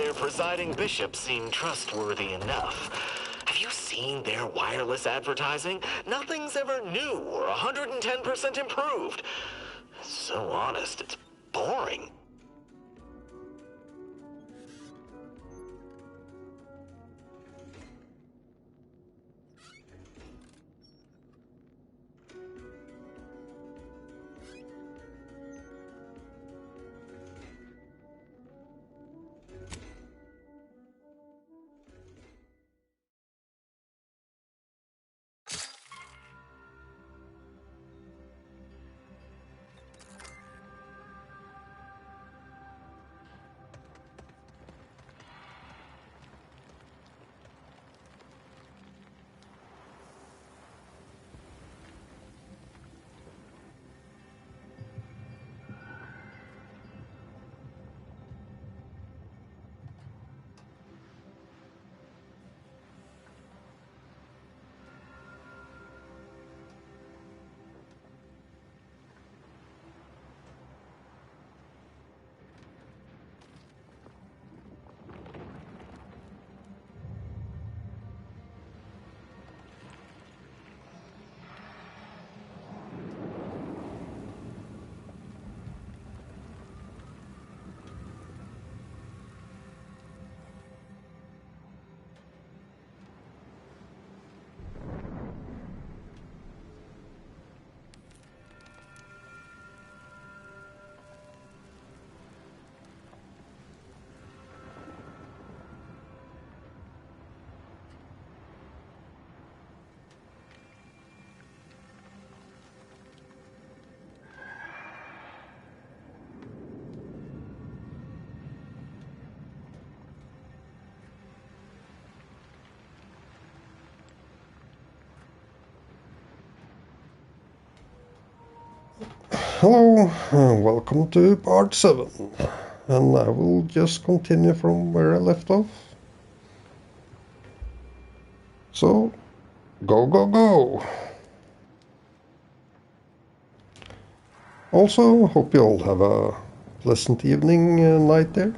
their presiding bishops seem trustworthy enough. Have you seen their wireless advertising? Nothing's ever new or 110% improved. So honest, it's boring. Hello, welcome to part 7, and I will just continue from where I left off. So, go, go, go! Also, hope you all have a pleasant evening, night there.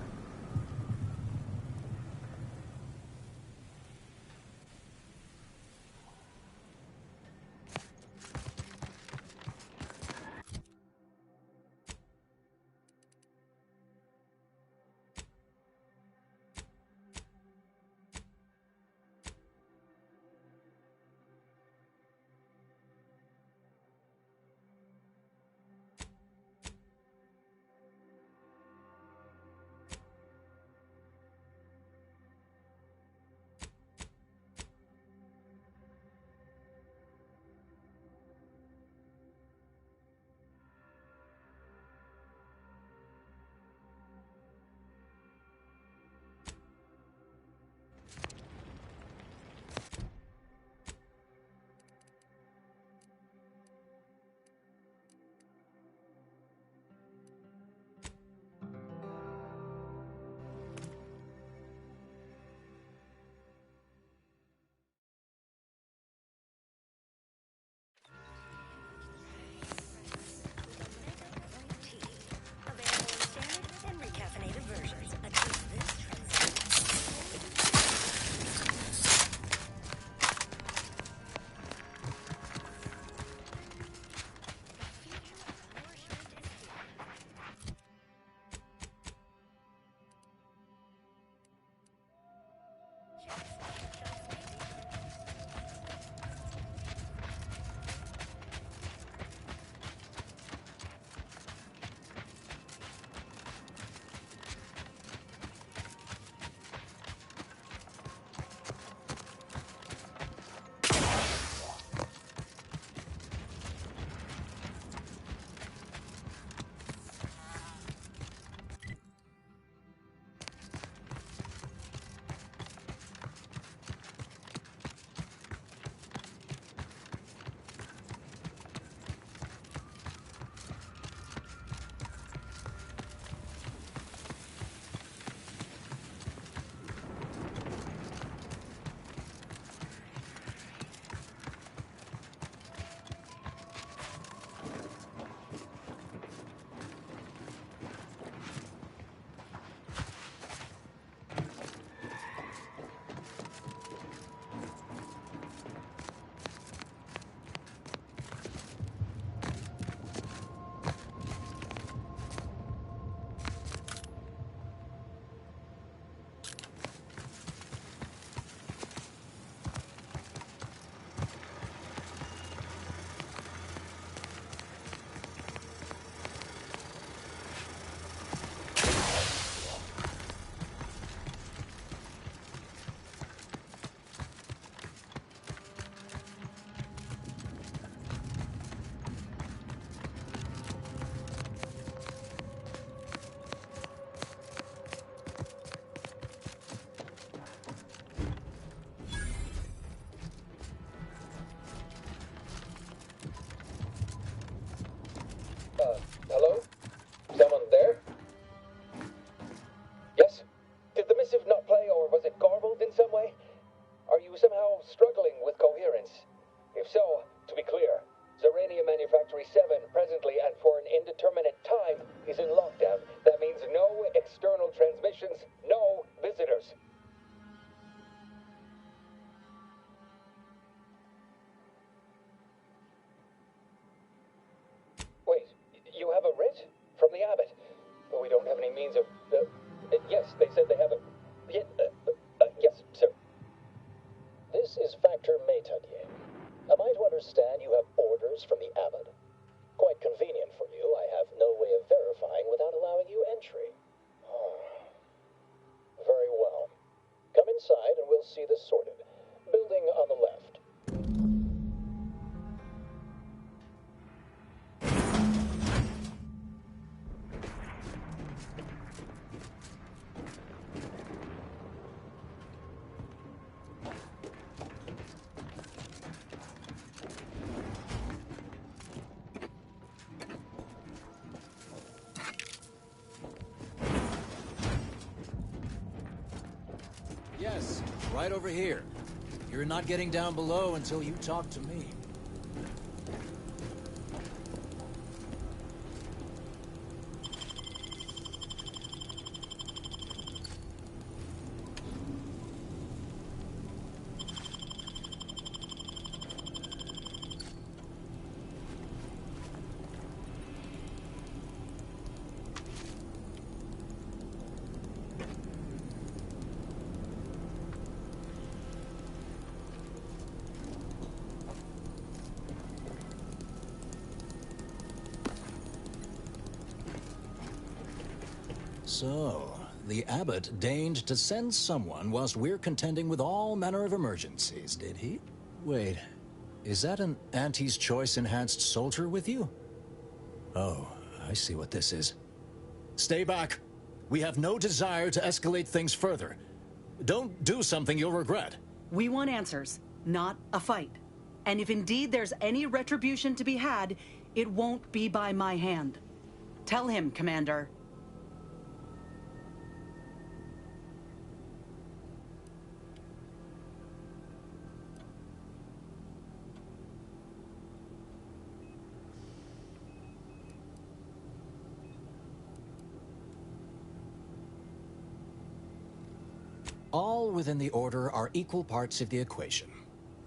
still struggling with coherence? If so, to be clear, Zerania Manufactory 7 presently and for an indeterminate time is in lockdown. That means no external transmissions, no visitors. Wait, you have a writ? From the abbot? But we don't have any means of... yes, they said they have a... yes, sir. This is Factor Métanier. Am I to understand you have orders from the abbot? Quite convenient for you. I have no way of verifying without allowing you entry. Very well. Come inside and we'll see this sorted. Building on the left. Yes, right over here. You're not getting down below until you talk to me. So, the abbot deigned to send someone whilst we're contending with all manner of emergencies, did he? Wait, is that an Auntie's Choice enhanced soldier with you? Oh, I see what this is. Stay back. We have no desire to escalate things further. Don't do something you'll regret. We want answers, not a fight. And if indeed there's any retribution to be had, it won't be by my hand. Tell him, Commander. All within the Order are equal parts of the equation.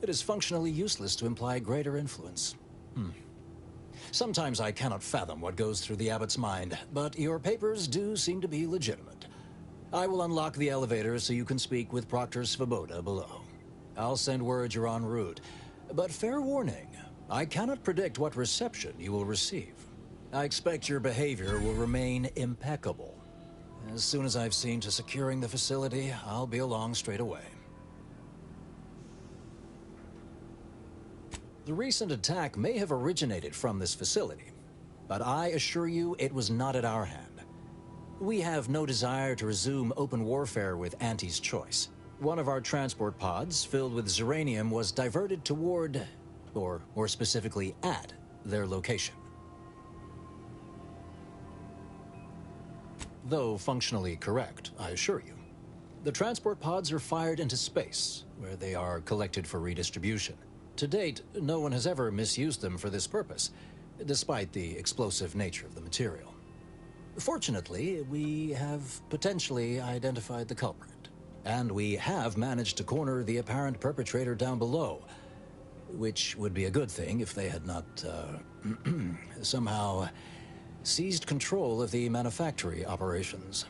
It is functionally useless to imply greater influence. Sometimes I cannot fathom what goes through the abbot's mind, but your papers do seem to be legitimate. I will unlock the elevator so you can speak with Proctor Svoboda below. I'll send word you're en route, but fair warning, I cannot predict what reception you will receive. I expect your behavior will remain impeccable. As soon as I've seen to securing the facility, I'll be along straight away. The recent attack may have originated from this facility, but I assure you it was not at our hand. We have no desire to resume open warfare with Auntie's Choice. One of our transport pods, filled with Zeranium, was diverted toward, or more specifically at, their location. Though functionally correct, I assure you. The transport pods are fired into space, where they are collected for redistribution. To date, no one has ever misused them for this purpose, despite the explosive nature of the material. Fortunately, we have potentially identified the culprit, and we have managed to corner the apparent perpetrator down below, which would be a good thing if they had not, somehow seized control of the manufactory operations.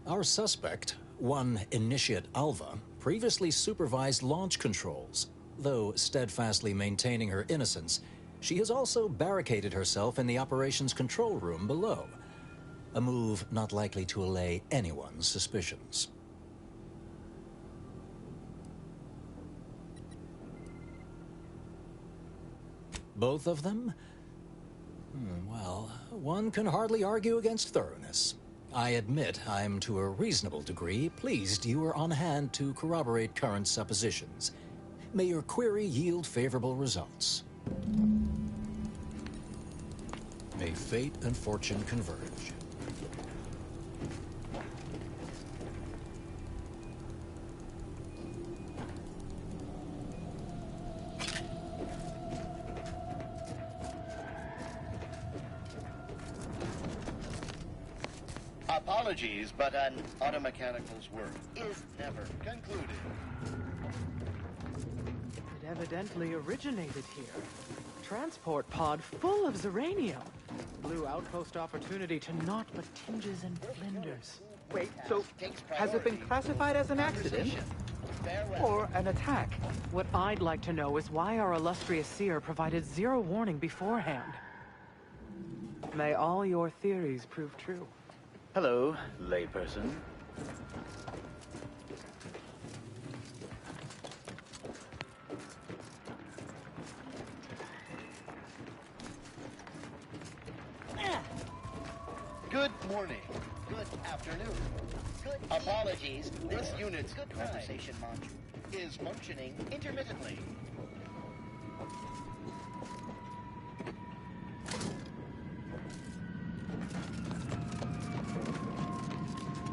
Our suspect, one Initiate Alva, previously supervised launch controls. Though steadfastly maintaining her innocence, she has also barricaded herself in the operations control room below, a move not likely to allay anyone's suspicions. Both of them? Well, one can hardly argue against thoroughness. I admit I'm to a reasonable degree pleased you are on hand to corroborate current suppositions. May your query yield favorable results. May fate and fortune converge. Apologies, but an automechanical's work is never concluded. It evidently originated here. Transport pod full of Zeranium. Blue outpost opportunity to naught but tinges and flinders. Wait, so has it been classified as an accident? Or an attack? What I'd like to know is why our illustrious seer provided zero warning beforehand. May all your theories prove true. Hello, layperson. Good morning. Good afternoon. Good Apologies, this unit's conversation module is functioning intermittently.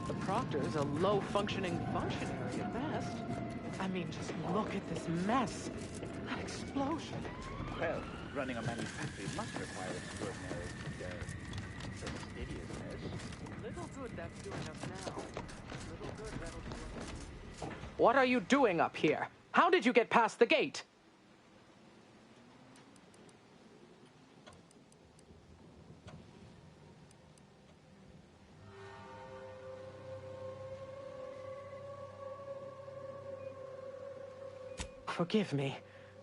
The Proctor's a low-functioning functionary at best. I mean, just look at this mess. That explosion. Well, running a manufactory must require extraordinary, fastidiousness. Little good that's doing us now. Little good that'll do us. What are you doing up here? How did you get past the gate? Forgive me.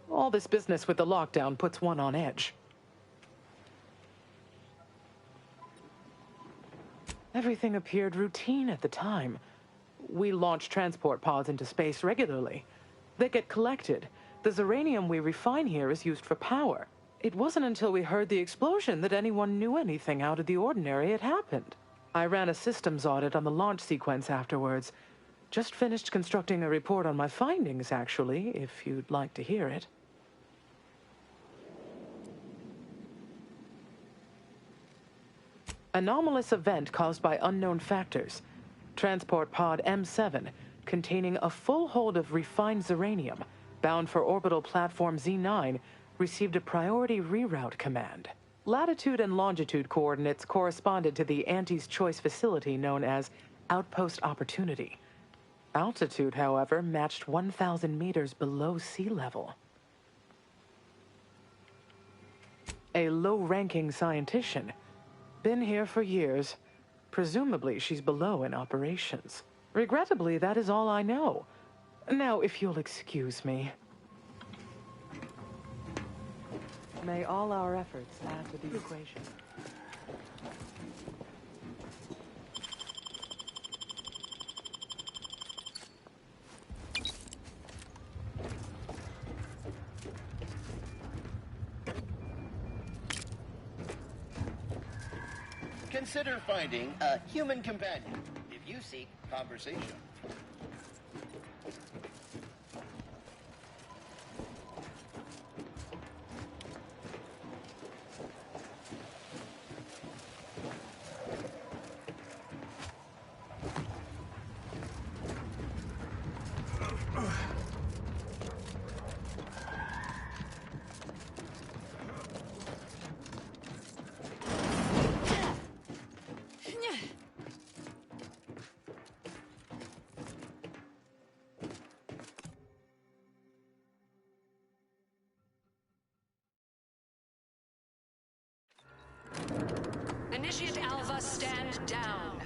All this business with the lockdown puts one on edge. Everything appeared routine at the time. We launch transport pods into space regularly. They get collected. The Zeranium we refine here is used for power. It wasn't until we heard the explosion that anyone knew anything out of the ordinary had happened. I ran a systems audit on the launch sequence afterwards. Just finished constructing a report on my findings, actually, if you'd like to hear it. Anomalous event caused by unknown factors. Transport pod M7, containing a full hold of refined Zeranium, bound for orbital platform Z9, received a priority reroute command. Latitude and longitude coordinates corresponded to the Antes Choice facility known as Outpost Opportunity. Altitude, however, matched 1,000 meters below sea level. A low-ranking scientician. Been here for years. Presumably, she's below in operations. Regrettably, that is all I know. Now, if you'll excuse me. May all our efforts add to the equation. Consider finding a human companion if you seek conversation. Initiate Alva, stand down.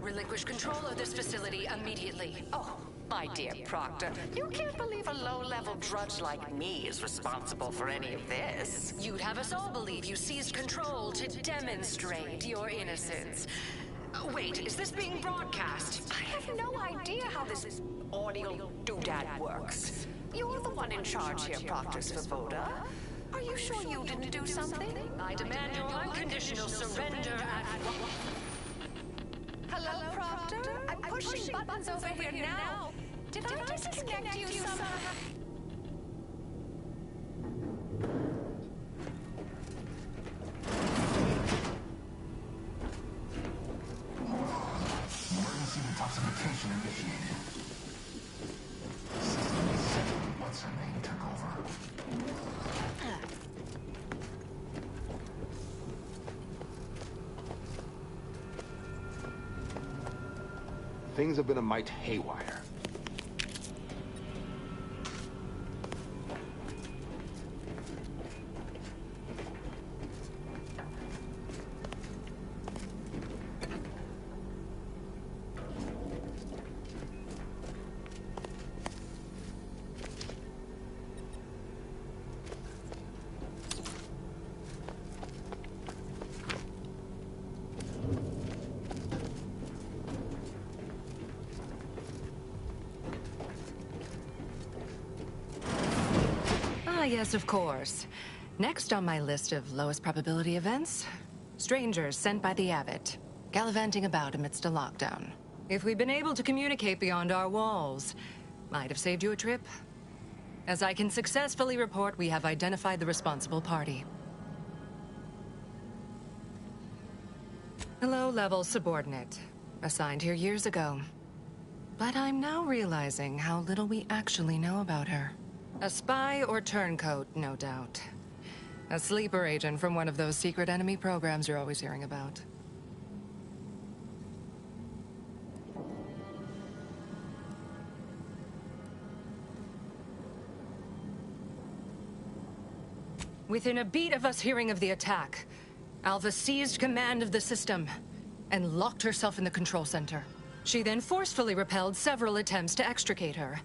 Relinquish control of this facility immediately. Oh, my dear Proctor, you can't believe a low-level drudge like me is responsible for any of this. You'd have us all believe you seized control to demonstrate your innocence. Wait, is this being broadcast? I have no idea how this audio doodad works. You're the one in charge here, Proctor Svoboda. Are you sure you didn't do something? I demand your unconditional surrender at... Hello, Proctor? I'm pushing buttons over here now. Did I disconnect you somehow? Emergency detoxification initiated. System reset. What's her name took over? things have been a mite haywire. Ah, yes, of course. Next on my list of lowest probability events, strangers sent by the Abbot, gallivanting about amidst a lockdown. If we'd been able to communicate beyond our walls, might have saved you a trip. As I can successfully report, we have identified the responsible party. A low-level subordinate, assigned here years ago. But I'm now realizing how little we actually know about her. A spy or turncoat, no doubt. A sleeper agent from one of those secret enemy programs you're always hearing about. Within a beat of us hearing of the attack, Alva seized command of the system and locked herself in the control center. She then forcefully repelled several attempts to extricate her.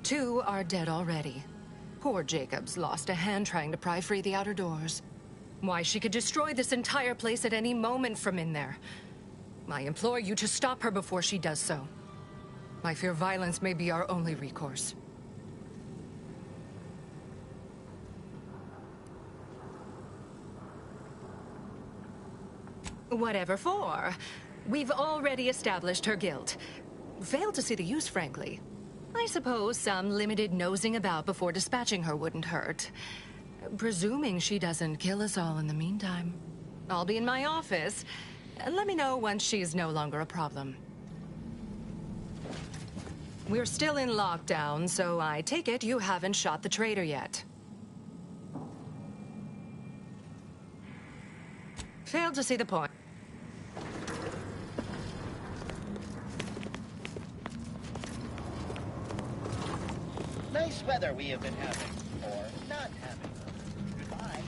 2 are dead already. Poor Jacobs lost a hand trying to pry free the outer doors. Why, she could destroy this entire place at any moment from in there. I implore you to stop her before she does so. I fear violence may be our only recourse. Whatever for. We've already established her guilt. Failed to see the use, frankly. I suppose some limited nosing about before dispatching her wouldn't hurt. Presuming she doesn't kill us all in the meantime. I'll be in my office. Let me know once she's no longer a problem. We're still in lockdown, so I take it you haven't shot the traitor yet. Failed to see the point. Nice weather we have been having, or not having. Goodbye.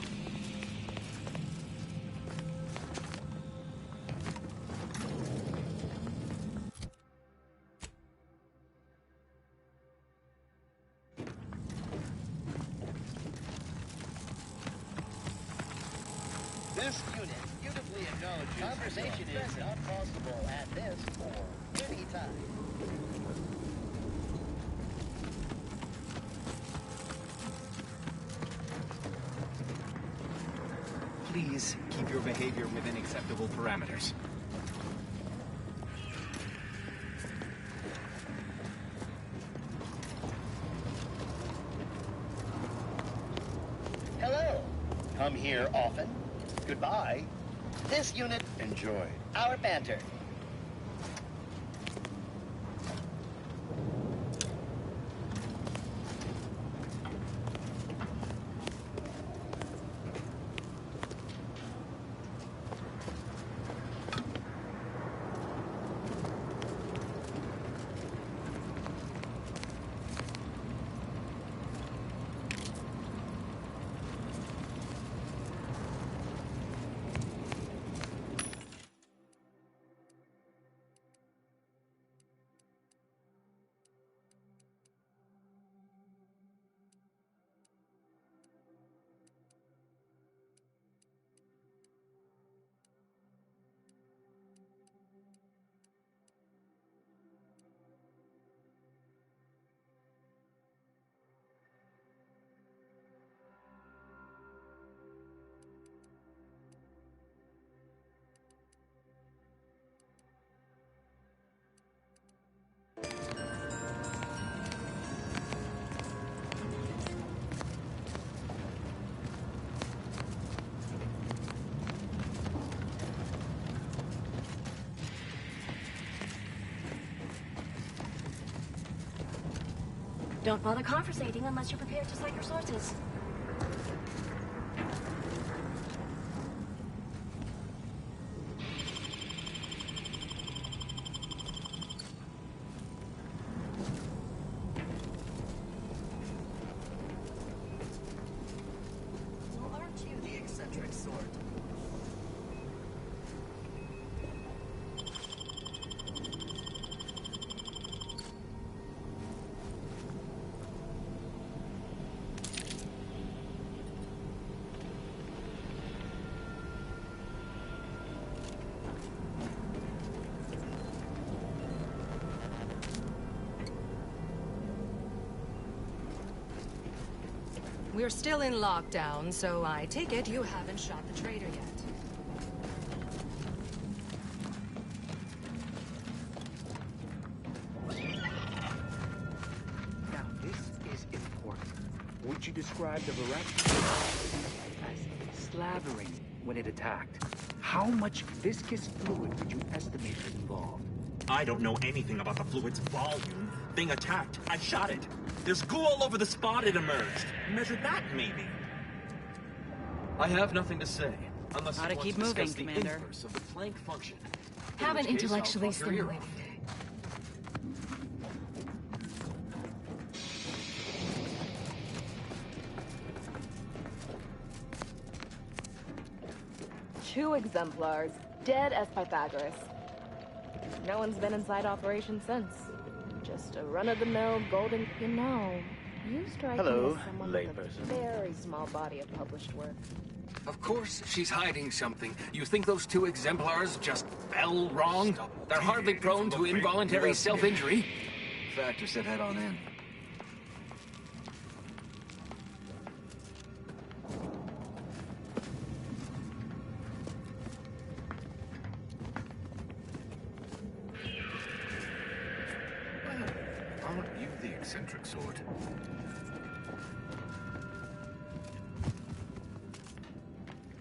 This unit beautifully acknowledges conversation is not possible at this or any time. Please keep your behavior within acceptable parameters. Hello. Come here often. Goodbye. This unit enjoy our banter. Don't bother conversating unless you're prepared to cite your sources. We're still in lockdown, so I take it you haven't shot the traitor yet. Now, this is important. Would you describe the Virac as slavering when it attacked? How much viscous fluid would you estimate was involved? I don't know anything about the fluid's volume. Thing attacked. I shot it. There's goo all over the spot it emerged. Measure that, maybe. I have nothing to say, unless Gotta you want keep to discuss moving, the Commander. inverse of the Planck function. Haven't In which case, I'll intellectually talk your ear stimulated. off. Two exemplars, dead as Pythagoras. No one's been inside operation since. Just a run-of-the-mill golden... You know, you strike me Hello, as someone with a layperson. very small body of published work. Of course she's hiding something. You think those two exemplars just fell wrong? They're hardly prone to involuntary self-injury. Factor said head on in. Aren't you the eccentric sort?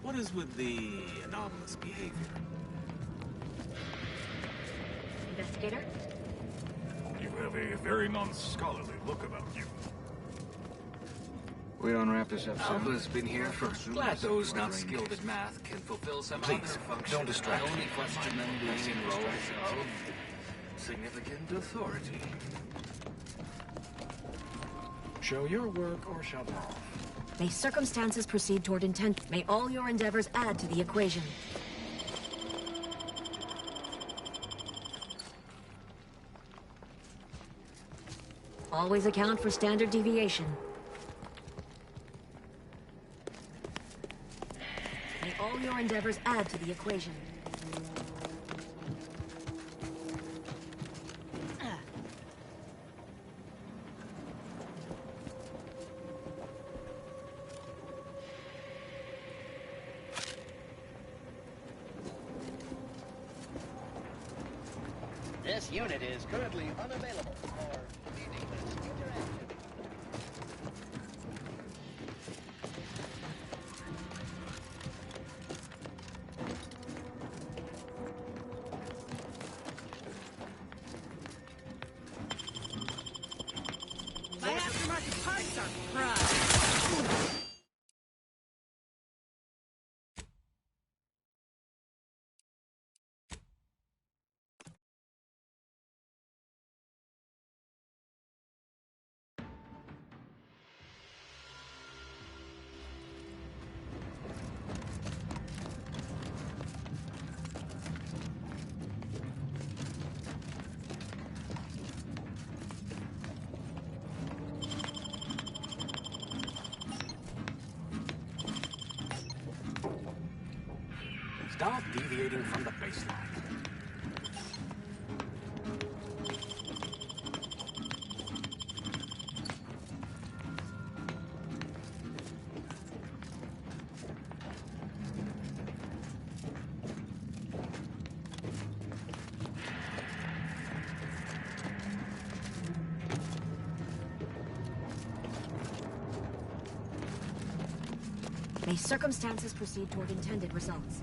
What is with the anomalous behavior? Investigator? You have a very non-scholarly look about you. We don't wrap this up soon. Alva's been here for... Glad those not skilled at math can fulfill some Please, other function. don't distract My me. only question then being in roles of significant authority. Show your work or shove off. May circumstances proceed toward intent. May all your endeavors add to the equation. Always account for standard deviation. May all your endeavors add to the equation. This unit is currently unavailable for meaningless interaction. My aftermarket parts are fried. Stop deviating from the baseline. May circumstances proceed toward intended results.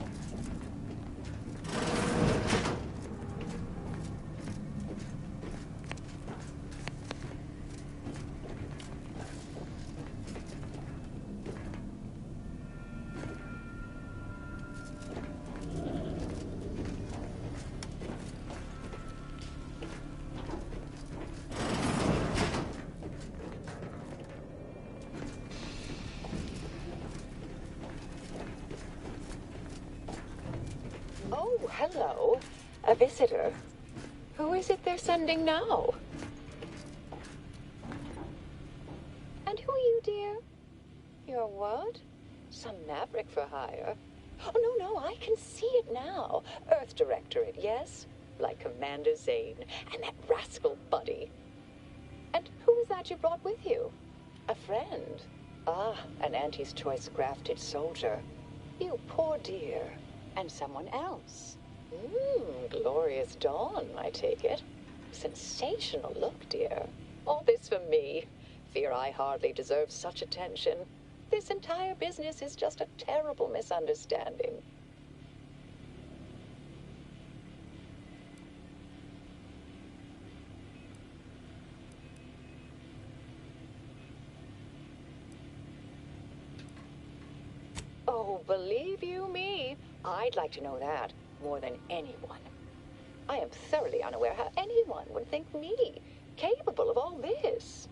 Oh, hello. A visitor. Who is it they're sending now? And who are you, dear? You're what? Some maverick for hire? Oh, no, I can see it now. Earth Directorate, yes? Like Commander Zane and that rascal Buddy. And who is that you brought with you? A friend? Ah, an Auntie's Choice grafted soldier. You poor dear. And someone else. Glorious dawn, I take it. Sensational look, dear. All this for me. Fear I hardly deserve such attention. This entire business is just a terrible misunderstanding. Oh, believe you me, I'd like to know that more than anyone. I am thoroughly unaware how anyone would think me capable of all this.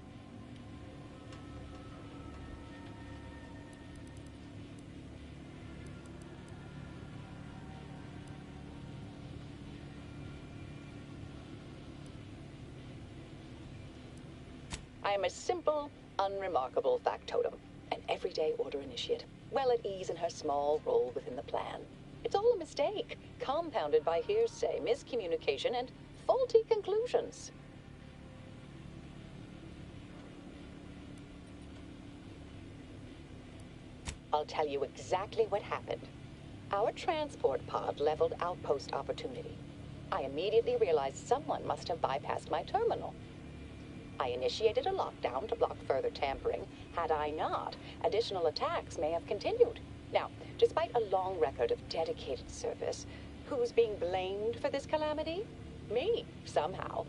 I am a simple, unremarkable factotum, an everyday order initiate, well at ease in her small role within the plan. It's all a mistake, compounded by hearsay, miscommunication, and faulty conclusions. I'll tell you exactly what happened. Our transport pod leveled outpost opportunity. I immediately realized someone must have bypassed my terminal. I initiated a lockdown to block further tampering. Had I not, additional attacks may have continued. Now, despite a long record of dedicated service, who's being blamed for this calamity? Me, somehow.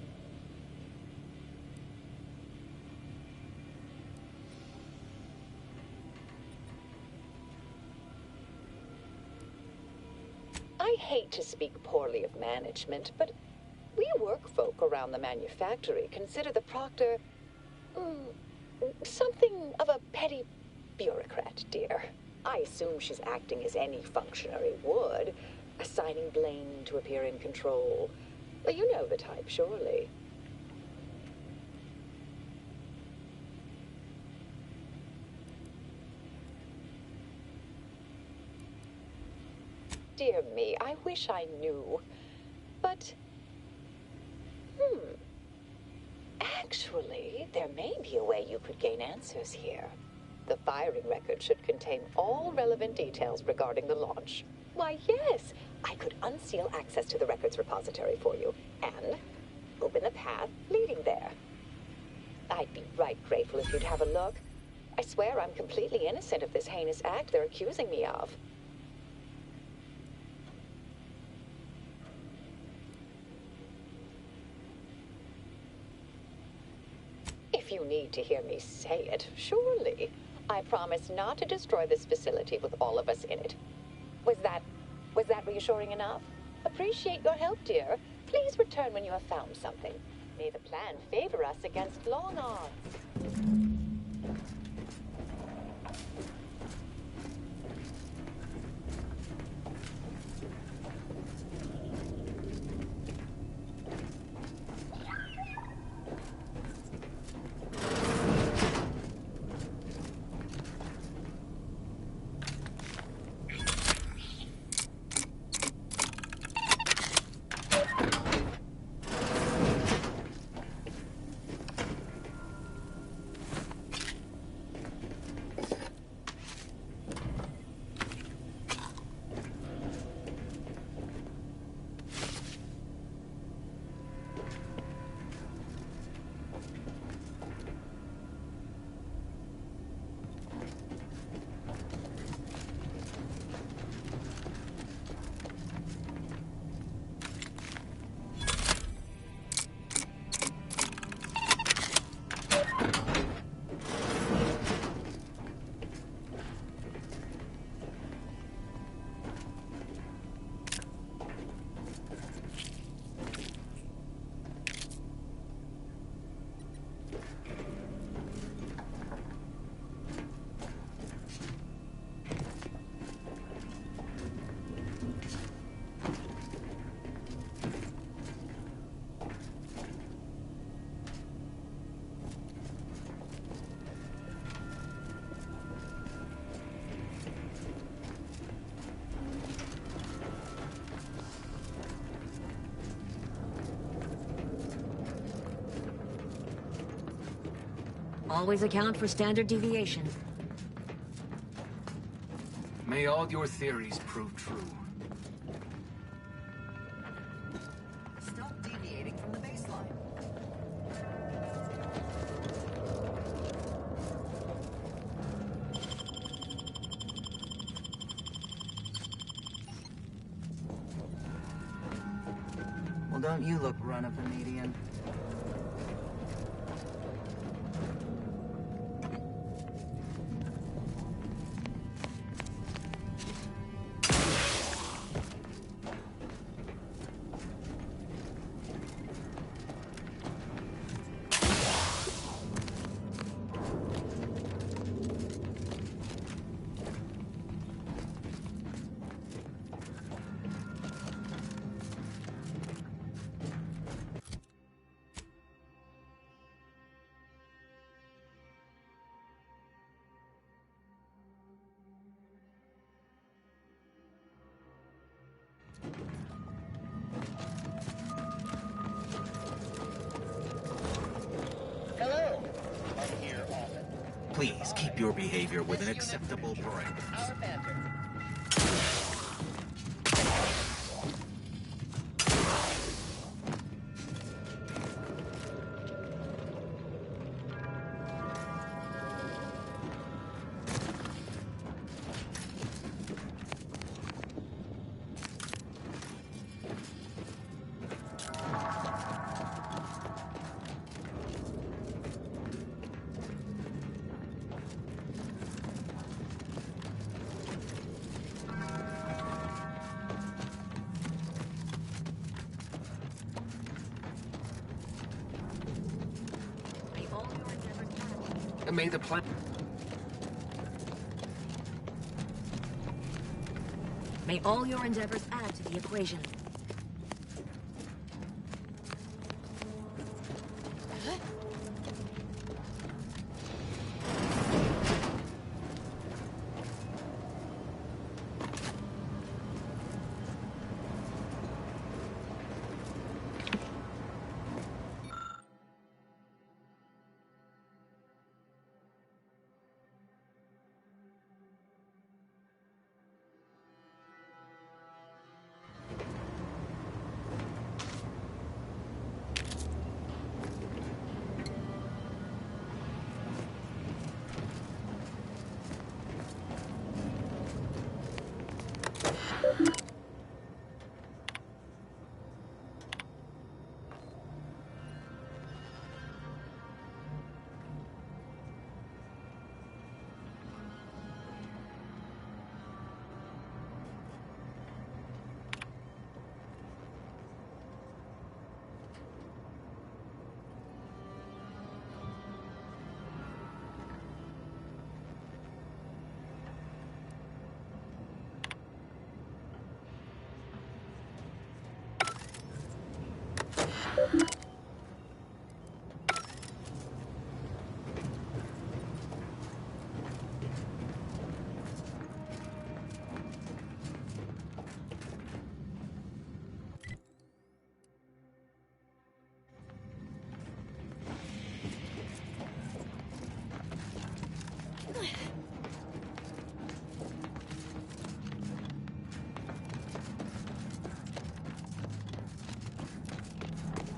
I hate to speak poorly of management, but we work folk around the manufactory consider the proctor something of a petty bureaucrat, dear. I assume she's acting as any functionary would, assigning blame to appear in control. Well, you know the type, surely. Dear me, I wish I knew. But, actually, there may be a way you could gain answers here. The firing record should contain all relevant details regarding the launch. Why, yes, I could unseal access to the records repository for you and open the path leading there. I'd be right grateful if you'd have a look. I swear I'm completely innocent of this heinous act they're accusing me of. If you need to hear me say it, surely. I promise not to destroy this facility with all of us in it. Was that reassuring enough? Appreciate your help, dear. Please return when you have found something. May the plan favor us against long odds. Always account for standard deviation. May all your theories prove true. Stop deviating from the baseline. Well, don't you look run of the median? Hello. I'm here often. Please keep your behavior within acceptable parameters. Our banter. May the plan... May all your endeavors add to the equation.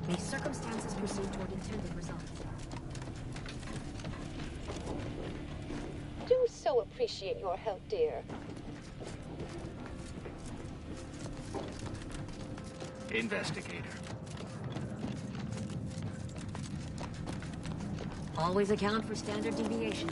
May circumstances proceed toward intended results. Do so appreciate your help, dear. Investigator. Always account for standard deviation.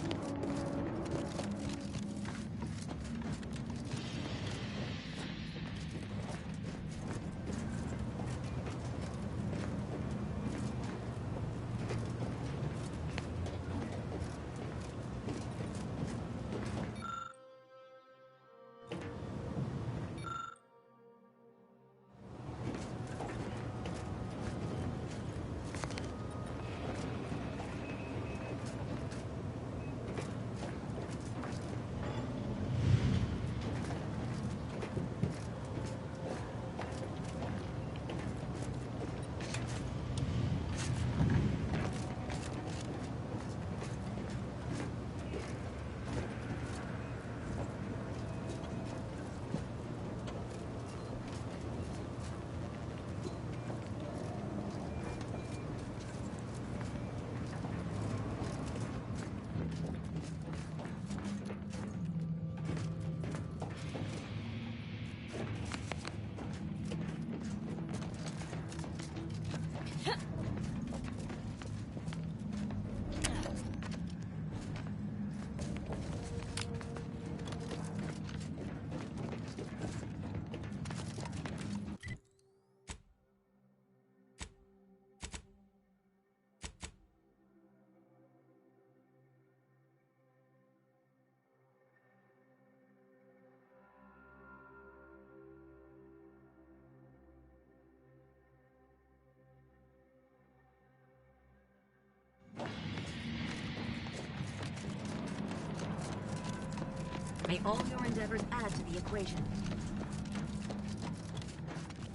May all your endeavors add to the equation.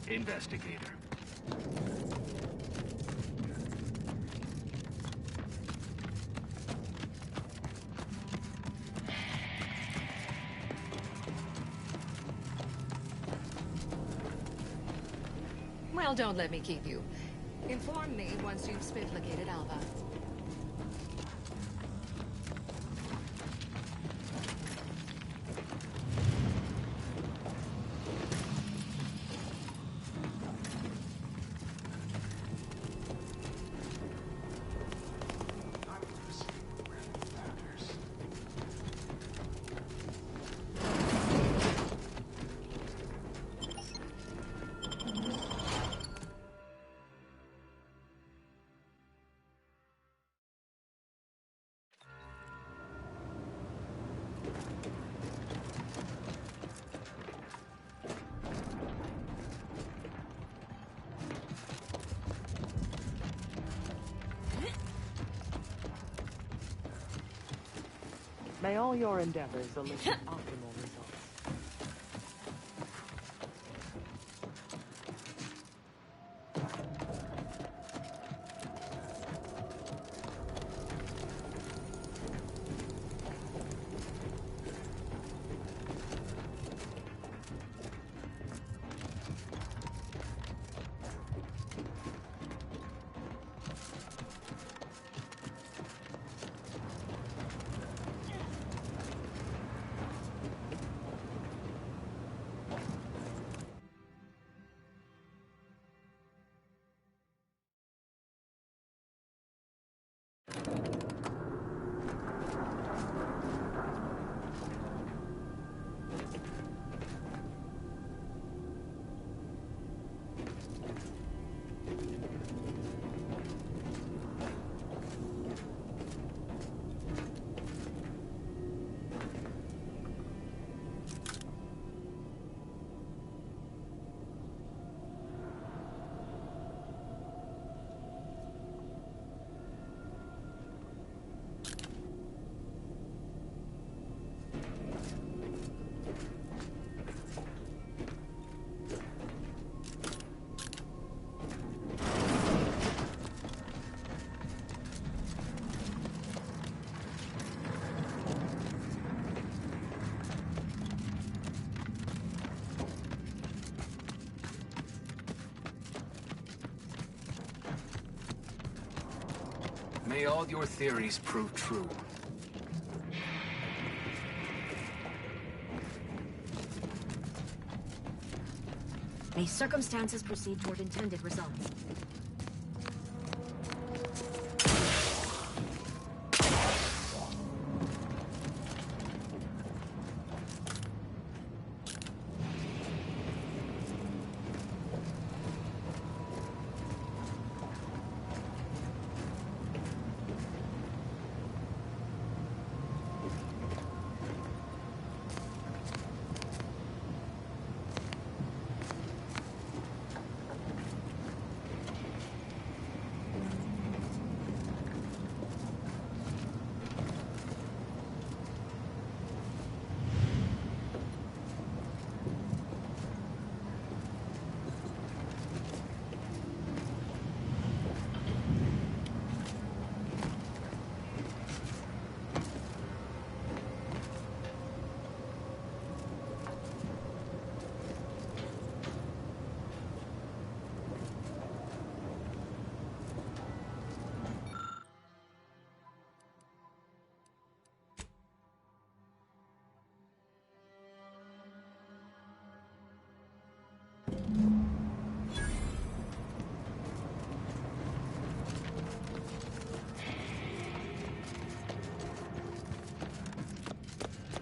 Investigator. Well, don't let me keep you. Inform me once you've spit-located Alva. May all your endeavors elicit optimal results. May all your theories prove true. May circumstances proceed toward intended results.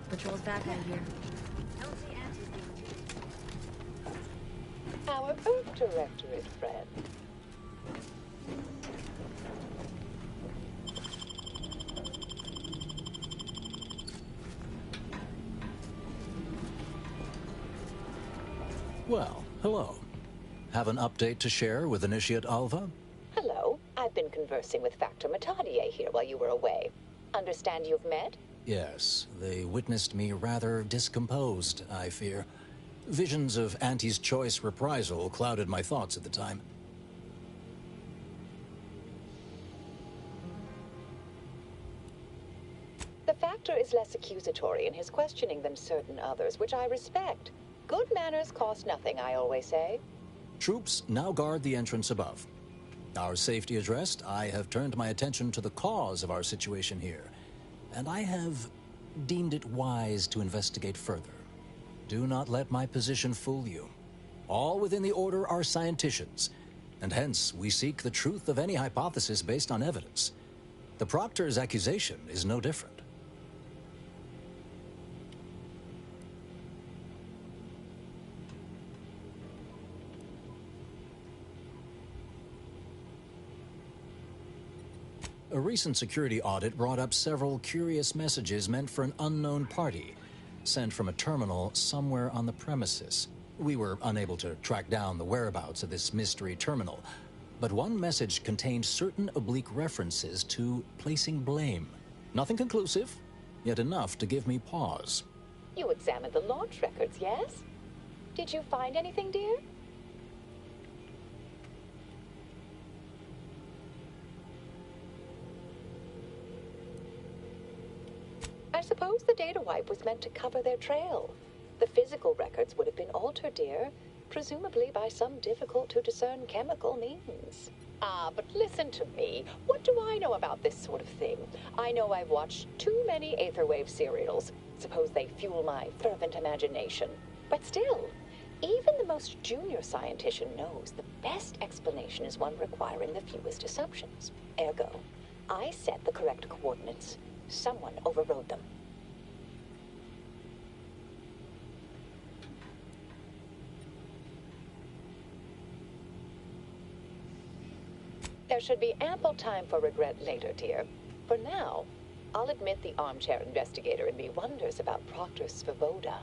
Patrol's back out here. Our Earth Directorate friend. Well, hello. Have an update to share with Initiate Alva? Hello. I've been conversing with Factor Matadier here while you were away. Understand you've met? Yes, they witnessed me rather discomposed, I fear. Visions of Auntie's choice reprisal clouded my thoughts at the time. The Factor is less accusatory in his questioning than certain others, which I respect. Good manners cost nothing, I always say. Troops now guard the entrance above. Our safety addressed, I have turned my attention to the cause of our situation here, and I have deemed it wise to investigate further. Do not let my position fool you. All within the Order are scienticians, and hence we seek the truth of any hypothesis based on evidence. The Proctor's accusation is no different. A recent security audit brought up several curious messages meant for an unknown party, sent from a terminal somewhere on the premises. We were unable to track down the whereabouts of this mystery terminal, but one message contained certain oblique references to placing blame. Nothing conclusive, yet enough to give me pause. You examined the launch records, yes? Did you find anything, dear? I suppose the data wipe was meant to cover their trail. The physical records would have been altered, dear, presumably by some difficult-to-discern chemical means. But listen to me. What do I know about this sort of thing? I know I've watched too many Aetherwave serials. Suppose they fuel my fervent imagination. But still, even the most junior scientician knows the best explanation is one requiring the fewest assumptions. Ergo, I set the correct coordinates. Someone overrode them. There should be ample time for regret later, dear. For now, I'll admit the armchair investigator in me wonders about Proctor Svoboda.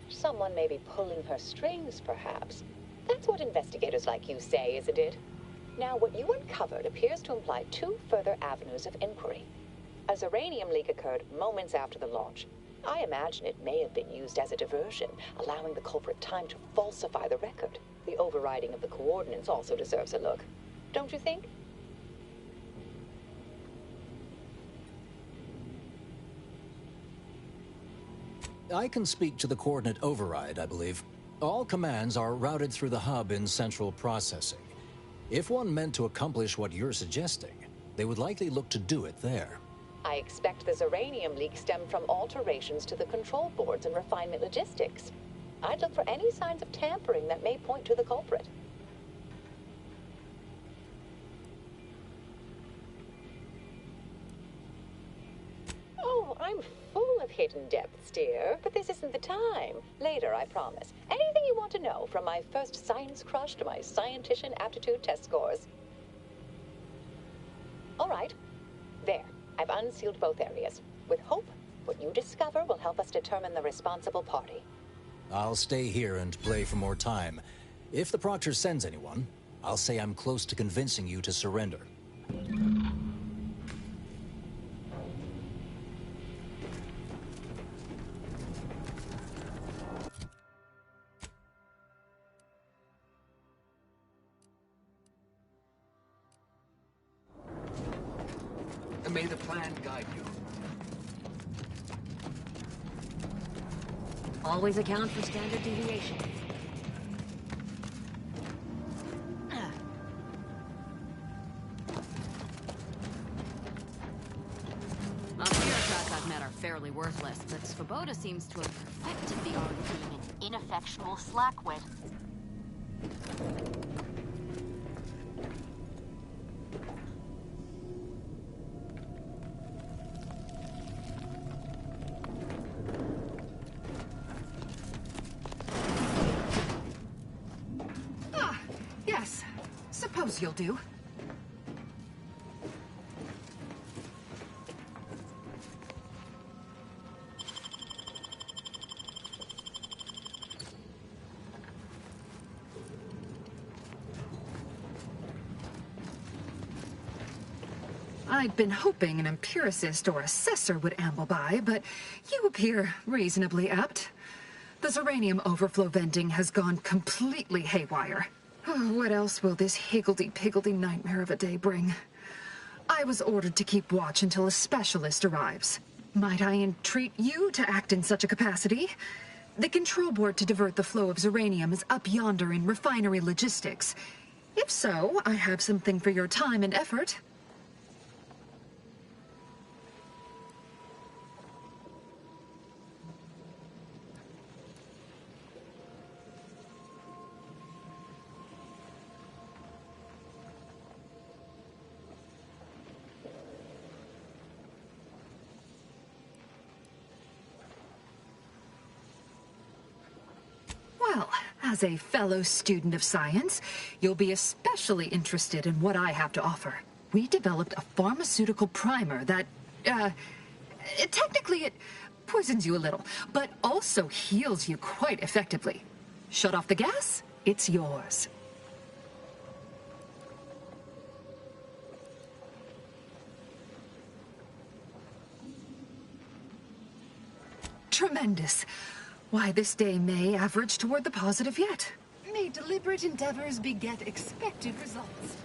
Someone may be pulling her strings, perhaps. That's what investigators like you say, isn't it? Now, what you uncovered appears to imply two further avenues of inquiry. A Zeranium leak occurred moments after the launch. I imagine it may have been used as a diversion, allowing the culprit time to falsify the record. The overriding of the coordinates also deserves a look. Don't you think? I can speak to the coordinate override, I believe. All commands are routed through the hub in central processing. If one meant to accomplish what you're suggesting, they would likely look to do it there. I expect the Zeranium leak stemmed from alterations to the control boards and refinement logistics. I'd look for any signs of tampering that may point to the culprit. Oh, I'm full of hidden depths, dear, but this isn't the time. Later, I promise. Anything you want to know, from my first science crush to my scientician aptitude test scores. All right. There. I've unsealed both areas. With hope, what you discover will help us determine the responsible party. I'll stay here and play for more time. If the Proctor sends anyone, I'll say I'm close to convincing you to surrender. May the plan guide you. Always account for standard deviation. Up here, shots I've met are fairly worthless, but Svoboda seems to have perfected the art of being an ineffectual slackwit. You'll do. I'd been hoping an empiricist or assessor would amble by, but you appear reasonably apt. The Zeranium overflow venting has gone completely haywire. Oh, what else will this higgledy-piggledy nightmare of a day bring? I was ordered to keep watch until a specialist arrives. Might I entreat you to act in such a capacity? The control board to divert the flow of Zeranium is up yonder in refinery logistics. If so, I have something for your time and effort. Well, as a fellow student of science, you'll be especially interested in what I have to offer. We developed a pharmaceutical primer that, technically it poisons you a little, but also heals you quite effectively. Shut off the gas, it's yours. Tremendous. Why, this day may average toward the positive yet. May deliberate endeavors beget expected results.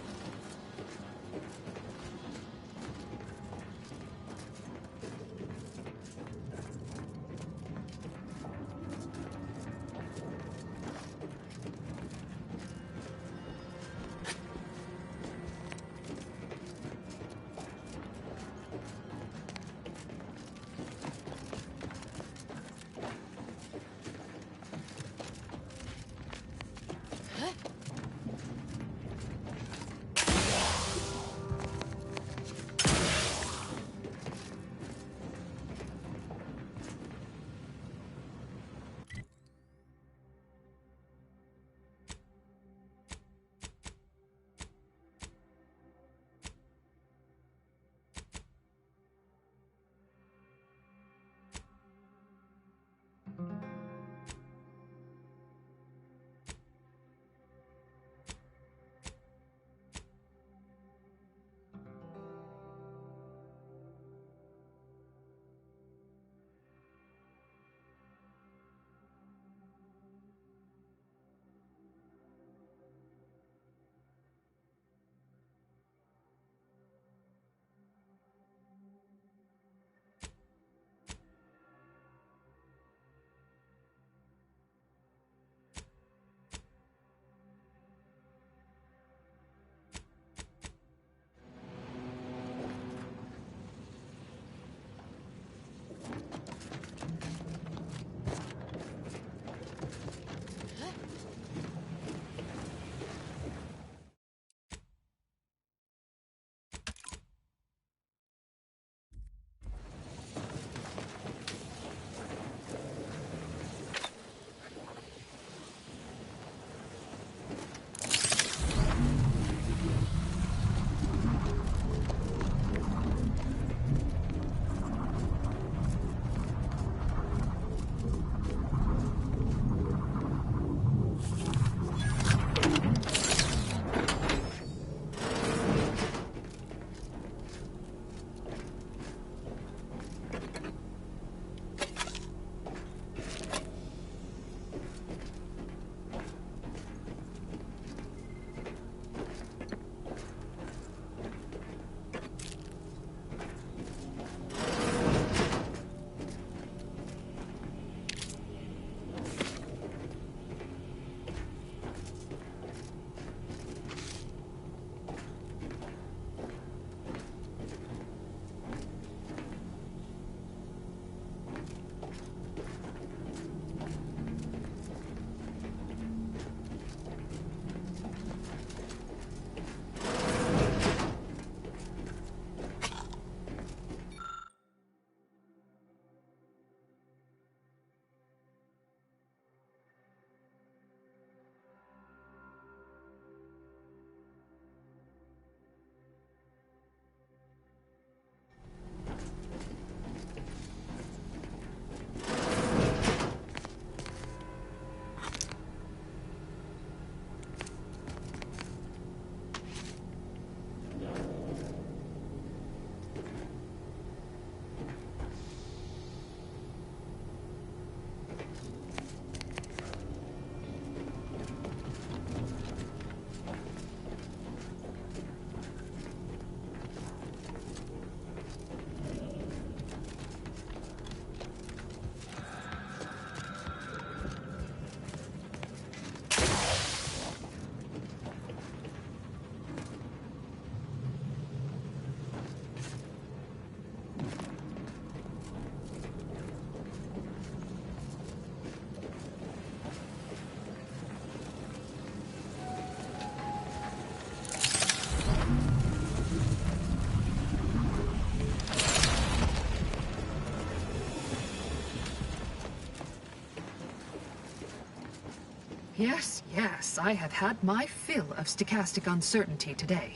Yes, yes, I have had my fill of stochastic uncertainty today.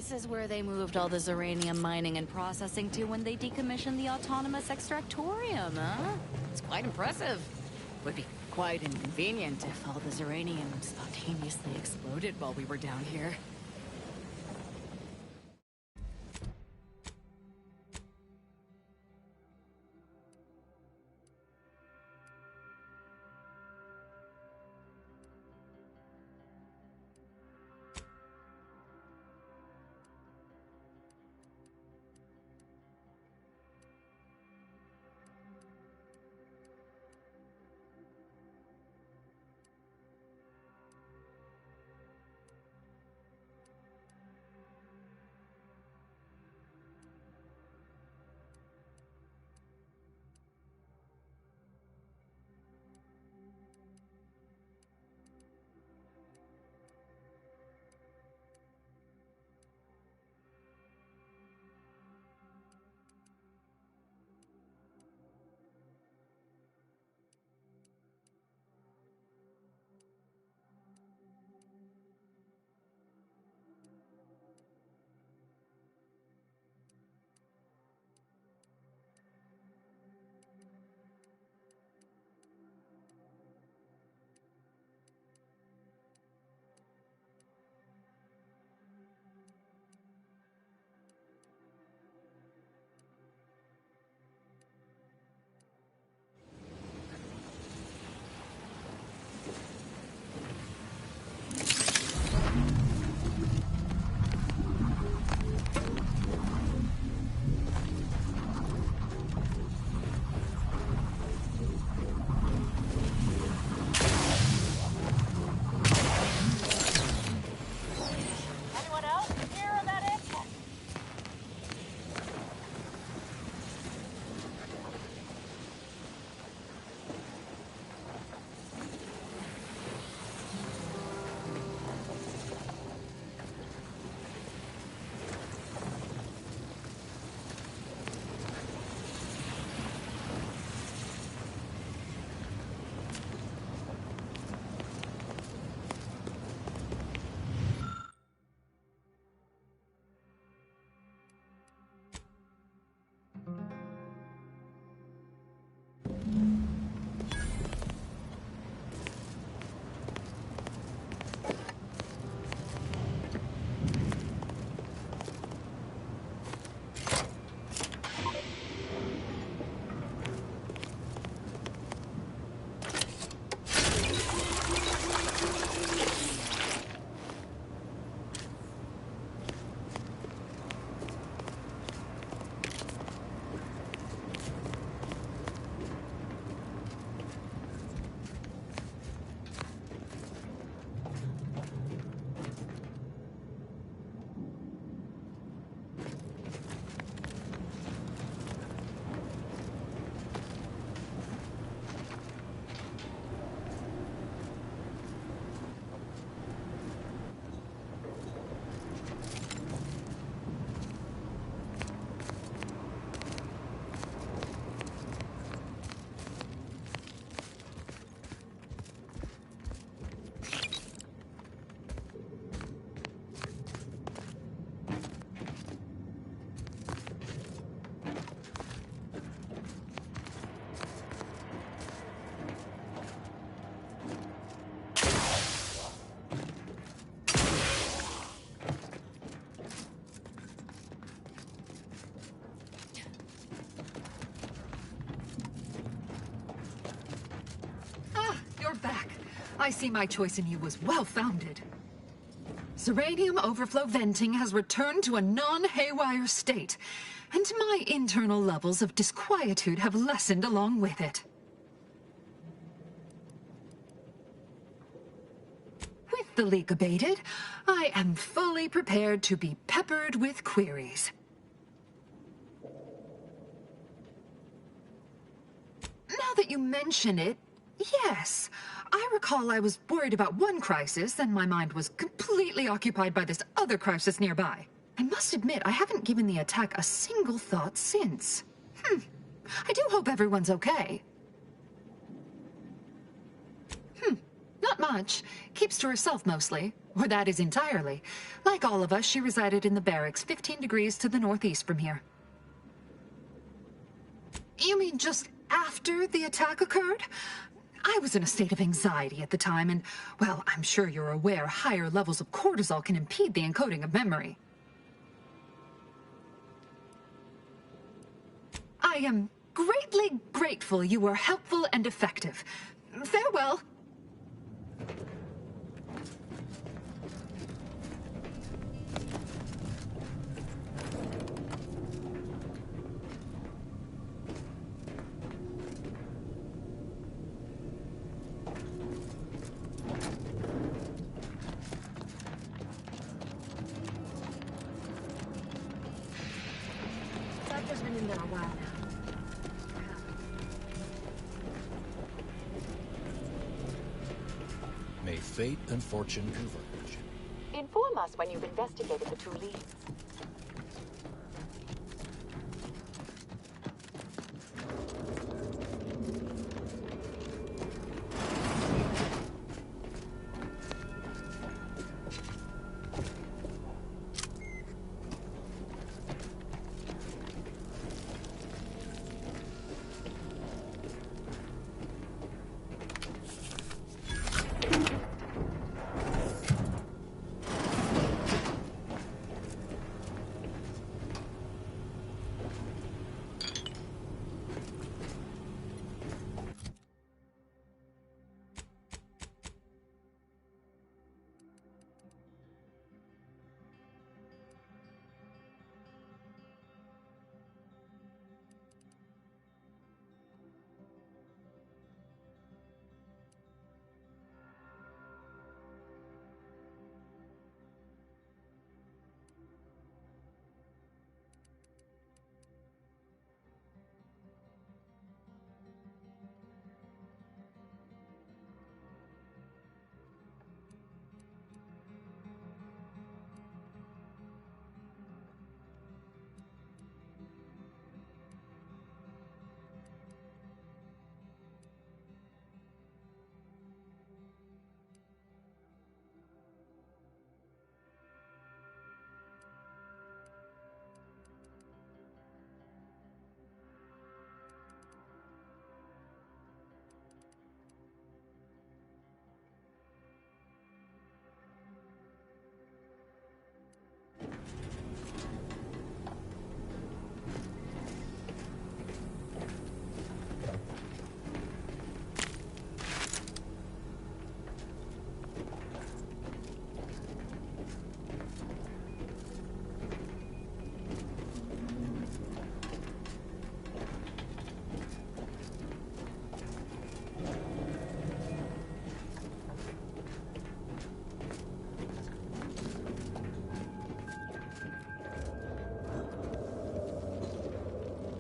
This is where they moved all the Zeranium mining and processing to when they decommissioned the autonomous extractorium, huh? It's quite impressive. Would be quite inconvenient if all the Zeranium spontaneously exploded while we were down here. I see my choice in you was well-founded. Zeranium overflow venting has returned to a non-haywire state, and my internal levels of disquietude have lessened along with it. With the leak abated, I am fully prepared to be peppered with queries. Now that you mention it, yes, I recall I was worried about one crisis, and my mind was completely occupied by this other crisis nearby. I must admit, I haven't given the attack a single thought since. I do hope everyone's okay. Not much. Keeps to herself mostly. Or that is entirely. Like all of us, she resided in the barracks 15 degrees to the northeast from here. You mean just after the attack occurred? I was in a state of anxiety at the time, and, well, I'm sure you're aware higher levels of cortisol can impede the encoding of memory. I am greatly grateful you were helpful and effective. Farewell. Doctor's been in there a while now. May fate and fortune converge. Inform us when you've investigated the two leads.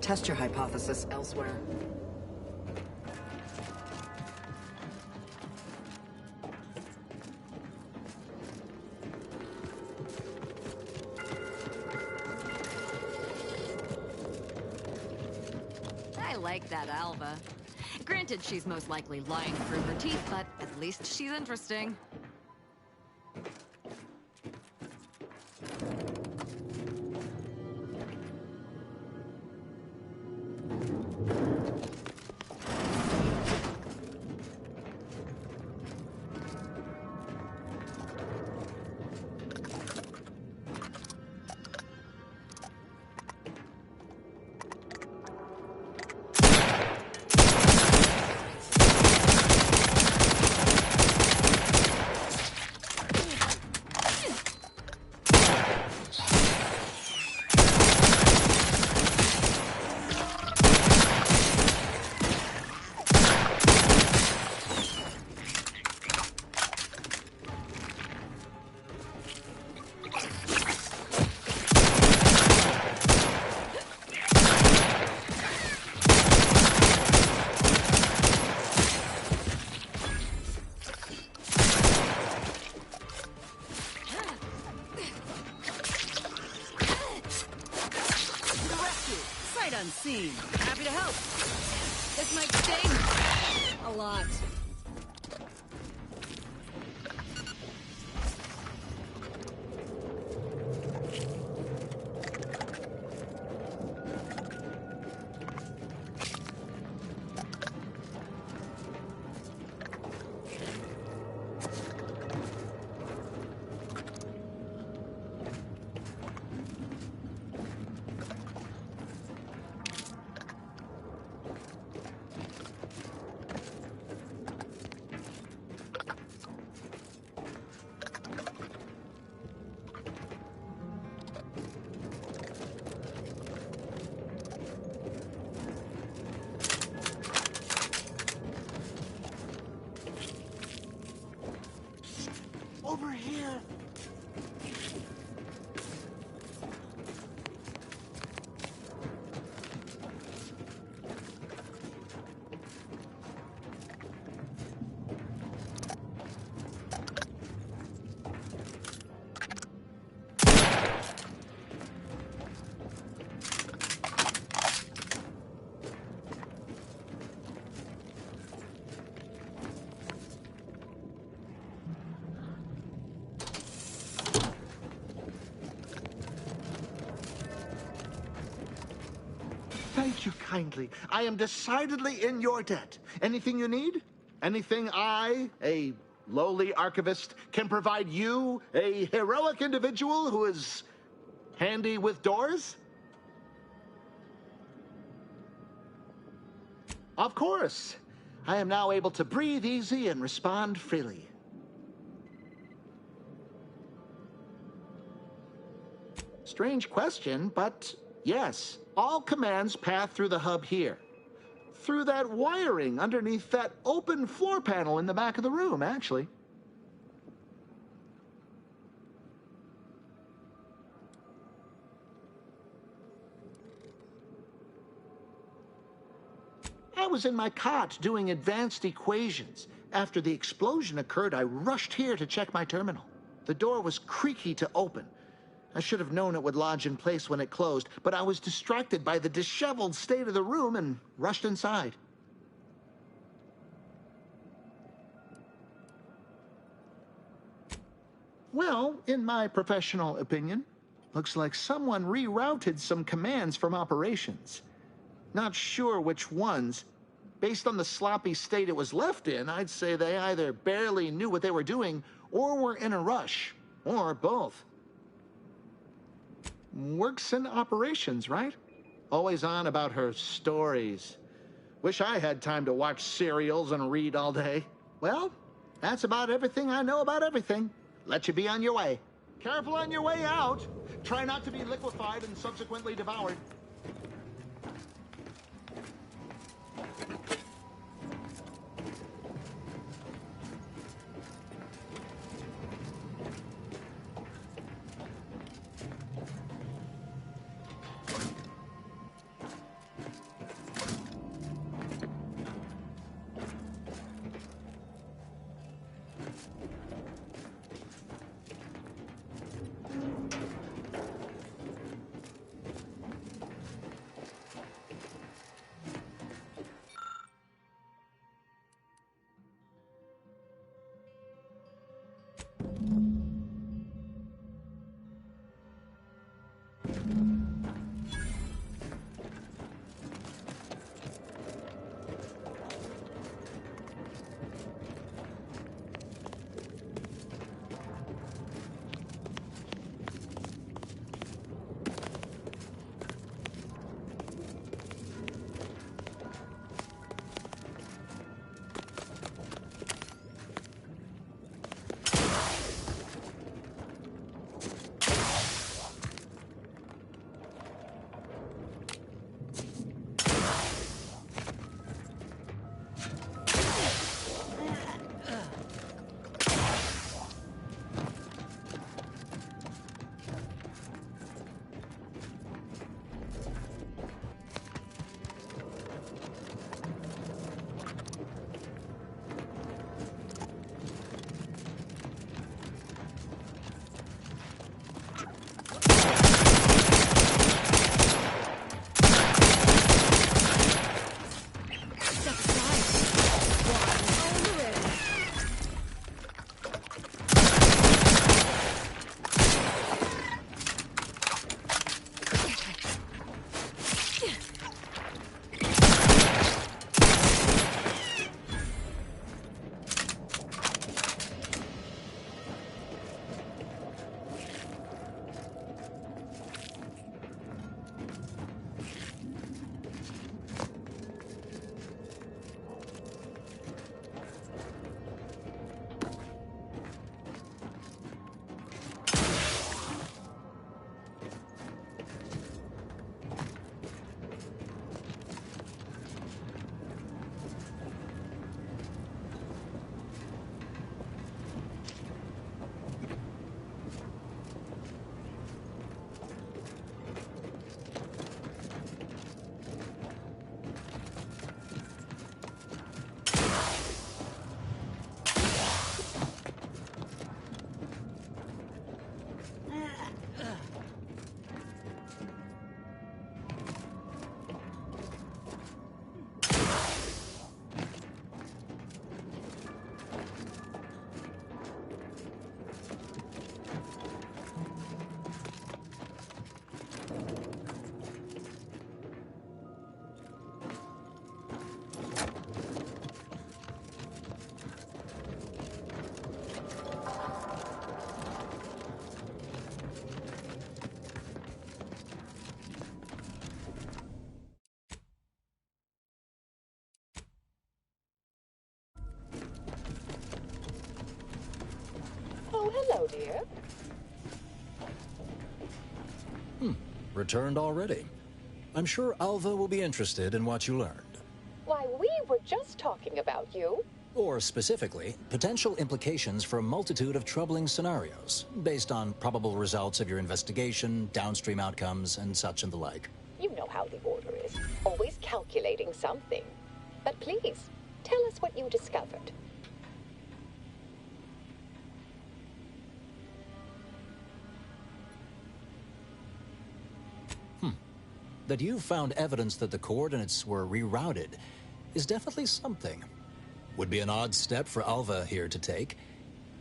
Test your hypothesis elsewhere. I like that Alva. Granted, she's most likely lying through her teeth, but at least she's interesting. unseen. Happy to help. This might sting a lot. Over here. Thank you kindly. I am decidedly in your debt. Anything you need? Anything I, a lowly archivist, can provide you, a heroic individual who is handy with doors? Of course. I am now able to breathe easy and respond freely. Strange question, but yes. All commands path through the hub here. Through that wiring underneath that open floor panel in the back of the room, actually. I was in my cot doing advanced equations. After the explosion occurred, I rushed here to check my terminal. The door was creaky to open. I should have known it would lodge in place when it closed, but I was distracted by the disheveled state of the room and rushed inside. Well, in my professional opinion, looks like someone rerouted some commands from operations. Not sure which ones. Based on the sloppy state it was left in, I'd say they either barely knew what they were doing or were in a rush, or both. Works in operations, right? Always on about her stories. Wish I had time to watch serials and read all day. Well, that's about everything I know about everything. Let you be on your way. Careful on your way out. Try not to be liquefied and subsequently devoured. Returned already. I'm sure Alva will be interested in what you learned. Why, we were just talking about you. Or specifically, potential implications for a multitude of troubling scenarios, based on probable results of your investigation, downstream outcomes, and such and the like. You know how the Order is. Always calculating something. But please, tell us what you discovered. That you found evidence that the coordinates were rerouted is definitely something. Would be an odd step for Alva here to take,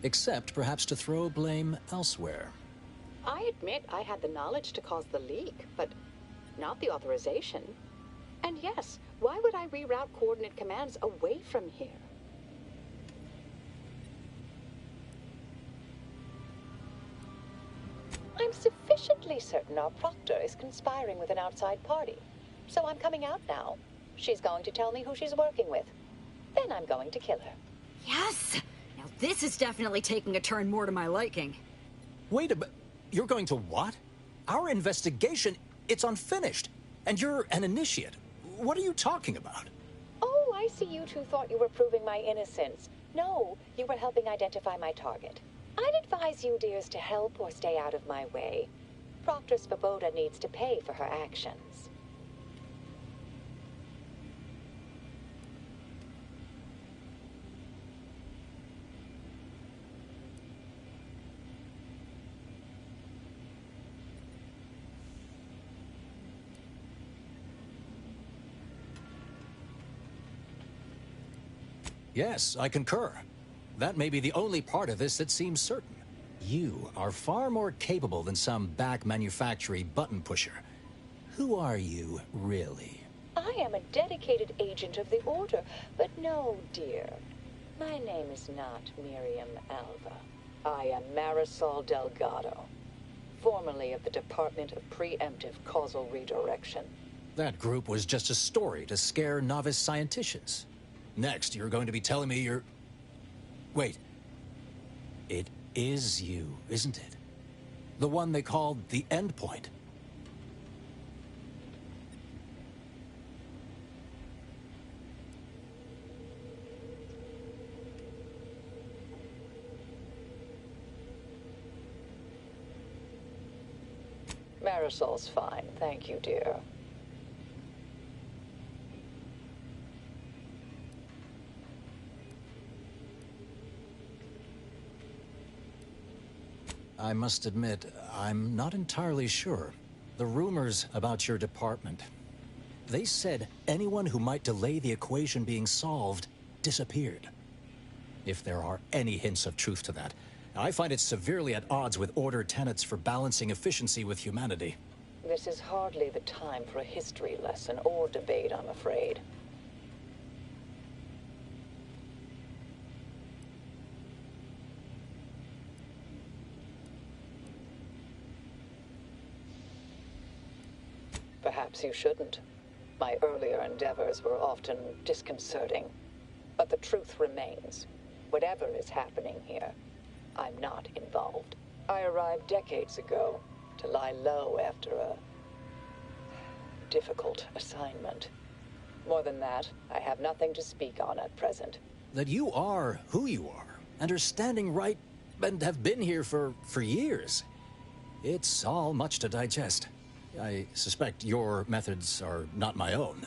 except perhaps to throw blame elsewhere. I admit I had the knowledge to cause the leak, but not the authorization. And yes, why would I reroute coordinate commands away from here? I'm sufficiently certain our proctor is conspiring with an outside party. So I'm coming out now. She's going to tell me who she's working with. Then I'm going to kill her. Yes! Now this is definitely taking a turn more to my liking. Wait a minute. You're going to what? Our investigation, it's unfinished. And you're an initiate. What are you talking about? Oh, I see you two thought you were proving my innocence. No, you were helping identify my target. I'd advise you dears to help or stay out of my way. Proctor Svoboda needs to pay for her actions. Yes, I concur. That may be the only part of this that seems certain. You are far more capable than some back manufactory button pusher. Who are you, really? I am a dedicated agent of the Order, but no, dear. My name is not Miriam Alva. I am Marisol Delgado, formerly of the Department of Preemptive Causal Redirection. That group was just a story to scare novice scienticians. Next, you're going to be telling me you're... Wait. It is you, isn't it? The one they called the Endpoint. Marisol's fine, thank you, dear. I must admit, I'm not entirely sure. The rumors about your department. They said anyone who might delay the equation being solved disappeared. If there are any hints of truth to that, I find it severely at odds with Order tenets for balancing efficiency with humanity. This is hardly the time for a history lesson or debate, I'm afraid. Perhaps you shouldn't. My earlier endeavors were often disconcerting. But the truth remains. Whatever is happening here, I'm not involved. I arrived decades ago to lie low after a difficult assignment. More than that, I have nothing to speak on at present. That you are who you are, and are standing right, and have been here for years. It's all much to digest. I suspect your methods are not my own,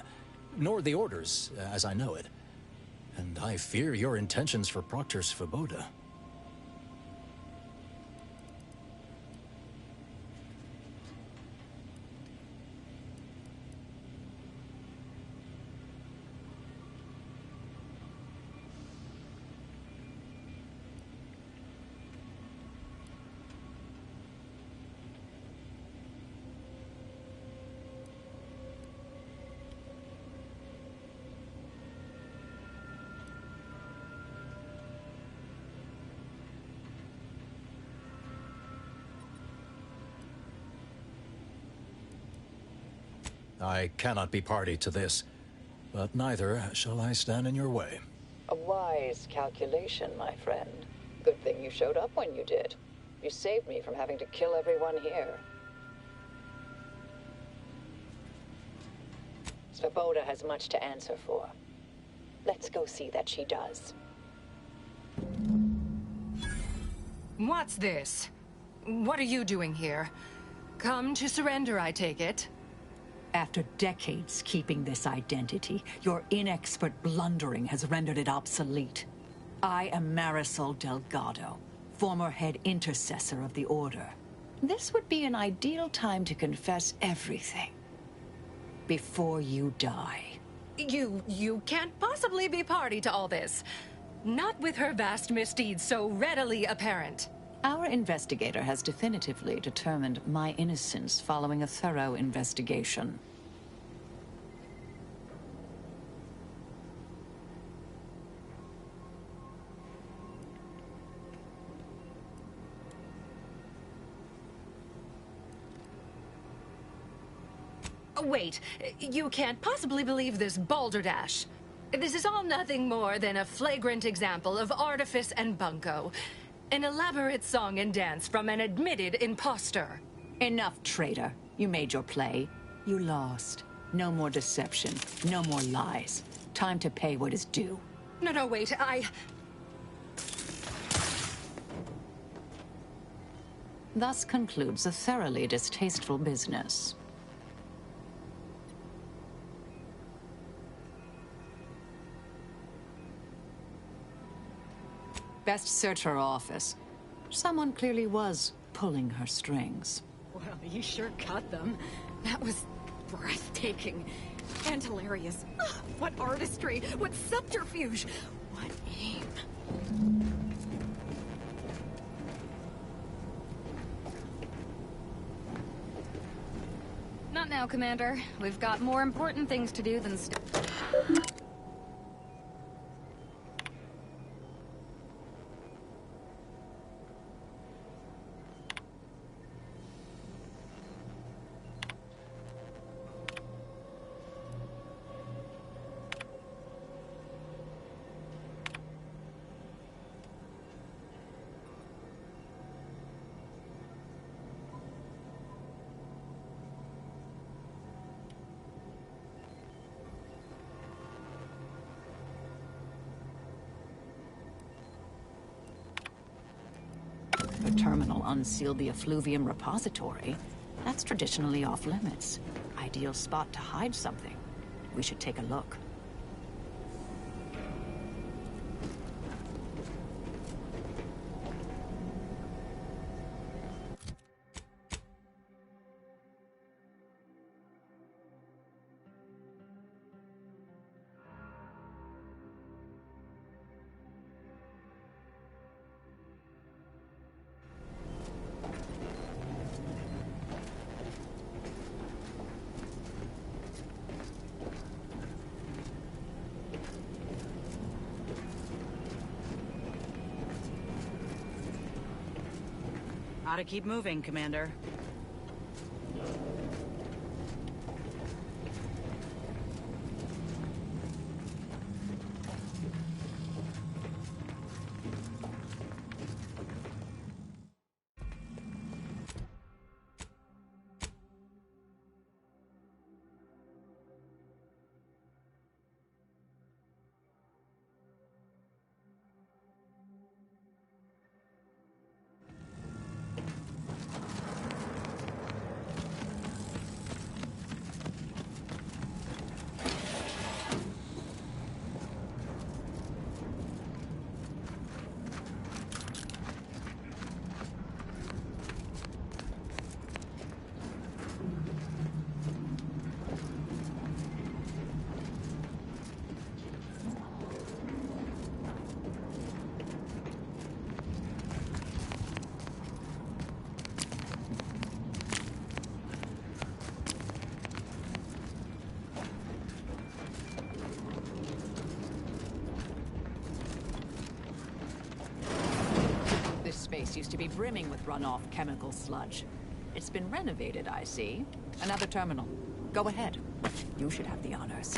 nor the Order's, as I know it. And I fear your intentions for Proctor Svoboda. I cannot be party to this, but neither shall I stand in your way. A wise calculation, my friend. Good thing you showed up when you did. You saved me from having to kill everyone here. Svoboda has much to answer for. Let's go see that she does. What's this? What are you doing here? Come to surrender, I take it? After decades keeping this identity, your inexpert blundering has rendered it obsolete. I am Marisol Delgado, former head intercessor of the Order. This would be an ideal time to confess everything. Before you die. You can't possibly be party to all this. Not with her vast misdeeds so readily apparent. Our investigator has definitively determined my innocence following a thorough investigation. Wait, you can't possibly believe this balderdash. This is all nothing more than a flagrant example of artifice and bunco. An elaborate song and dance from an admitted imposter. Enough, traitor. You made your play. You lost. No more deception. No more lies. Time to pay what is due. No, wait, Thus concludes a thoroughly distasteful business. Best search her office. Someone clearly was pulling her strings. Well, you sure cut them. That was breathtaking. And hilarious. What artistry! What subterfuge! What aim! Not now, Commander. We've got more important things to do than The terminal unsealed the effluvium repository. That's traditionally off limits. Ideal spot to hide something. We should take a look. Gotta keep moving, Commander. This space used to be brimming with runoff chemical sludge. It's been renovated, I see. Another terminal. Go ahead. You should have the honors.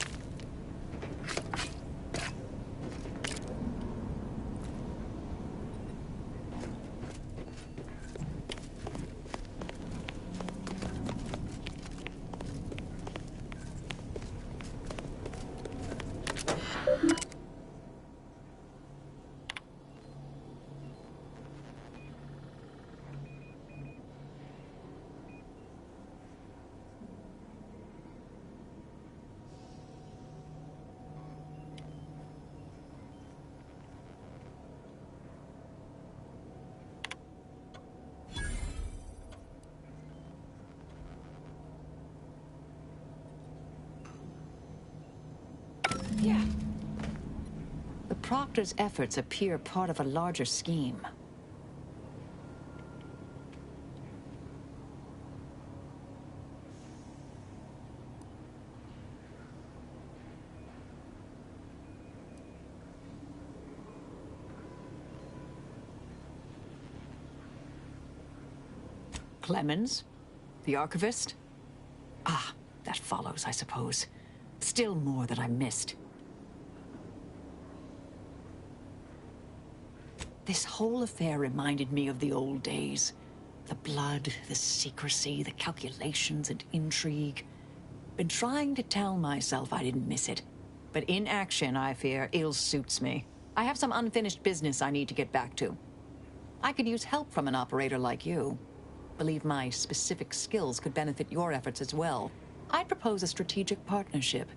Proctor's efforts appear part of a larger scheme. Clemens? The archivist? Ah, that follows, I suppose. Still more that I missed. This whole affair reminded me of the old days. The blood, the secrecy, the calculations and intrigue. Been trying to tell myself I didn't miss it. But in action, I fear, ill suits me. I have some unfinished business I need to get back to. I could use help from an operator like you. Believe my specific skills could benefit your efforts as well. I'd propose a strategic partnership.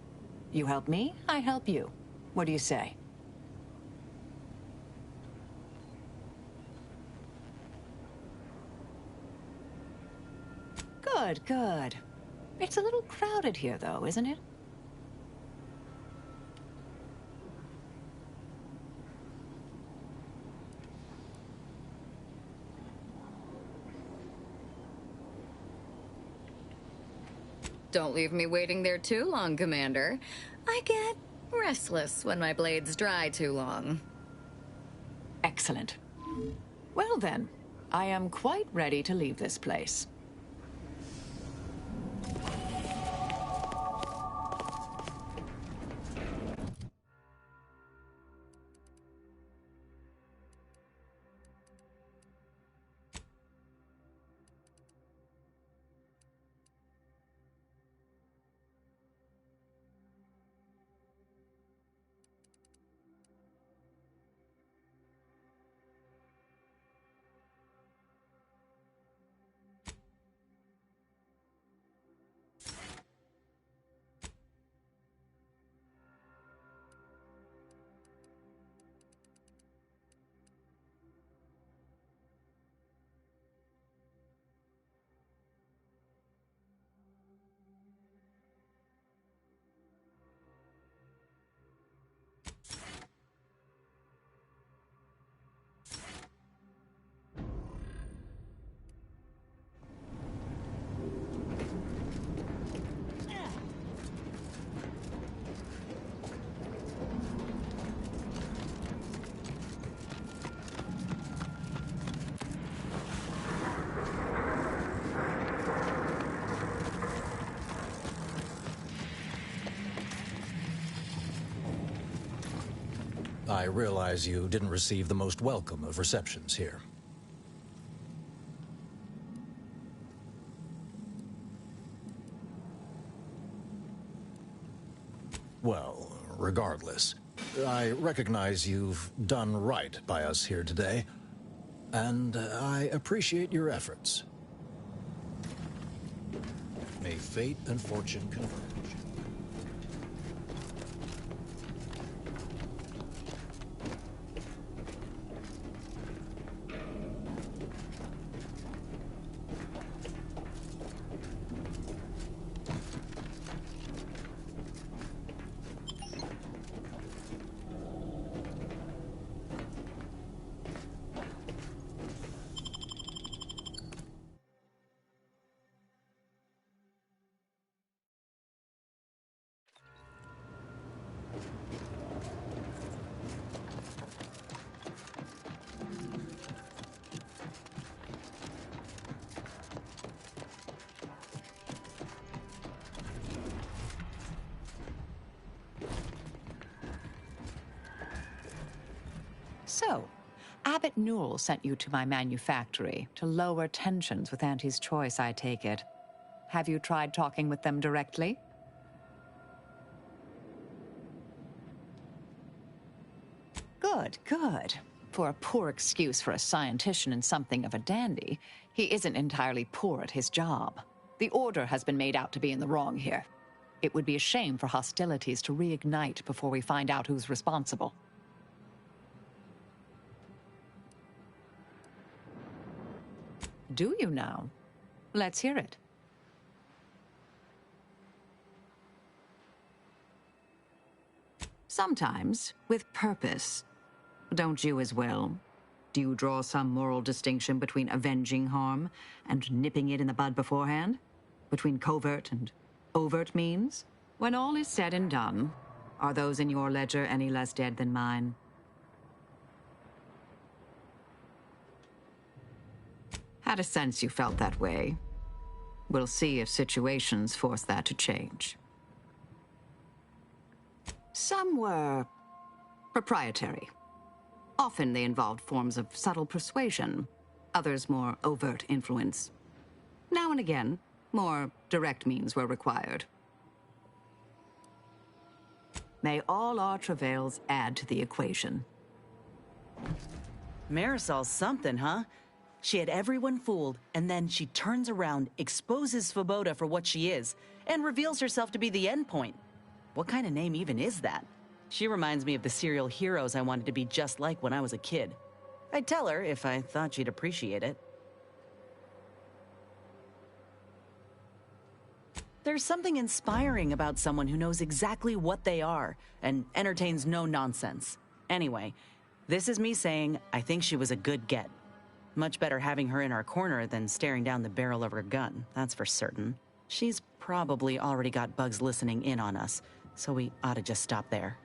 You help me, I help you. What do you say? Good, good. It's a little crowded here, though, isn't it? Don't leave me waiting there too long, Commander. I get restless when my blades dry too long. Excellent. Well then, I am quite ready to leave this place. I realize you didn't receive the most welcome of receptions here. Well, regardless, I recognize you've done right by us here today, and I appreciate your efforts. May fate and fortune converge. So, Abbot Newell sent you to my manufactory to lower tensions with Auntie's Choice, I take it. Have you tried talking with them directly? Good, good. For a poor excuse for a scientician and something of a dandy, he isn't entirely poor at his job. The Order has been made out to be in the wrong here. It would be a shame for hostilities to reignite before we find out who's responsible. Do you now? Let's hear it. Sometimes with purpose. Don't you as well? Do you draw some moral distinction between avenging harm and nipping it in the bud beforehand? Between covert and overt means? When all is said and done, are those in your ledger any less dead than mine? Had a sense you felt that way. We'll see if situations force that to change. Some were proprietary. Often they involved forms of subtle persuasion, others more overt influence. Now and again, more direct means were required. May all our travails add to the equation. Marisol's something, huh? She had everyone fooled, and then she turns around, exposes Svoboda for what she is, and reveals herself to be the endpoint. What kind of name even is that? She reminds me of the serial heroes I wanted to be just like when I was a kid. I'd tell her if I thought she'd appreciate it. There's something inspiring about someone who knows exactly what they are and entertains no nonsense. Anyway, this is me saying I think she was a good get. Much better having her in our corner than staring down the barrel of her gun, that's for certain. She's probably already got bugs listening in on us, so we ought to just stop there.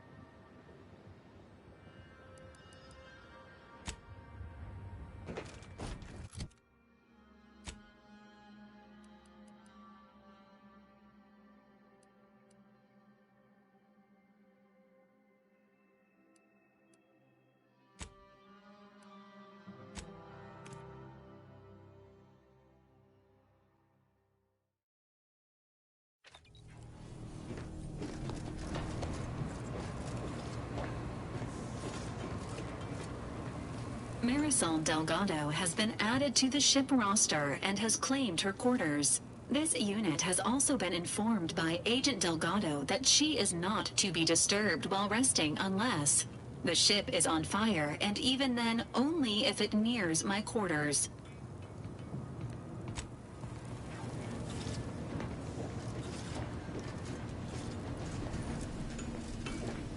Marisol Delgado has been added to the ship roster and has claimed her quarters. This unit has also been informed by Agent Delgado that she is not to be disturbed while resting unless the ship is on fire, and even then only if it nears my quarters.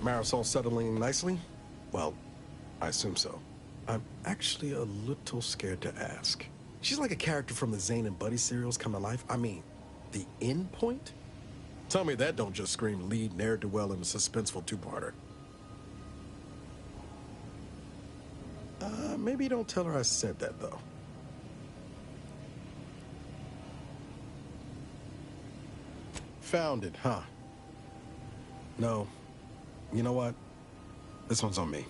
Marisol settling nicely? Well, I assume so. I'm actually a little scared to ask. She's like a character from the Zane and Buddy serials come to life. I mean, the end point? Tell me that don't just scream lead ne'er-do-well in a suspenseful two-parter. Maybe don't tell her I said that, though. Found it, huh? No. You know what? This one's on me.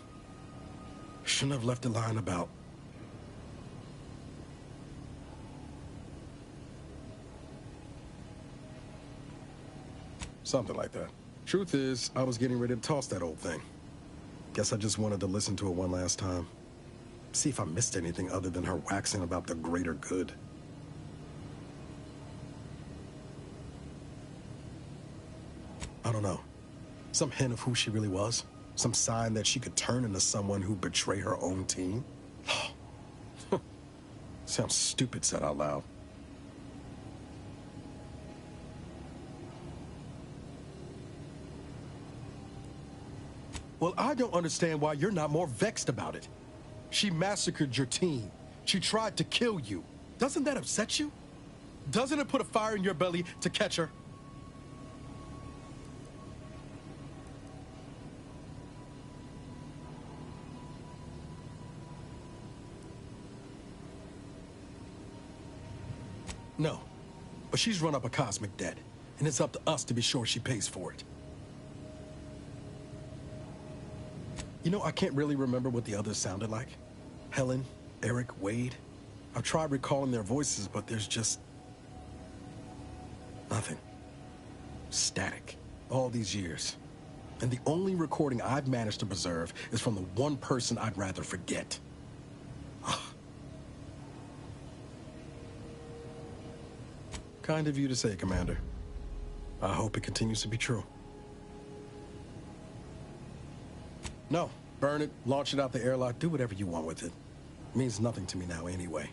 Shouldn't have left a line about... Something like that. Truth is, I was getting ready to toss that old thing. Guess I just wanted to listen to it one last time. See if I missed anything other than her waxing about the greater good. I don't know. Some hint of who she really was? Some sign that she could turn into someone who'd betray her own team? Sounds stupid said out loud. Well, I don't understand why you're not more vexed about it. She massacred your team. She tried to kill you. Doesn't that upset you? Doesn't it put a fire in your belly to catch her? No, but she's run up a cosmic debt, and it's up to us to be sure she pays for it. You know, I can't really remember what the others sounded like. Helen, Eric, Wade. I've tried recalling their voices, but there's just... nothing. Static. All these years. And the only recording I've managed to preserve is from the one person I'd rather forget. Kind of you to say, Commander. I hope it continues to be true. No, burn it, launch it out the airlock, do whatever you want with it. It means nothing to me now anyway.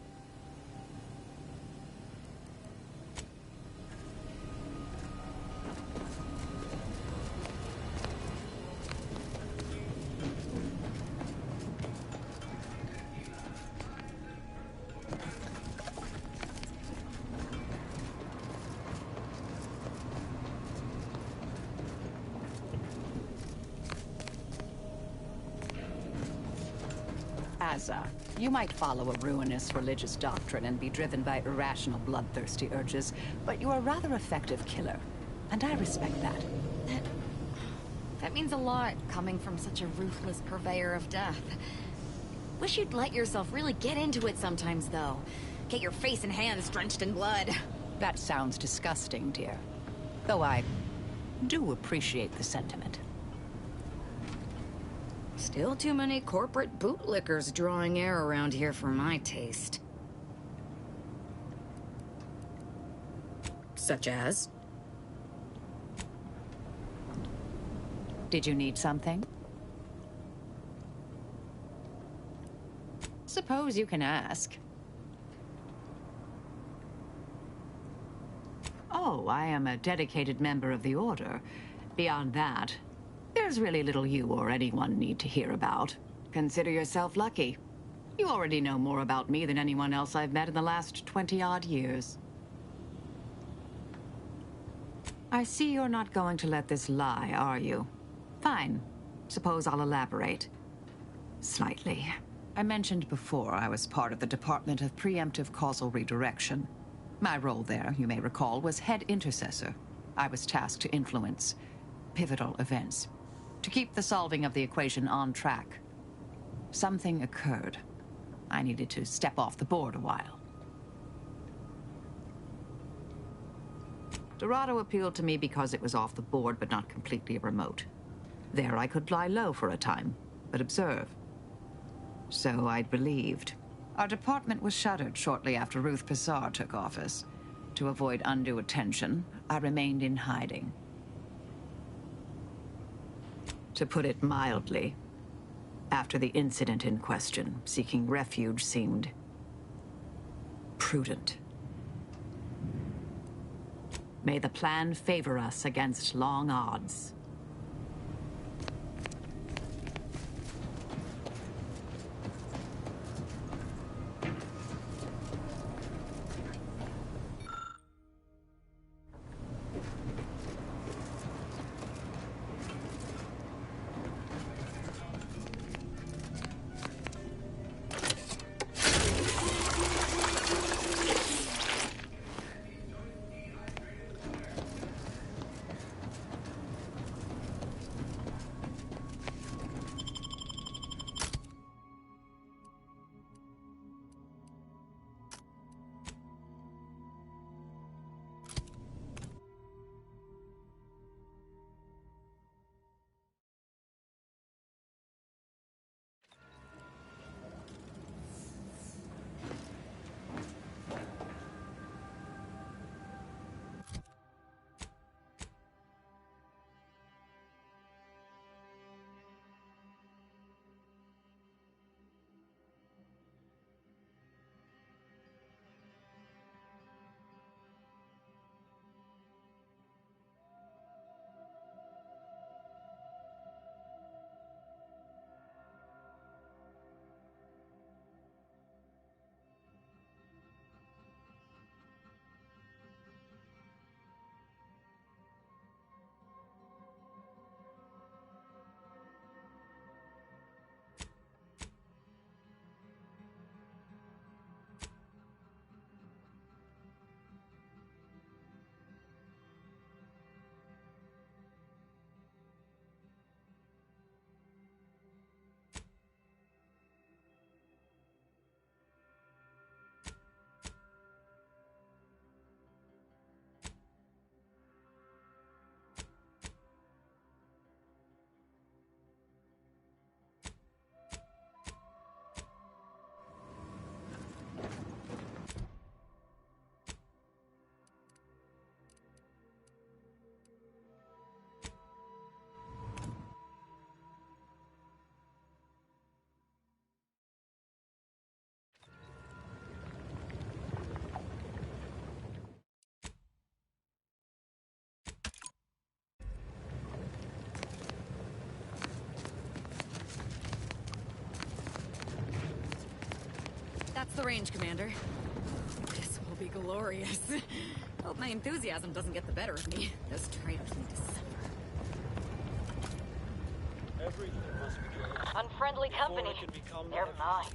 Gaza, you might follow a ruinous religious doctrine and be driven by irrational bloodthirsty urges, but you're a rather effective killer, and I respect that. That means a lot, coming from such a ruthless purveyor of death. Wish you'd let yourself really get into it sometimes, though. Get your face and hands drenched in blood. That sounds disgusting, dear. Though I do appreciate the sentiment. Still too many corporate bootlickers drawing air around here for my taste. Such as? Did you need something? Suppose you can ask. Oh, I am a dedicated member of the Order. Beyond that, there's really little you or anyone need to hear about. Consider yourself lucky. You already know more about me than anyone else I've met in the last 20-odd years. I see you're not going to let this lie, are you? Fine. Suppose I'll elaborate. Slightly. I mentioned before I was part of the Department of Preemptive Causal Redirection. My role there, you may recall, was head intercessor. I was tasked to influence pivotal events, to keep the solving of the equation on track. Something occurred. I needed to step off the board a while. Dorado appealed to me because it was off the board but not completely remote. There I could lie low for a time, but observe. So I'd believed. Our department was shuttered shortly after Ruth Pissar took office. To avoid undue attention, I remained in hiding. To put it mildly, after the incident in question, seeking refuge seemed prudent. May the plan favor us against long odds. That's the range, Commander. This will be glorious. Hope my enthusiasm doesn't get the better of me. Those traitors need to suffer. Everything must be yours. Unfriendly company. They're mine.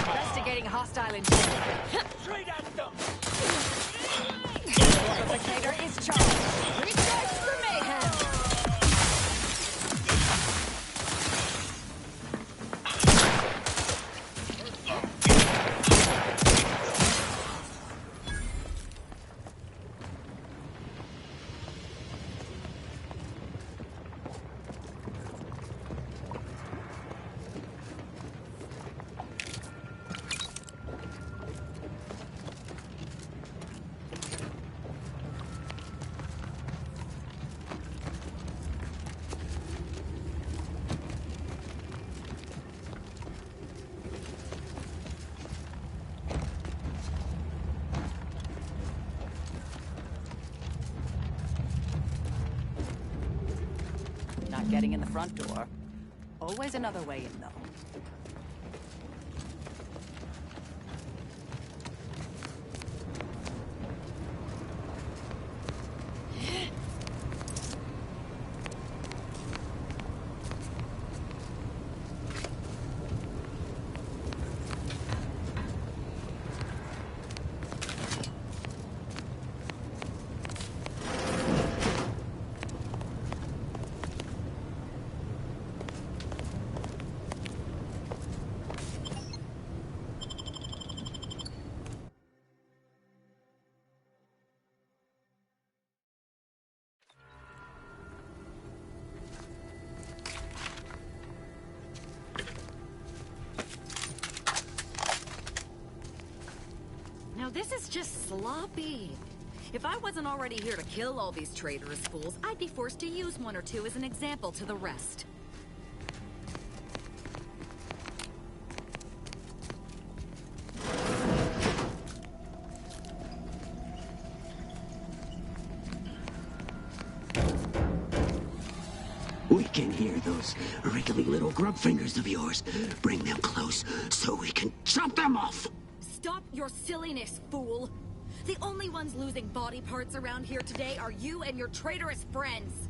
Investigating hostile intent. Straight at them! Replicator is charged. Research for mayhem. Not getting in the front door. Always another way in, though. Now this is just sloppy. If I wasn't already here to kill all these traitorous fools, I'd be forced to use one or two as an example to the rest. We can hear those wriggly little grub fingers of yours. Bring them close so we can chop them off. Stop your silliness, fool! The only ones losing body parts around here today are you and your traitorous friends.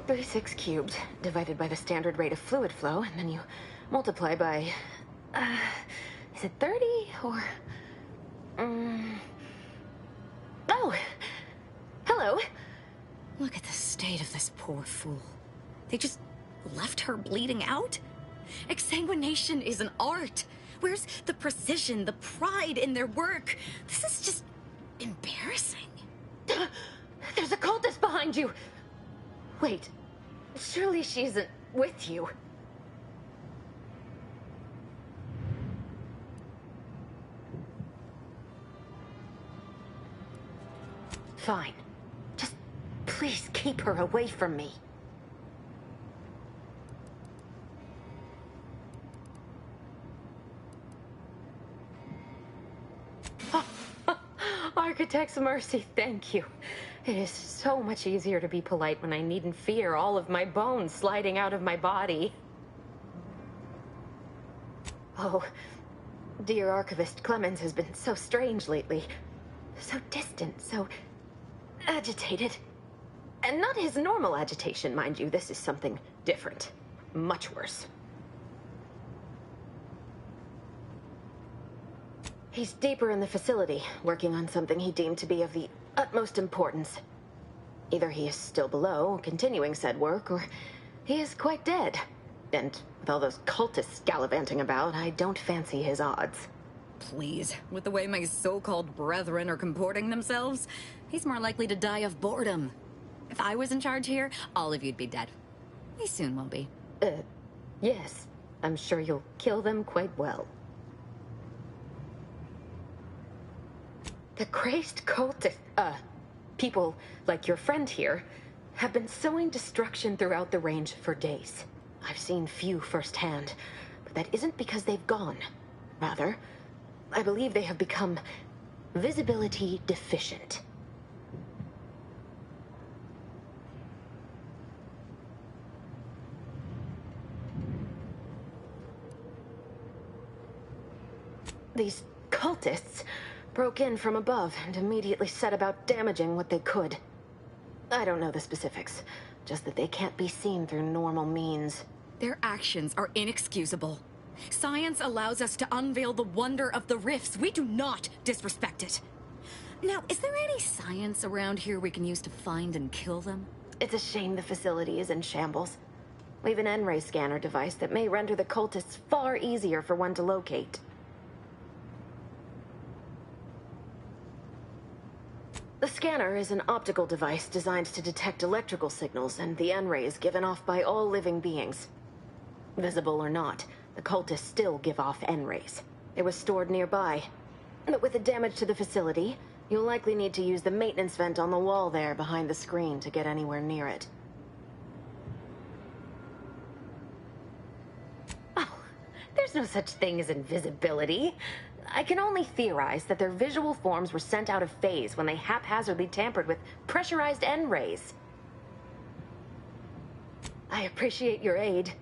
.36 cubed divided by the standard rate of fluid flow, and then you multiply by, is it 30 or, oh, hello. Look at the state of this poor fool. They just left her bleeding out? Exsanguination is an art. Where's the precision, the pride in their work? This is just embarrassing. There's a cultist behind you. Wait, surely she isn't with you. Fine. Just please keep her away from me. Architect's mercy, thank you. It is so much easier to be polite when I needn't fear all of my bones sliding out of my body. Oh, dear Archivist Clemens has been so strange lately. So distant, so agitated. And not his normal agitation, mind you. This is something different. Much worse. He's deeper in the facility, working on something he deemed to be of the utmost importance. Either he is still below, continuing said work, or he is quite dead. And with all those cultists gallivanting about, I don't fancy his odds. Please, with the way my so-called brethren are comporting themselves, he's more likely to die of boredom. If I was in charge here, all of you'd be dead. He soon will be. Yes. I'm sure you'll kill them quite well. The crazed cultist, people like your friend here, have been sowing destruction throughout the range for days. I've seen few firsthand, but that isn't because they've gone. Rather, I believe they have become visibility deficient. These cultists broke in from above and immediately set about damaging what they could. I don't know the specifics, just that they can't be seen through normal means. Their actions are inexcusable. Science allows us to unveil the wonder of the rifts. We do not disrespect it. Now, is there any science around here we can use to find and kill them? It's a shame the facility is in shambles. We've an N-ray scanner device that may render the cultists far easier for one to locate. The scanner is an optical device designed to detect electrical signals and the N-rays given off by all living beings. Visible or not, the cultists still give off N-rays. It was stored nearby. But with the damage to the facility, you'll likely need to use the maintenance vent on the wall there behind the screen to get anywhere near it. Oh, there's no such thing as invisibility. I can only theorize that their visual forms were sent out of phase when they haphazardly tampered with pressurized N-rays. I appreciate your aid.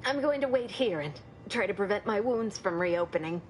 I'm going to wait here and try to prevent my wounds from reopening.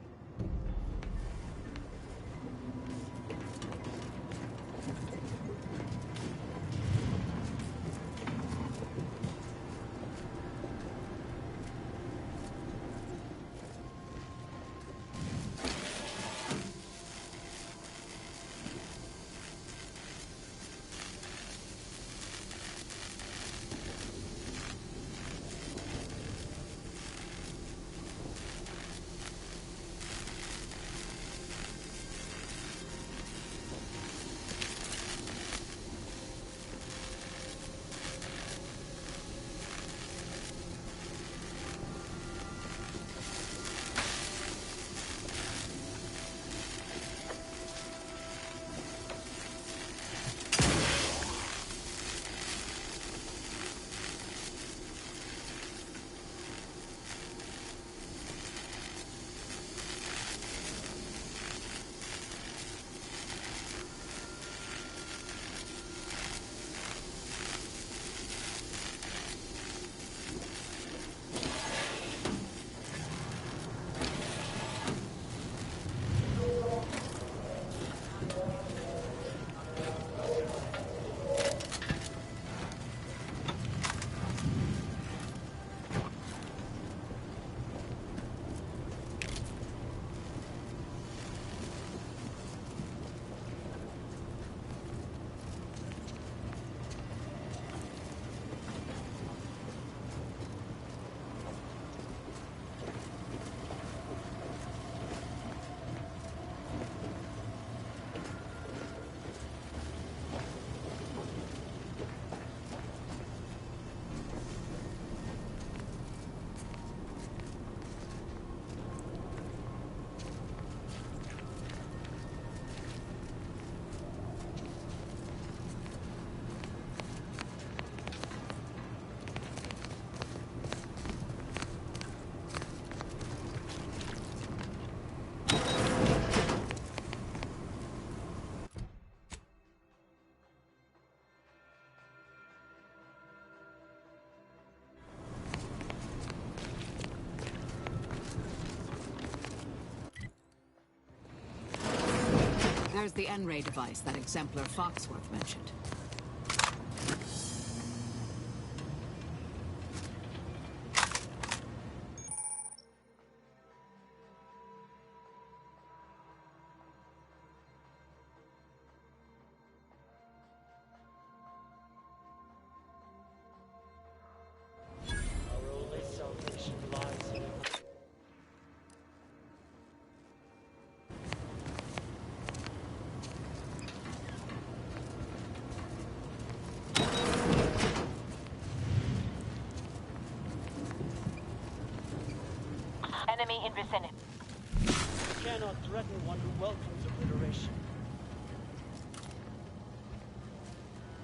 There's the N-ray device that exemplar Foxworth mentioned. Our only salvation lies in Enemy in vicinity. You cannot threaten one who welcomes obliteration.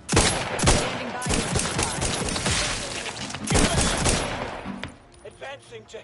Standing by you. Advancing to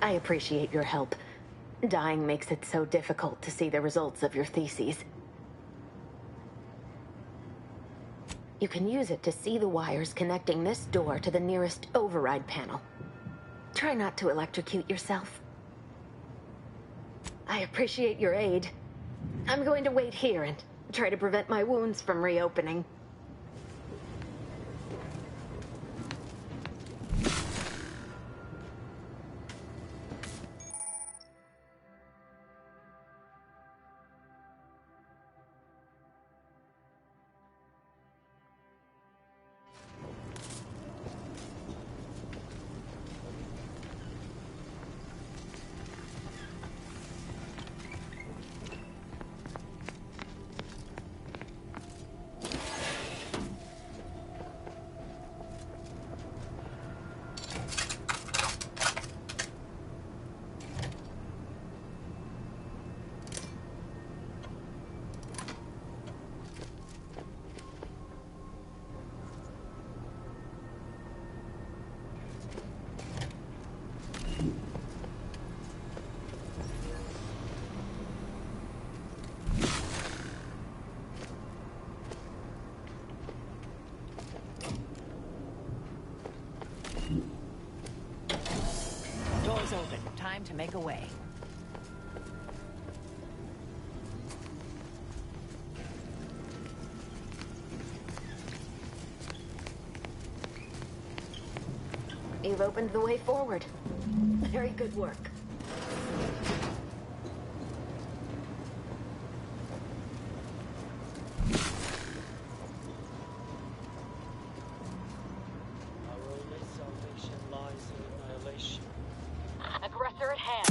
I appreciate your help. Dying makes it so difficult to see the results of your theses. You can use it to see the wires connecting this door to the nearest override panel. Try not to electrocute yourself. I appreciate your aid. I'm going to wait here and try to prevent my wounds from reopening. Doors open. Time to make a way. You've opened the way forward. Very good work. our only salvation lies in annihilation. Aggressor at hand.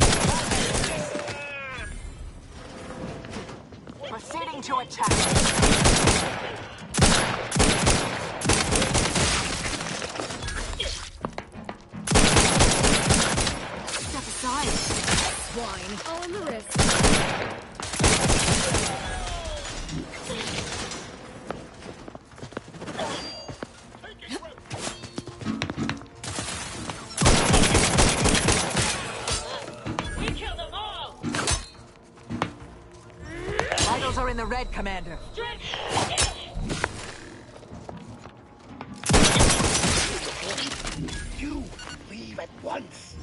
Proceeding to attack. Step aside. Swine. All in the wrist. We killed them all! Vitals are in the red, Commander. You leave at once.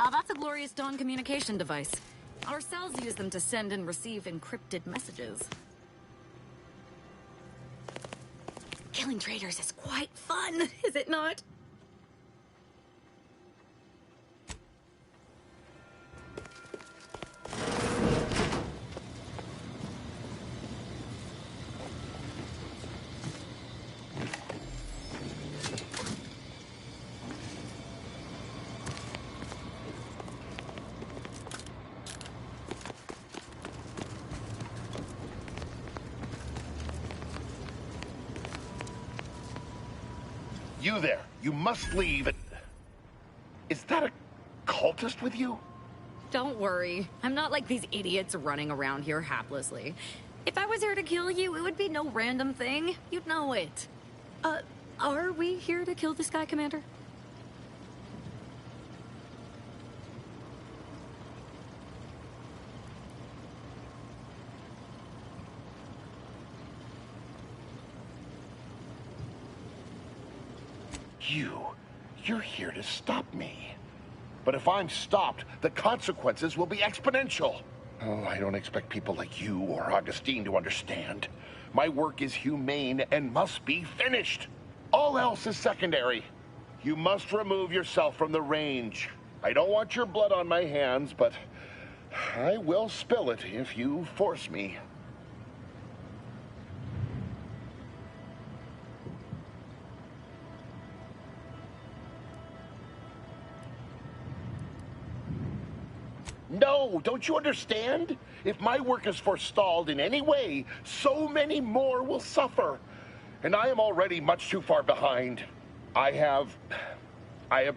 That's a Glorious Dawn communication device. Our cells use them to send and receive encrypted messages. Killing traitors is quite fun, is it not? You there, you must leave. Is that a cultist with you? Don't worry. I'm not like these idiots running around here haplessly. If I was here to kill you, it would be no random thing. You'd know it. Are we here to kill this guy, Commander? You're here to stop me. But if I'm stopped, the consequences will be exponential. Oh, I don't expect people like you or Augustine to understand. My work is humane and must be finished. All else is secondary. You must remove yourself from the range. I don't want your blood on my hands, but I will spill it if you force me. No, don't you understand? If my work is forestalled in any way, so many more will suffer. And I am already much too far behind. I have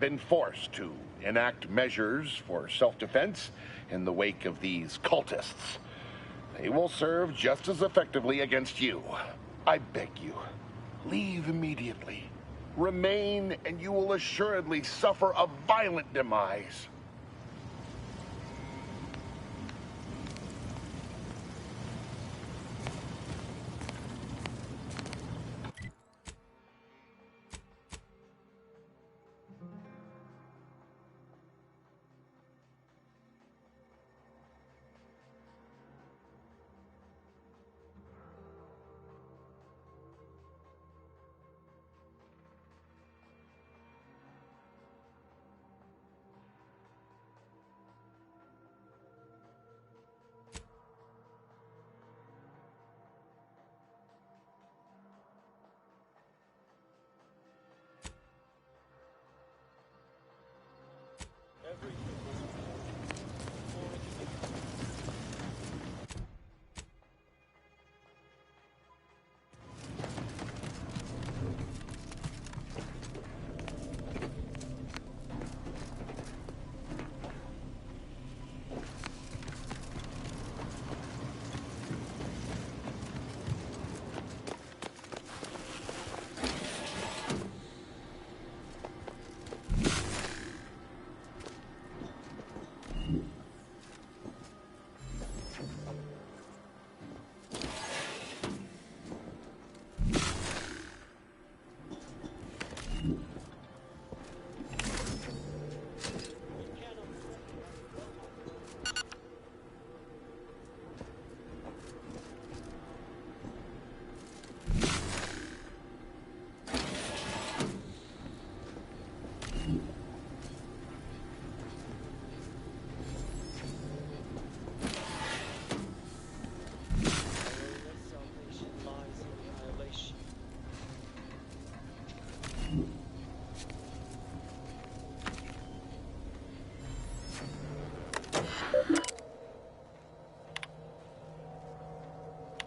been forced to enact measures for self-defense in the wake of these cultists. They will serve just as effectively against you. I beg you, leave immediately. Remain, and you will assuredly suffer a violent demise.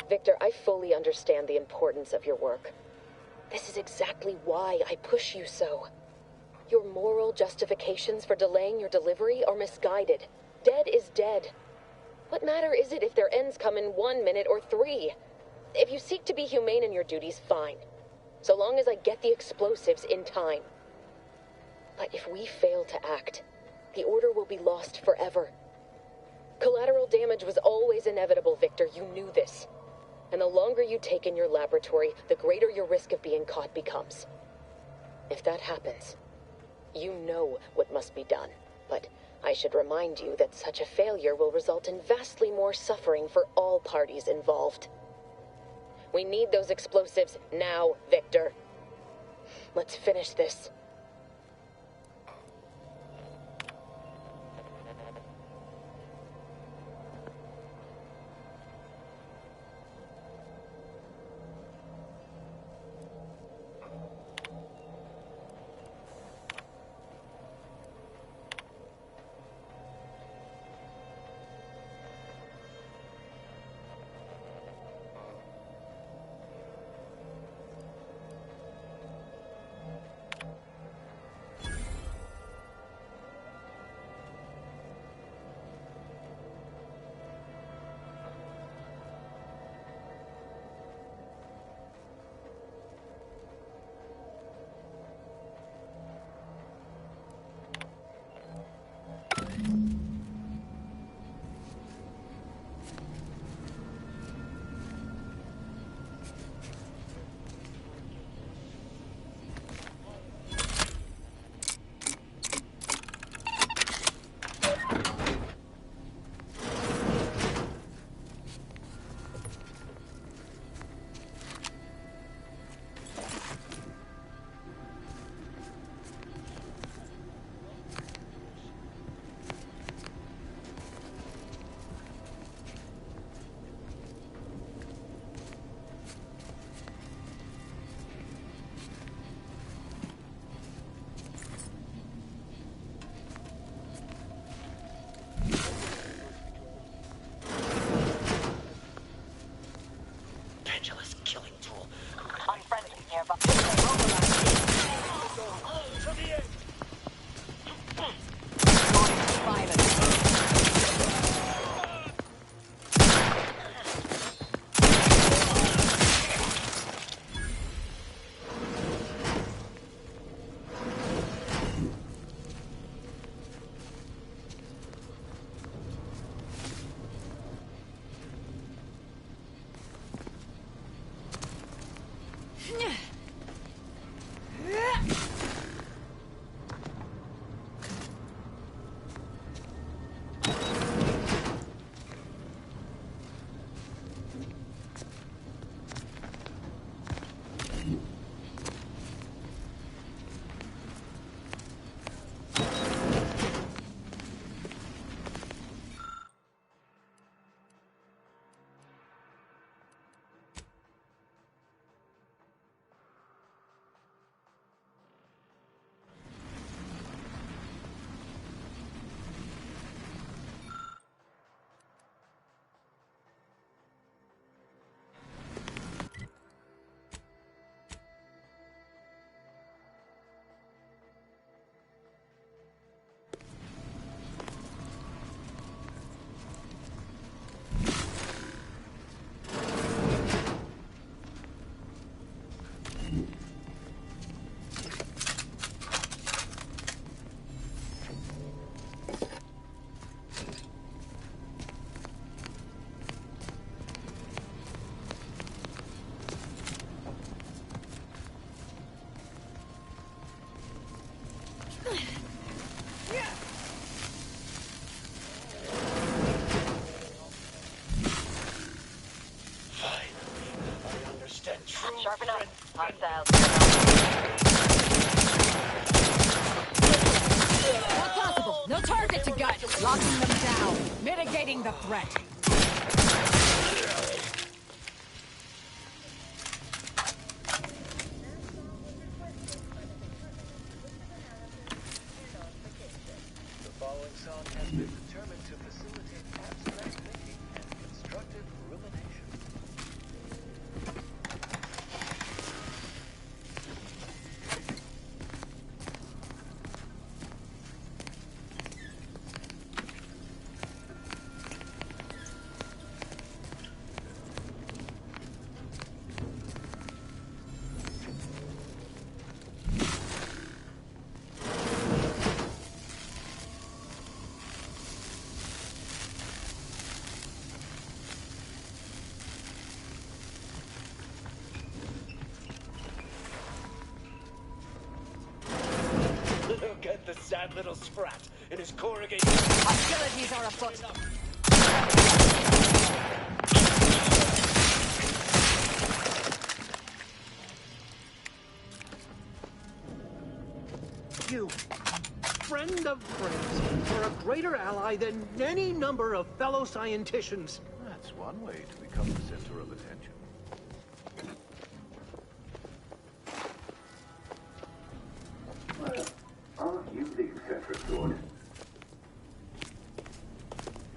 Victor, I fully understand the importance of your work. This is exactly why I push you so. Your moral justifications for delaying your delivery are misguided. Dead is dead. What matter is it if their ends come in 1 minute or 3? If you seek to be humane in your duties, fine. So long as I get the explosives in time. But if we fail to act, the Order will be lost forever. Collateral damage was always inevitable, Victor. You knew this. And the longer you take in your laboratory, the greater your risk of being caught becomes. If that happens, you know what must be done. But I should remind you that such a failure will result in vastly more suffering for all parties involved. We need those explosives now, Victor. Let's finish this. Sharpen up. Hostiles. Not possible. No target to gut. Locking them down. Mitigating the threat. The following song has been determined to facilitate abstract thinking and constructive rumination. Look at the sad little sprat. in his corrugated... Hostilities are afoot. You, friend of friends, are a greater ally than any number of fellow scienticians. That's one way to become the center of attention. Well, aren't you the eccentric sort?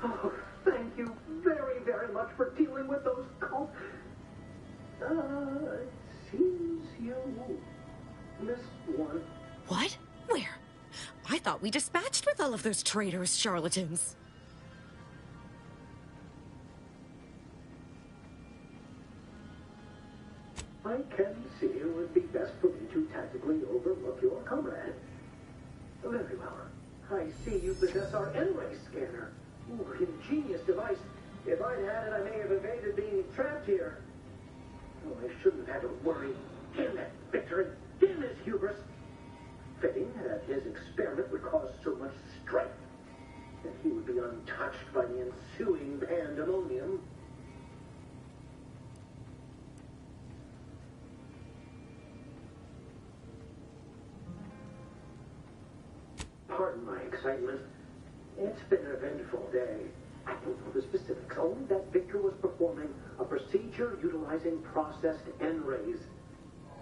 Oh, thank you very, very much for dealing with those cults. It seems you missed one. What? Where? I thought we dispatched with all of those traitorous charlatans. I can see it would be best for me to tactically overlook your comrade. Very well. I see you possess our N-ray scanner. Ooh, ingenious device. If I'd had it, I may have evaded being trapped here. Oh, I shouldn't have had to worry. Damn that Victor, and damn his hubris. Fitting that his experiment would cause so much strife that he would be untouched by the ensuing pandemonium. Pardon my excitement. It's been an eventful day. I don't know the specifics, only that Victor was performing a procedure utilizing processed N-rays.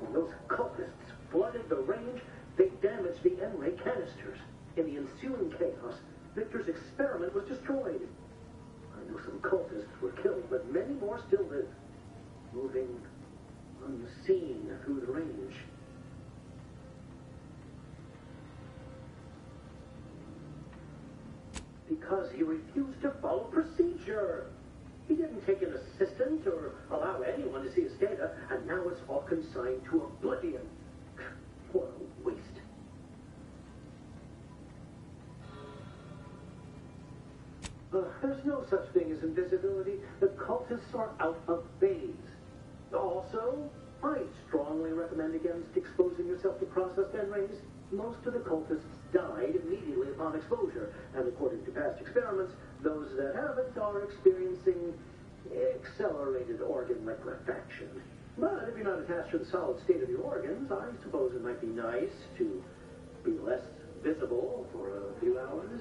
When those cultists flooded the range, they damaged the N-ray canisters. In the ensuing chaos, Victor's experiment was destroyed. I know some cultists were killed, but many more still live, moving unseen through the range. Because he refused to follow procedure. He didn't take an assistant or allow anyone to see his data, and now it's all consigned to oblivion. What a waste. There's no such thing as invisibility. The cultists are out of phase. Also, I strongly recommend against exposing yourself to processed N-rays. Most of the cultists died immediately upon exposure, and according to past experiments, those that haven't are experiencing accelerated organ liquefaction. But if you're not attached to the solid state of your organs, I suppose it might be nice to be less visible for a few hours.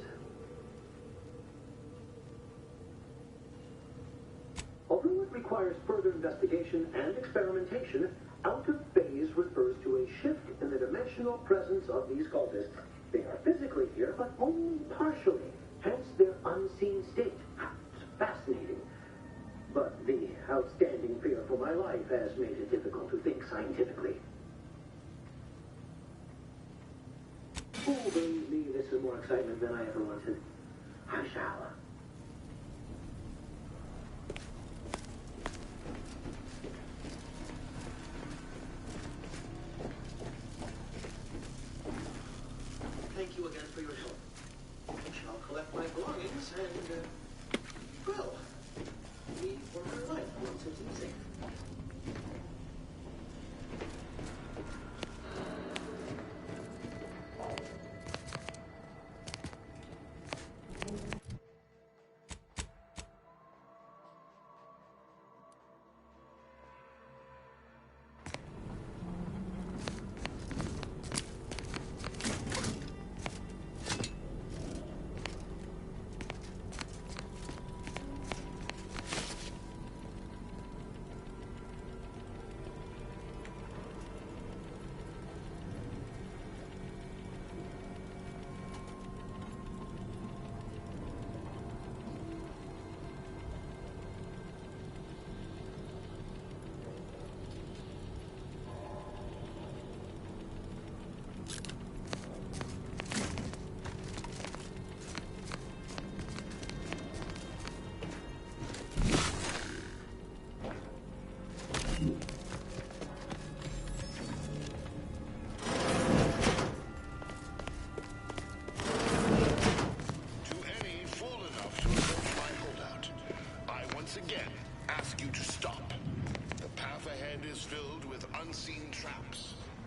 Although it requires further investigation and experimentation, out of phase refers to a shift in the dimensional presence of these cultists. They are physically here, but only partially, hence their unseen state. It's fascinating. But the outstanding fear for my life has made it difficult to think scientifically. Oh, believe me, this is more excitement than I ever wanted. I shall. Thank you again for your help. I shall collect my belongings and, well, leave for my life once it's safe.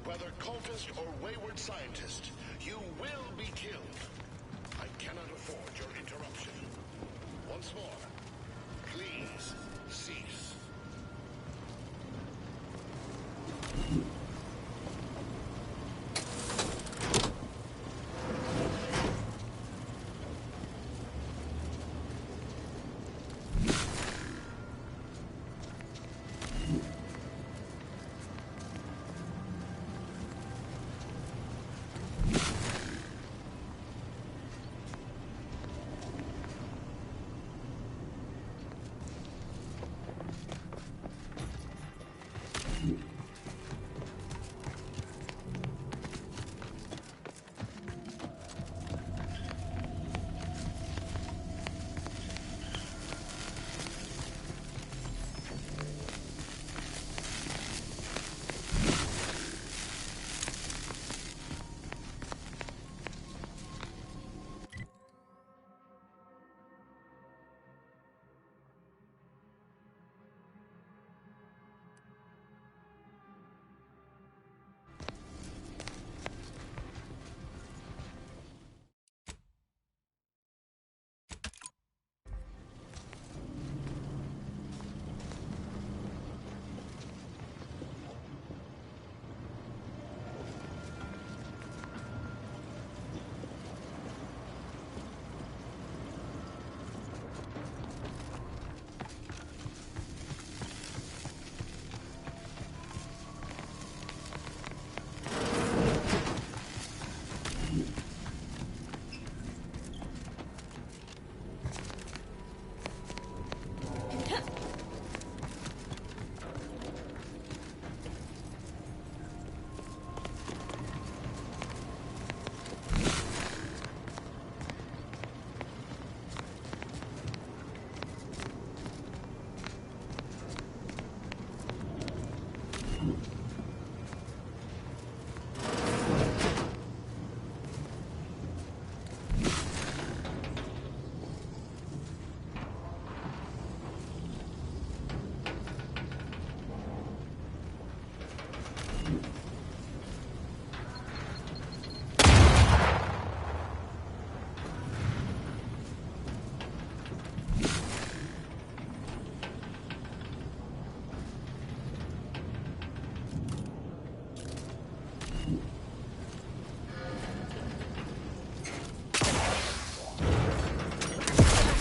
Whether cultist or wayward scientist, you will be killed. I cannot afford your interruption. Once more, please cease.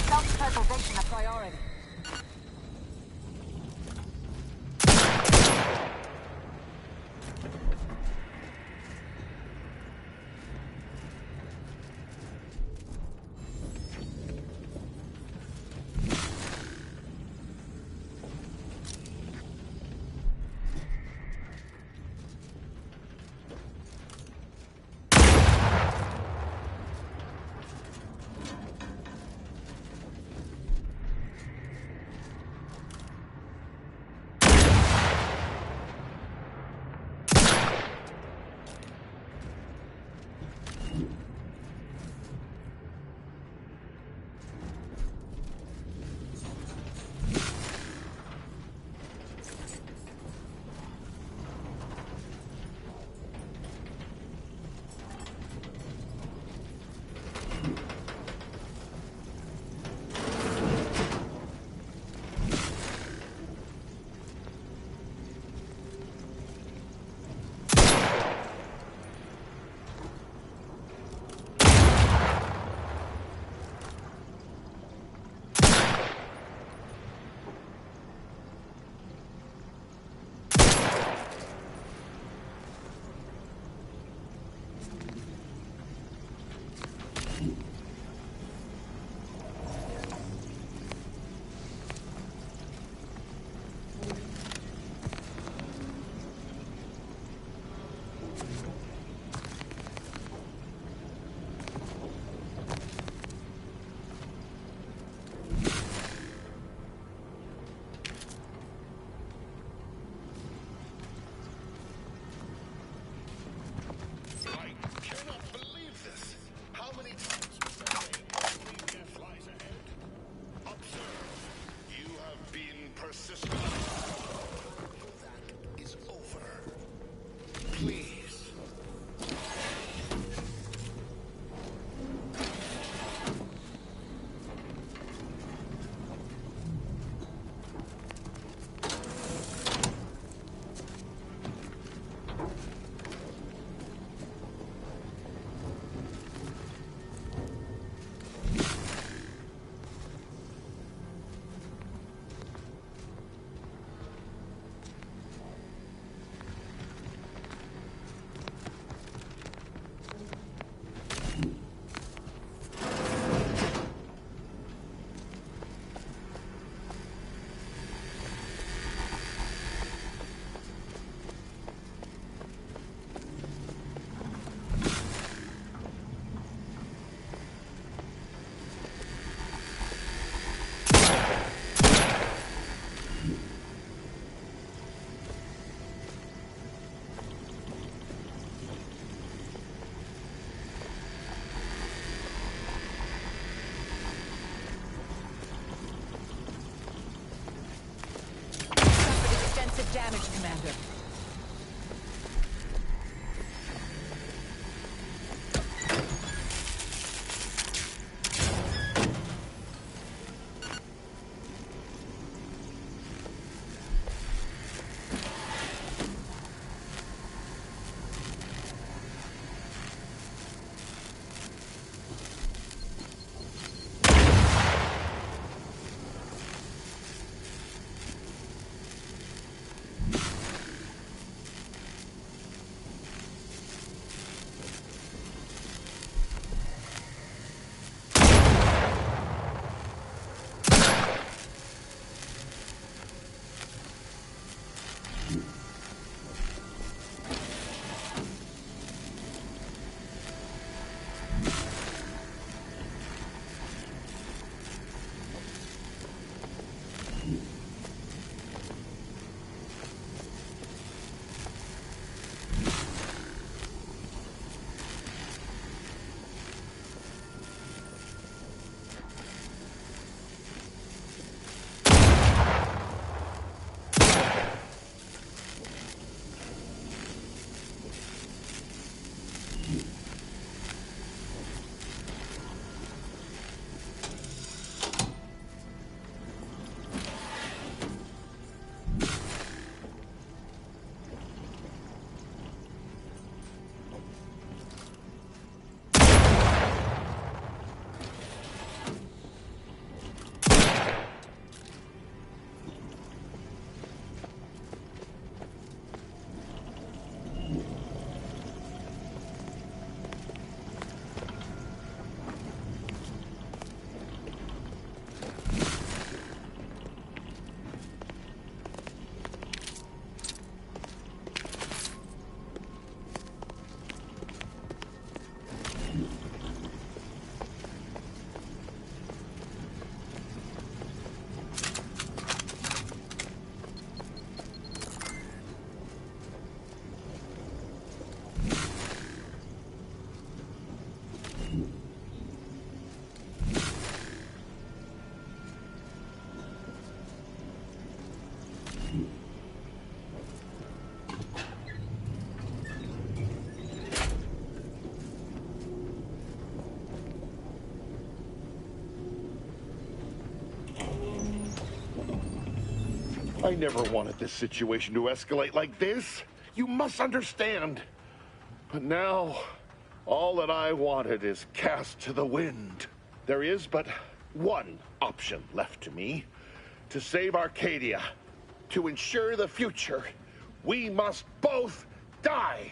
Self-preservation a priority. I never wanted this situation to escalate like this. You must understand. But now, all that I wanted is cast to the wind. There is but one option left to me. To save Arcadia, to ensure the future, we must both die.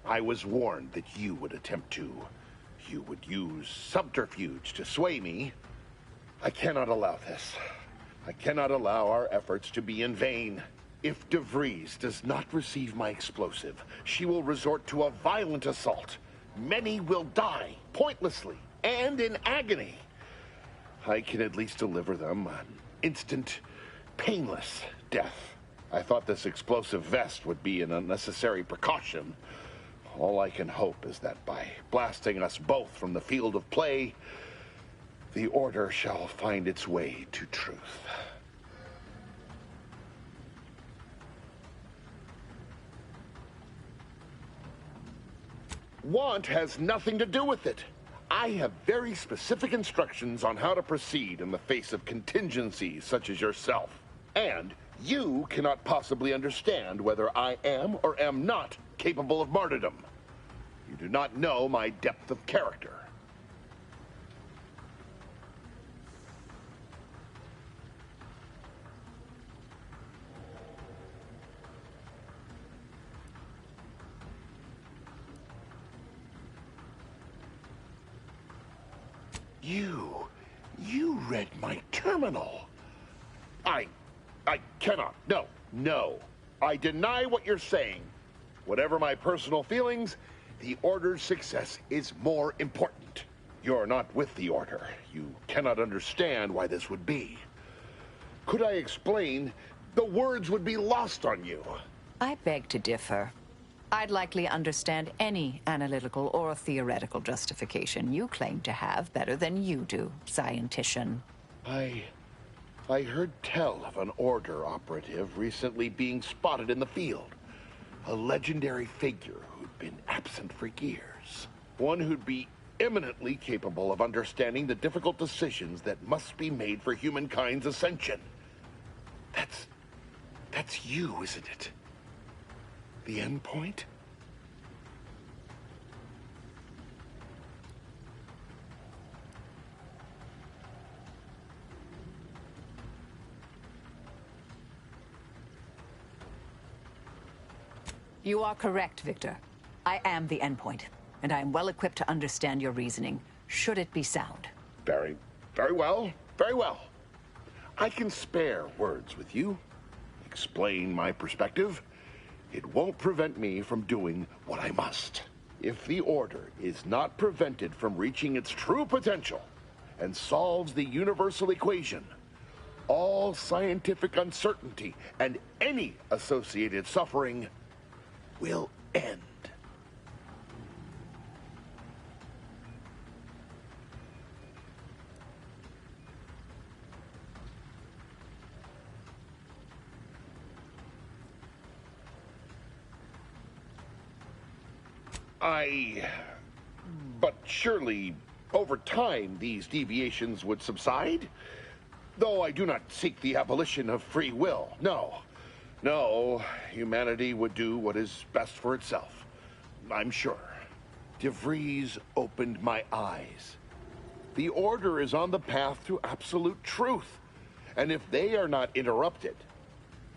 I was warned that you would attempt to. You would use subterfuge to sway me. I cannot allow this. I cannot allow our efforts to be in vain. If DeVries does not receive my explosive, she will resort to a violent assault. Many will die, pointlessly, and in agony. I can at least deliver them an instant, painless death. I thought this explosive vest would be an unnecessary precaution. All I can hope is that by blasting us both from the field of play, the Order shall find its way to truth. Want has nothing to do with it. I have very specific instructions on how to proceed in the face of contingencies such as yourself. And you cannot possibly understand whether I am or am not capable of martyrdom. You do not know my depth of character. You read my terminal. I cannot. No. I deny what you're saying. Whatever my personal feelings, the Order's success is more important. You're not with the Order. You cannot understand why this would be. Could I explain, the words would be lost on you. I beg to differ. I'd likely understand any analytical or theoretical justification you claim to have better than you do, scientician. I heard tell of an Order operative recently being spotted in the field. A legendary figure who'd been absent for years. One who'd be eminently capable of understanding the difficult decisions that must be made for humankind's ascension. That's you, isn't it? The end point? You are correct, Victor. I am the endpoint, and I am well equipped to understand your reasoning, should it be sound. Very well. I can spare words with you. Explain my perspective. It won't prevent me from doing what I must. If the Order is not prevented from reaching its true potential and solves the universal equation, all scientific uncertainty and any associated suffering will end. But surely, over time, these deviations would subside? Though I do not seek the abolition of free will, no, humanity would do what is best for itself, I'm sure. DeVries opened my eyes. The Order is on the path to absolute truth, and if they are not interrupted,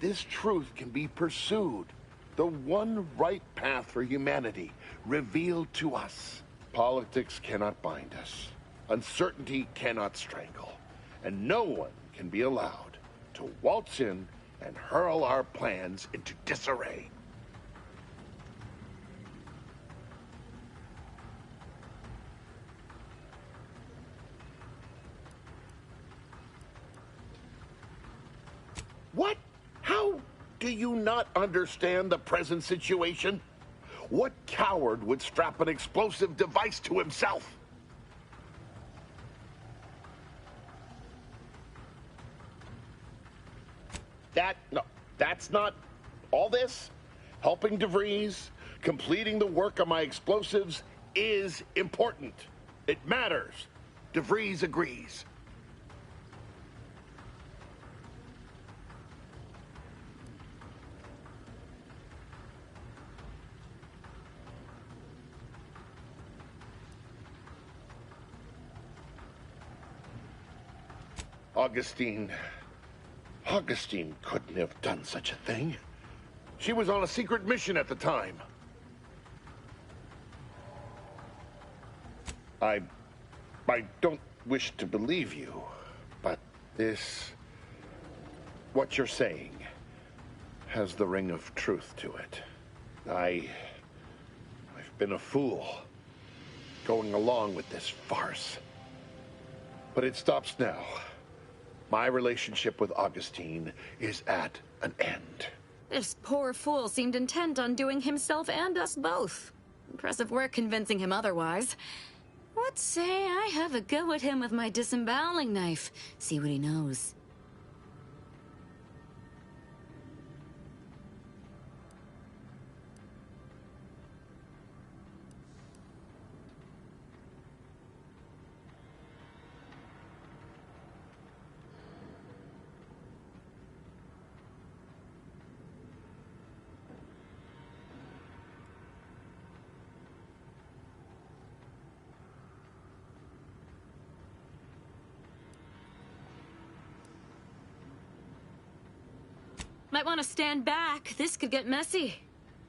this truth can be pursued. The one right path for humanity, revealed to us. Politics cannot bind us. Uncertainty cannot strangle. And no one can be allowed to waltz in and hurl our plans into disarray. What? How do you not understand the present situation? What coward would strap an explosive device to himself? No, that's not All this, helping DeVries, completing the work on my explosives, is important. It matters. DeVries agrees. Augustine couldn't have done such a thing. She was on a secret mission at the time. I don't wish to believe you, but what you're saying has the ring of truth to it. I've been a fool going along with this farce. But it stops now. My relationship with Augustine is at an end. This poor fool seemed intent on doing himself and us both. Impressive work convincing him otherwise. Let's say I have a go at him with my disemboweling knife. See what he knows. Might want to stand back. This could get messy.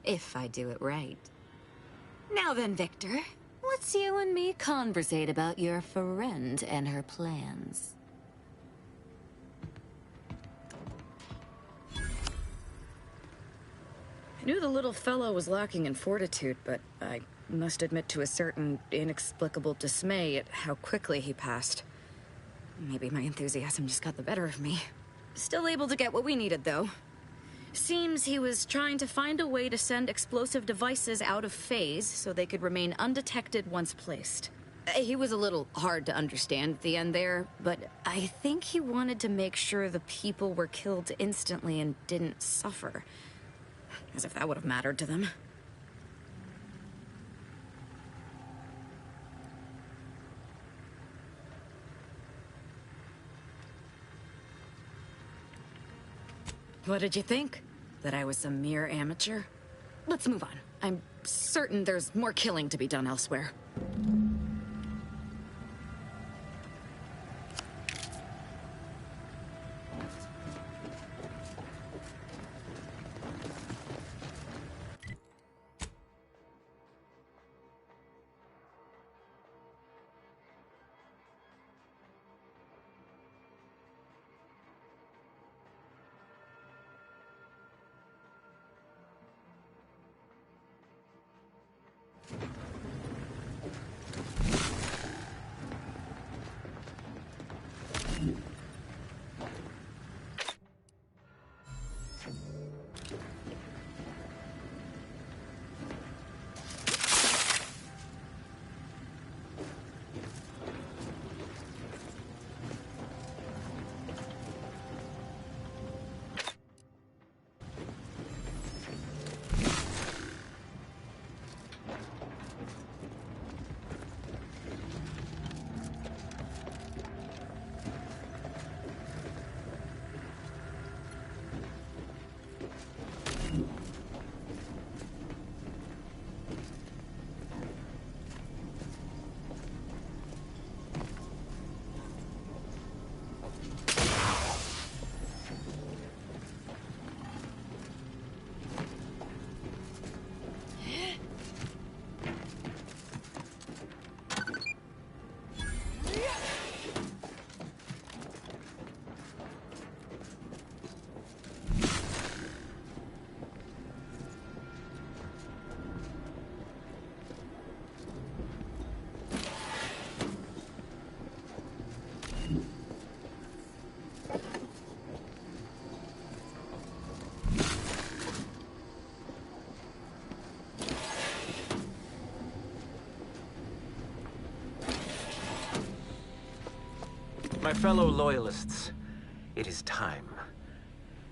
If I do it right. Now then, Victor. Let's you and me conversate about your friend and her plans. I knew the little fellow was lacking in fortitude, but I must admit to a certain inexplicable dismay at how quickly he passed. Maybe my enthusiasm just got the better of me. Still able to get what we needed, though. Seems he was trying to find a way to send explosive devices out of phase so they could remain undetected once placed. He was a little hard to understand at the end there, but I think he wanted to make sure the people were killed instantly and didn't suffer. As if that would have mattered to them. What did you think? That I was a mere amateur? Let's move on. I'm certain there's more killing to be done elsewhere. My fellow loyalists, it is time.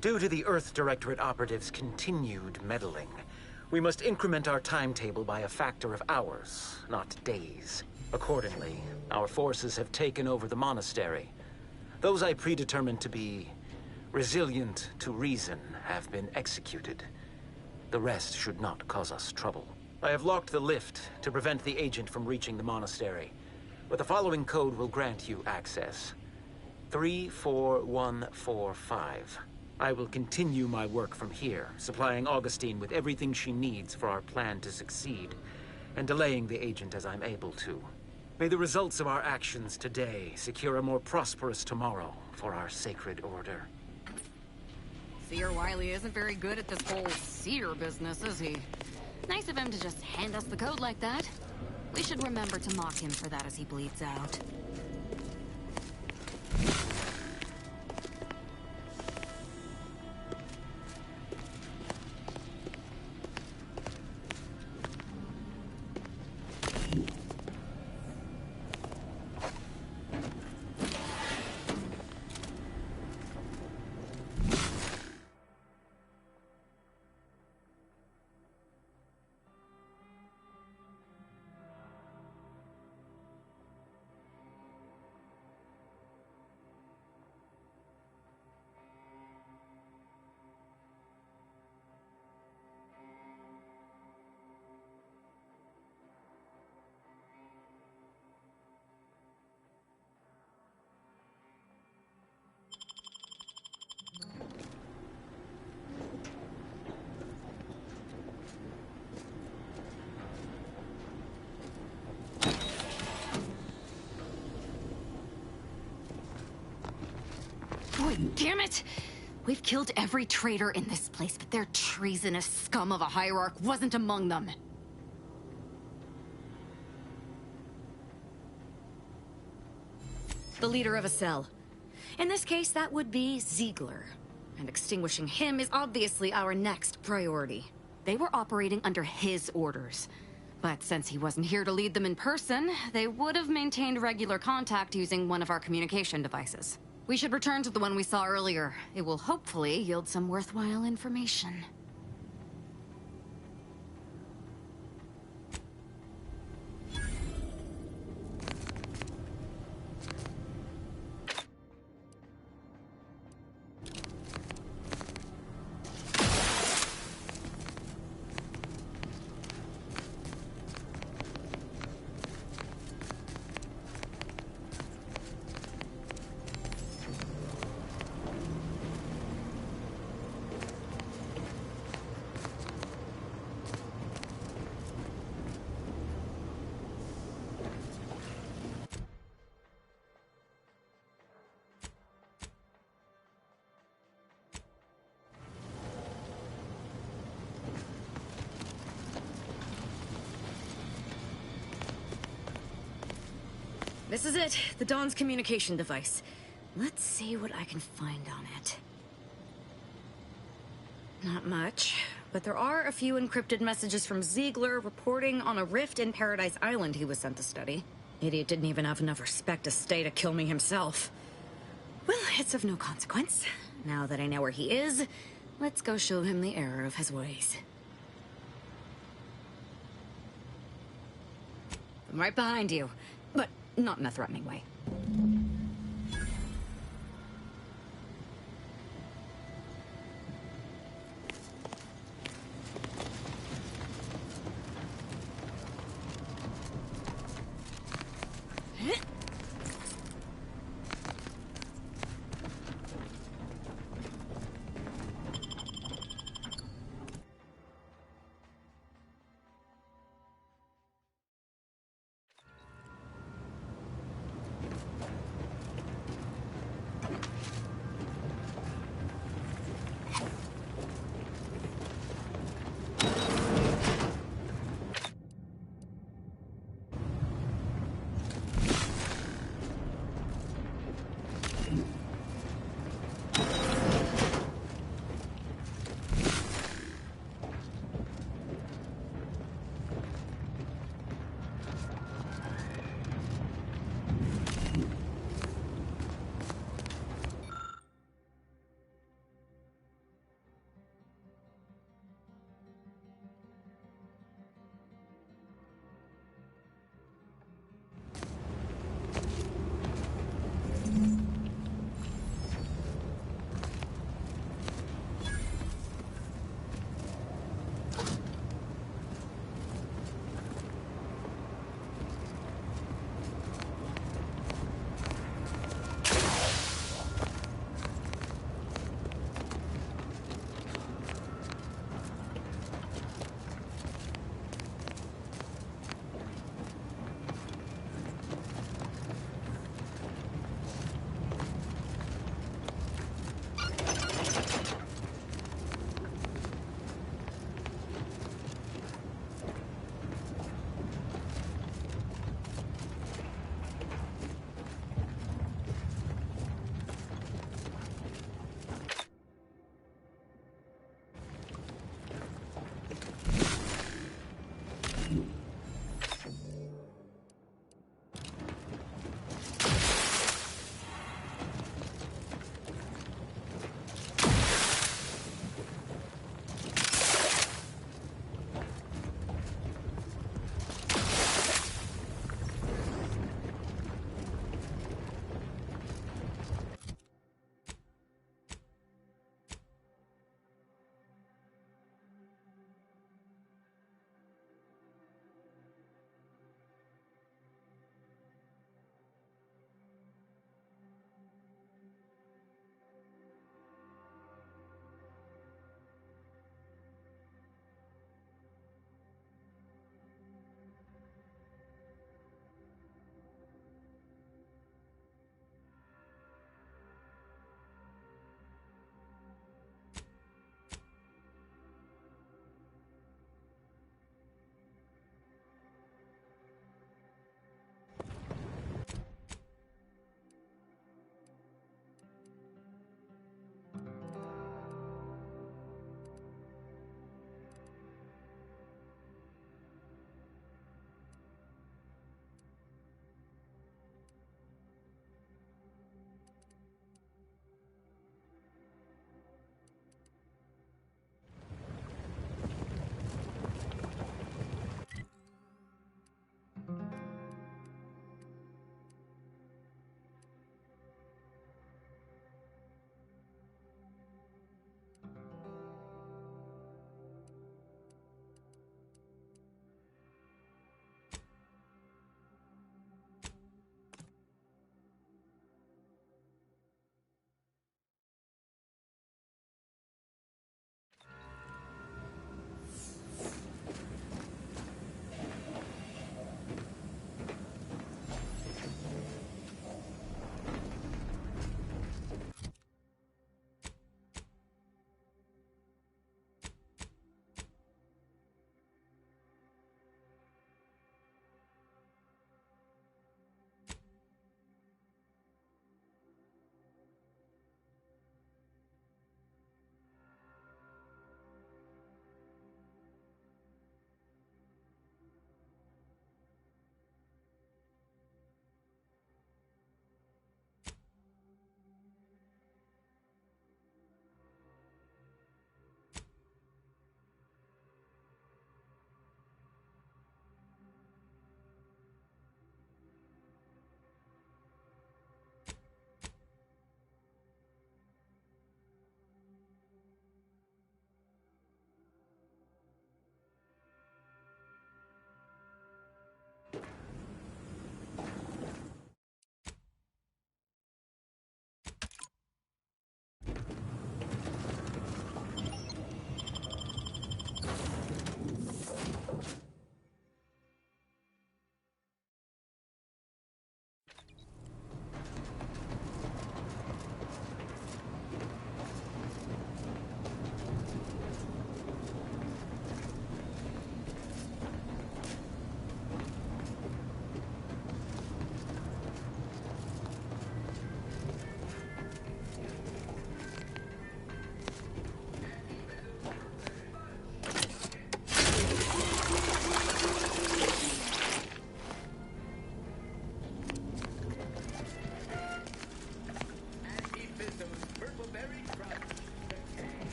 Due to the Earth Directorate operatives' continued meddling, we must increment our timetable by a factor of hours, not days. Accordingly, our forces have taken over the monastery. Those I predetermined to be resilient to reason have been executed. The rest should not cause us trouble. I have locked the lift to prevent the agent from reaching the monastery, but the following code will grant you access. 34145. I will continue my work from here, supplying Augustine with everything she needs for our plan to succeed, and delaying the agent as I'm able to. May the results of our actions today secure a more prosperous tomorrow for our sacred order. Seer Wiley isn't very good at this whole seer business, is he? Nice of him to just hand us the code like that. We should remember to mock him for that as he bleeds out. Damn it! We've killed every traitor in this place, but their treasonous scum of a hierarch wasn't among them. The leader of a cell. In this case, that would be Ziegler. And extinguishing him is obviously our next priority. They were operating under his orders. But since he wasn't here to lead them in person, they would have maintained regular contact using one of our communication devices. We should return to the one we saw earlier. It will hopefully yield some worthwhile information. This is it, the Dawn's communication device. Let's see what I can find on it. Not much, but there are a few encrypted messages from Ziegler reporting on a rift in Paradise Island he was sent to study. Idiot didn't even have enough respect to stay to kill me himself. Well, it's of no consequence. Now that I know where he is, let's go show him the error of his ways. I'm right behind you, but not in a threatening way.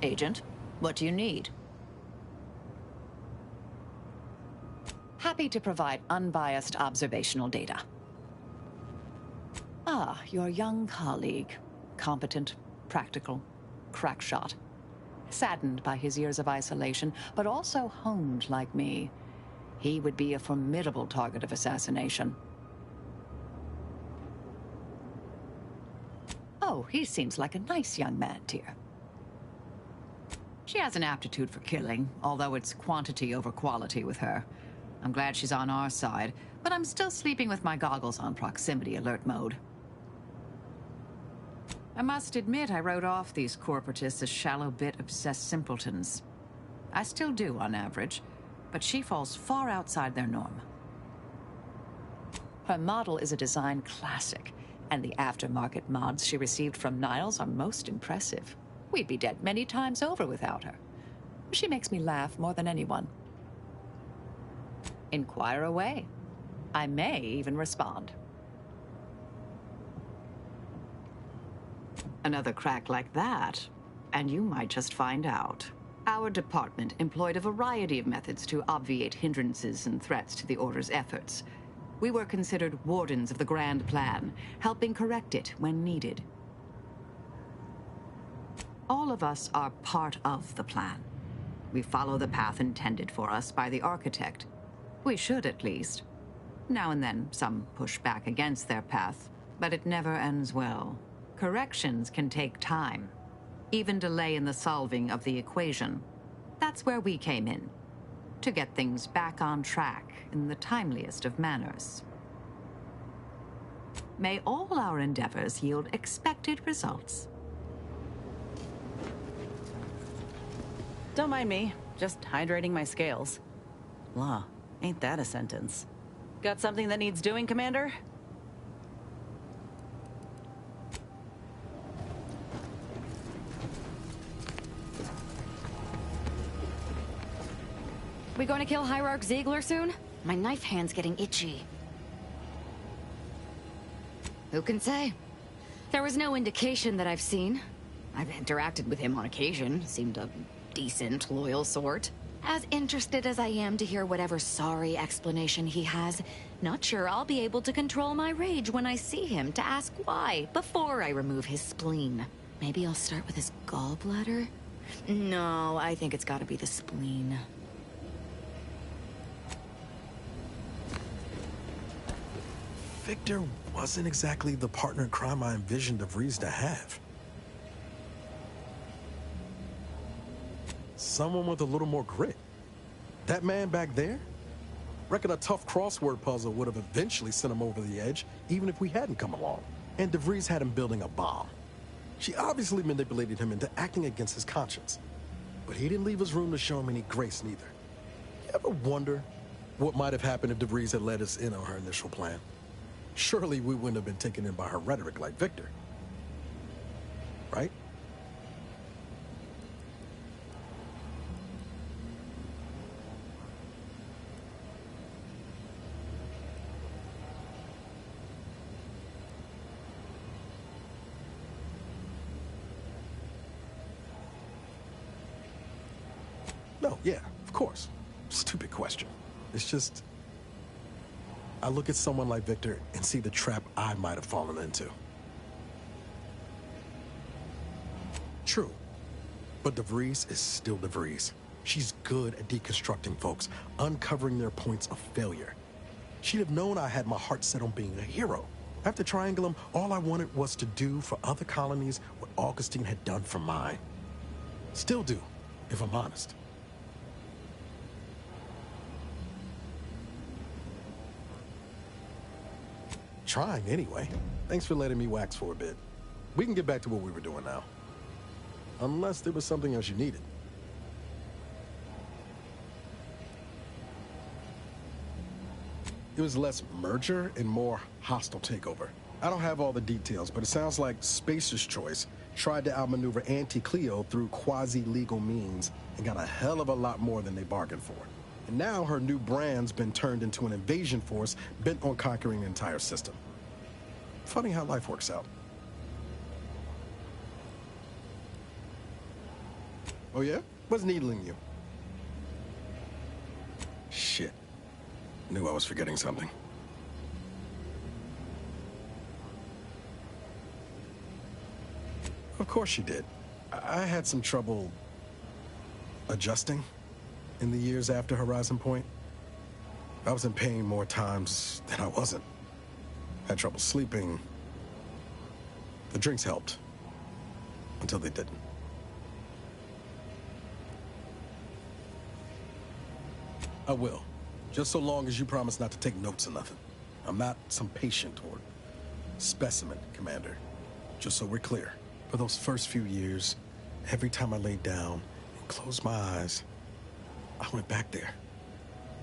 Agent, what do you need? Happy to provide unbiased observational data. Ah, your young colleague. Competent, practical, crack shot. Saddened by his years of isolation, but also honed like me. He would be a formidable target of assassination. Oh, he seems like a nice young man, dear. She has an aptitude for killing, although it's quantity over quality with her. I'm glad she's on our side, but I'm still sleeping with my goggles on proximity alert mode. I must admit I wrote off these corporatists as shallow bit obsessed simpletons. I still do on average, but she falls far outside their norm. Her model is a design classic, and the aftermarket mods she received from Niles are most impressive. We'd be dead many times over without her. She makes me laugh more than anyone. Inquire away. I may even respond. Another crack like that, and you might just find out. Our department employed a variety of methods to obviate hindrances and threats to the Order's efforts. We were considered wardens of the grand plan, helping correct it when needed. All of us are part of the plan. We follow the path intended for us by the architect. We should, at least. Now and then, some push back against their path, but it never ends well. Corrections can take time, even delay in the solving of the equation. That's where we came in, to get things back on track in the timeliest of manners. May all our endeavors yield expected results. Don't mind me, just hydrating my scales. Law, ain't that a sentence? Got something that needs doing, Commander? We going to kill Hierarch Ziegler soon? My knife hand's getting itchy. Who can say? There was no indication that I've seen. I've interacted with him on occasion. Seemed a decent, loyal sort. As interested as I am to hear whatever sorry explanation he has, not sure I'll be able to control my rage when I see him to ask why before I remove his spleen. Maybe I'll start with his gallbladder? No, I think it's gotta be the spleen. Victor wasn't exactly the partner in crime I envisioned DeVries to have. Someone with a little more grit. That man back there? Reckon a tough crossword puzzle would have eventually sent him over the edge, even if we hadn't come along. And DeVries had him building a bomb. She obviously manipulated him into acting against his conscience. But he didn't leave us room to show him any grace neither. You ever wonder what might have happened if DeVries had let us in on her initial plan? Surely we wouldn't have been taken in by her rhetoric like Victor. Right? No, yeah, of course. Stupid question. It's just, I look at someone like Victor and see the trap I might have fallen into. True, but DeVries is still DeVries. She's good at deconstructing folks, uncovering their points of failure. She'd have known I had my heart set on being a hero. After Triangulum, all I wanted was to do for other colonies what Augustine had done for mine. Still do, if I'm honest. Trying, anyway. Thanks for letting me wax for a bit. We can get back to what we were doing now. Unless there was something else you needed. It was less merger and more hostile takeover. I don't have all the details, but it sounds like Spacer's Choice tried to outmaneuver Anti-Cleo through quasi-legal means and got a hell of a lot more than they bargained for. And now her new brand's been turned into an invasion force bent on conquering the entire system. Funny how life works out. Oh yeah? What's needling you? Shit. Knew I was forgetting something. Of course she did. I had some trouble adjusting in the years after Horizon Point. I was in pain more times than I wasn't. Had trouble sleeping. The drinks helped. Until they didn't. I will. Just so long as you promise not to take notes or nothing. I'm not some patient or specimen, Commander. Just so we're clear. For those first few years, every time I laid down and closed my eyes, I went back there.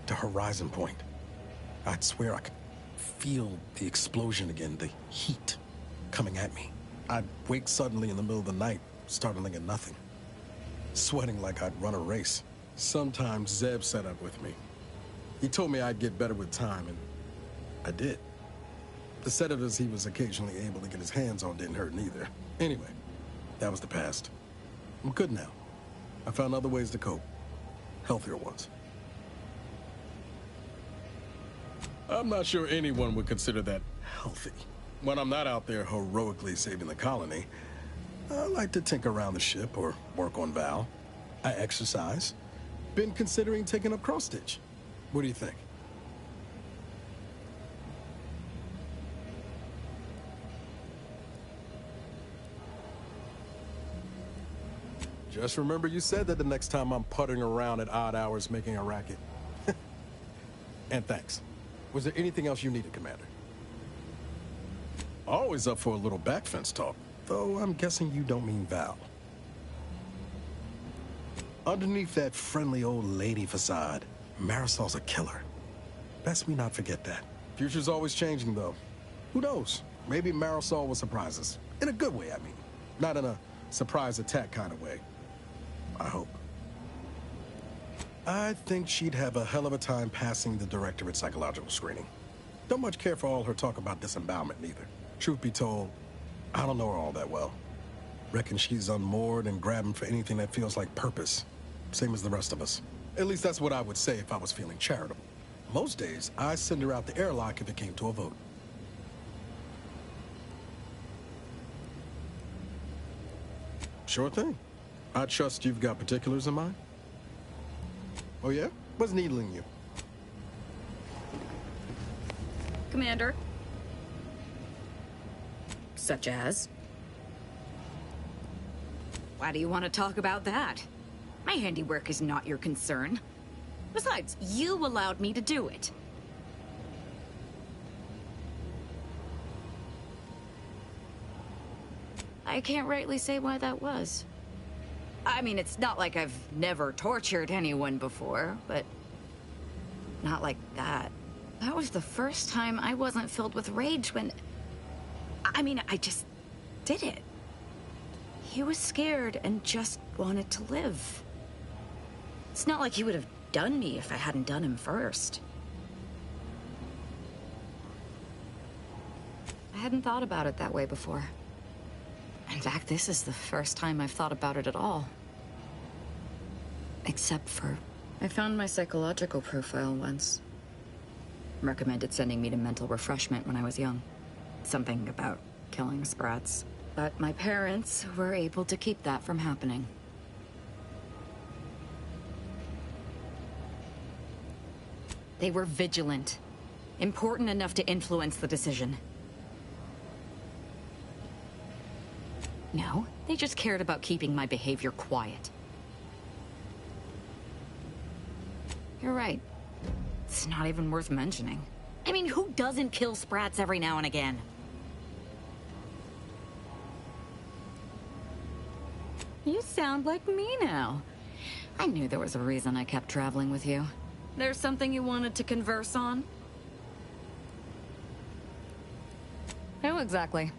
To Horizon Point. I'd swear I could feel the explosion again, the heat coming at me. I'd wake suddenly in the middle of the night, startling at nothing. Sweating like I'd run a race. Sometimes Zeb set up with me. He told me I'd get better with time, and I did. The sedatives he was occasionally able to get his hands on didn't hurt neither. Anyway, that was the past. I'm good now. I found other ways to cope. Healthier ones. I'm not sure anyone would consider that healthy. When I'm not out there heroically saving the colony, I like to tinker around the ship or work on Val. I exercise. Been considering taking up cross-stitch. What do you think? Just remember you said that the next time I'm puttering around at odd hours making a racket. And thanks. Was there anything else you needed, Commander? Always up for a little back fence talk, though I'm guessing you don't mean Val. Underneath that friendly old lady facade, Marisol's a killer. Best we not forget that. Future's always changing, though. Who knows? Maybe Marisol will surprise us. In a good way, I mean. Not in a surprise attack kind of way. I hope. I think she'd have a hell of a time passing the directorate psychological screening. Don't much care for all her talk about disembowelment, neither. Truth be told, I don't know her all that well. Reckon she's unmoored and grabbing for anything that feels like purpose. Same as the rest of us. At least that's what I would say if I was feeling charitable. Most days, I send her out the airlock if it came to a vote. Sure thing. I trust you've got particulars in mind. Oh yeah? What's needling you? Commander. Such as? Why do you want to talk about that? My handiwork is not your concern. Besides, you allowed me to do it. I can't rightly say why that was. I mean, it's not like I've never tortured anyone before, but not like that. That was the first time I wasn't filled with rage when... I mean, I just did it. He was scared and just wanted to live. It's not like he would have done me if I hadn't done him first. I hadn't thought about it that way before. In fact, this is the first time I've thought about it at all. Except for... I found my psychological profile once. Recommended sending me to mental refreshment when I was young. Something about killing sprats. But my parents were able to keep that from happening. They were vigilant. Important enough to influence the decision. No, they just cared about keeping my behavior quiet. You're right. It's not even worth mentioning. I mean, who doesn't kill sprats every now and again? You sound like me now. I knew there was a reason I kept traveling with you. There's something you wanted to converse on? Who exactly?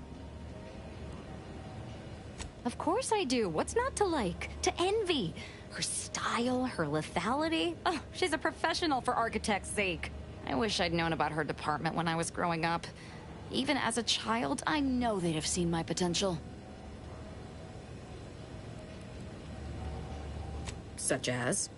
Of course I do. What's not to like? To envy? Her style, her lethality. Oh, she's a professional for architect's sake. I wish I'd known about her department when I was growing up. Even as a child, I know they'd have seen my potential. Such as?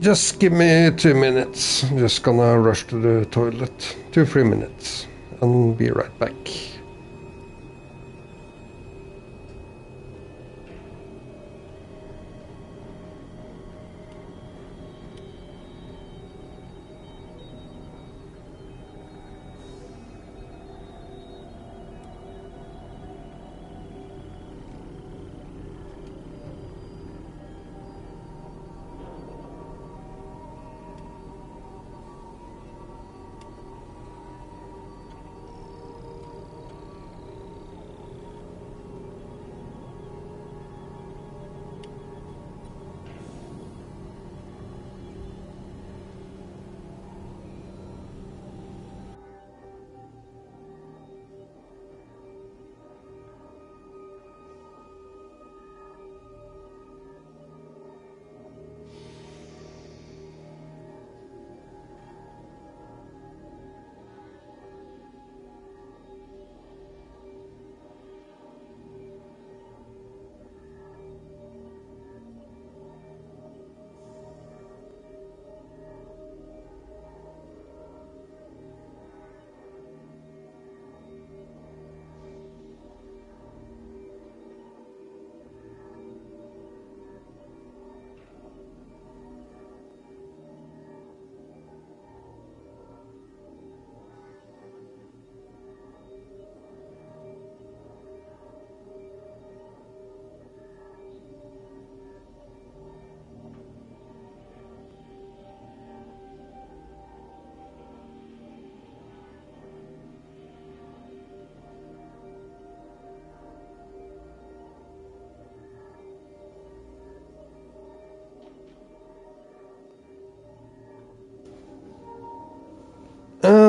Just give me 2 minutes. I'm just gonna rush to the toilet. 2-3 minutes. And be right back.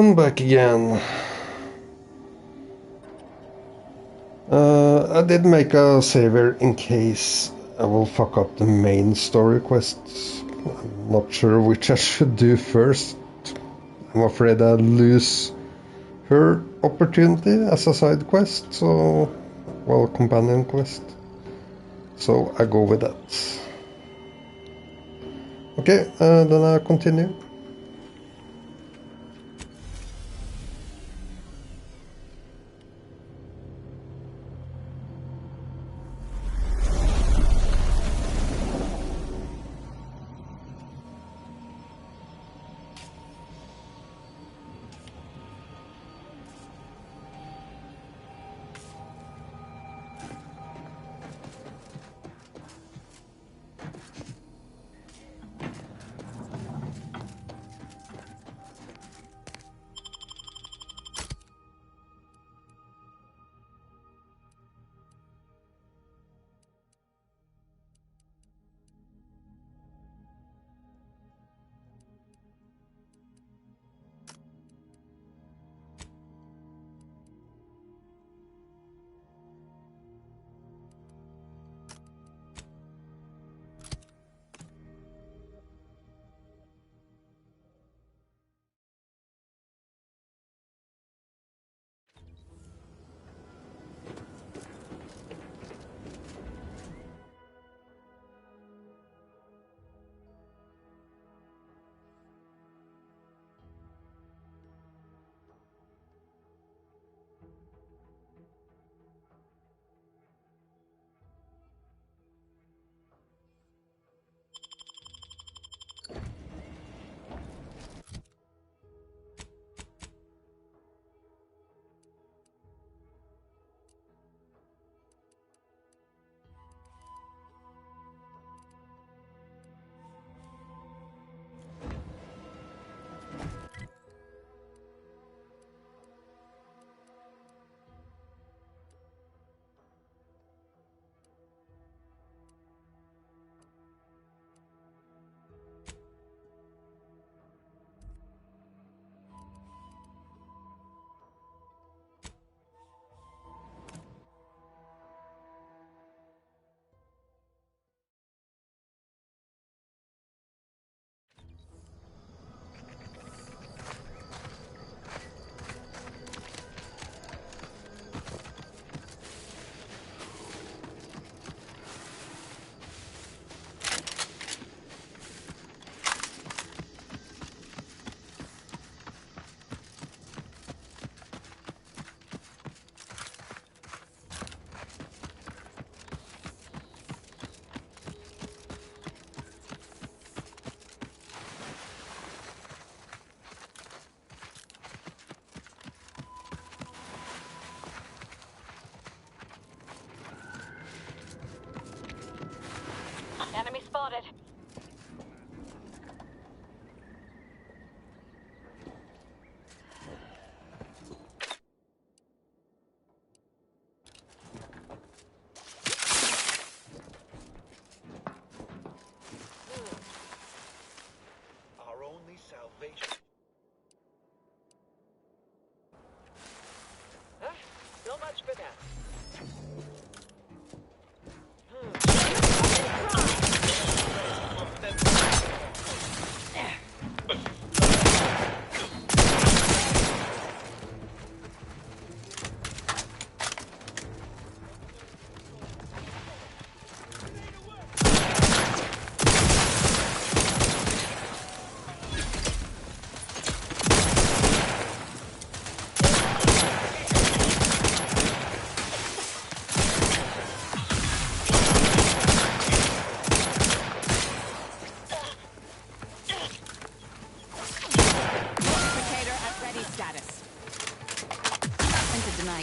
And back again. I did make a saver in case I will fuck up the main story quests. I'm not sure which I should do first. I'm afraid I'll lose her opportunity as a side quest, so... well, companion quest. So I go with that. Okay, then I continue. Enemy spotted. Our only salvation. Huh? So much for that.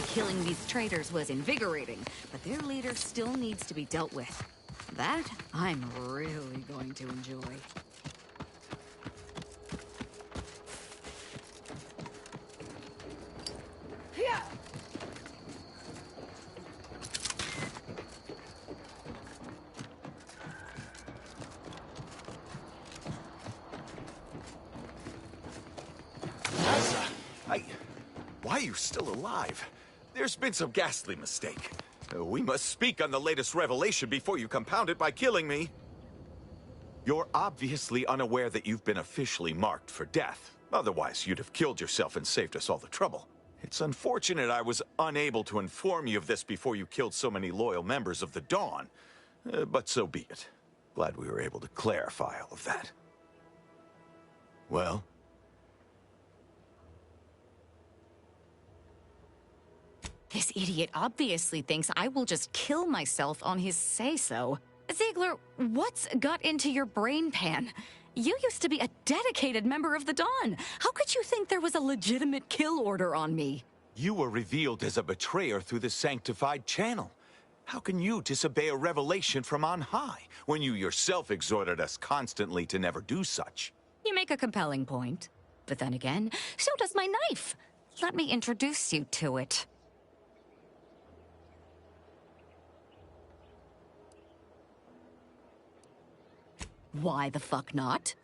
Killing these traitors was invigorating, but their leader still needs to be dealt with. That I'm really going to enjoy. Why are you still alive? There's been some ghastly mistake. We must speak on the latest revelation before you compound it by killing me. You're obviously unaware that you've been officially marked for death. Otherwise, you'd have killed yourself and saved us all the trouble. It's unfortunate I was unable to inform you of this before you killed so many loyal members of the Dawn. But so be it. Glad we were able to clarify all of that. Well? This idiot obviously thinks I will just kill myself on his say-so. Ziegler, what's got into your brain pan? You used to be a dedicated member of the Dawn. How could you think there was a legitimate kill order on me? You were revealed as a betrayer through the sanctified channel. How can you disobey a revelation from on high, when you yourself exhorted us constantly to never do such? You make a compelling point. But then again, so does my knife. Let me introduce you to it. Why the fuck not?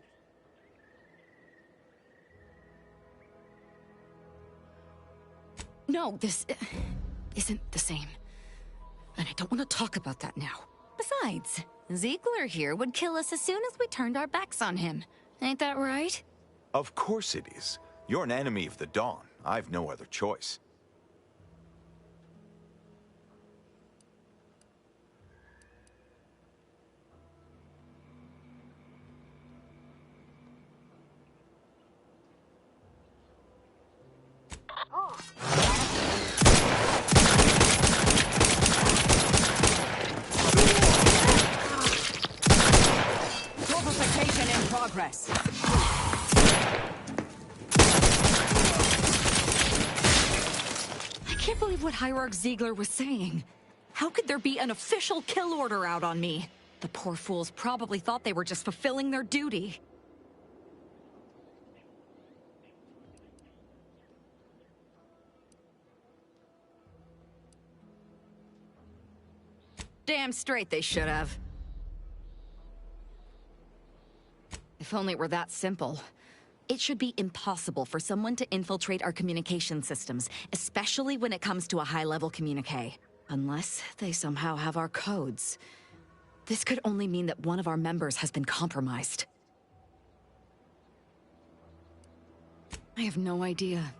No, this isn't the same. And I don't want to talk about that now. Besides, Ziegler here would kill us as soon as we turned our backs on him. Ain't that right? Of course it is. You're an enemy of the Dawn. I've no other choice. Torpification in progress. I can't believe what Hierarch Ziegler was saying. How could there be an official kill order out on me? The poor fools probably thought they were just fulfilling their duty. Damn straight they should have. If only it were that simple. It should be impossible for someone to infiltrate our communication systems, especially when it comes to a high-level communique. Unless they somehow have our codes. This could only mean that one of our members has been compromised. I have no idea.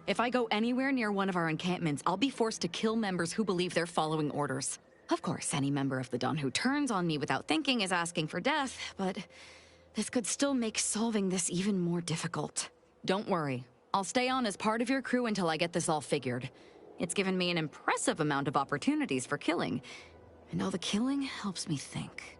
If I go anywhere near one of our encampments, I'll be forced to kill members who believe they're following orders. Of course, any member of the Dawn who turns on me without thinking is asking for death, but this could still make solving this even more difficult. Don't worry. I'll stay on as part of your crew until I get this all figured. It's given me an impressive amount of opportunities for killing, and all the killing helps me think.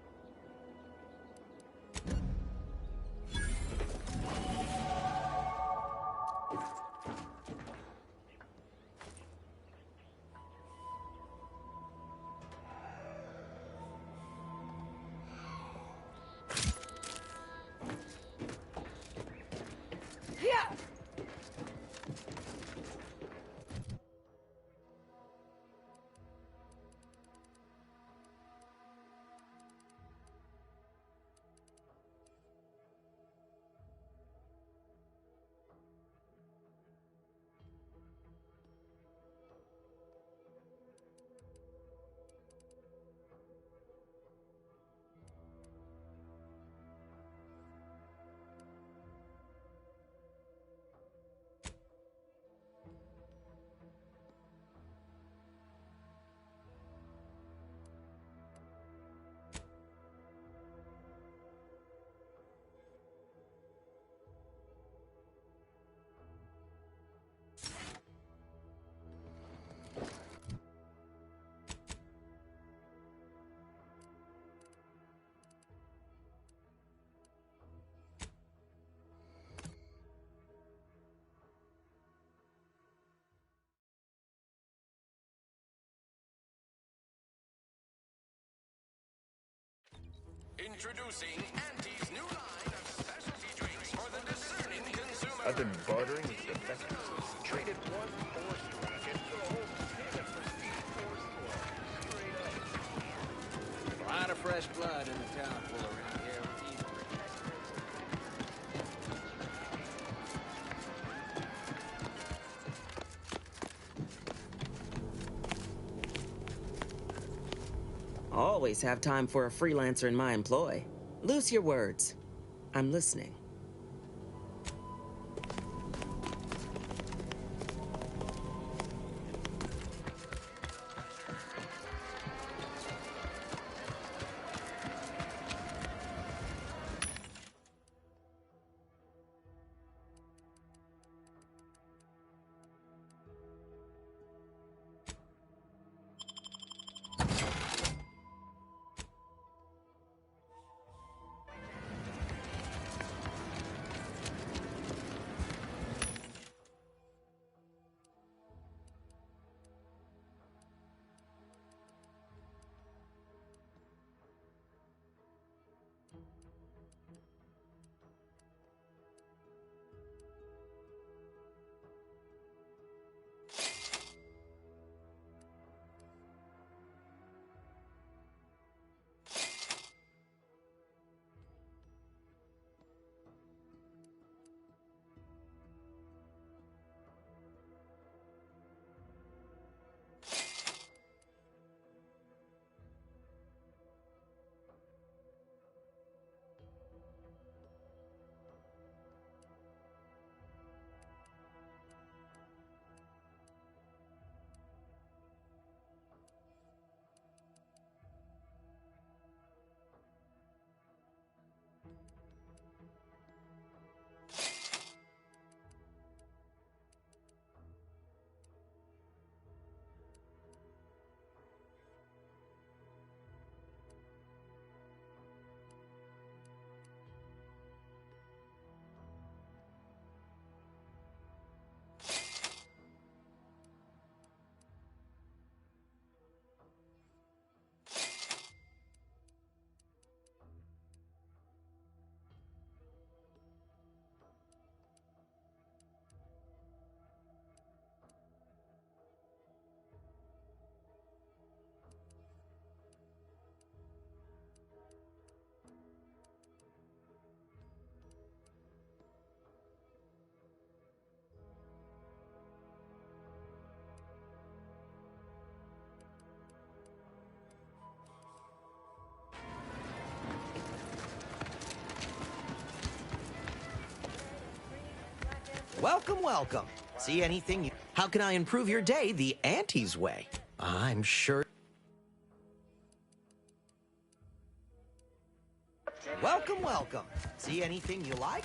Introducing Auntie's new line of specialty drinks for the discerning consumer. I've been bartering with the best. Traded one force rocket for a whole pivot for speed force flow. Straight up. A lot of fresh blood in the town pool around here. We need to protect Always have time for a freelancer in my employ. Loose your words. I'm listening. Welcome, welcome. See anything? How can I improve your day the Auntie's way? I'm sure. Welcome, welcome. See anything you like?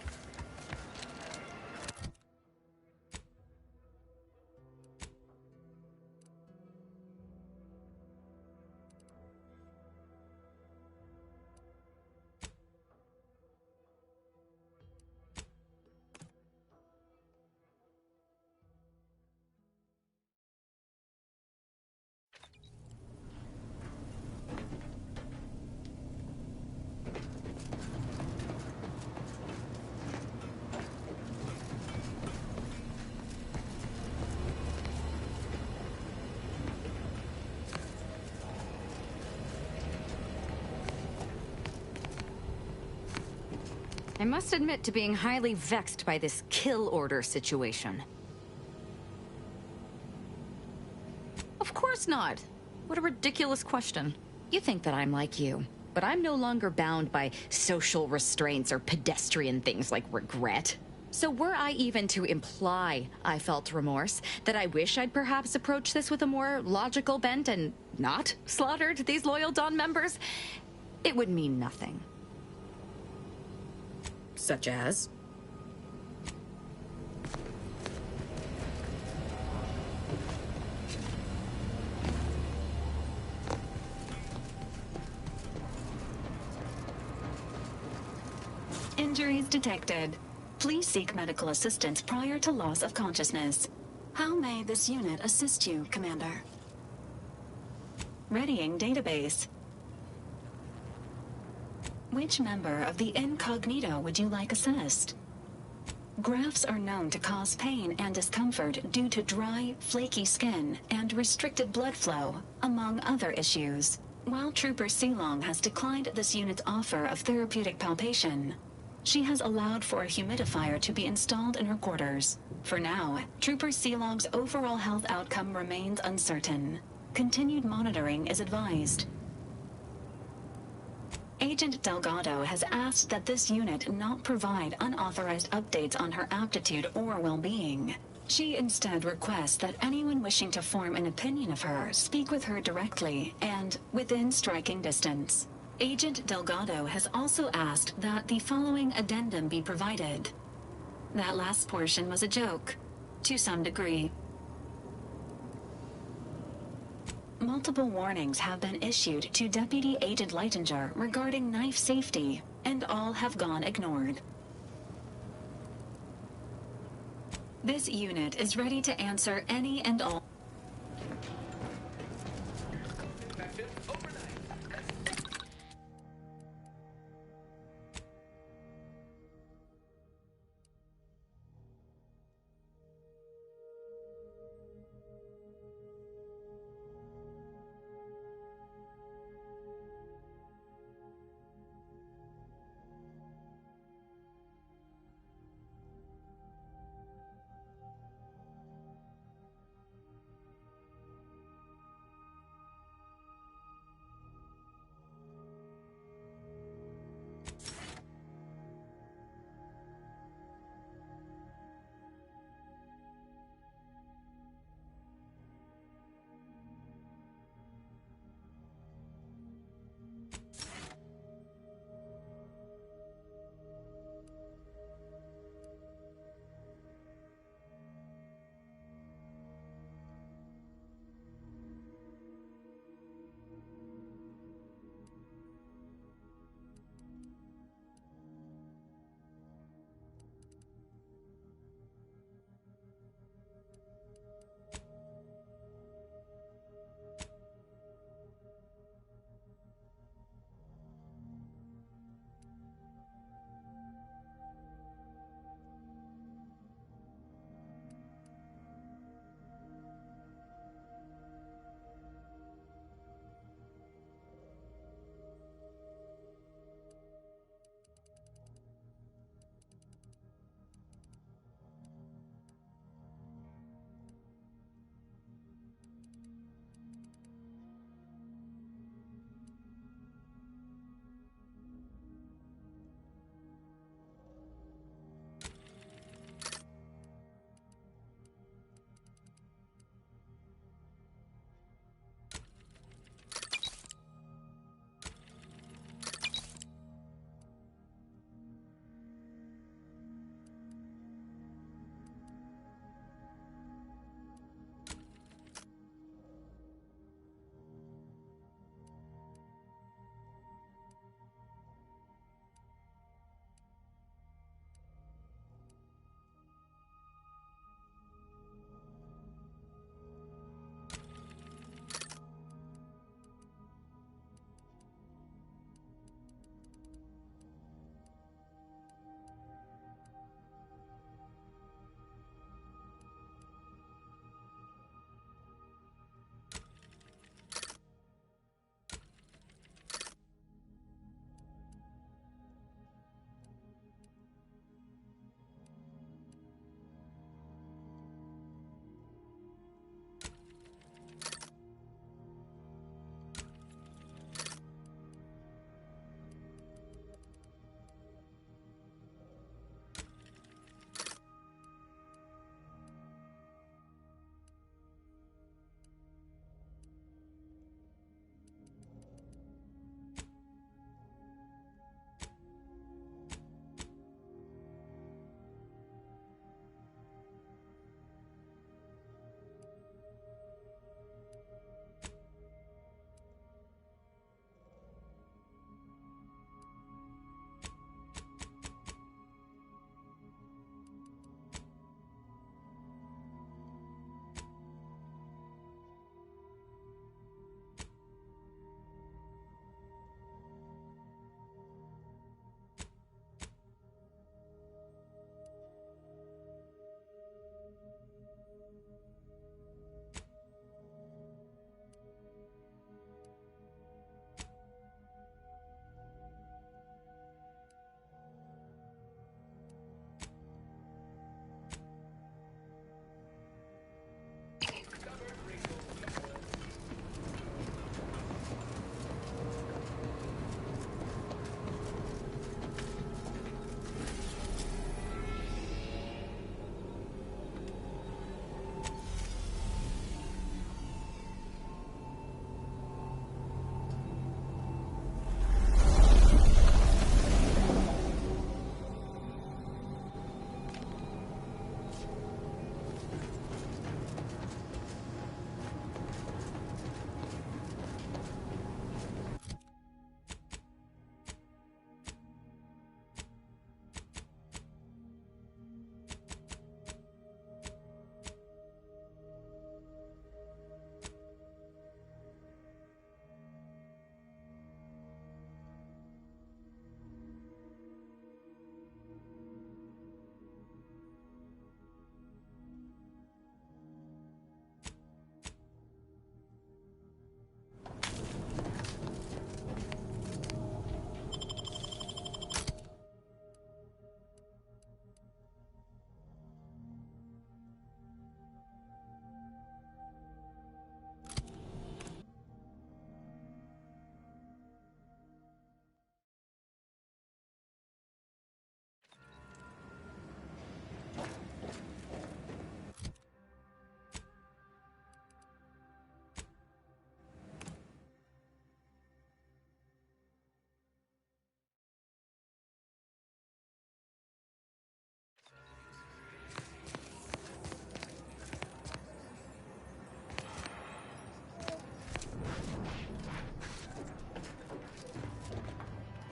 I must admit to being highly vexed by this kill order situation. Of course not. What a ridiculous question. You think that I'm like you, but I'm no longer bound by social restraints or pedestrian things like regret. So were I even to imply I felt remorse, that I wish I'd perhaps approached this with a more logical bent and not slaughtered these loyal Dawn members, it would mean nothing. Such as? Injuries detected. Please seek medical assistance prior to loss of consciousness. How may this unit assist you, Commander? Readying database. Which member of the incognito would you like assessed? Grafts are known to cause pain and discomfort due to dry, flaky skin and restricted blood flow, among other issues. While Trooper Sealong has declined this unit's offer of therapeutic palpation, she has allowed for a humidifier to be installed in her quarters. For now, Trooper Sealong's overall health outcome remains uncertain. Continued monitoring is advised. Agent Delgado has asked that this unit not provide unauthorized updates on her aptitude or well-being. She instead requests that anyone wishing to form an opinion of her speak with her directly and within striking distance. Agent Delgado has also asked that the following addendum be provided. That last portion was a joke, to some degree. Multiple warnings have been issued to Deputy Agent Leitinger regarding knife safety, and all have gone ignored. This unit is ready to answer any and all.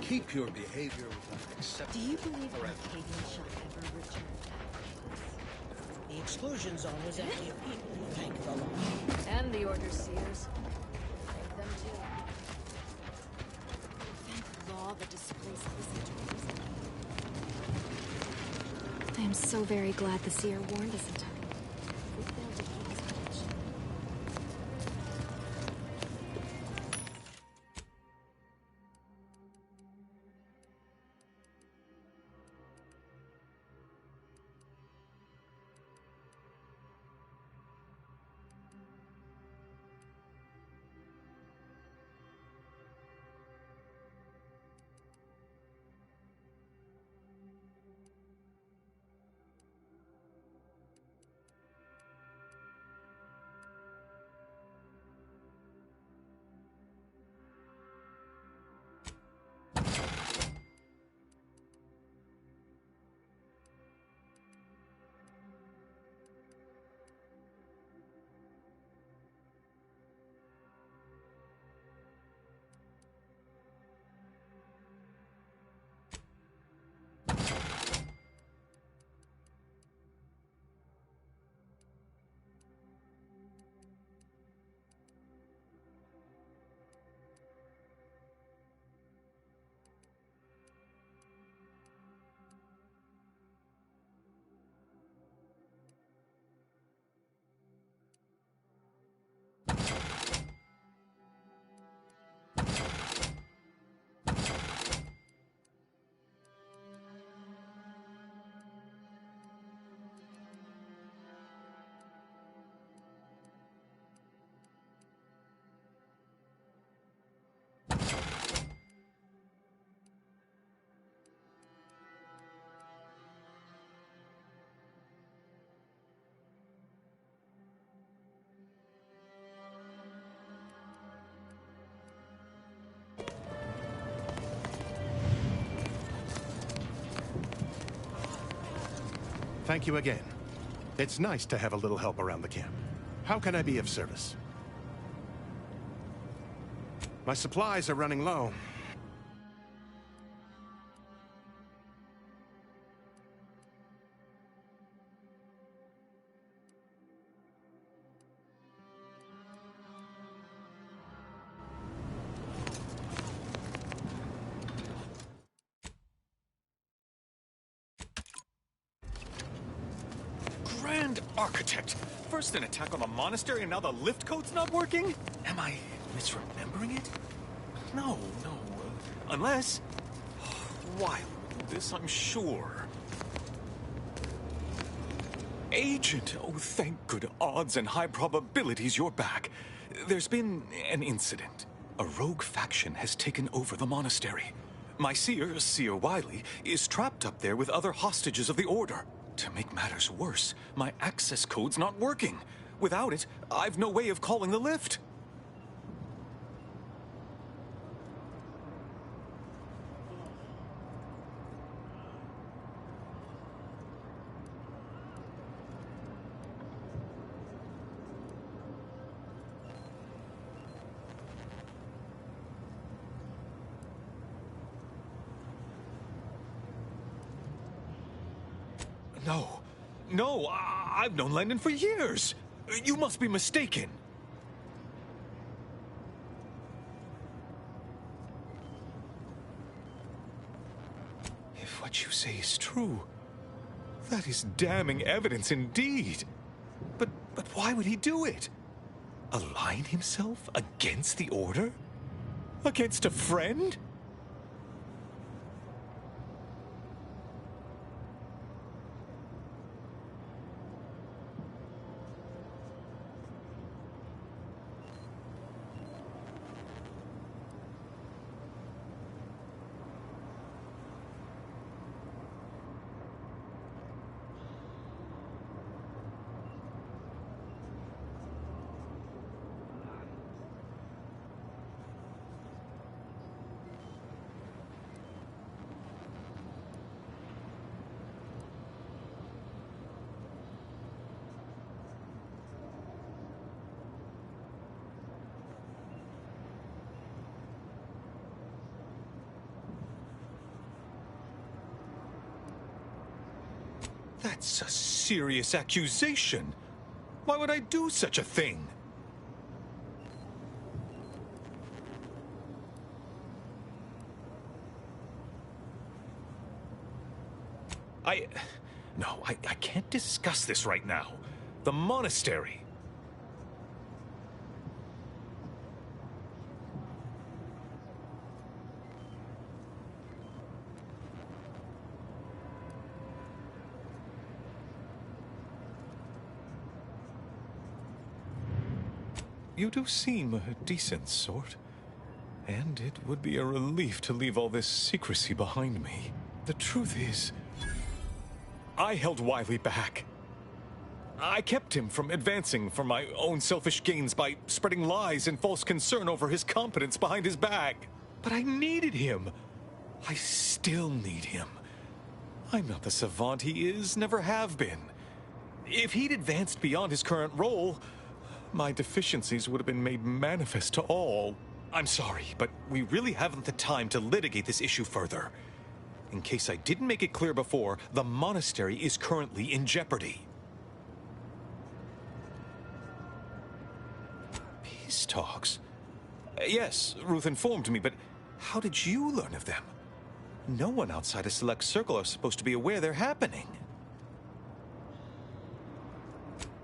Keep your behavior without Do acceptance. you believe Arcadian shall ever return back to us? The exclusion zone was empty of people, thank the Lord. And the Order Seers. Thank them too. Thank the law that displaces the Centuries. I am so very glad the Seer warned us in time. We failed to keep his pledge. Thank you again. It's nice to have a little help around the camp. How can I be of service? My supplies are running low. Grand Architect! First an attack on the monastery, and now the lift code's not working? Am I misremembering it? No. Unless... Why this, I'm sure. Agent! Oh, thank good odds and high probabilities you're back. There's been an incident. A rogue faction has taken over the monastery. My seer, Seer Wiley, is trapped up there with other hostages of the Order. To make matters worse, my access code's not working. Without it, I've no way of calling the lift. No, I've known Landon for years. You must be mistaken. If what you say is true, that is damning evidence indeed. But why would he do it? Align himself against the Order? Against a friend? That's a serious accusation. Why would I do such a thing? No, I can't discuss this right now. The monastery. You do seem a decent sort. And it would be a relief to leave all this secrecy behind me. The truth is, I held Wiley back. I kept him from advancing for my own selfish gains by spreading lies and false concern over his competence behind his back. But I needed him. I still need him. I'm not the savant he is, never have been. If he'd advanced beyond his current role, my deficiencies would have been made manifest to all. I'm sorry, but we really haven't the time to litigate this issue further. In case I didn't make it clear before, the monastery is currently in jeopardy. Peace talks? Yes, Ruth informed me, but how did you learn of them? No one outside a select circle are supposed to be aware they're happening.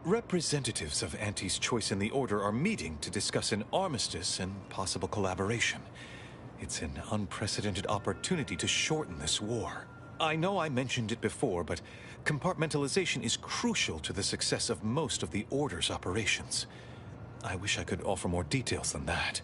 Representatives of Auntie's Choice and the Order are meeting to discuss an armistice and possible collaboration. It's an unprecedented opportunity to shorten this war. I know I mentioned it before, but compartmentalization is crucial to the success of most of the Order's operations. I wish I could offer more details than that.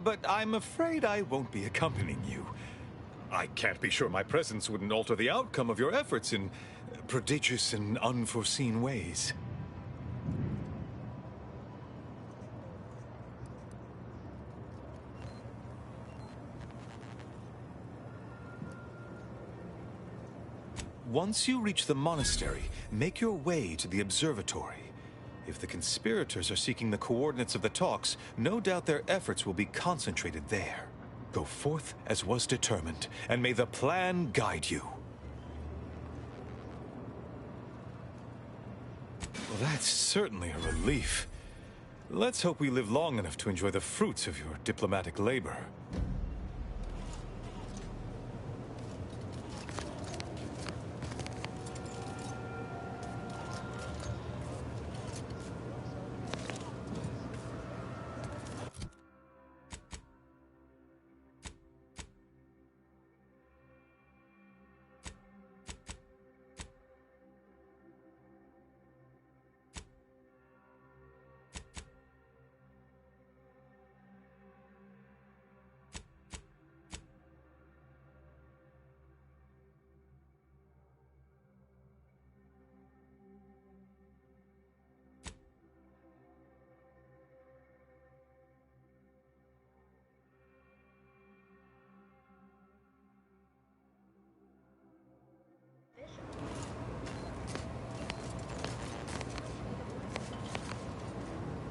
But I'm afraid I won't be accompanying you. I can't be sure my presence wouldn't alter the outcome of your efforts in prodigious and unforeseen ways. Once you reach the monastery, make your way to the observatory. If the conspirators are seeking the coordinates of the talks, no doubt their efforts will be concentrated there. Go forth as was determined, and may the plan guide you. Well, that's certainly a relief. Let's hope we live long enough to enjoy the fruits of your diplomatic labor.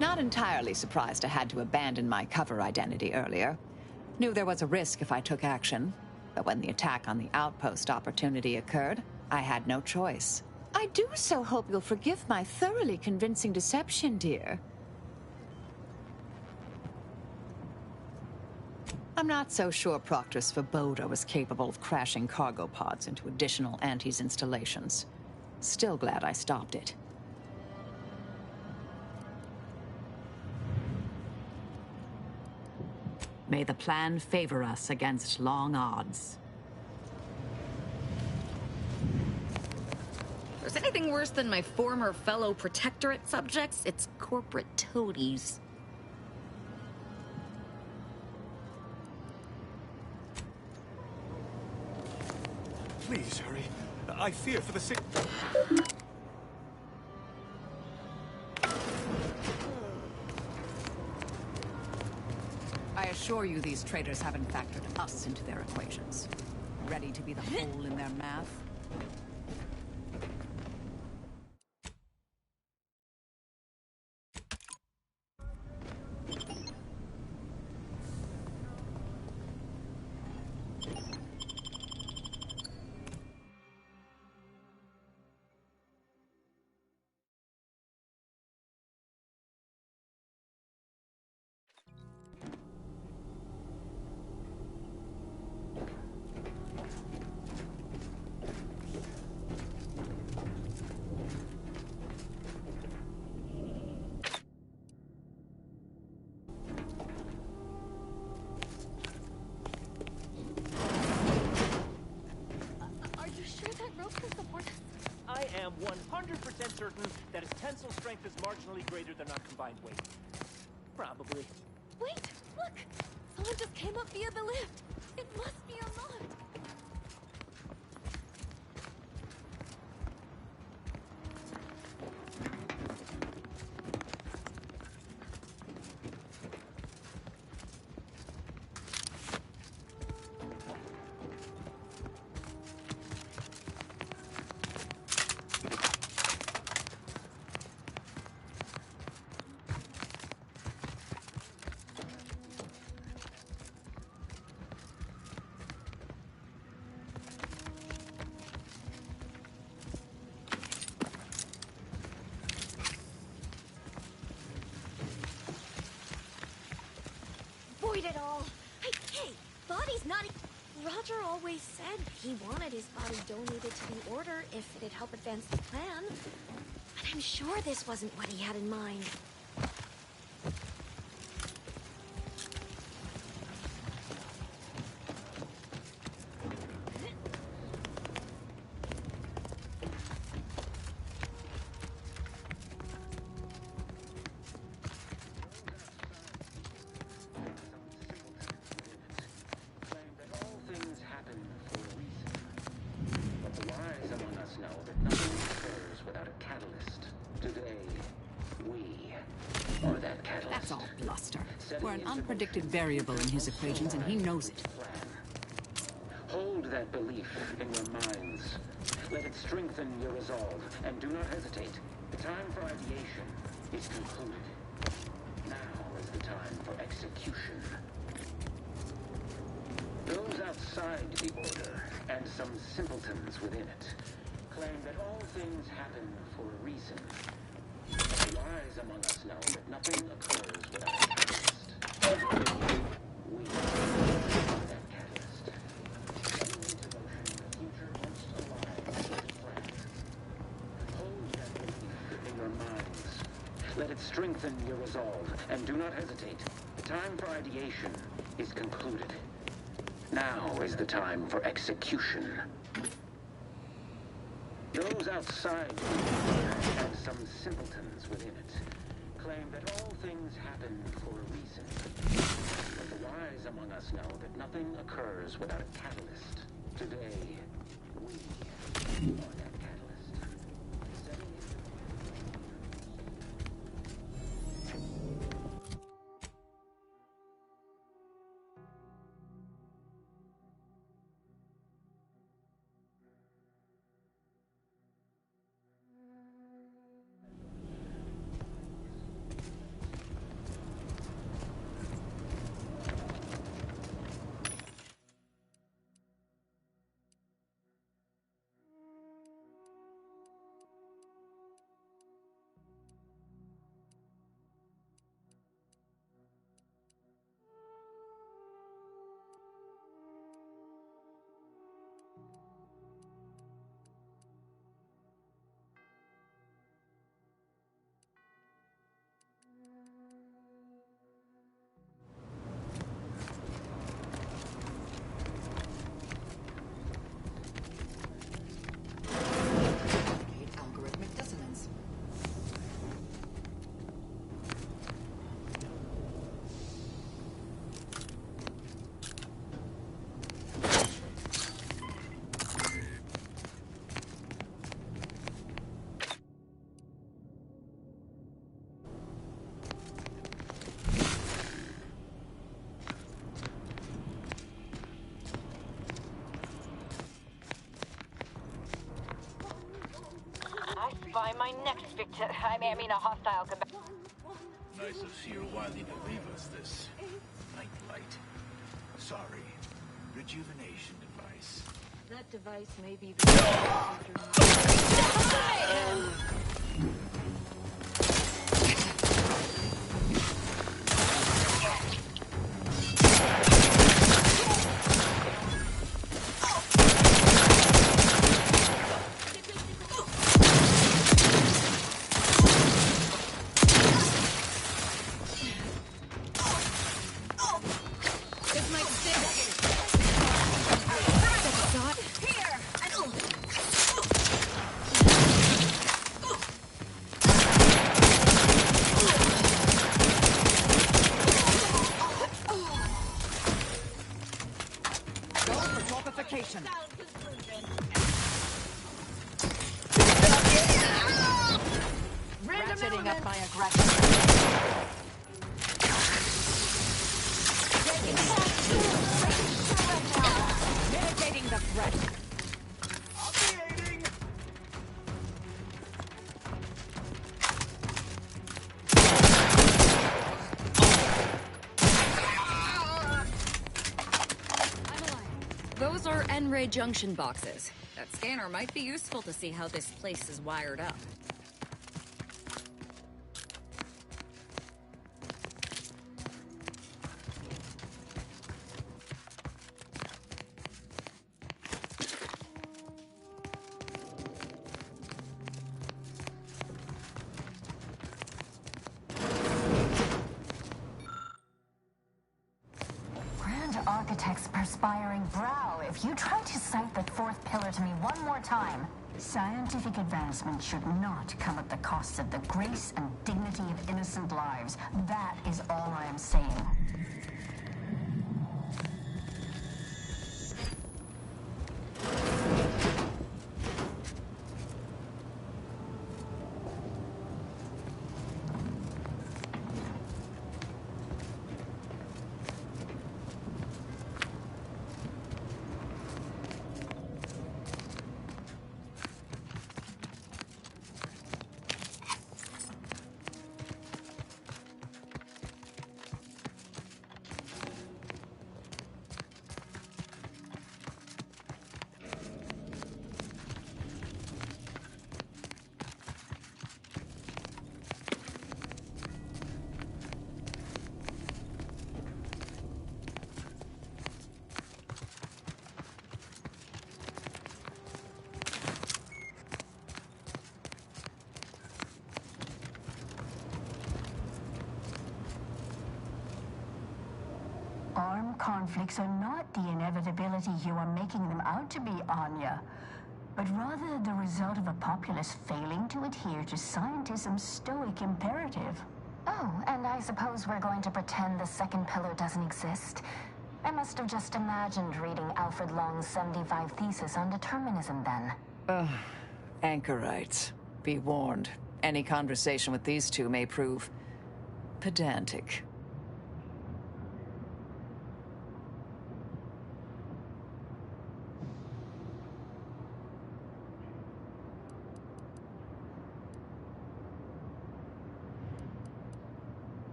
Not entirely surprised I had to abandon my cover identity earlier. Knew there was a risk if I took action, but when the attack on the outpost opportunity occurred, I had no choice. I do so hope you'll forgive my thoroughly convincing deception, dear. I'm not so sure Proctor's Svoboda was capable of crashing cargo pods into additional Auntie's installations. Still glad I stopped it. May the plan favor us against long odds. If there's anything worse than my former fellow Protectorate subjects, it's corporate toadies. Please hurry. I fear for the sick. I assure you these traitors haven't factored us into their equations. Ready to be the hole in their math? rope can support us. I am 100% certain that its tensile strength is marginally greater than our combined weight. Probably. Wait, look! Someone just came up via the lift. It must be unlocked. Void it all. Hey, body's not... Roger always said he wanted his body donated to the Order if it'd help advance the plan. But I'm sure this wasn't what he had in mind. That's all bluster. We're an unpredicted variable in his equations, and he knows it. Hold that belief in your minds. Let it strengthen your resolve, and do not hesitate. The time for ideation is concluded. Now is the time for execution. Those outside the Order, and some simpletons within it, claim that all things happen for a reason. The wise among us know that nothing occurs without a catalyst. We are that catalyst. Setting into motion the future most alive as a plan. Hold that belief in your minds. Let it strengthen your resolve, and do not hesitate. The time for ideation is concluded. Now is the time for execution. Those outside and some simpletons within it claim that all things happen for a reason. But the wise among us know that nothing occurs without a catalyst. Today, we are that catalyst. Setting into Algorithmic dissonance. I spy my next victim. I mean a hostile combatant. Nice of Sir Wiley to leave us this nightlight. Sorry, rejuvenation device. That device may be the... Here! up by aggression. Mitigating the threat. Those are N-ray junction boxes. That scanner might be useful to see how this place is wired up. Grand Architect's perspiring brow, if you try to cite the fourth pillar to me one more time. Scientific advancement should not come at the cost of the grace and dignity of innocent lives. That is all I am saying. Armed conflicts are not the inevitability you are making them out to be, Anya, but rather the result of a populace failing to adhere to scientism's stoic imperative. Oh, and I suppose we're going to pretend the second pillar doesn't exist. I must have just imagined reading Alfred Long's 75 thesis on determinism then. Anchorites. Be warned. Any conversation with these two may prove pedantic.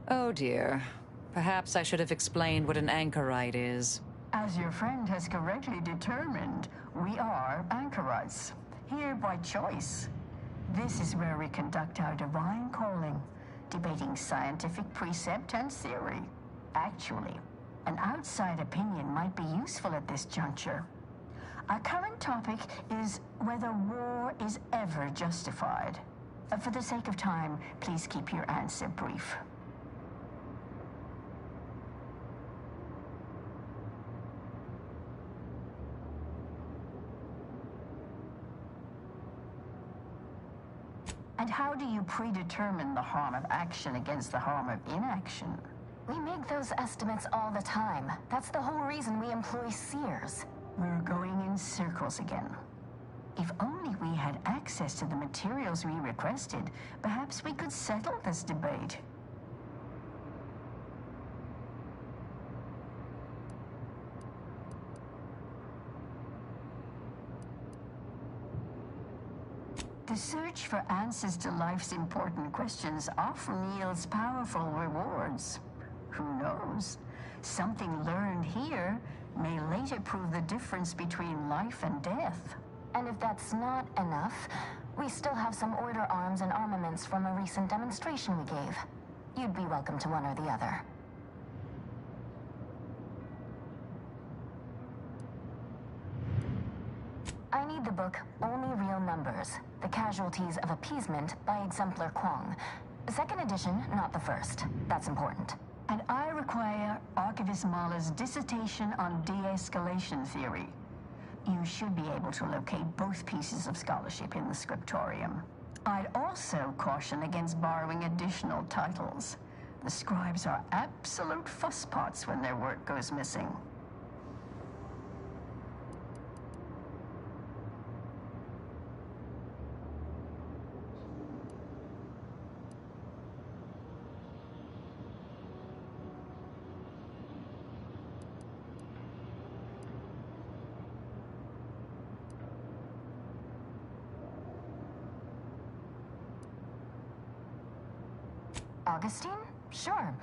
Oh dear. Perhaps I should have explained what an anchorite is. As your friend has correctly determined, we are anchorites, here by choice. This is where we conduct our divine calling, debating scientific precept and theory. Actually, an outside opinion might be useful at this juncture. Our current topic is whether war is ever justified. For the sake of time, please keep your answer brief. And how do you predetermine the harm of action against the harm of inaction? We make those estimates all the time. That's the whole reason we employ seers. We're going in circles again. If only we had access to the materials we requested, perhaps we could settle this debate. The search for answers to life's important questions often yields powerful rewards. Who knows? Something learned here may later prove the difference between life and death. And if that's not enough, we still have some order arms and armaments from a recent demonstration we gave. You'd be welcome to one or the other. I need the book Only Real Numbers, The Casualties of Appeasement by Exemplar Kwong. Second edition, not the first. That's important. And I require Archivist Mahler's dissertation on de-escalation theory. You should be able to locate both pieces of scholarship in the scriptorium. I'd also caution against borrowing additional titles. The scribes are absolute fusspots when their work goes missing. Augustine? Sure.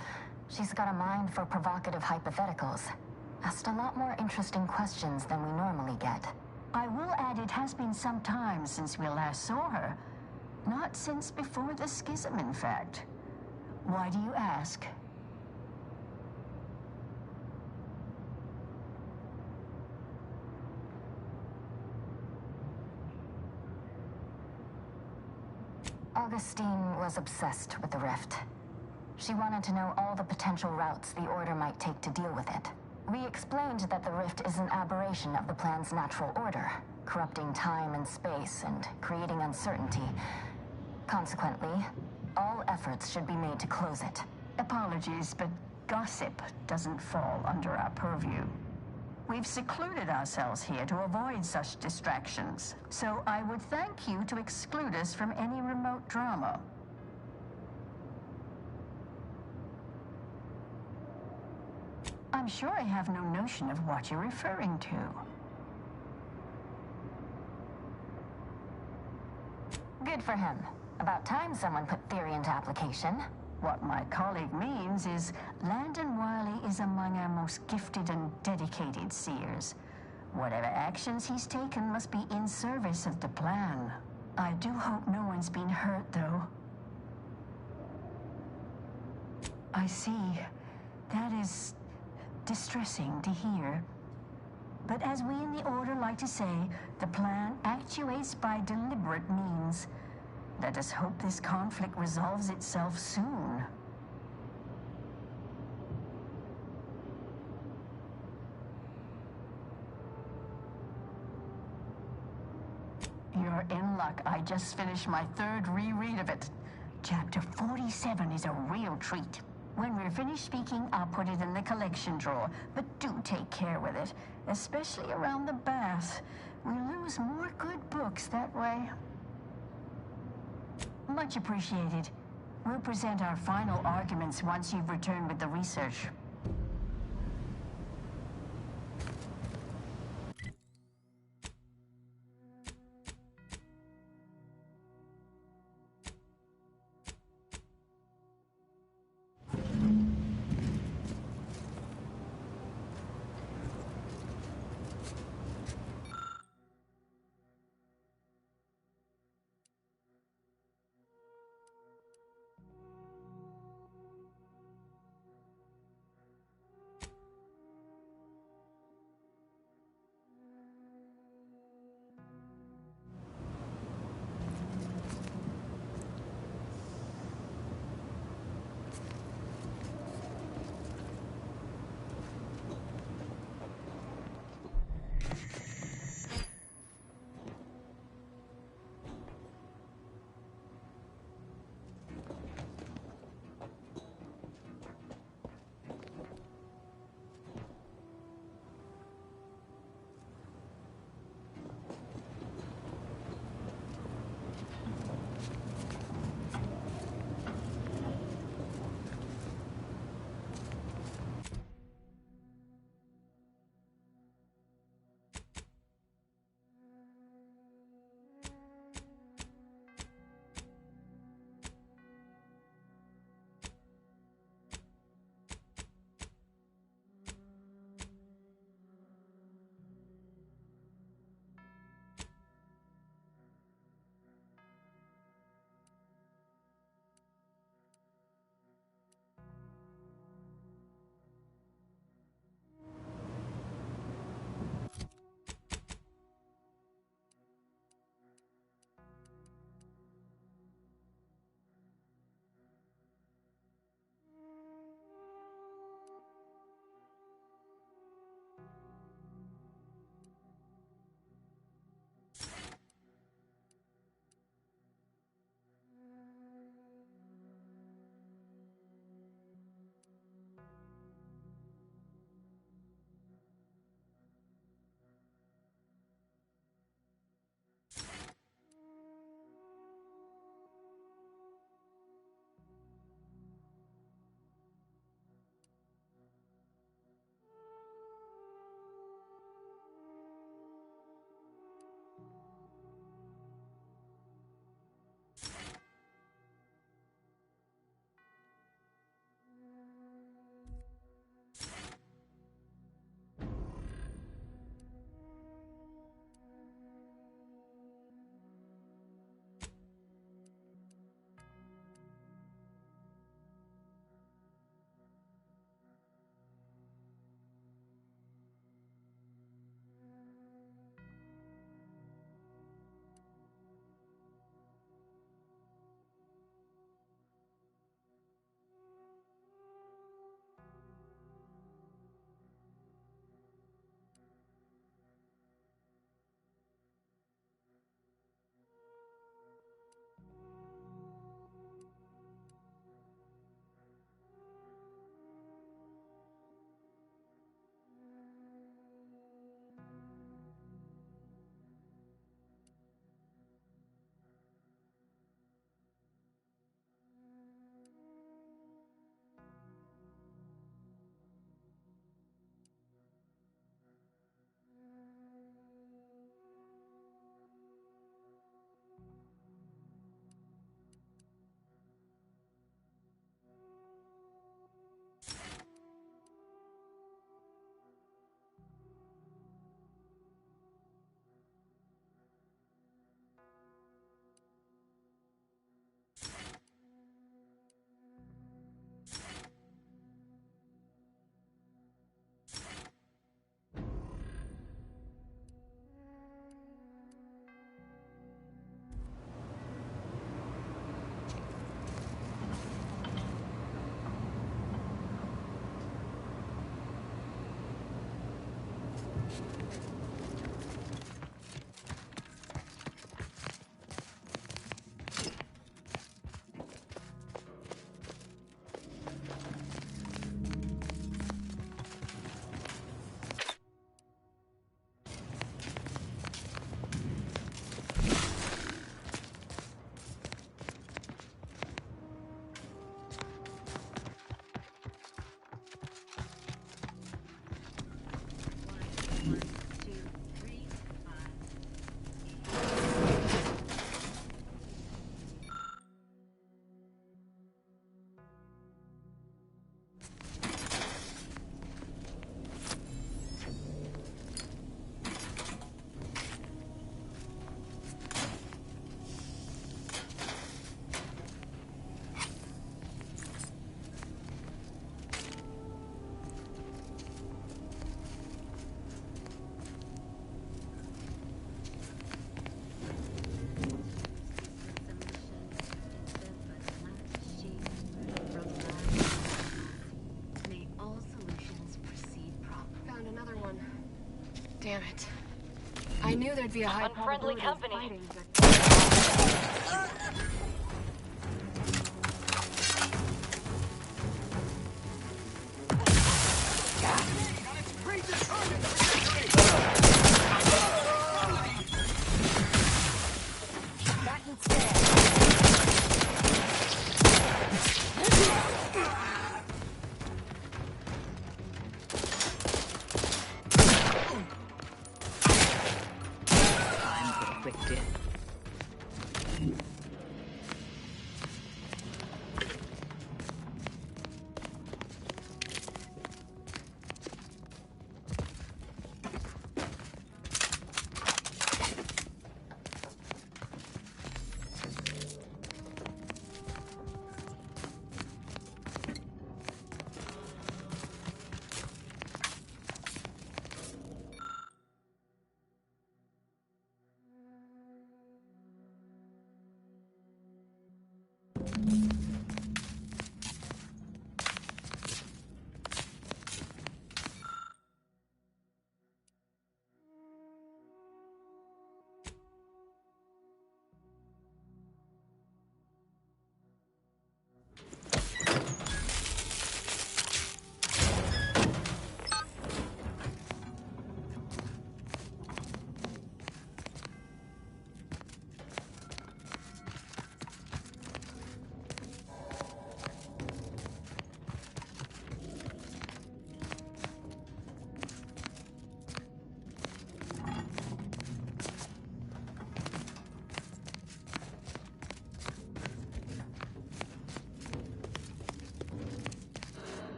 She's got a mind for provocative hypotheticals. Asked a lot more interesting questions than we normally get. I will add it has been some time since we last saw her. Not since before the schism, in fact. Why do you ask? Augustine was obsessed with the rift. She wanted to know all the potential routes the Order might take to deal with it. We explained that the rift is an aberration of the plan's natural order, corrupting time and space and creating uncertainty. Consequently, all efforts should be made to close it. Apologies, but gossip doesn't fall under our purview. We've secluded ourselves here to avoid such distractions, so I would thank you to exclude us from any remote drama. I'm sure I have no notion of what you're referring to. Good for him. About time someone put theory into application. What my colleague means is Landon Wiley is among our most gifted and dedicated seers. Whatever actions he's taken must be in service of the plan. I do hope no one's been hurt, though. I see. That is distressing to hear. But as we in the Order like to say, the plan actuates by deliberate means. Let us hope this conflict resolves itself soon. You're in luck. I just finished my third reread of it. Chapter 47 is a real treat. When we're finished speaking, I'll put it in the collection drawer. But do take care with it, especially around the bath. We lose more good books that way. Much appreciated. We'll present our final arguments once you've returned with the research. Damn it. I knew there'd be a high Unfriendly probability company. of fighting, but...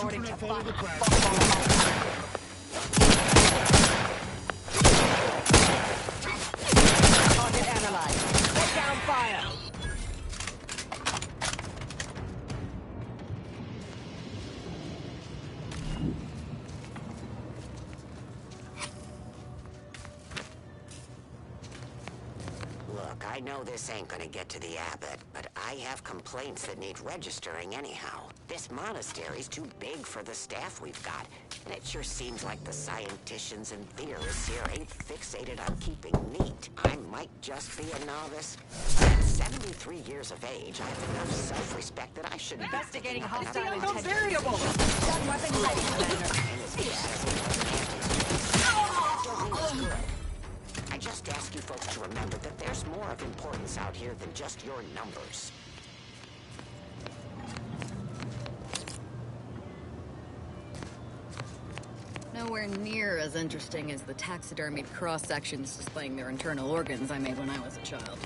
reporting to fire. Target analyzed. Put down fire. Look, I know this ain't gonna get to the abbot, but I have complaints that need registering anyhow. This monastery's too big for the staff we've got, and it sure seems like the scienticians and theorists here ain't fixated on keeping neat. I might just be a novice. At 73 years of age, I have enough self-respect that I should Investigating be picking up hostile enough variable. Gun weapon ready, Commander. I just ask you folks to remember that there's more of importance out here than just your numbers. Nowhere near as interesting as the taxidermied cross-sections displaying their internal organs I made when I was a child.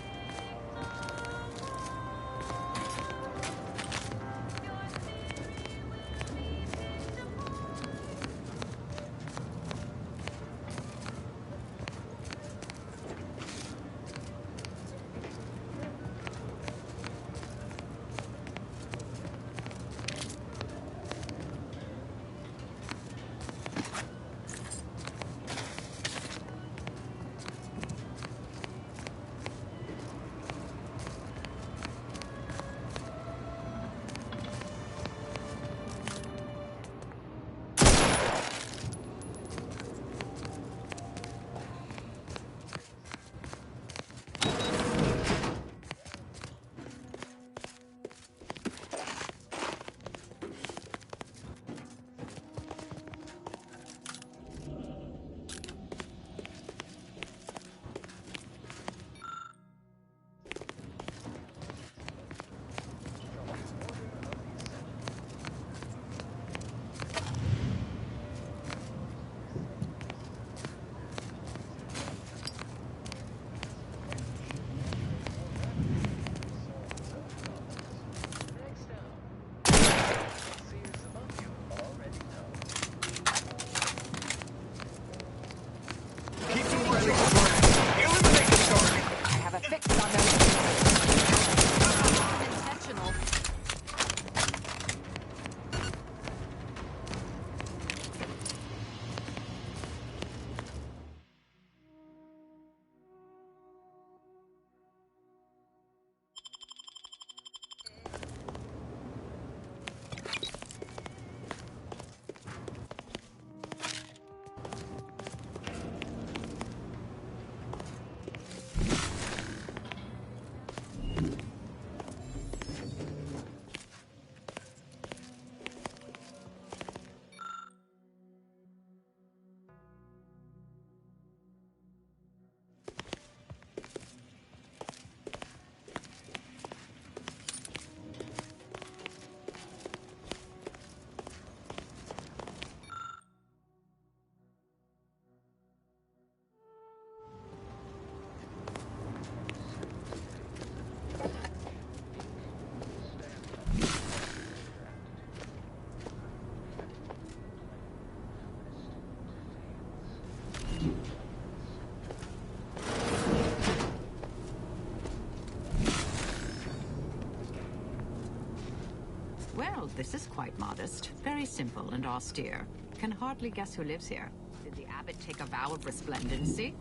Well, this is quite modest. Very simple and austere. Can hardly guess who lives here. Did the abbot take a vow of resplendency?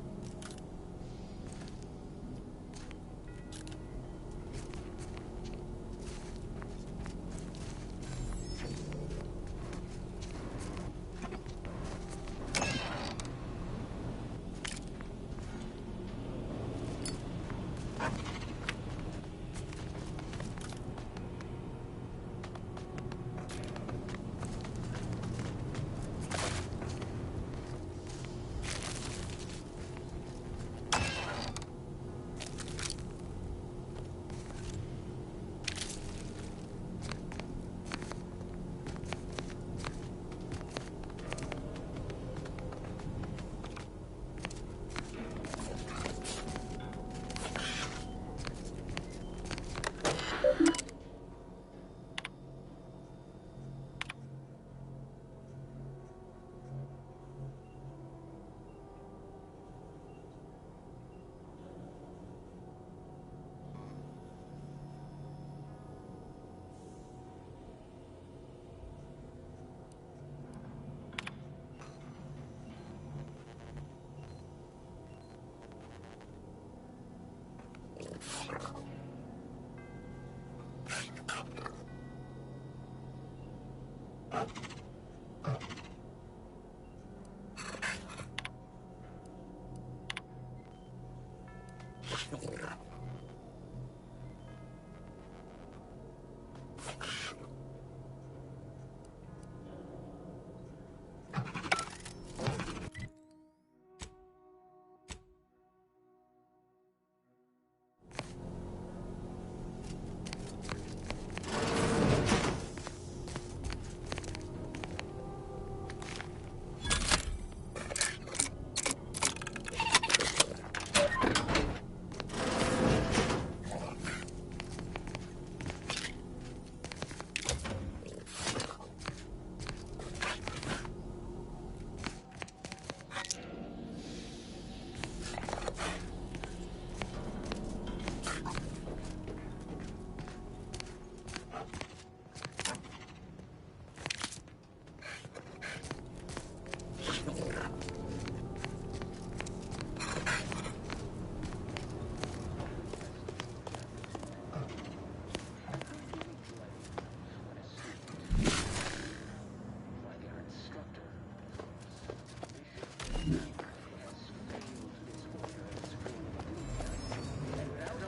Without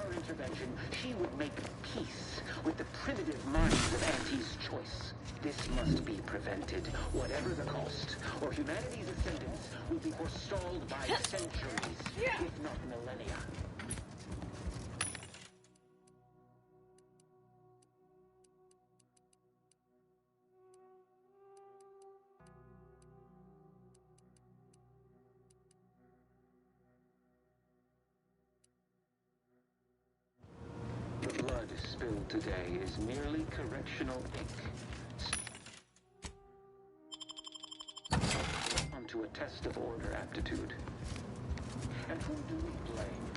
our intervention, she would make peace with the primitive minds of Auntie's choice. This must be prevented, whatever the cost, or humanity's ascendance will be forestalled by centuries, if not millennia. The blood spilled today is merely correctional ink. Onto a test of order aptitude. And who do we blame?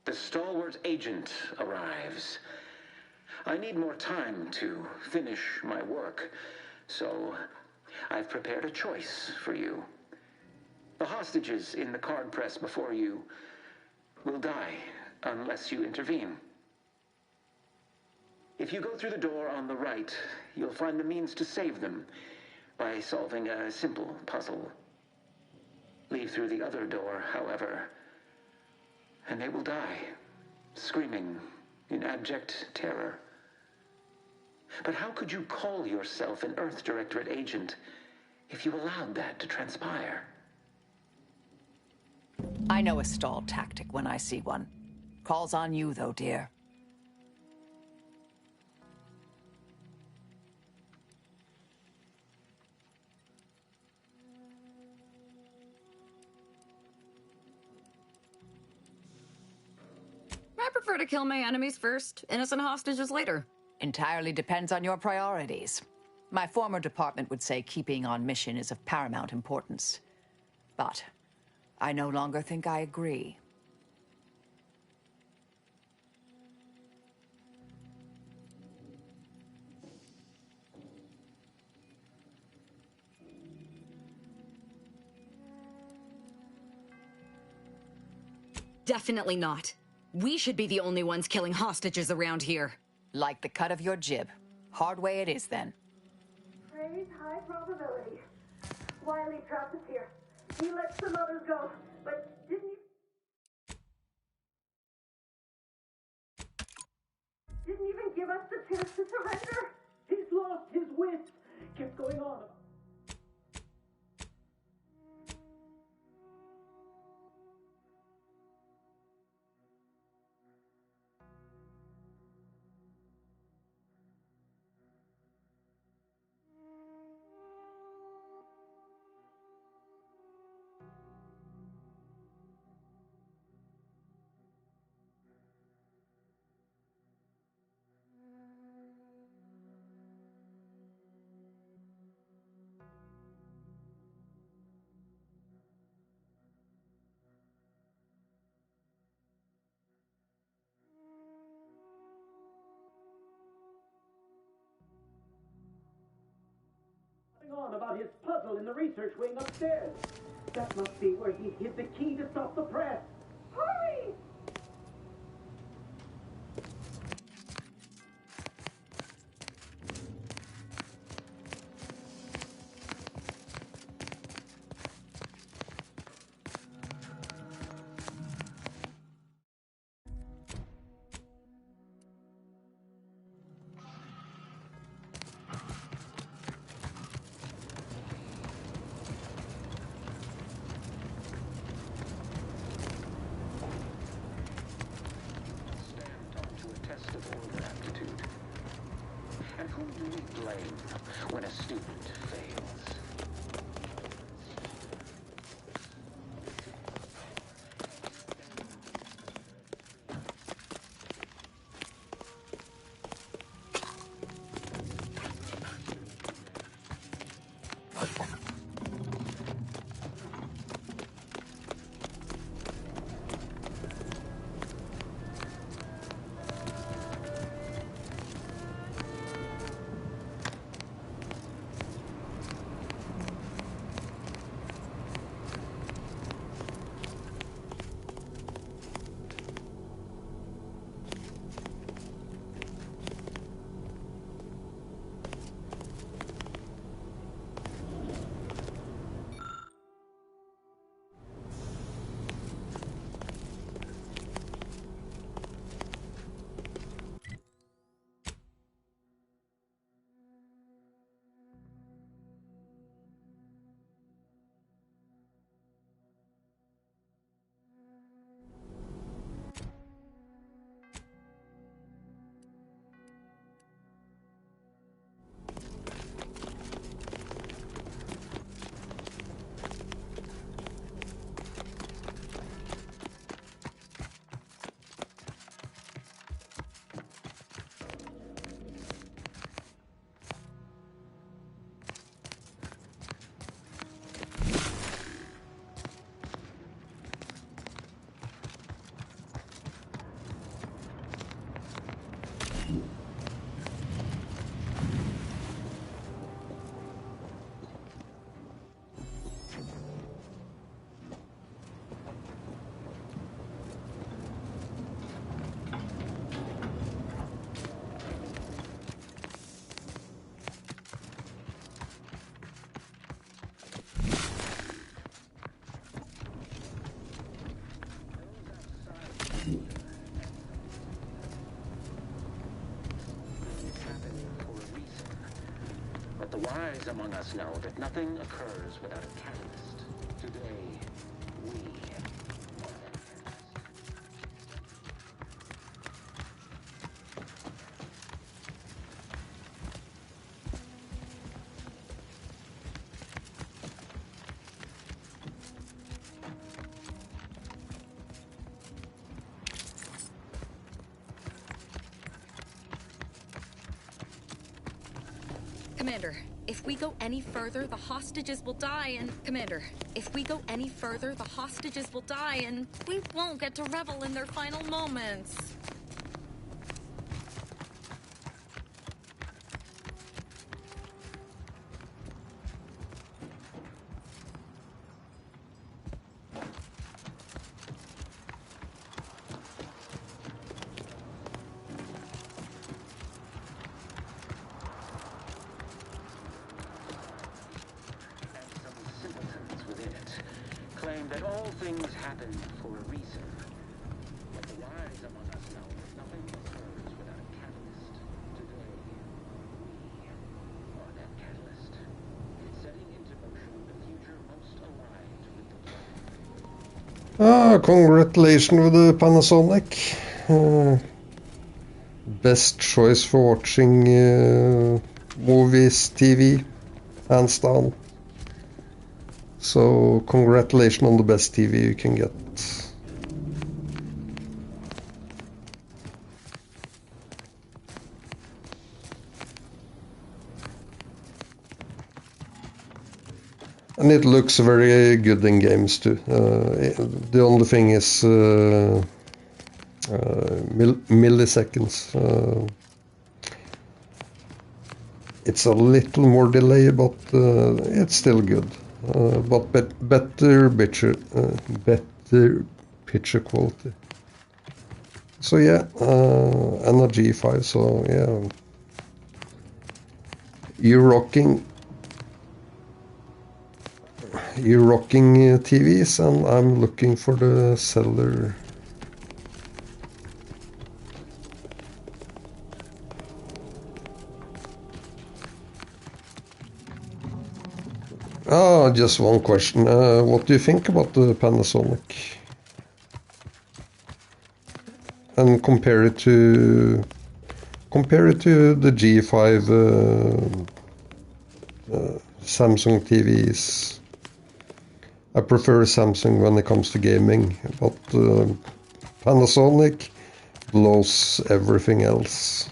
The stalwart agent arrives. I need more time to finish my work, so I've prepared a choice for you. The hostages in the card press before you will die unless you intervene. If you go through the door on the right, you'll find the means to save them by solving a simple puzzle. Leave through the other door, however, and they will die, screaming in abject terror. But how could you call yourself an Earth Directorate agent if you allowed that to transpire? I know a stall tactic when I see one. Calls on you, though, dear. I prefer to kill my enemies first, innocent hostages later. Entirely depends on your priorities. My former department would say keeping on mission is of paramount importance. But I no longer think I agree. Definitely not. We should be the only ones killing hostages around here. Like the cut of your jib. Hard way it is, then. Praise high probability. Wiley trapped us here. He let some others go, but didn't even give us the chance to surrender. He's lost his wits. Kept going on. about his puzzle in the research wing upstairs. That must be where he hid the key to stop the press. Hurry! And who do we blame when a student fails? But the wise among us know that nothing occurs without a catalyst. Today, we are that catalyst. Commander, if we go any further, the hostages will die and... Commander, if we go any further, the hostages will die and we won't get to revel in their final moments. Claim that all things happen for a reason. But the wise among us know that nothing occurs without a catalyst. Today, we are that catalyst. Setting into motion the future most aligned with the planet. Congratulations with the Panasonic. Best choice for watching movies, TV, hands down. So, congratulations on the best TV you can get. And it looks very good in games too. The only thing is milliseconds. it's a little more delay, but it's still good. But better picture quality. So yeah, and a G5. So yeah, you're rocking TVs, and I'm looking for the cellular. Just one question. What do you think about the Panasonic? And compare it to the G5 Samsung TVs. I prefer Samsung when it comes to gaming, but Panasonic blows everything else.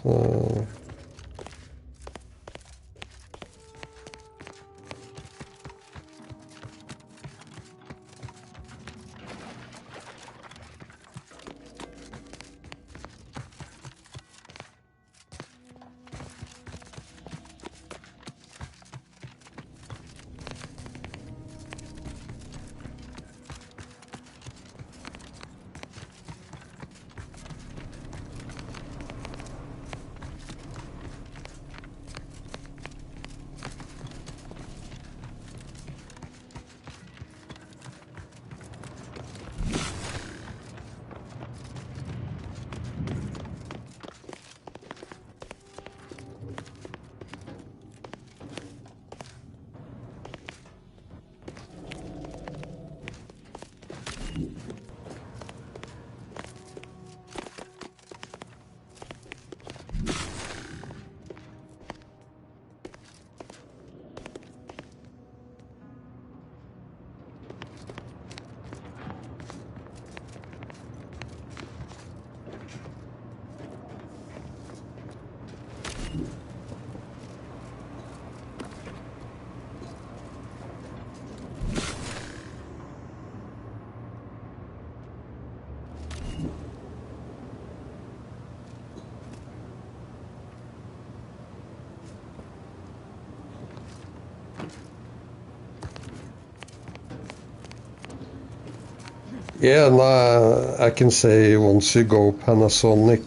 Yeah, no, I can say once you go Panasonic,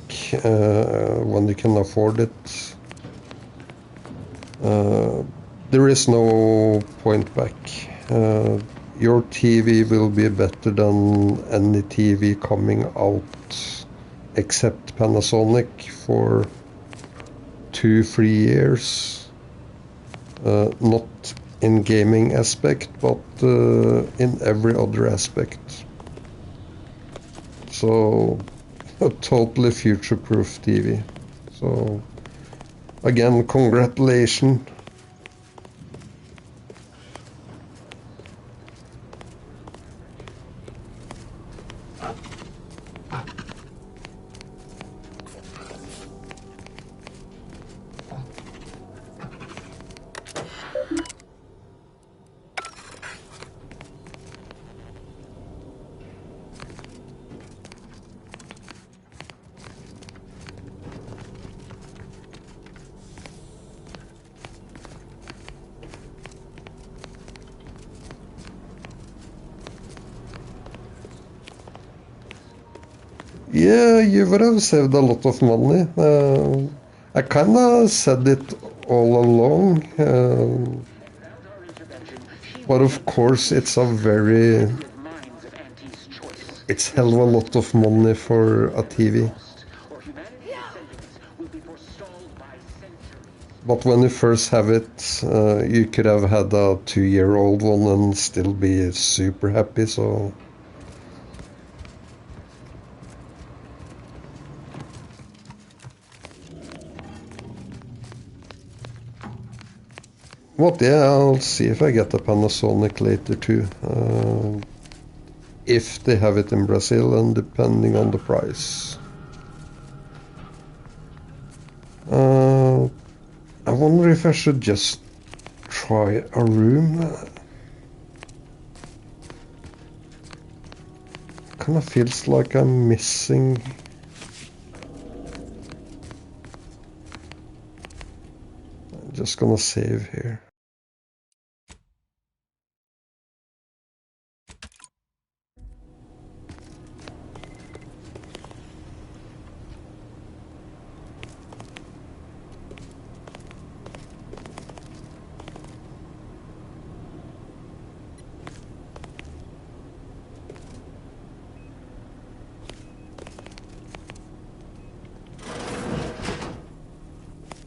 when you can afford it, there is no point back. Your TV will be better than any TV coming out except Panasonic for 2-3 years. Not in gaming aspect, but in every other aspect. So, a totally future-proof TV. So, again, congratulations. Yeah, you would have saved a lot of money. I kinda said it all along. But of course, it's hell of a lot of money for a TV. But when you first have it, you could have had a 2-year-old one and still be super happy, so... But yeah, I'll see if I get a Panasonic later too. If they have it in Brazil and depending on the price. I wonder if I should just try a room. Kinda feels like I'm missing... just gonna save here.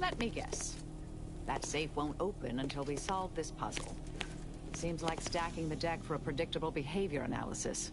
Let me guess. That safe won't open until we solve this puzzle. Seems like stacking the deck for a predictable behavior analysis.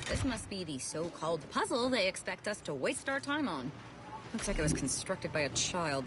This must be the so-called puzzle they expect us to waste our time on. Looks like it was constructed by a child.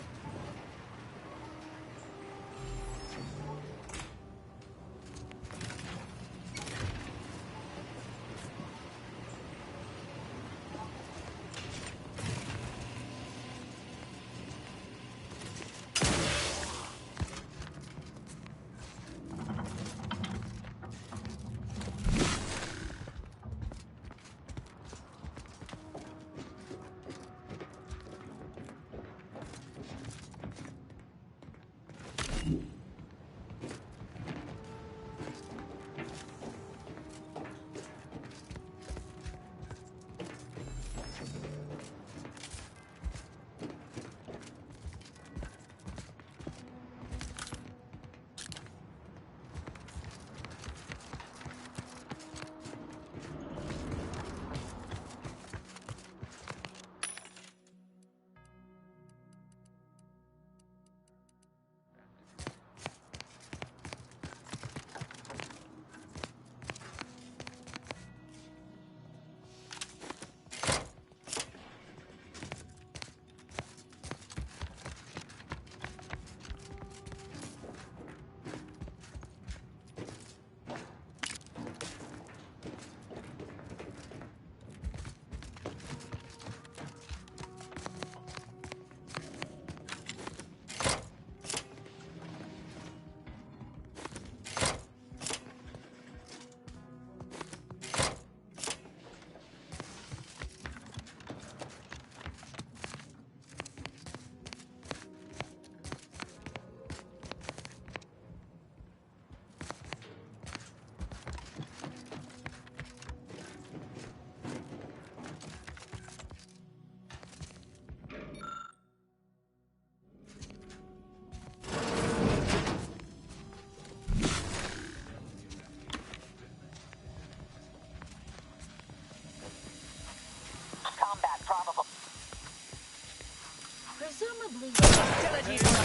Presumably, hostilities on the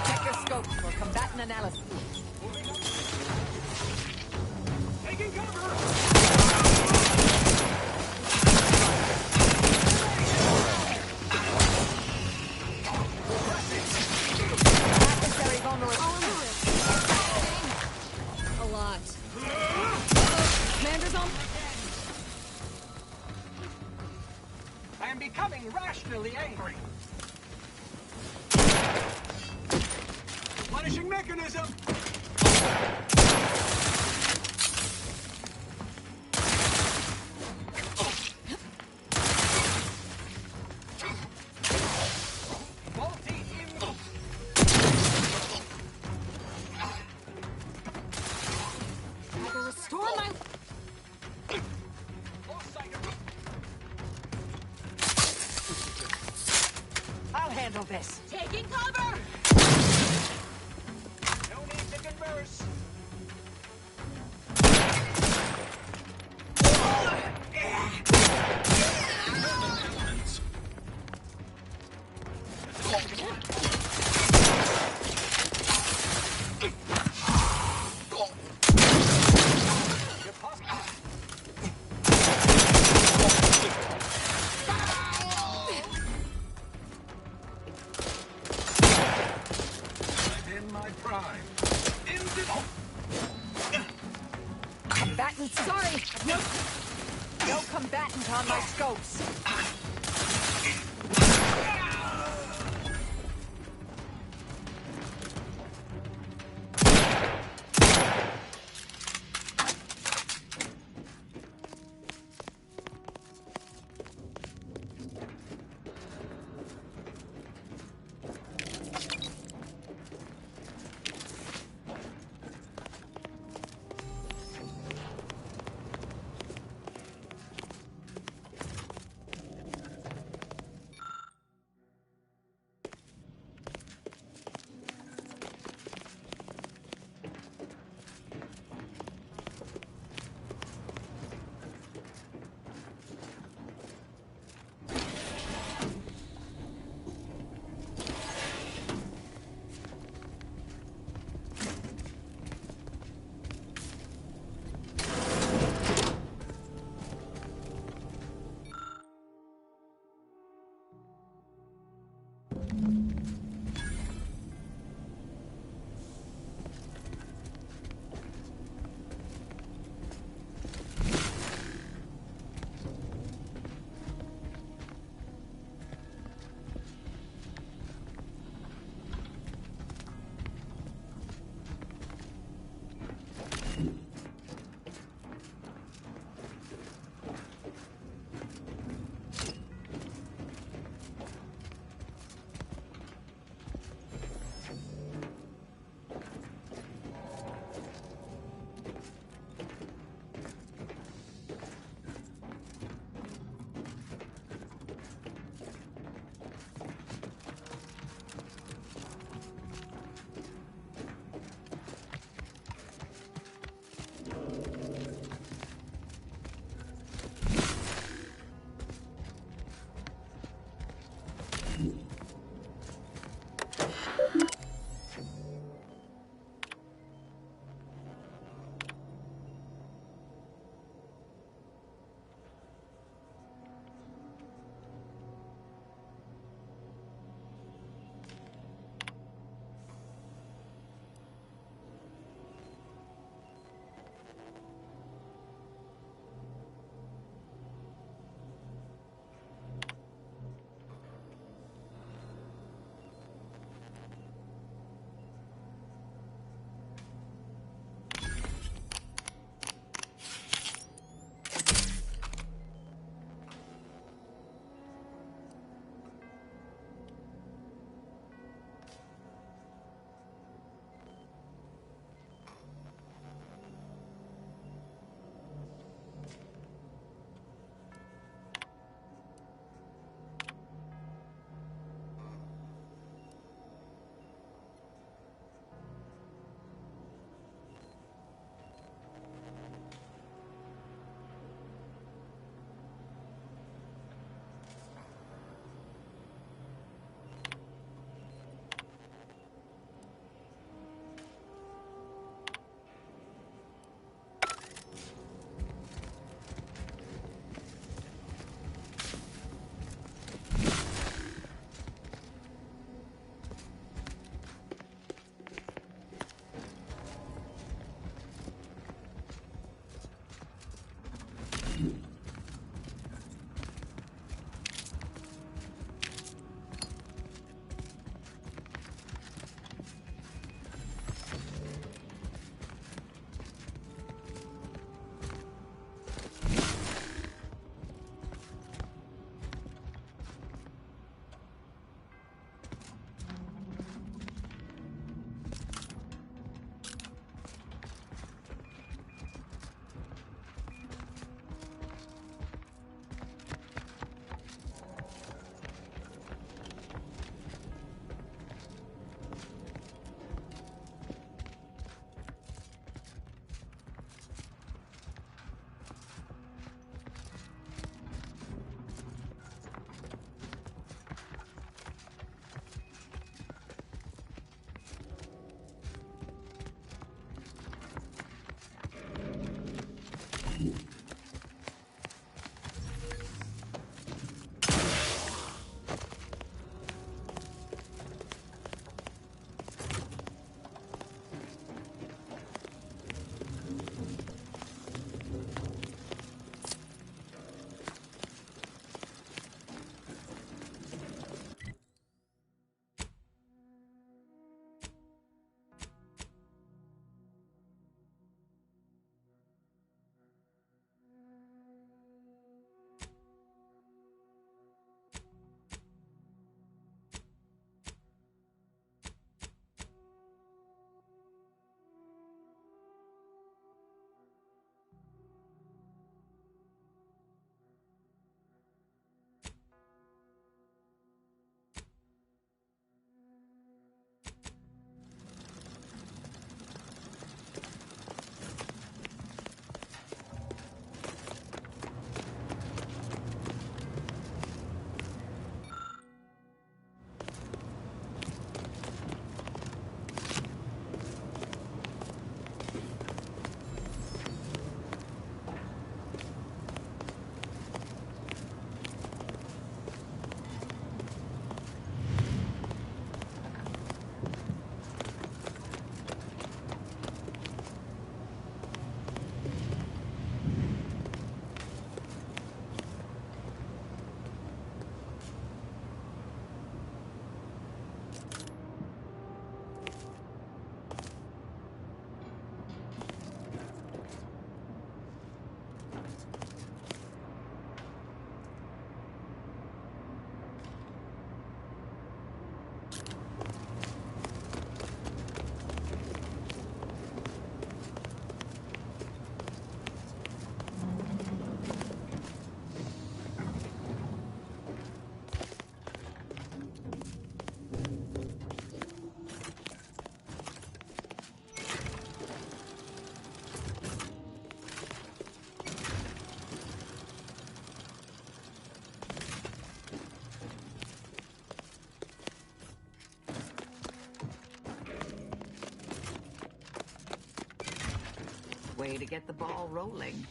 check your scope for combatant analysis. Taking cover! Adversary vulnerable. A lot. Commander's on. I am becoming rationally angry. Punishing mechanism. Restore my. I'll handle this. Taking cover! No need to converse. combatant. Sorry. No combatant on my scopes. way to get the ball rolling.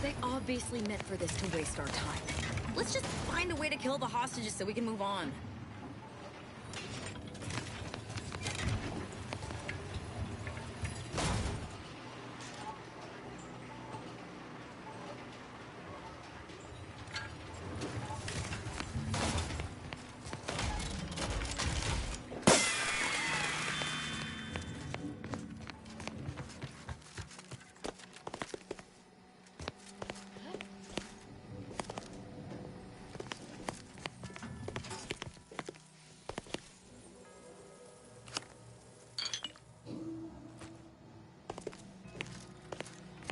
They obviously meant for this to waste our time. Let's just find a way to kill the hostages so we can move on.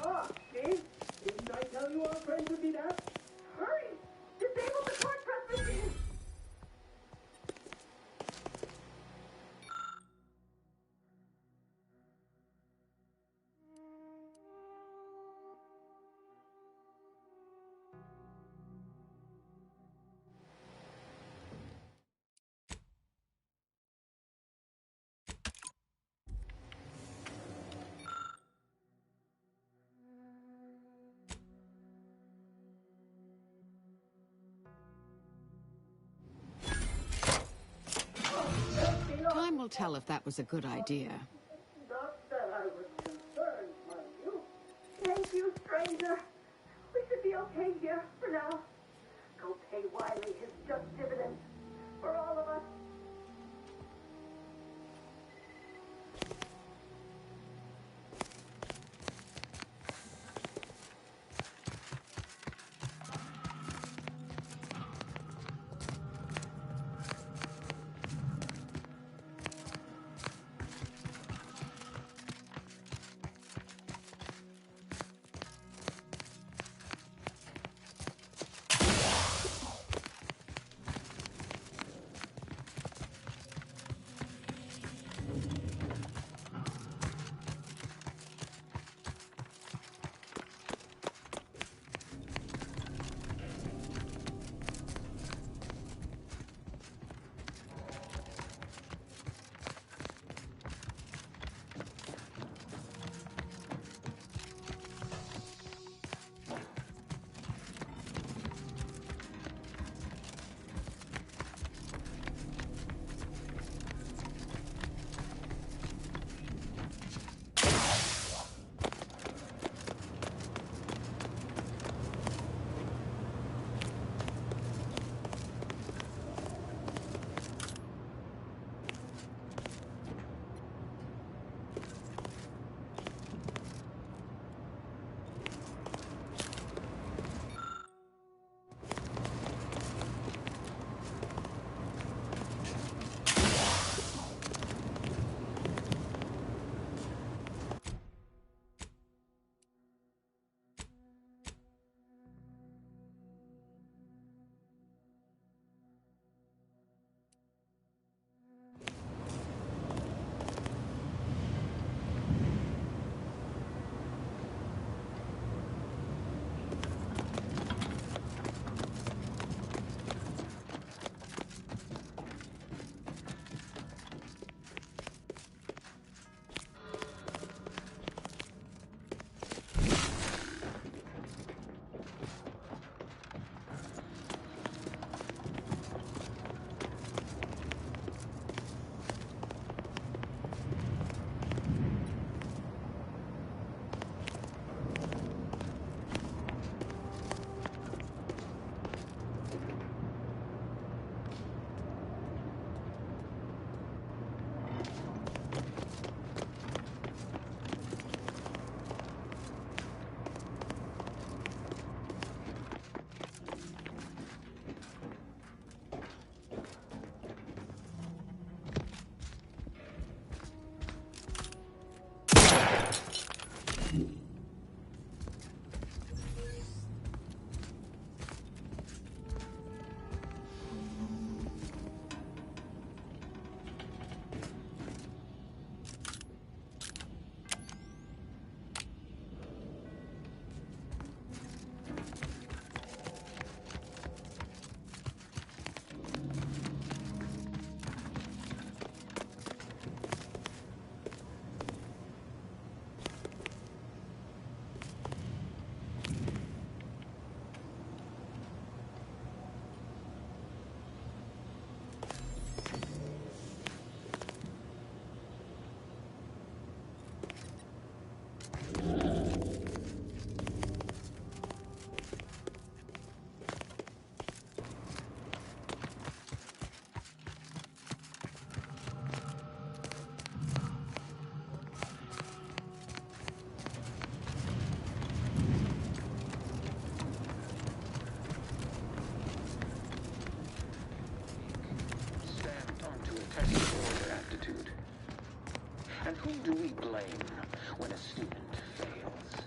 Ah, Steve, didn't I tell you our friends would be there? Hurry! Disable the court press machine! Time will tell if that was a good idea. Not that I was concerned, mind you. Thank you, stranger. We should be okay here for now. Go pay Wiley his just dividends. For all of us. Who do we blame when a student fails?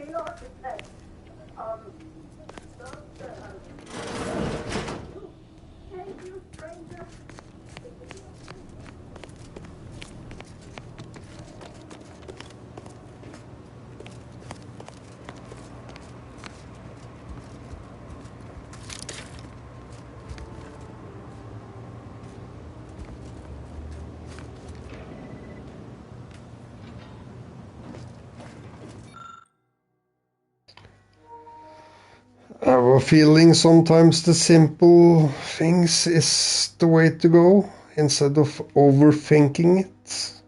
The architect. Thank you, stranger. I have a feeling sometimes the simple things is the way to go instead of overthinking it.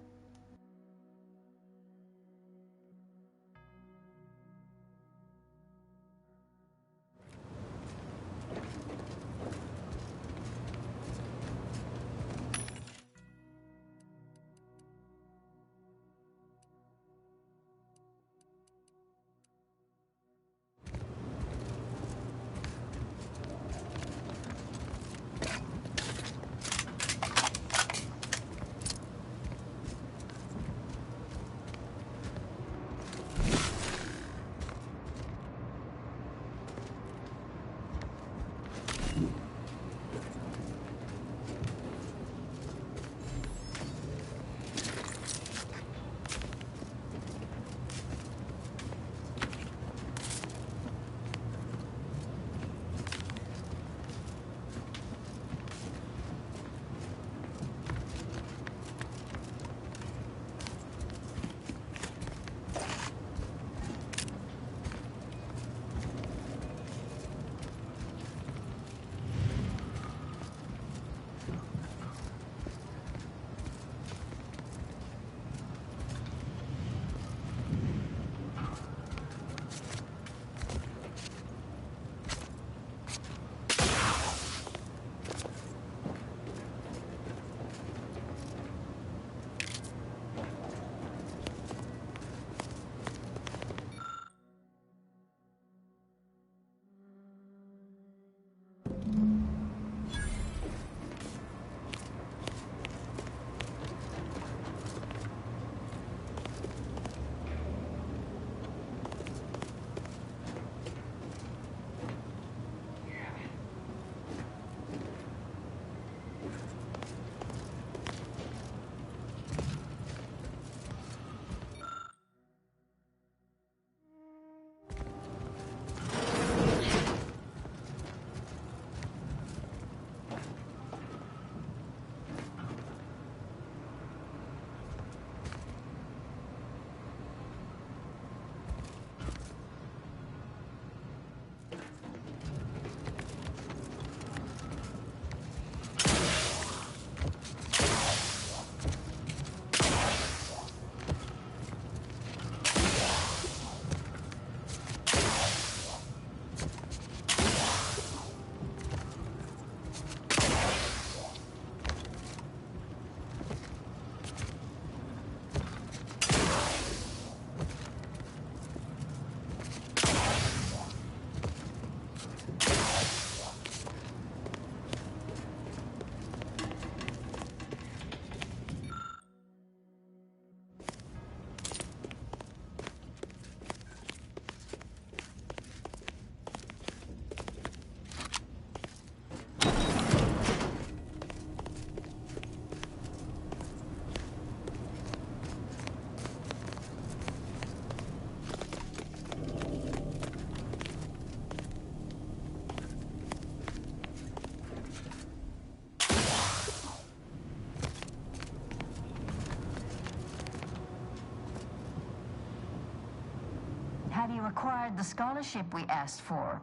Have you acquired the scholarship we asked for?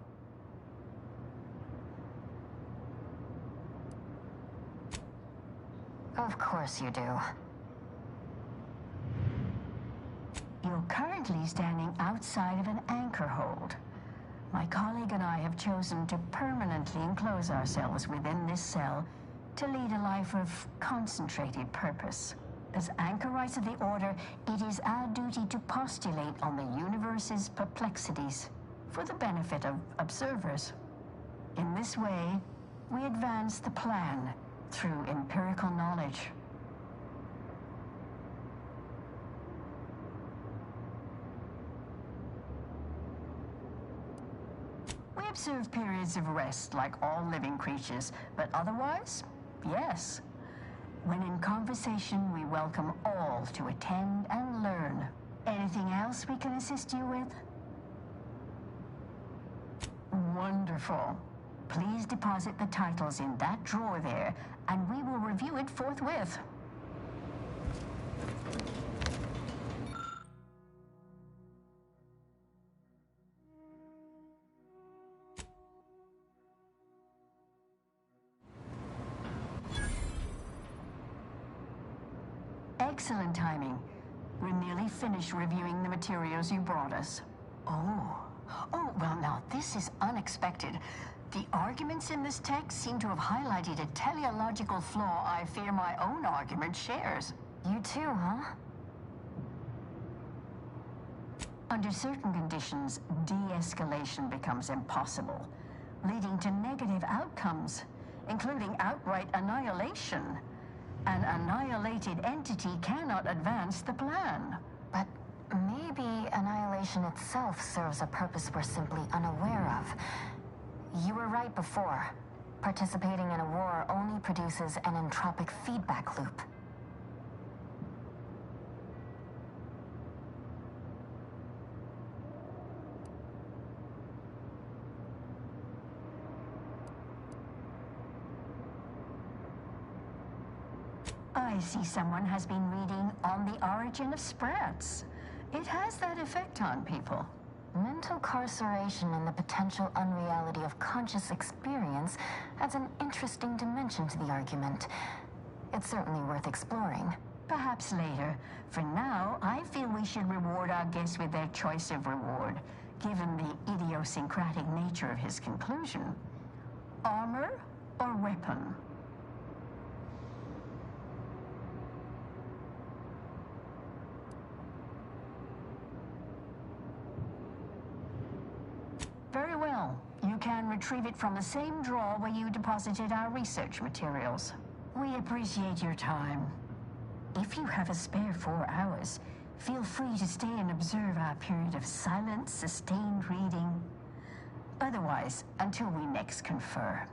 Of course you do. You're currently standing outside of an anchor hold. My colleague and I have chosen to permanently enclose ourselves within this cell to lead a life of concentrated purpose. As anchorites of the Order, it is our duty to postulate on the universe's perplexities for the benefit of observers. In this way, we advance the plan through empirical knowledge. We observe periods of rest like all living creatures, but otherwise, yes. When in conversation, we welcome all to attend and learn. Anything else we can assist you with? Wonderful. Please deposit the titles in that drawer there, and we will review it forthwith. Excellent timing. We're nearly finished reviewing the materials you brought us. Oh, well now, this is unexpected. The arguments in this text seem to have highlighted a teleological flaw I fear my own argument shares. You too, huh? Under certain conditions, de-escalation becomes impossible, leading to negative outcomes, including outright annihilation. An annihilated entity cannot advance the plan. But maybe annihilation itself serves a purpose we're simply unaware of. You were right before. Participating in a war only produces an entropic feedback loop. I see someone has been reading On the Origin of Sprats. It has that effect on people. Mental carceration and the potential unreality of conscious experience adds an interesting dimension to the argument. It's certainly worth exploring. Perhaps later. For now, I feel we should reward our guest with their choice of reward, given the idiosyncratic nature of his conclusion. Armor or weapon? Very well. You can retrieve it from the same drawer where you deposited our research materials. We appreciate your time. If you have a spare 4 hours, feel free to stay and observe our period of silent, sustained reading. Otherwise, until we next confer.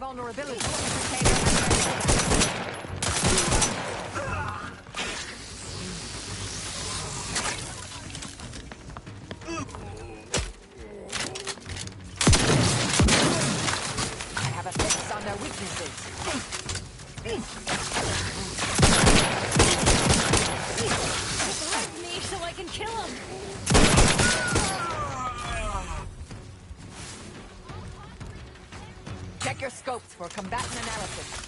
vulnerability. I have a fix on their weaknesses. Revive me so I can kill him! Check your scopes for combatant analysis.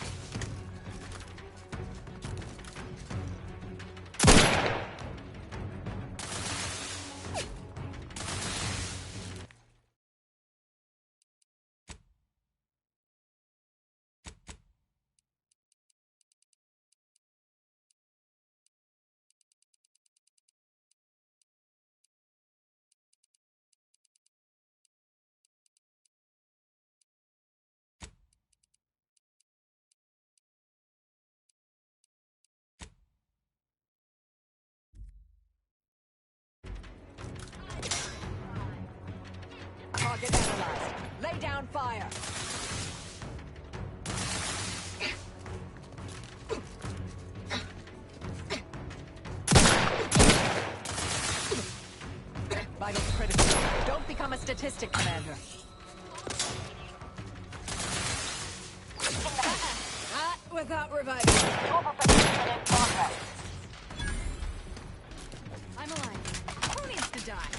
Target analyzed. Lay down fire. Vital critical. Don't become a statistic, Commander. Without reviving. I'm alive. Who needs to die?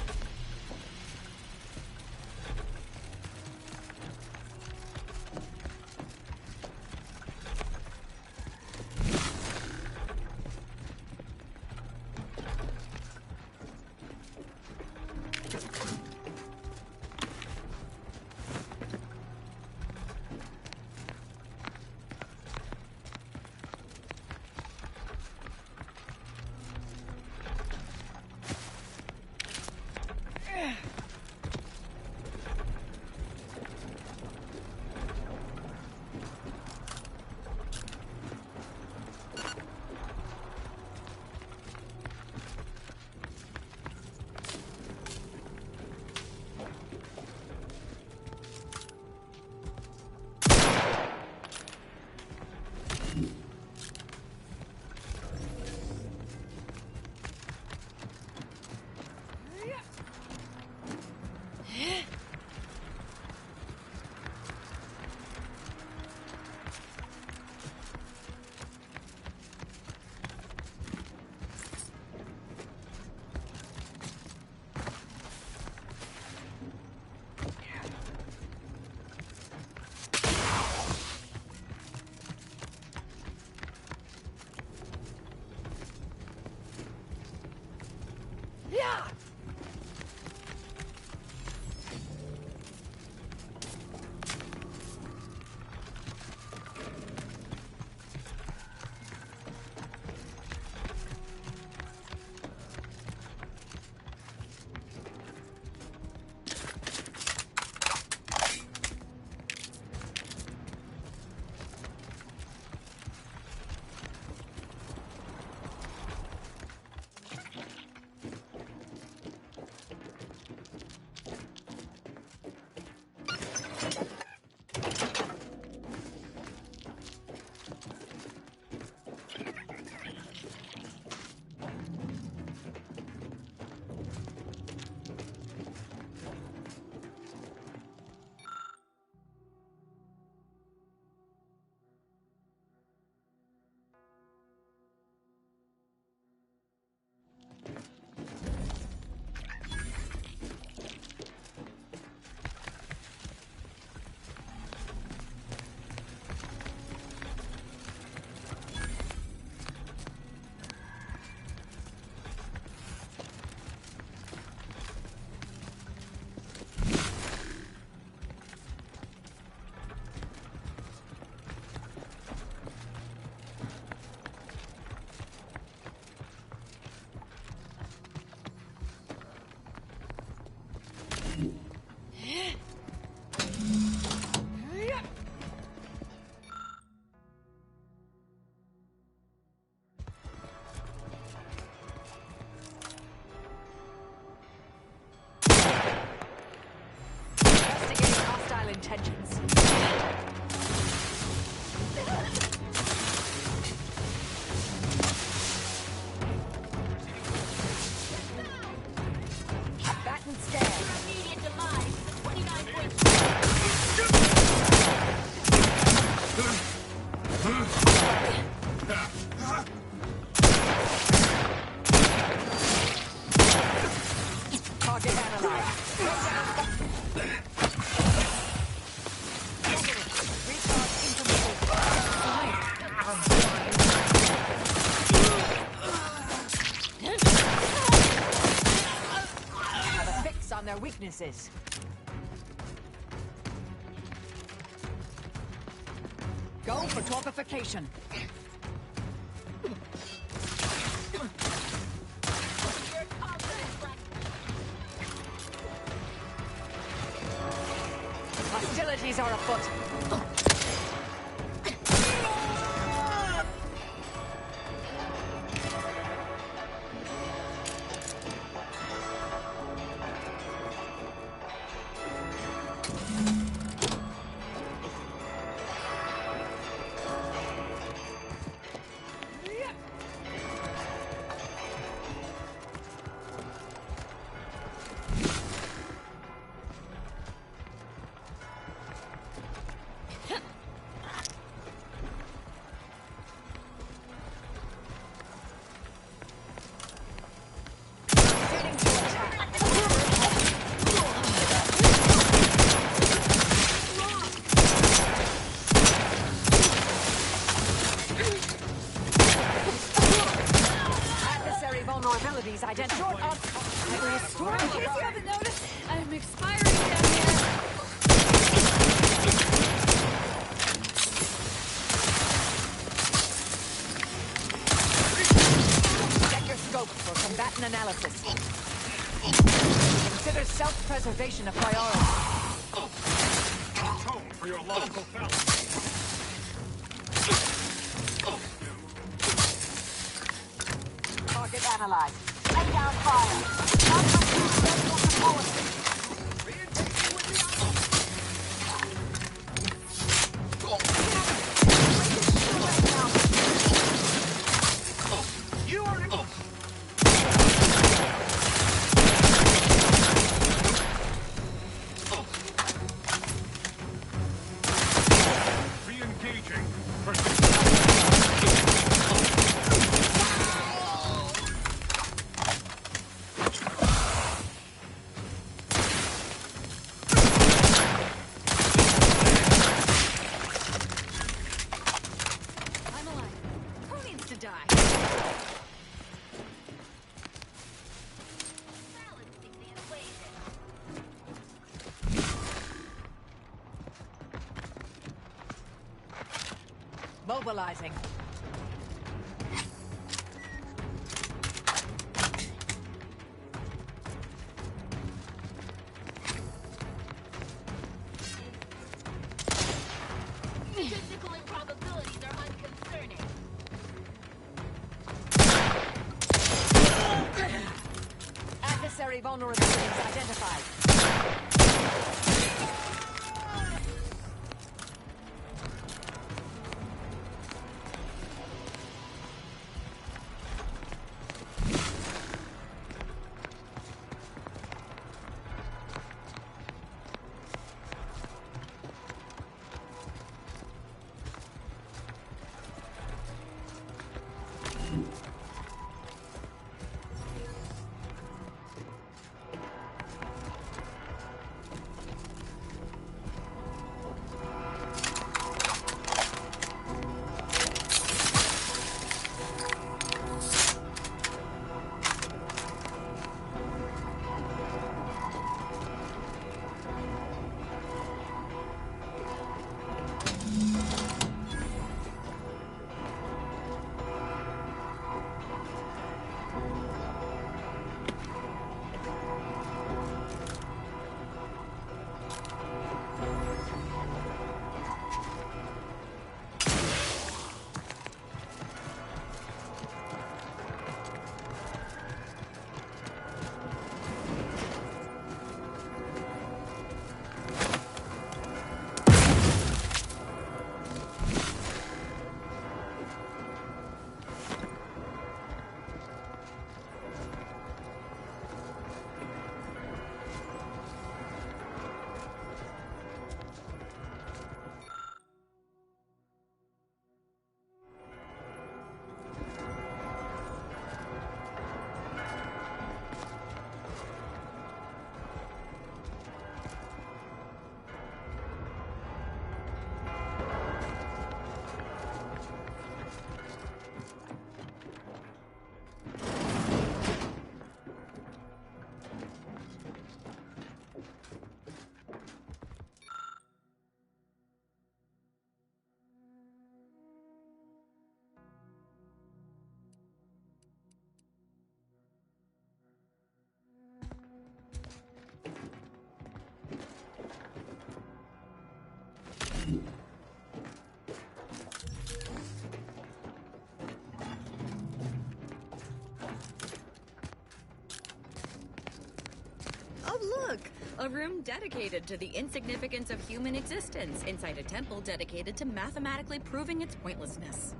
Have a fix on their weaknesses. Go for torpification. Hostilities are afoot. Vulnerabilities identified. In case you haven't noticed, I'm expiring down here. Check your scope for combatant analysis. Consider self-preservation a priority. Atone for your logical fallacy. Target analyzed. Lay down fire. Number 2 central support. You are an... Re-engaging. I'm alive. Who needs to die? Mobilizing. Statistical improbabilities are unconcerning. Adversary vulnerabilities identified. Oh, look! A room dedicated to the insignificance of human existence inside a temple dedicated to mathematically proving its pointlessness.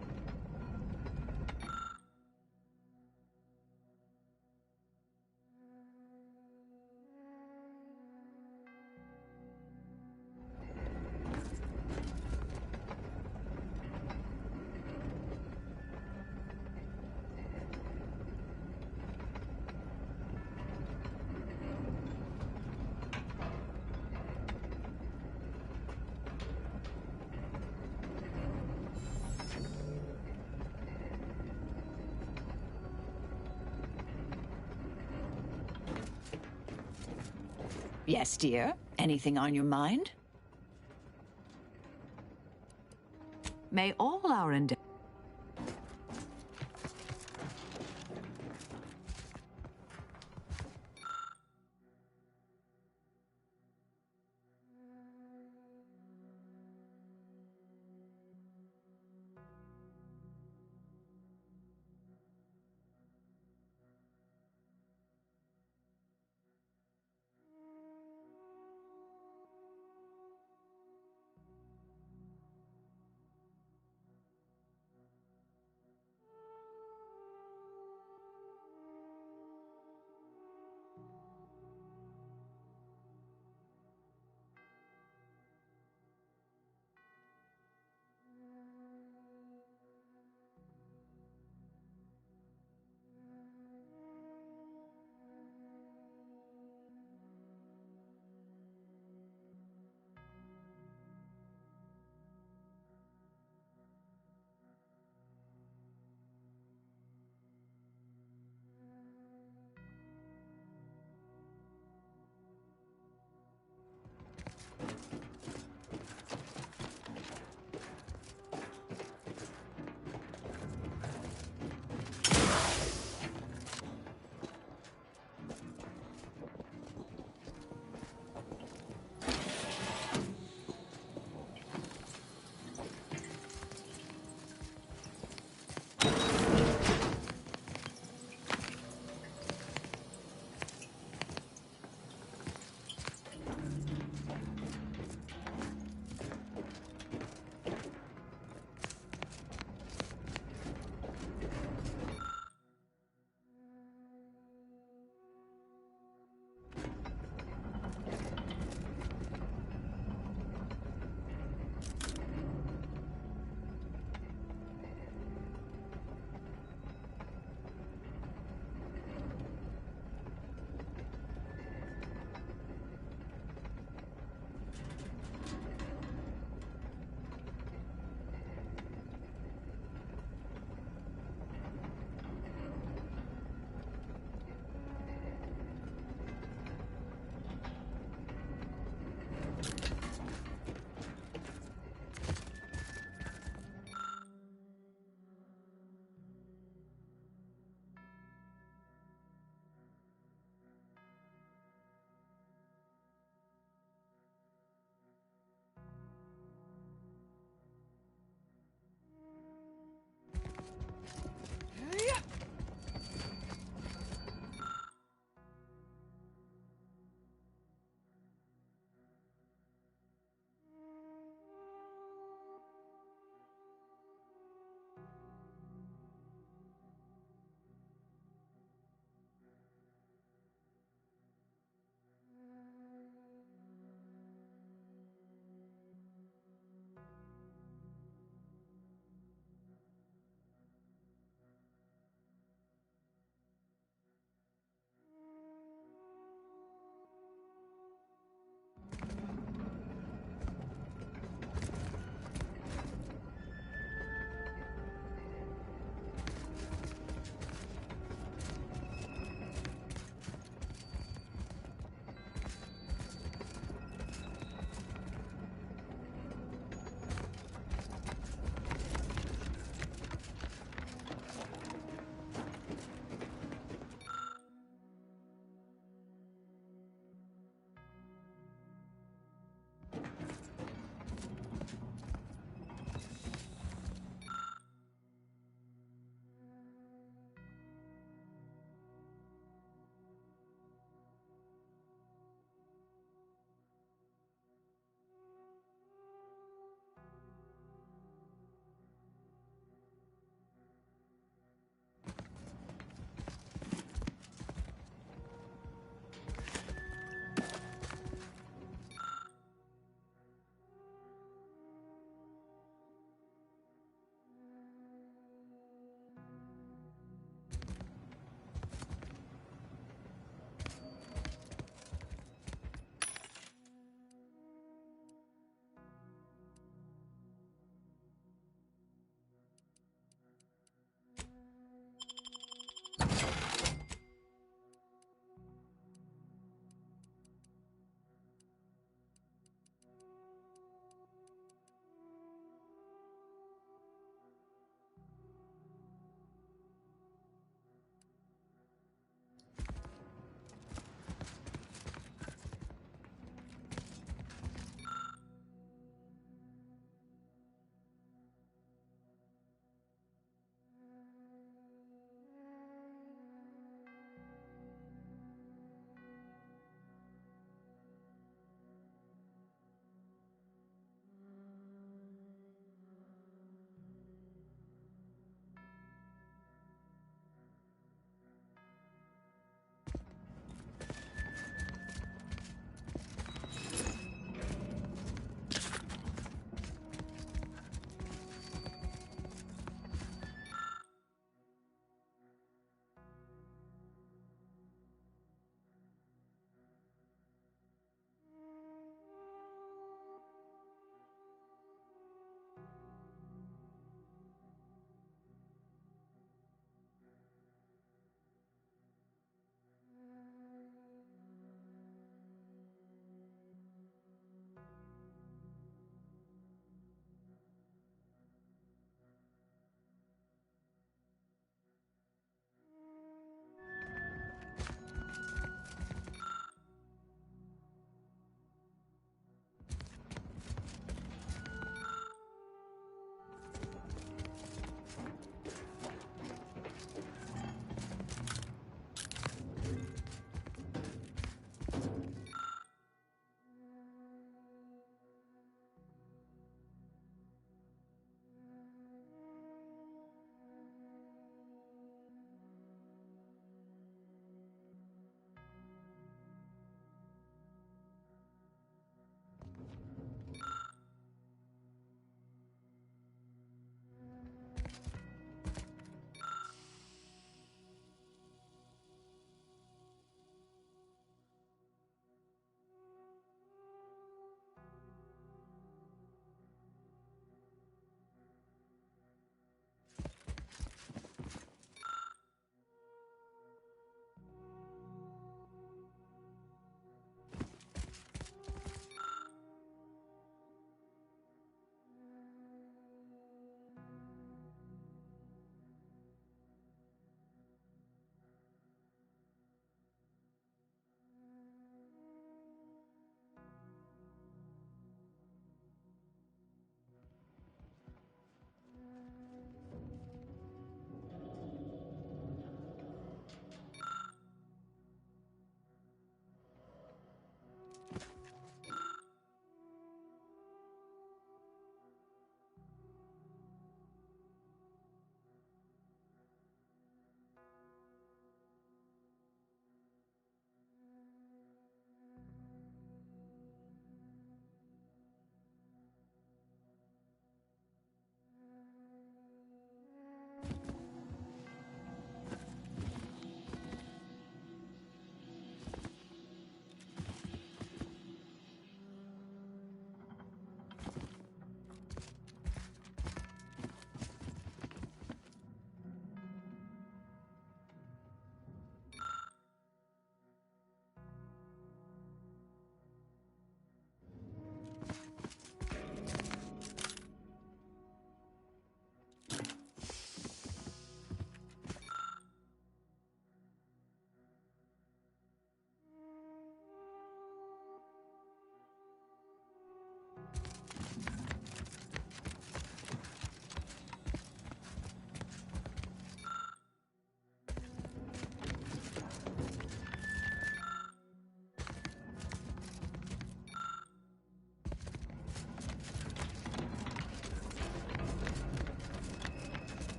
Yes, dear. Anything on your mind? May all our endeavors...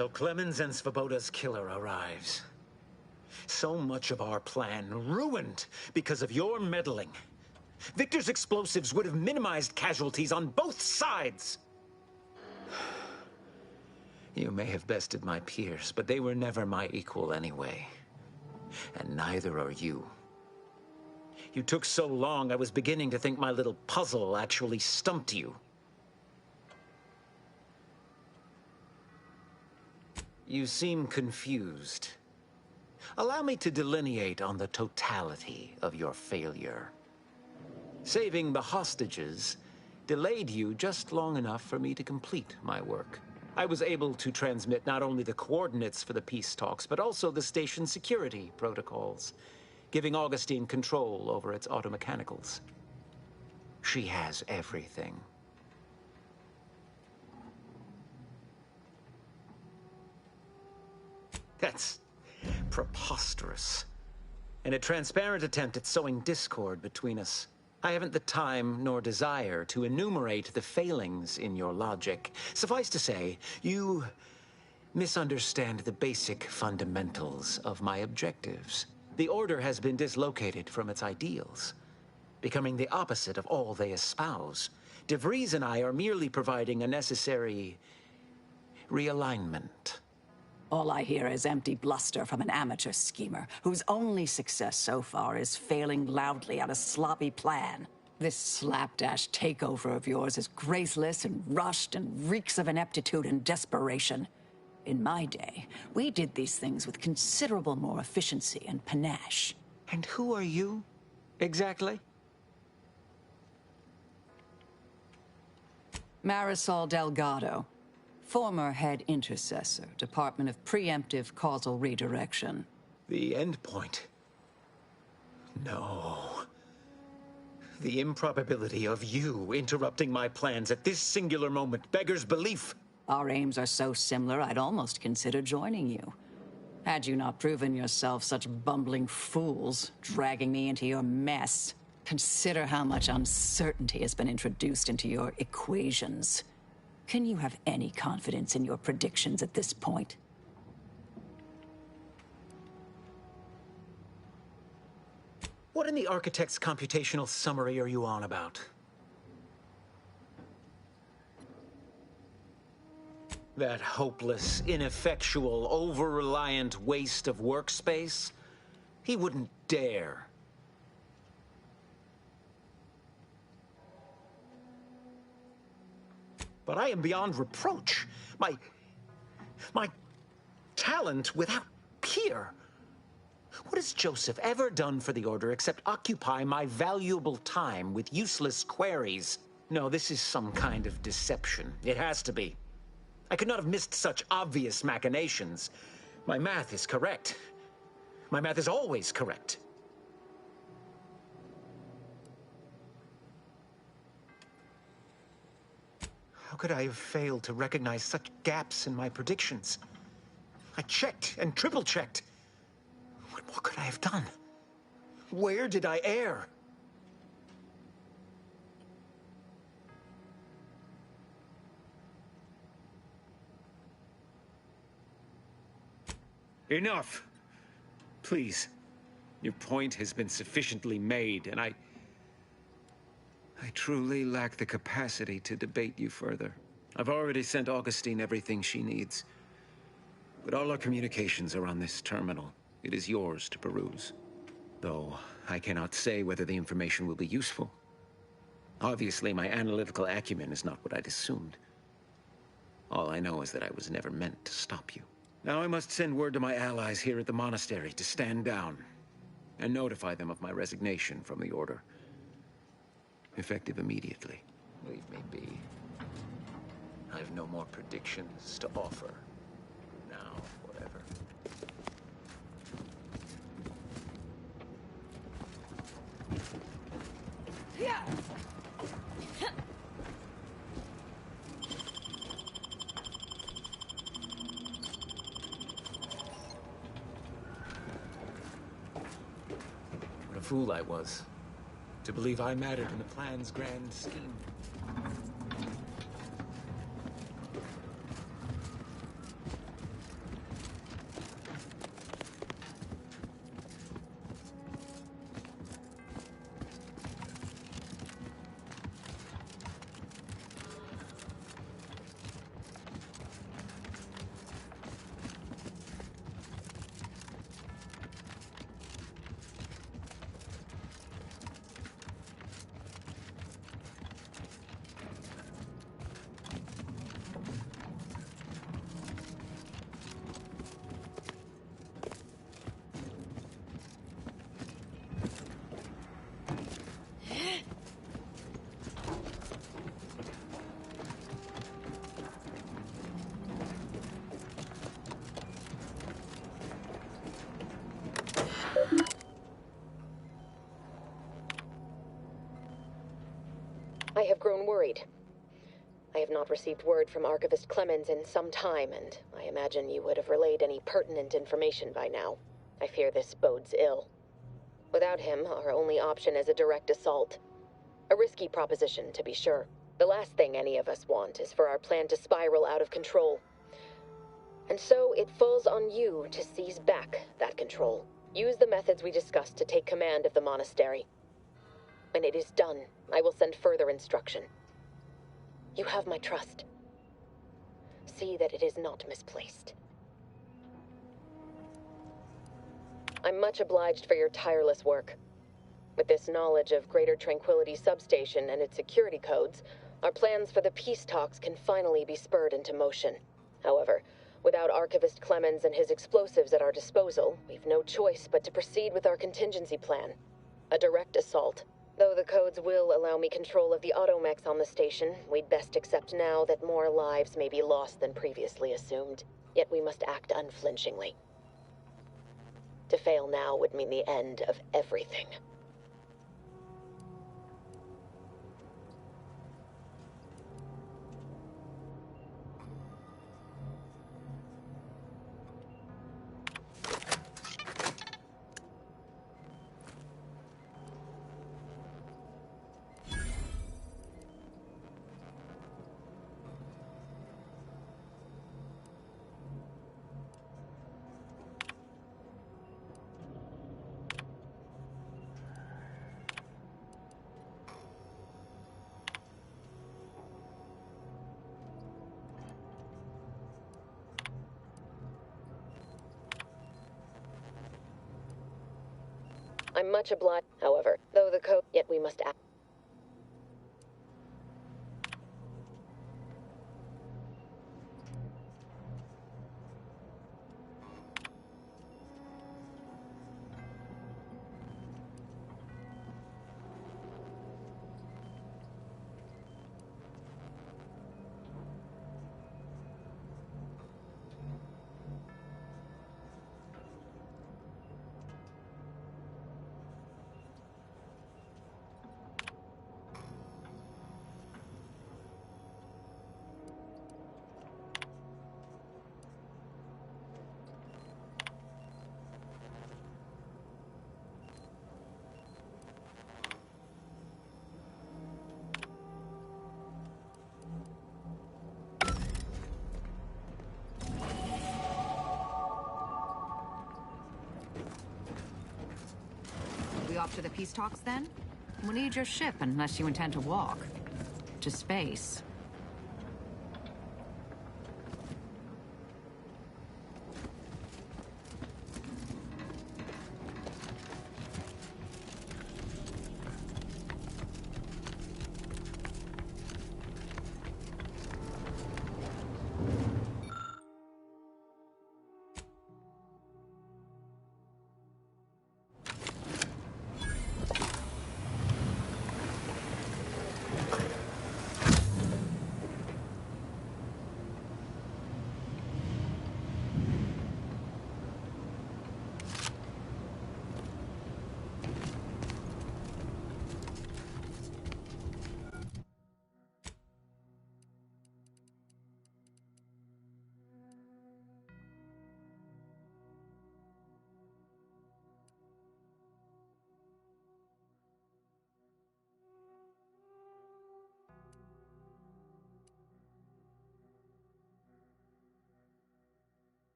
So Clemens and Svoboda's killer arrives. So much of our plan ruined because of your meddling. Victor's explosives would have minimized casualties on both sides. You may have bested my peers, but they were never my equal anyway. And neither are you. You took so long, I was beginning to think my little puzzle actually stumped you. You seem confused. Allow me to delineate on the totality of your failure. Saving the hostages delayed you just long enough for me to complete my work. I was able to transmit not only the coordinates for the peace talks, but also the station's security protocols, giving Augustine control over its automechanicals. She has everything. That's preposterous. And a transparent attempt at sowing discord between us. I haven't the time nor desire to enumerate the failings in your logic. Suffice to say, you misunderstand the basic fundamentals of my objectives. The Order has been dislocated from its ideals, becoming the opposite of all they espouse. DeVries and I are merely providing a necessary realignment. All I hear is empty bluster from an amateur schemer whose only success so far is failing loudly at a sloppy plan. This slapdash takeover of yours is graceless and rushed and reeks of ineptitude and desperation. In my day, we did these things with considerable more efficiency and panache. And who are you, exactly? Marisol Delgado. Former head intercessor, Department of Preemptive Causal Redirection. The endpoint? No. The improbability of you interrupting my plans at this singular moment beggars belief. Our aims are so similar, I'd almost consider joining you. Had you not proven yourself such bumbling fools, dragging me into your mess. Consider how much uncertainty has been introduced into your equations. Can you have any confidence in your predictions at this point? What in the Architect's computational summary are you on about? That hopeless, ineffectual, over-reliant waste of workspace? He wouldn't dare. But I am beyond reproach. My talent without peer. What has Joseph ever done for the Order except occupy my valuable time with useless queries? No, this is some kind of deception. It has to be. I could not have missed such obvious machinations. My math is correct. My math is always correct. How could I have failed to recognize such gaps in my predictions? I checked and triple-checked. What more could I have done? Where did I err? Enough! Please. Your point has been sufficiently made, and I truly lack the capacity to debate you further. I've already sent Augustine everything she needs. But all our communications are on this terminal. It is yours to peruse. Though I cannot say whether the information will be useful. Obviously, my analytical acumen is not what I'd assumed. All I know is that I was never meant to stop you. Now I must send word to my allies here at the monastery to stand down and notify them of my resignation from the Order. Effective immediately. Leave me be. I have no more predictions to offer. Now, whatever. Yeah. What a fool I was. To believe I mattered in the plan's grand scheme. have grown worried. I have not received word from Archivist Clemens in some time, and I imagine you would have relayed any pertinent information by now. I fear this bodes ill. Without him, our only option is a direct assault. A risky proposition, to be sure. The last thing any of us want is for our plan to spiral out of control. And so it falls on you to seize back that control. Use the methods we discussed to take command of the monastery. When it is done, I will send further instruction. You have my trust. See that it is not misplaced. I'm much obliged for your tireless work. With this knowledge of Greater Tranquility Substation and its security codes, our plans for the peace talks can finally be spurred into motion. However, without Archivist Clemens and his explosives at our disposal, we've no choice but to proceed with our contingency plan. A direct assault. Though the codes will allow me control of the automechs on the station, we'd best accept now that more lives may be lost than previously assumed. Yet we must act unflinchingly. To fail now would mean the end of everything. I'm much obliged, however, though the code, yet we must act. We off to the peace talks then? We'll need your ship unless you intend to walk. To space.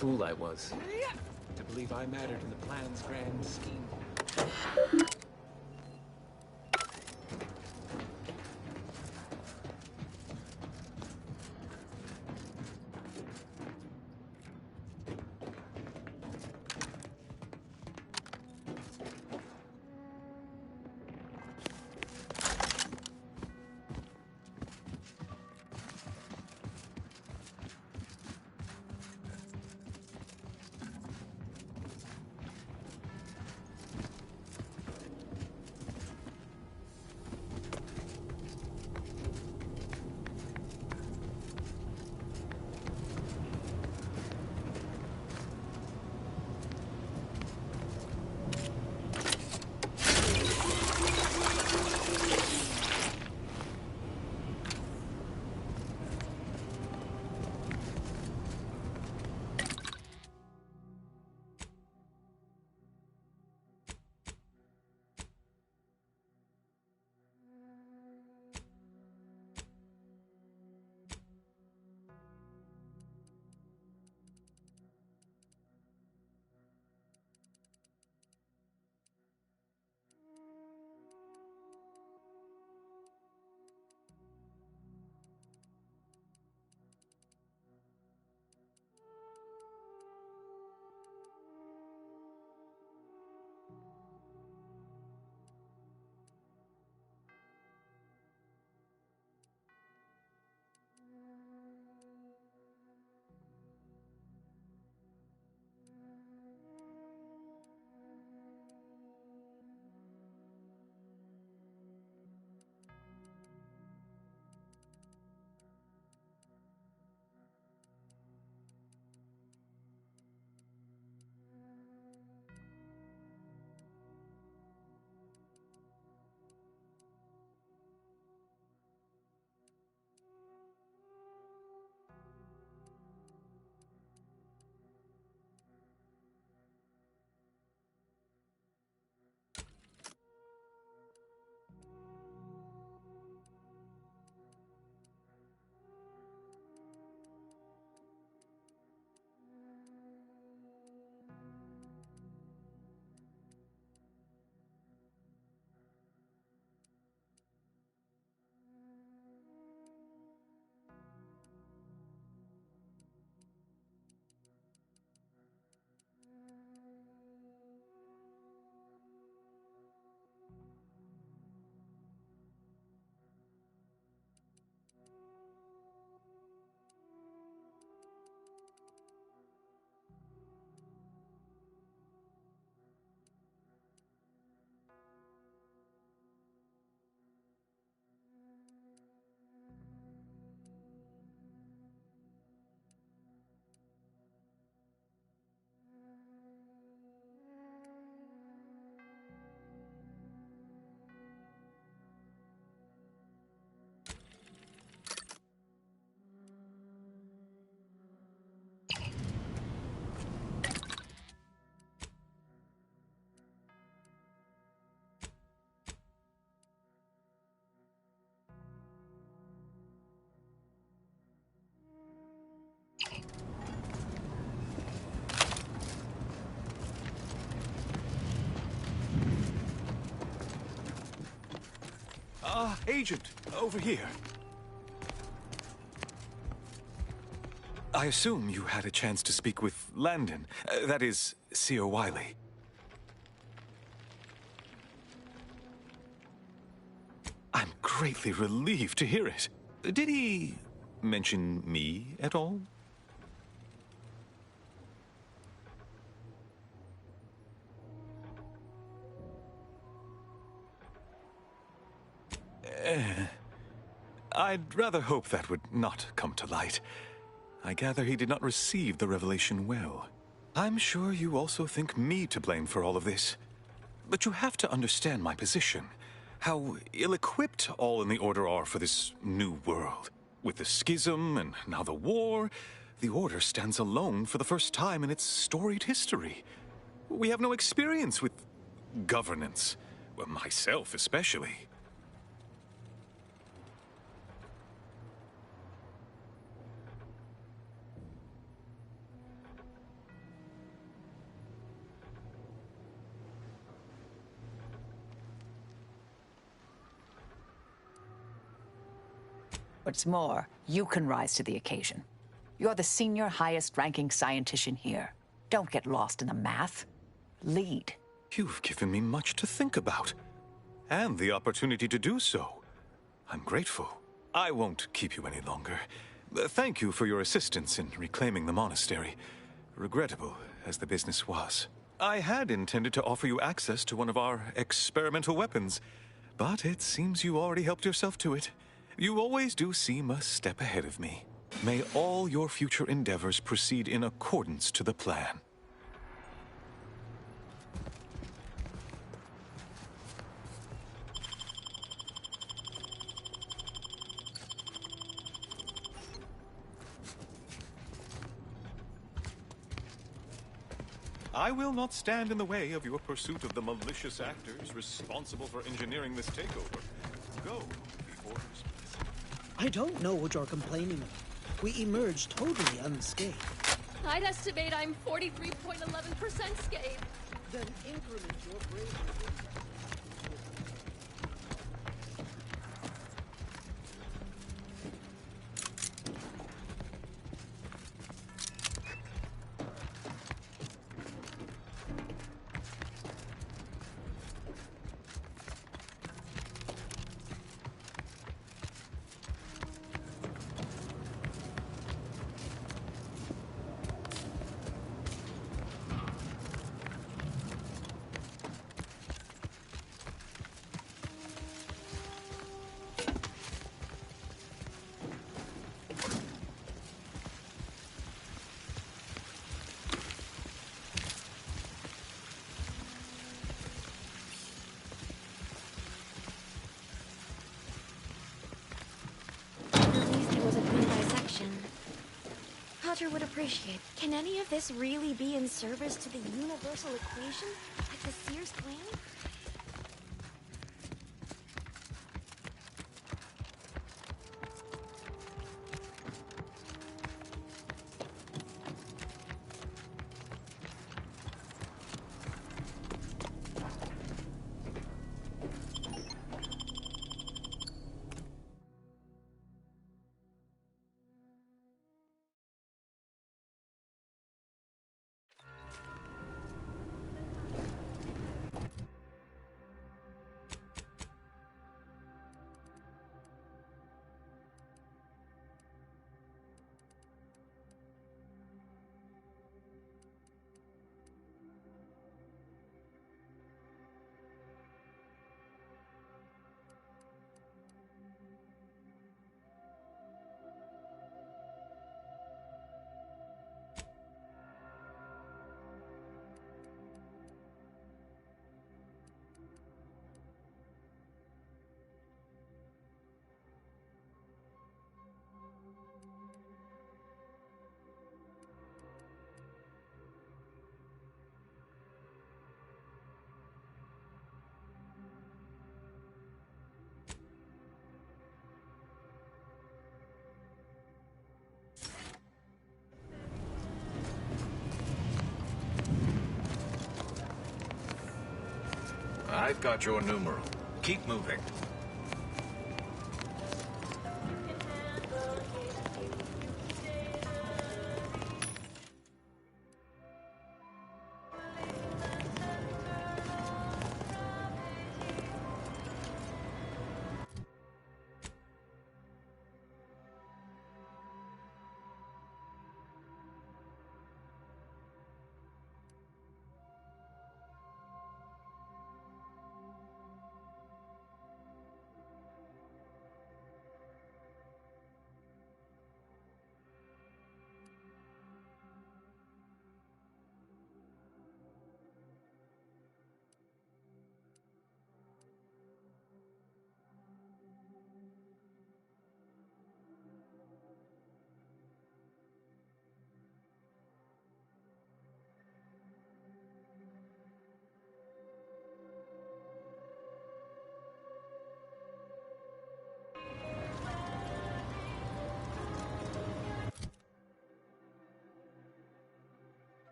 fool I was. To believe I mattered in the plan's grand scheme. Agent, over here. I assume you had a chance to speak with Landon. That is, Seer Wiley. I'm greatly relieved to hear it. Did he mention me at all? I'd rather hope that would not come to light. I gather he did not receive the revelation well. I'm sure you also think me to blame for all of this. But you have to understand my position. How ill-equipped all in the Order are for this new world. With the schism and now the war, the Order stands alone for the first time in its storied history. We have no experience with governance. Well, myself especially. What's more, you can rise to the occasion. You're the senior highest-ranking scientician here. Don't get lost in the math. Lead. You've given me much to think about, and the opportunity to do so. I'm grateful. I won't keep you any longer. Thank you for your assistance in reclaiming the monastery. Regrettable as the business was. I had intended to offer you access to one of our experimental weapons, but it seems you already helped yourself to it. You always do seem a step ahead of me. May all your future endeavors proceed in accordance to the plan. I will not stand in the way of your pursuit of the malicious actors responsible for engineering this takeover. Go before it is split. I don't know what you're complaining of. We emerged totally unscathed. I'd estimate I'm 43.11% scathed. Then increment your bravery. Potter would appreciate. Can any of this really be in service to the universal equation, like the Sears plan? I've got your numeral. Keep moving.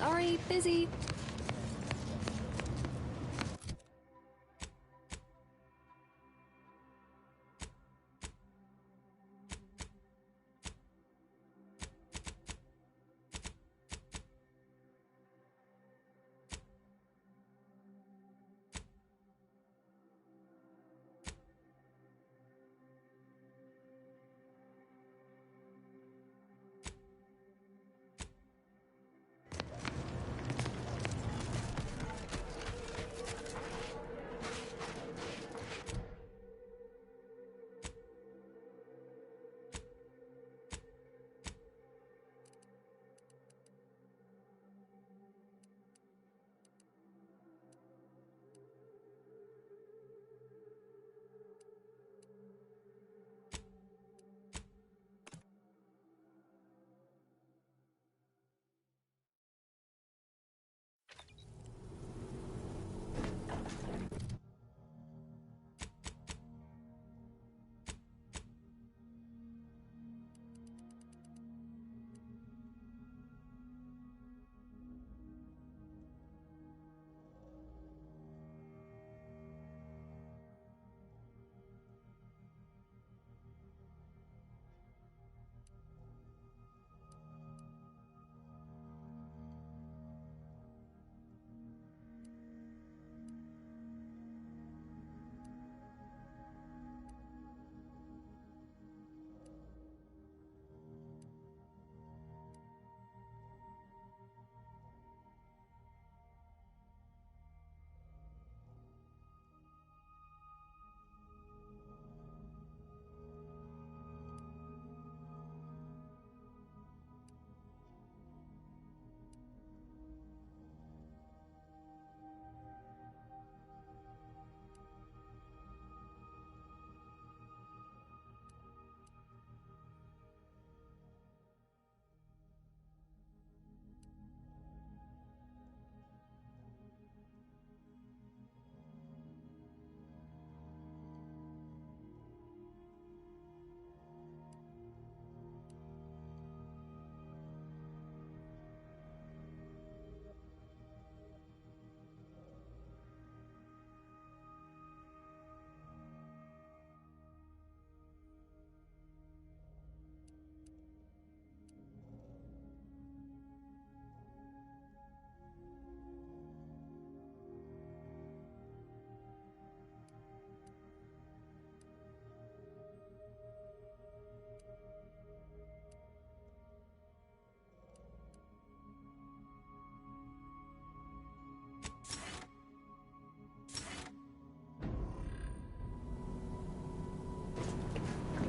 Sorry, busy.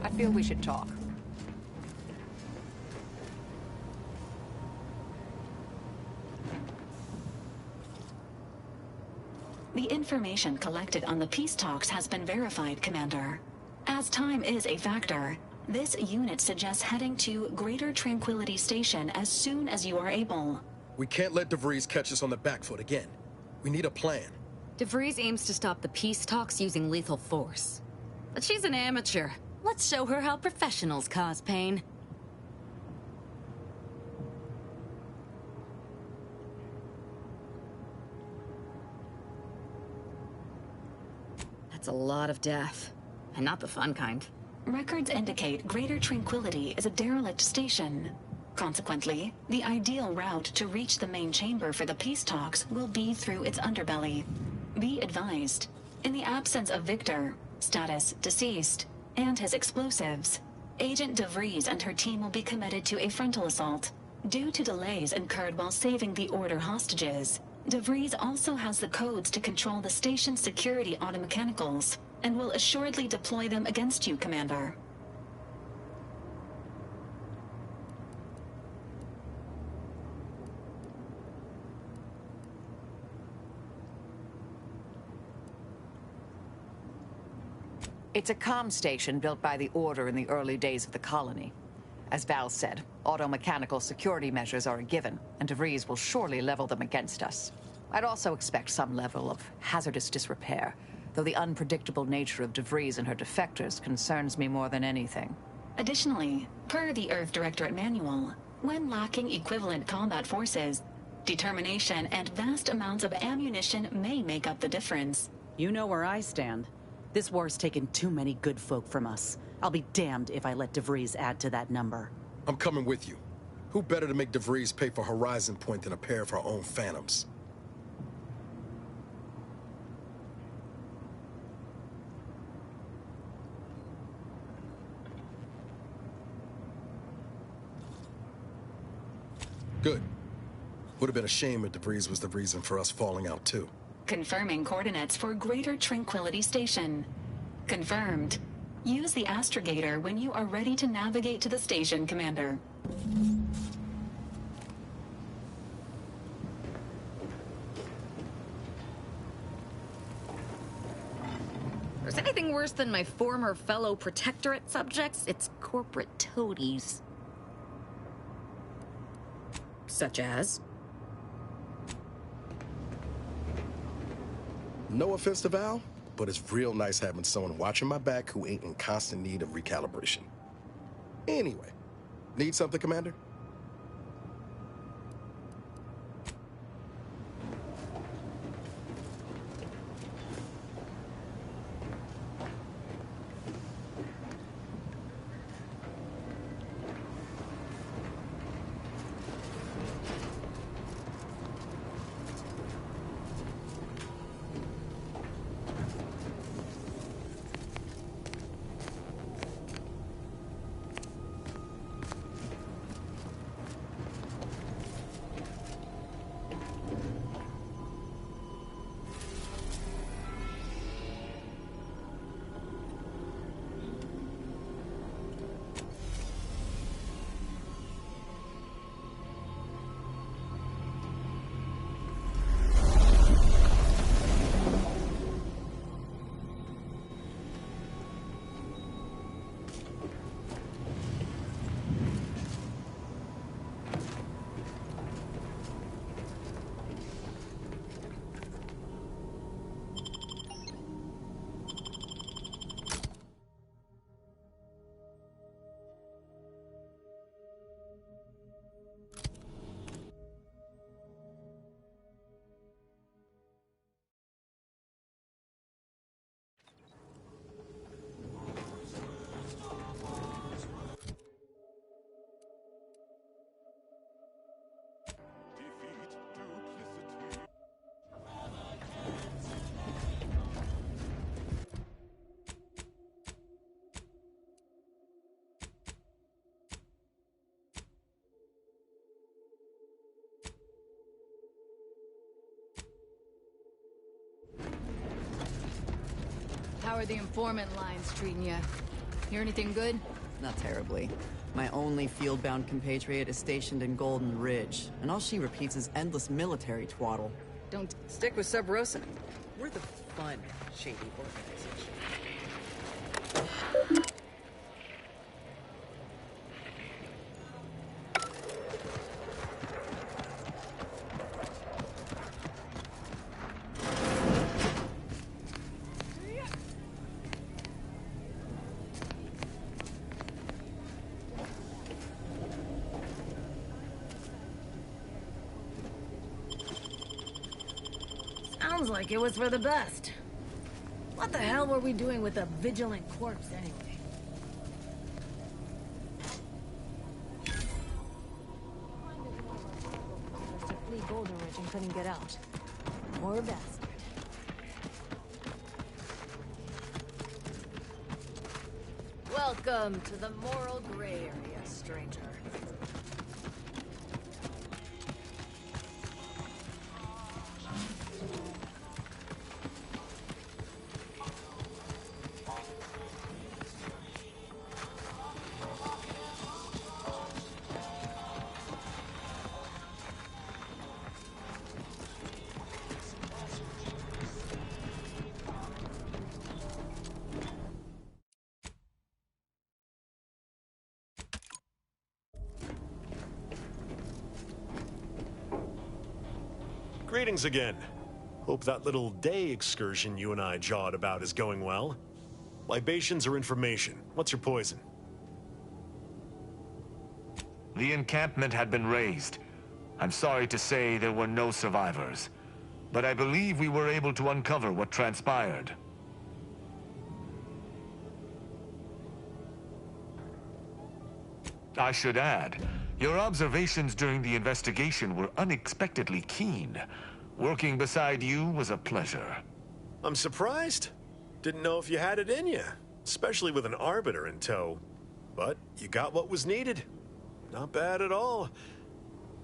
I feel we should talk. The information collected on the peace talks has been verified, Commander. As time is a factor, this unit suggests heading to Greater Tranquility Station as soon as you are able. We can't let DeVries catch us on the back foot again. We need a plan. DeVries aims to stop the peace talks using lethal force. But she's an amateur. Let's show her how professionals cause pain. That's a lot of death. And not the fun kind. Records indicate Greater Tranquility is a derelict station. Consequently, the ideal route to reach the main chamber for the peace talks will be through its underbelly. Be advised, in the absence of Victor, status deceased, and his explosives, Agent DeVries and her team will be committed to a frontal assault. Due to delays incurred while saving the Order hostages, DeVries also has the codes to control the station's security automechanicals, and will assuredly deploy them against you, Commander. It's a comm station built by the Order in the early days of the colony. As Val said, auto-mechanical security measures are a given, and DeVries will surely level them against us. I'd also expect some level of hazardous disrepair, though the unpredictable nature of DeVries and her defectors concerns me more than anything. Additionally, per the Earth Directorate Manual, when lacking equivalent combat forces, Determination and vast amounts of ammunition may make up the difference. You know where I stand. This war's taken too many good folk from us. I'll be damned if I let DeVries add to that number. I'm coming with you. Who better to make DeVries pay for Horizon Point than a pair of her own phantoms? Good. Would have been a shame if DeVries was the reason for us falling out, too. Confirming coordinates for Greater Tranquility Station. Confirmed. Use the astrogator when you are ready to navigate to the station, Commander. If there's anything worse than my former fellow Protectorate subjects, it's corporate toadies. Such as? No offense to Val, but it's real nice having someone watching my back who ain't in constant need of recalibration. Anyway, need something, Commander? How are the informant lines treating you? Hear anything good? Not terribly. My only field-bound compatriot is stationed in Golden Ridge, and all she repeats is endless military twaddle. Don't stick with Sub Rosa. We're the fun, shady organization. Sounds like it was for the best. What the hell were we doing with a vigilant corpse anyway? To flee Golden Ridge and couldn't get out. Poor bastard. Welcome to the moral gray area, stranger. Greetings again. Hope that little day excursion you and I jawed about is going well. Libations or information? What's your poison? The encampment had been raised. I'm sorry to say there were no survivors, but I believe we were able to uncover what transpired. I should add, your observations during the investigation were unexpectedly keen. Working beside you was a pleasure. I'm surprised. Didn't know if you had it in you, especially with an Arbiter in tow. But you got what was needed. Not bad at all.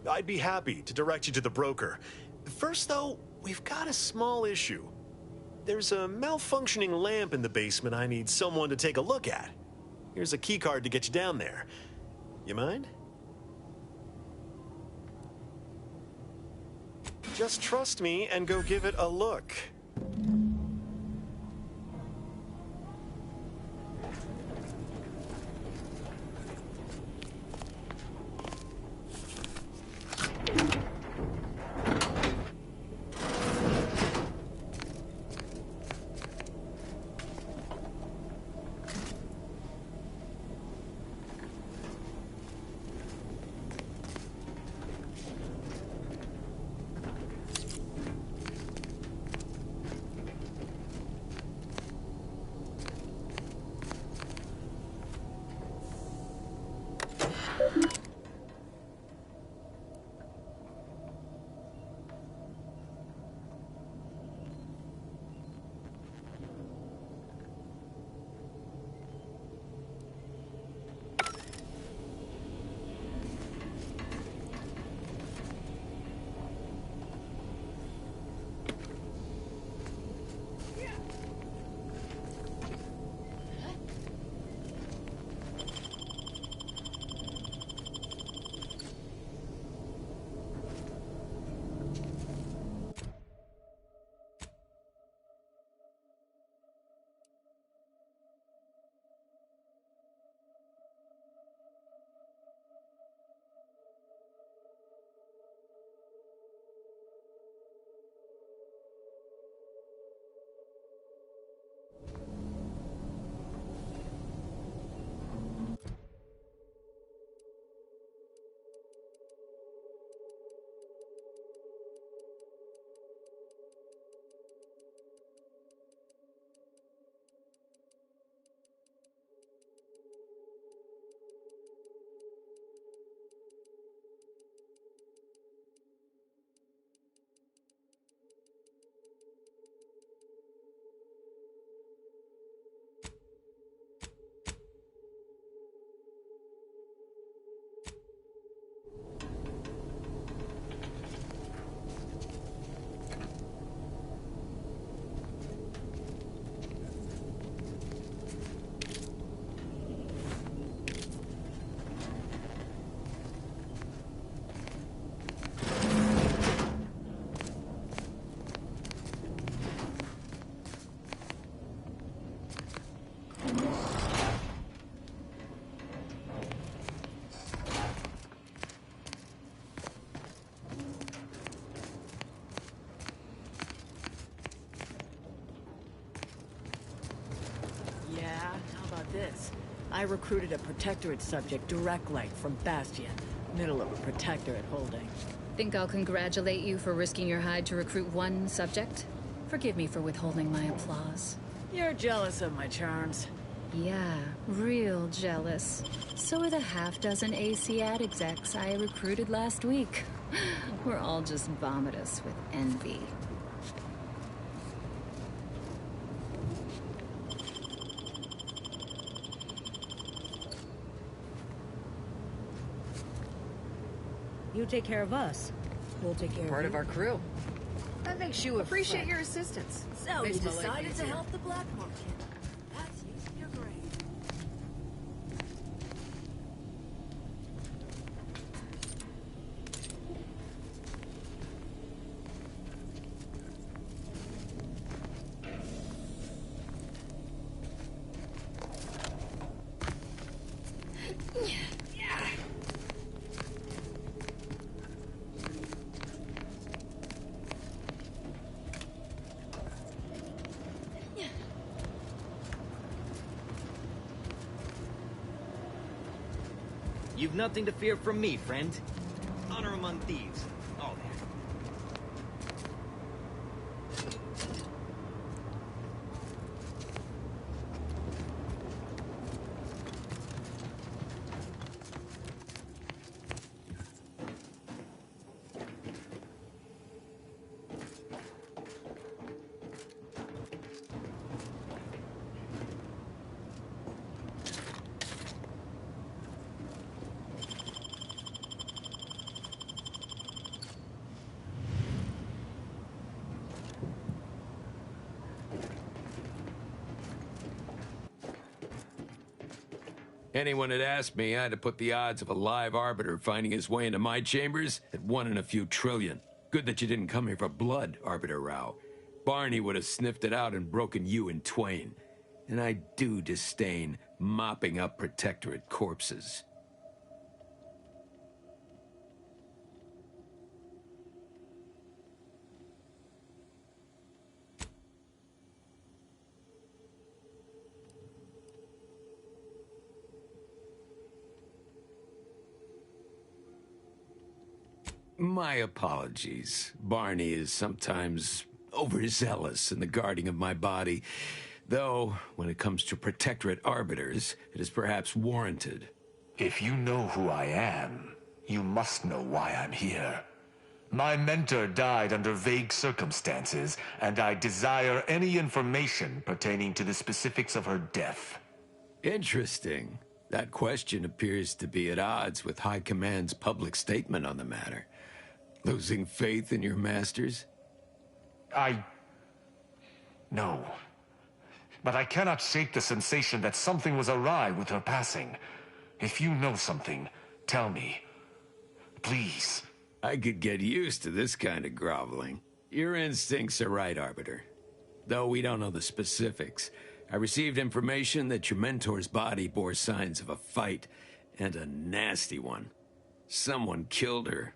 I'd be happy to direct you to the broker. First, though, we've got a small issue. There's a malfunctioning lamp in the basement I need someone to take a look at. Here's a keycard to get you down there. You mind? Just trust me and go give it a look. This. I recruited a Protectorate subject direct-like from Bastion, middle of a Protectorate holding. Think I'll congratulate you for risking your hide to recruit one subject? Forgive me for withholding my applause. You're jealous of my charms. Yeah, real jealous. So are the half-dozen AC-ad execs I recruited last week. We're all just vomitous with envy. You take care of us. We'll take care of you. Part of our crew. That makes you a Appreciate friend. your assistance. So Makes you my life decided to easier. help the black market. That's you're great. You've nothing to fear from me, friend. honor among thieves. All that. Anyone had asked me, I'd have put the odds of a live arbiter finding his way into my chambers at 1 in a few trillion. Good that you didn't come here for blood, Arbiter Rao. Barney would have sniffed it out and broken you in twain. And I do disdain mopping up Protectorate corpses. My apologies. Barney is sometimes overzealous in the guarding of my body, though when it comes to Protectorate arbiters, it is perhaps warranted. If you know who I am, you must know why I'm here. My mentor died under vague circumstances, and I desire any information pertaining to the specifics of her death. Interesting. That question appears to be at odds with High Command's public statement on the matter. Losing faith in your masters? No. But I cannot shake the sensation that something was awry with her passing. If you know something, tell me. Please. I could get used to this kind of groveling. Your instincts are right, Arbiter. Though we don't know the specifics, I received information that your mentor's body bore signs of a fight, and a nasty one. Someone killed her.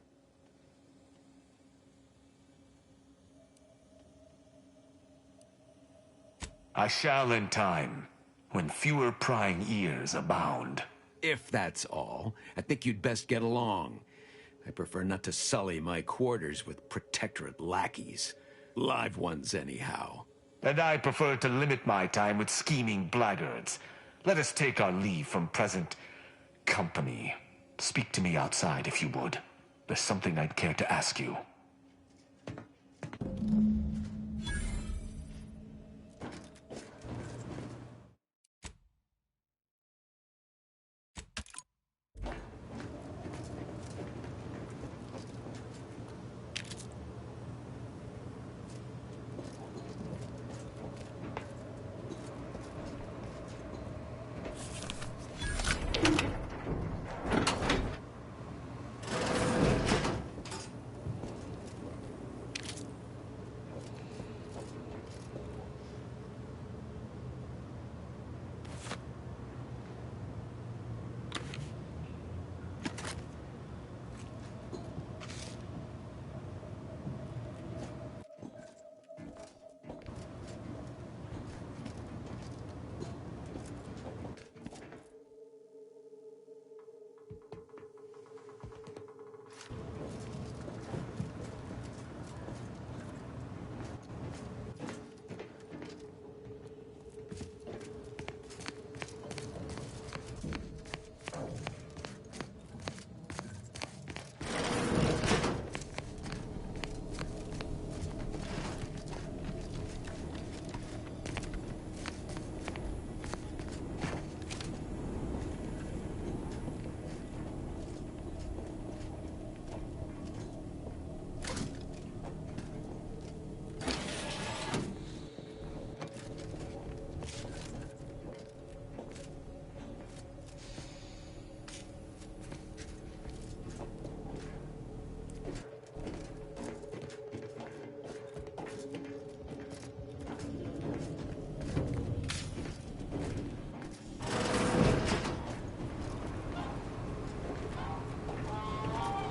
I shall in time, when fewer prying ears abound. If that's all, I think you'd best get along. I prefer not to sully my quarters with Protectorate lackeys. Live ones, anyhow. And I prefer to limit my time with scheming blackguards. Let us take our leave from present company. Speak to me outside, if you would. There's something I'd care to ask you.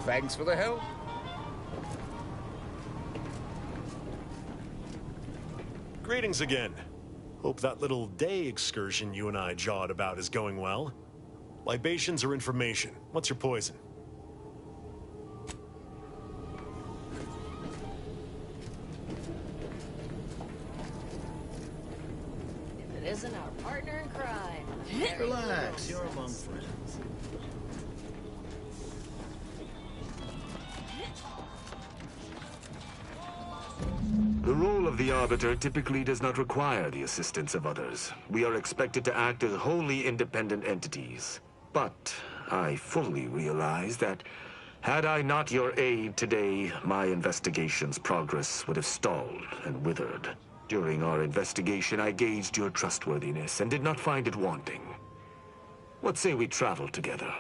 Thanks for the help. Greetings again. Hope that little day excursion you and I jawed about is going well. Libations or information? What's your poison? of the Arbiter typically does not require the assistance of others. We are expected to act as wholly independent entities. But I fully realize that had I not your aid today, my investigation's progress would have stalled and withered. During our investigation, I gauged your trustworthiness and did not find it wanting. What say we travel together?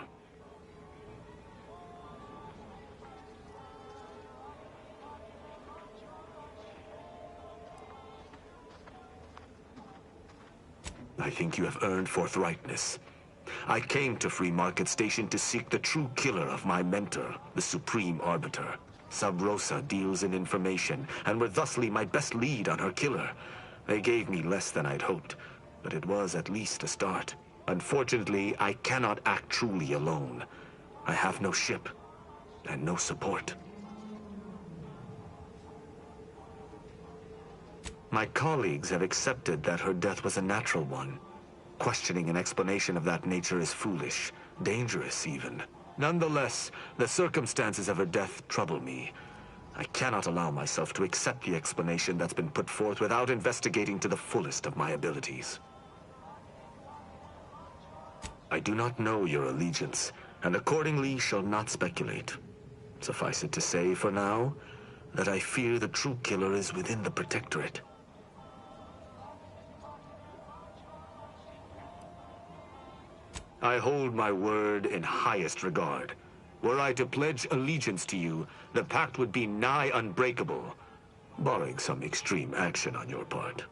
I think you have earned forthrightness. I came to Free Market Station to seek the true killer of my mentor, the Supreme Arbiter. Sub Rosa deals in information, and were thusly my best lead on her killer. They gave me less than I'd hoped, but it was at least a start. Unfortunately, I cannot act truly alone. I have no ship, and no support. My colleagues have accepted that her death was a natural one. Questioning an explanation of that nature is foolish, dangerous even. Nonetheless, the circumstances of her death trouble me. I cannot allow myself to accept the explanation that's been put forth without investigating to the fullest of my abilities. I do not know your allegiance, and accordingly shall not speculate. Suffice it to say, for now, that I fear the true killer is within the Protectorate. I hold my word in highest regard. Were I to pledge allegiance to you, the pact would be nigh unbreakable, barring some extreme action on your part.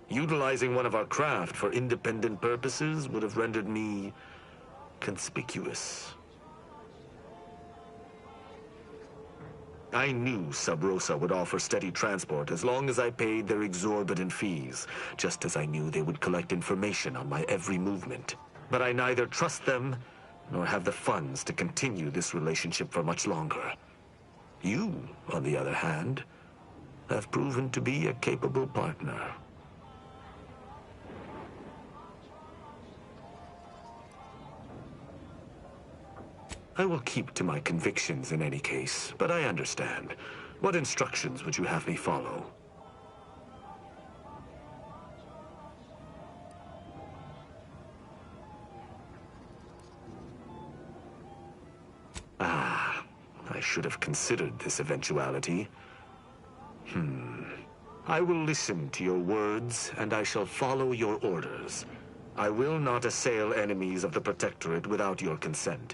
Utilizing one of our craft for independent purposes would have rendered me conspicuous. I knew Sub Rosa would offer steady transport as long as I paid their exorbitant fees, just as I knew they would collect information on my every movement. But I neither trust them, nor have the funds to continue this relationship for much longer. You, on the other hand, have proven to be a capable partner. I will keep to my convictions in any case, but I understand. What instructions would you have me follow? Ah, I should have considered this eventuality. I will listen to your words, and I shall follow your orders. I will not assail enemies of the Protectorate without your consent,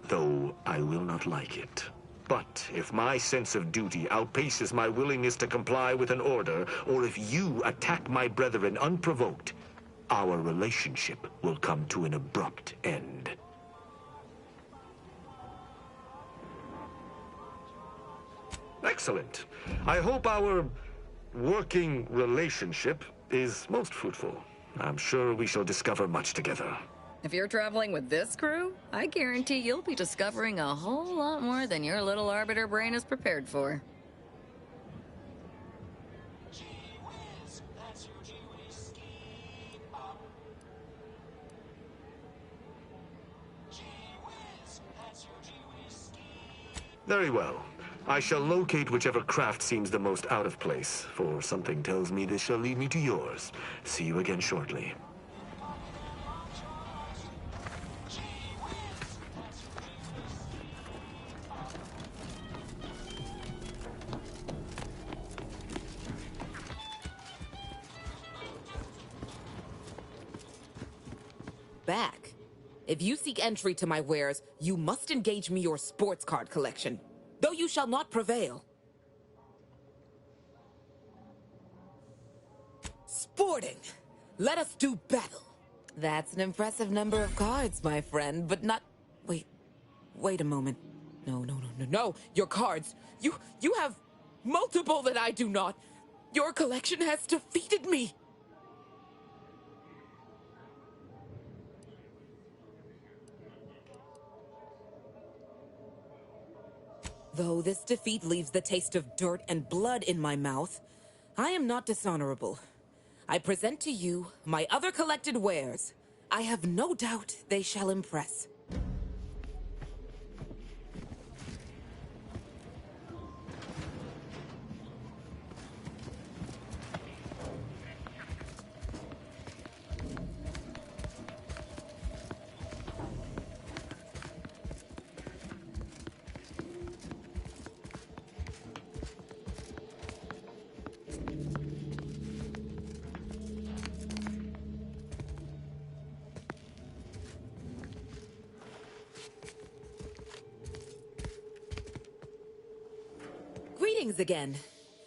though I will not like it. But if my sense of duty outpaces my willingness to comply with an order, or if you attack my brethren unprovoked, our relationship will come to an abrupt end. Excellent. I hope our working relationship is most fruitful. I'm sure we shall discover much together. If you're traveling with this crew, I guarantee you'll be discovering a whole lot more than your little Arbiter brain is prepared for. Very well. I shall locate whichever craft seems the most out of place, for something tells me this shall lead me to yours. See you again shortly. Back. If you seek entry to my wares, you must engage me your sports card collection, though you shall not prevail. Sporting. Let us do battle. That's an impressive number of cards, my friend, but not... Wait a moment. No. Your cards. You have multiple that I do not. Your collection has defeated me. Though this defeat leaves the taste of dirt and blood in my mouth, I am not dishonorable. I present to you my other collected wares. I have no doubt they shall impress. Greetings again.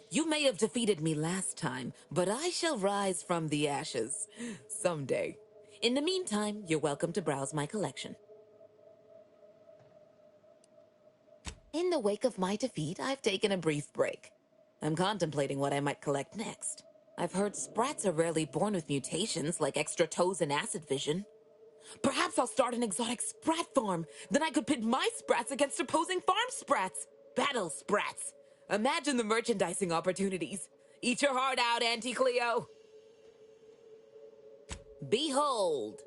You may have defeated me last time, but I shall rise from the ashes someday. In the meantime, you're welcome to browse my collection. In the wake of my defeat, I've taken a brief break. I'm contemplating what I might collect next. I've heard sprats are rarely born with mutations like extra toes and acid vision. Perhaps I'll start an exotic sprat farm. Then I could pit my sprats against opposing farm sprats. Battle sprats. Imagine the merchandising opportunities. Eat your heart out, Auntie Cleo. Behold.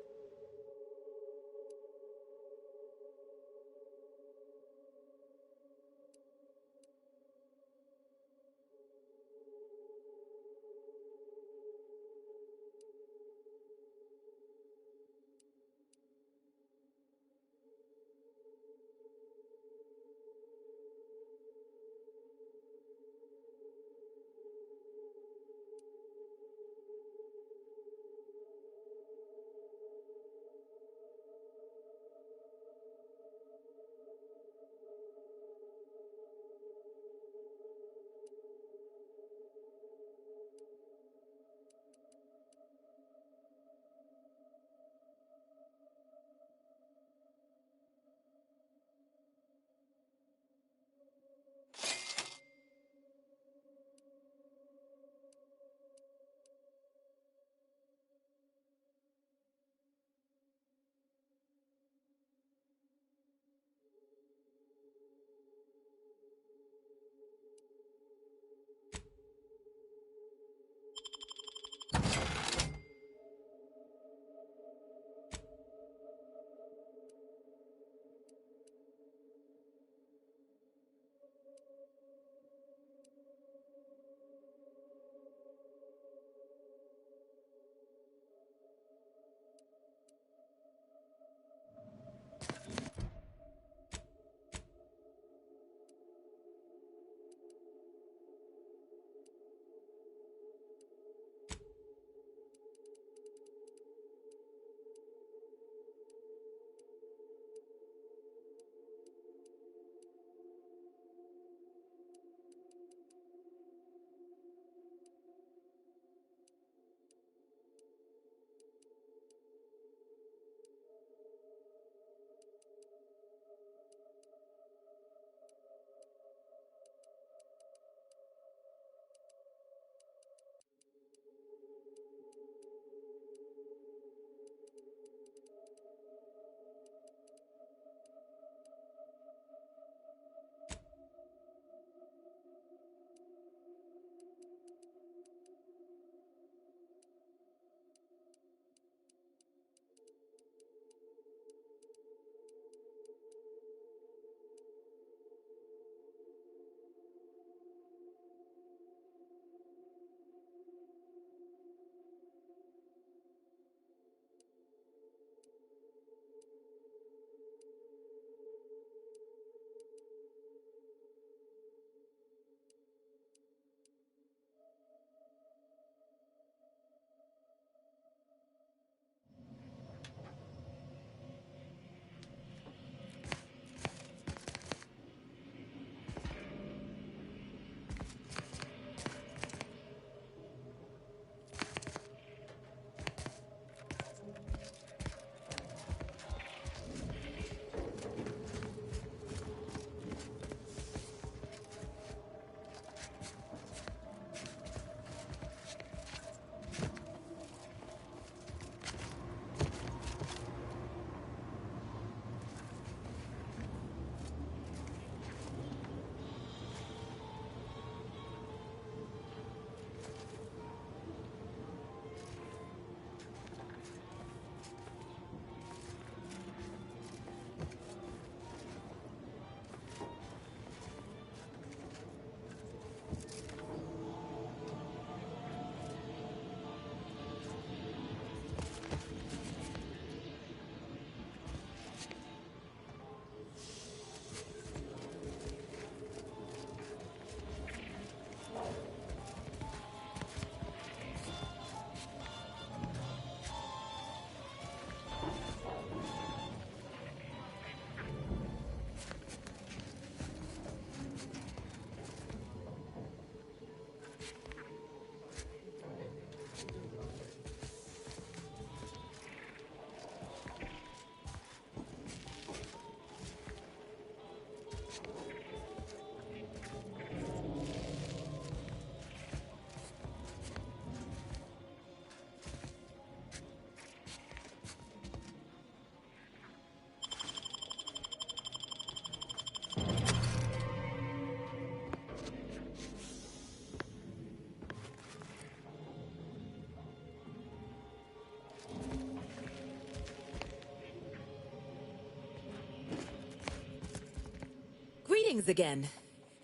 Greetings again.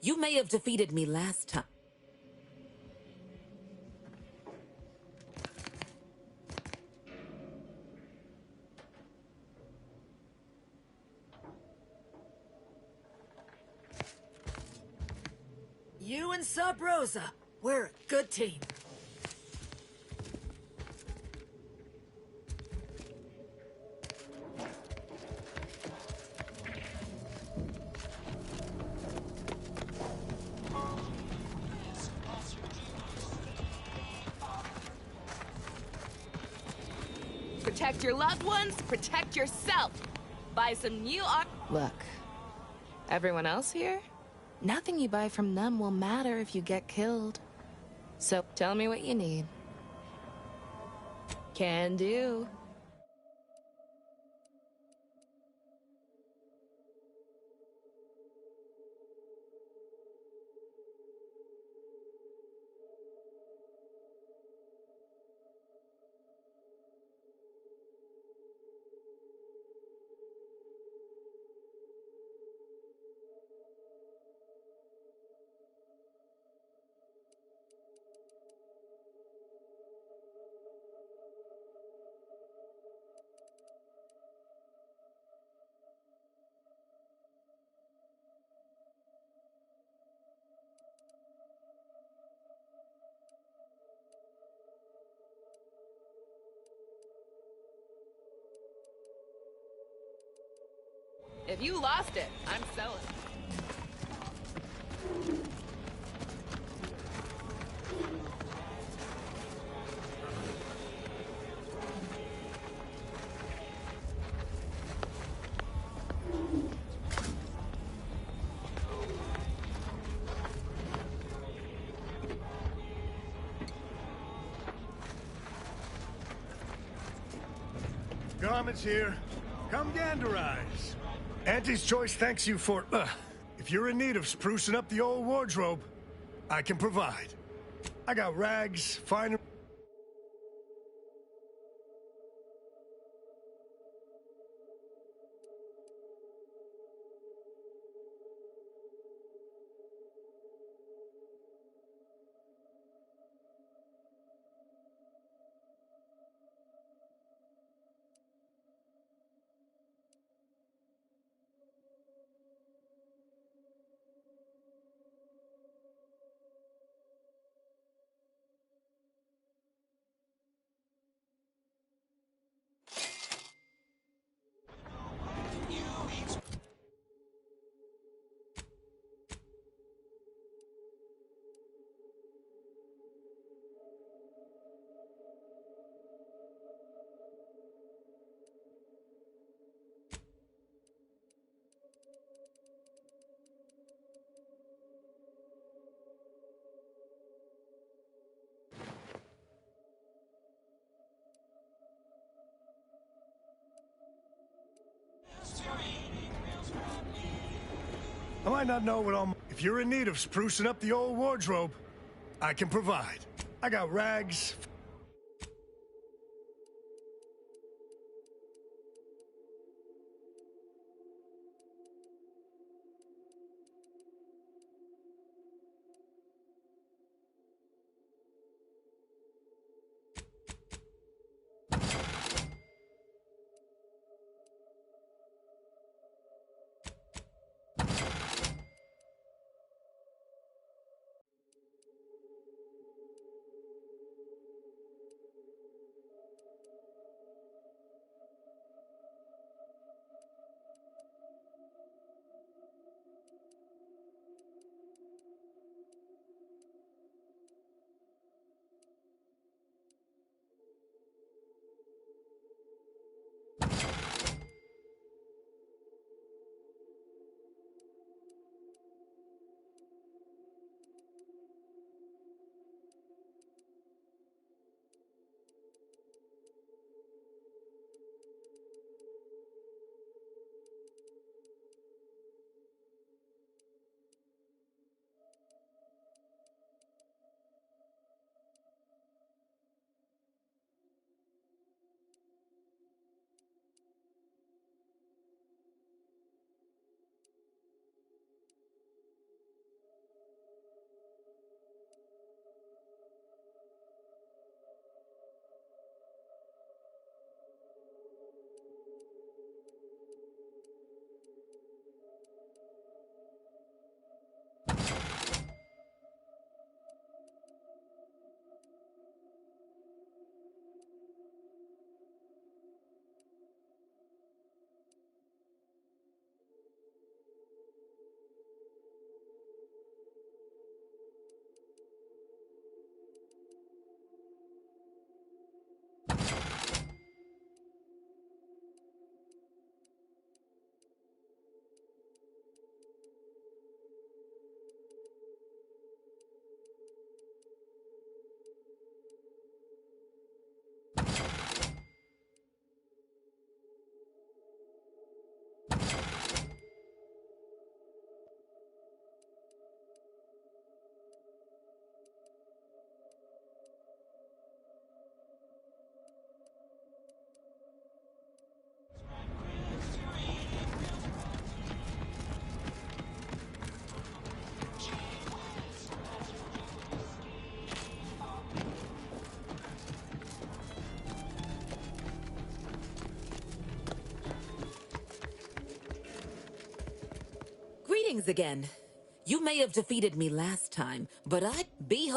You may have defeated me last time. You and Sub Rosa, we're a good team. Protect your loved ones, protect yourself. Buy some new art. Look, everyone else here? Nothing you buy from them will matter if you get killed. So tell me what you need. Can do. If you lost it, I'm selling. Garment's here. Come ganderize. Auntie's Choice thanks you for... if you're in need of sprucing up the old wardrobe, I can provide. I got rags, fine... I might not know what all... If you're in need of sprucing up the old wardrobe, I can provide. I got rags... Greetings again. You may have defeated me last time, but I'd be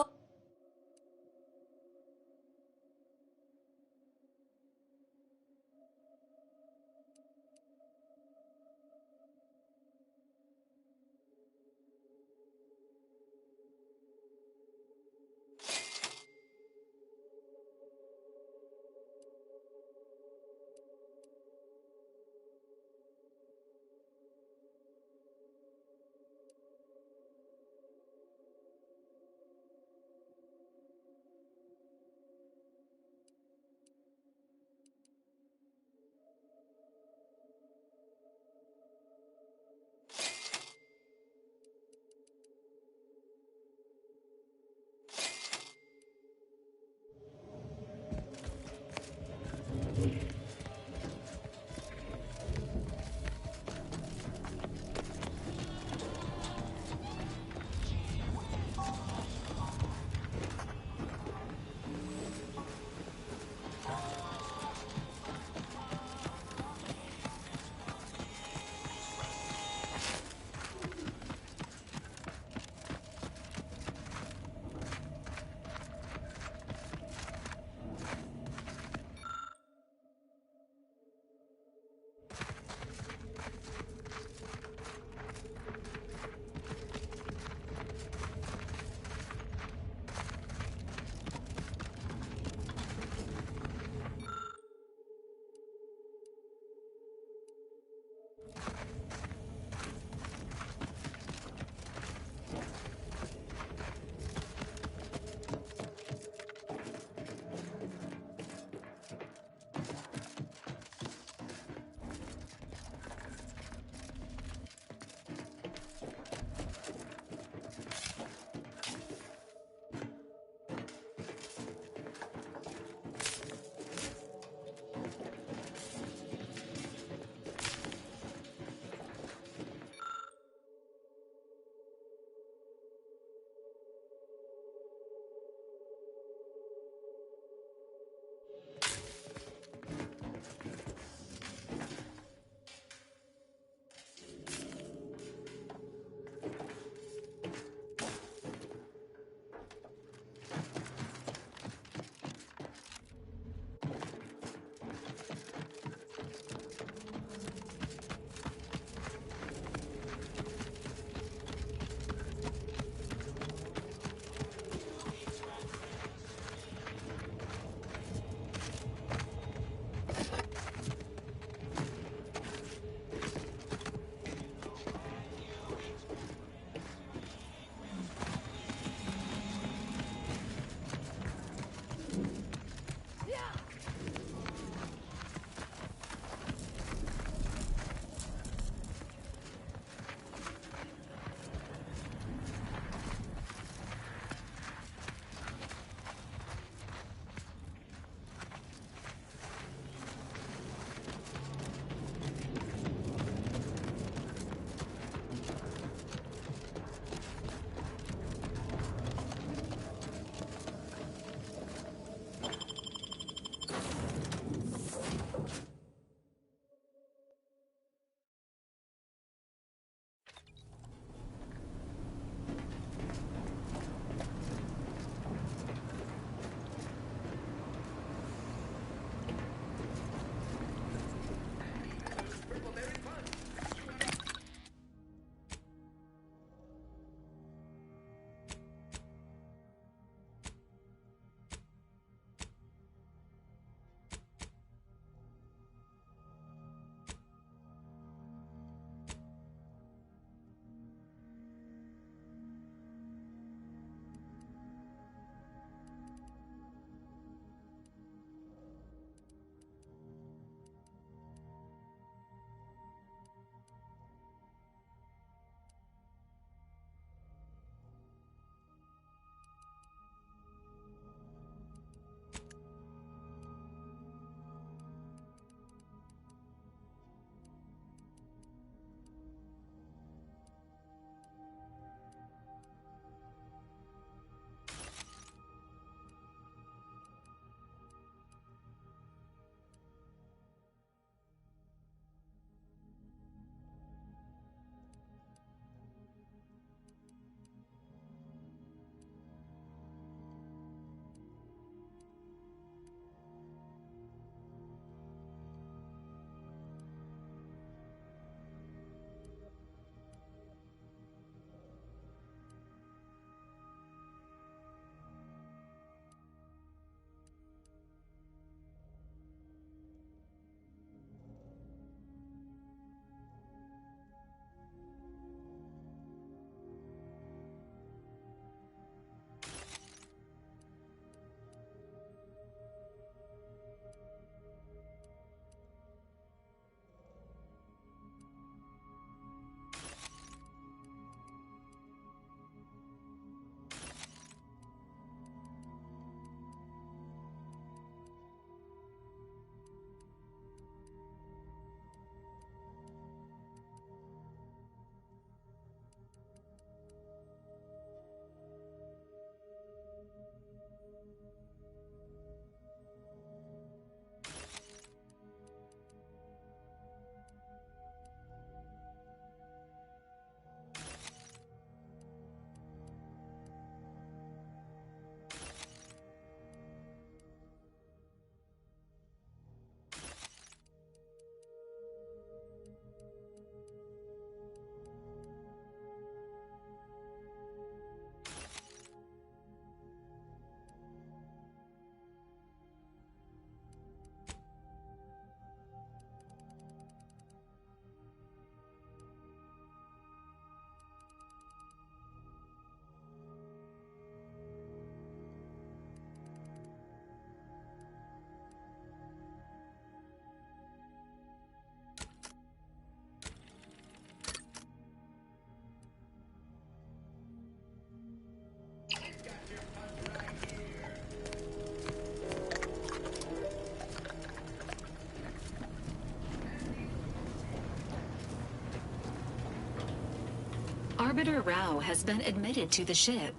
Arbiter Rao has been admitted to the ship.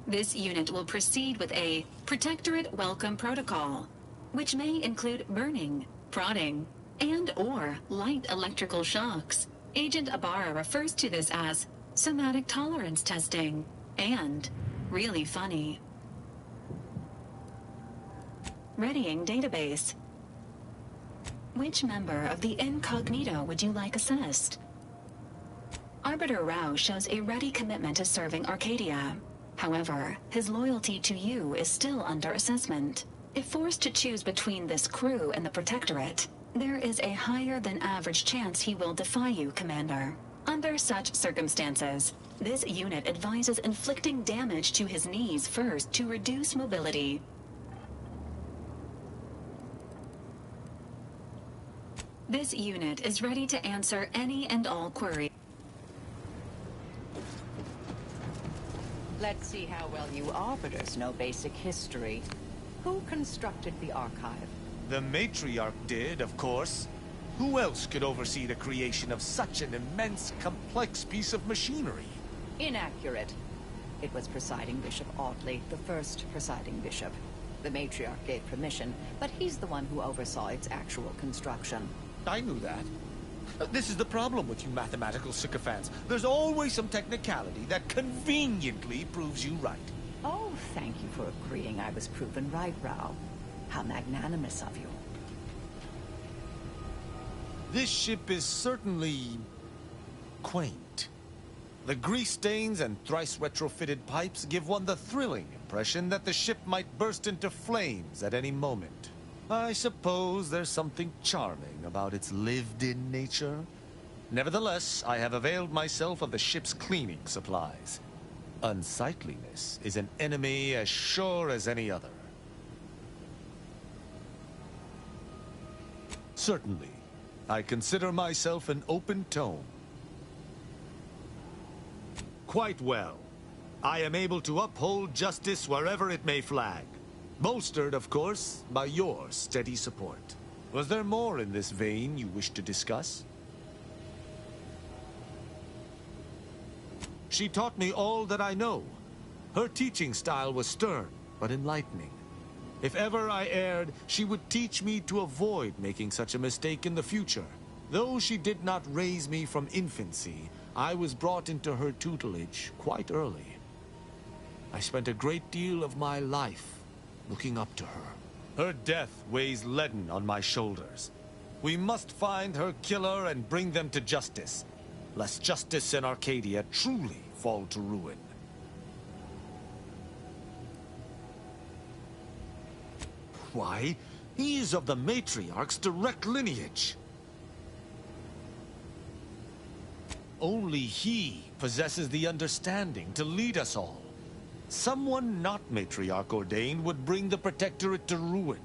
This unit will proceed with a Protectorate Welcome Protocol, which may include burning, prodding, and/or light electrical shocks. Agent Ibarra refers to this as somatic tolerance testing and really funny. Readying database. Which member of the Incognito would you like assessed? Arbiter Rao shows a ready commitment to serving Arcadia. However, his loyalty to you is still under assessment. If forced to choose between this crew and the Protectorate, there is a higher than average chance he will defy you, Commander. Under such circumstances, this unit advises inflicting damage to his knees first to reduce mobility. This unit is ready to answer any and all queries. Let's see how well you Arbiters know basic history. Who constructed the archive? The Matriarch did, of course. Who else could oversee the creation of such an immense, complex piece of machinery? Inaccurate. It was Presiding Bishop Audley, the first Presiding Bishop. The Matriarch gave permission, but he's the one who oversaw its actual construction. I knew that. This is the problem with you mathematical sycophants. There's always some technicality that conveniently proves you right. Oh, thank you for agreeing I was proven right, Rao. How magnanimous of you. This ship is certainly quaint. The grease stains and thrice retrofitted pipes give one the thrilling impression that the ship might burst into flames at any moment. I suppose there's something charming about its lived-in nature. Nevertheless, I have availed myself of the ship's cleaning supplies. Unsightliness is an enemy as sure as any other. Certainly, I consider myself an open tome. Quite well. I am able to uphold justice wherever it may flag. Bolstered, of course, by your steady support. Was there more in this vein you wish to discuss? She taught me all that I know. Her teaching style was stern, but enlightening. If ever I erred, she would teach me to avoid making such a mistake in the future. Though she did not raise me from infancy, I was brought into her tutelage quite early. I spent a great deal of my life looking up to her. Her death weighs leaden on my shoulders. We must find her killer and bring them to justice, lest justice in Arcadia truly fall to ruin. Why, he is of the Matriarch's direct lineage. Only he possesses the understanding to lead us all. Someone not Matriarch ordained would bring the Protectorate to ruin.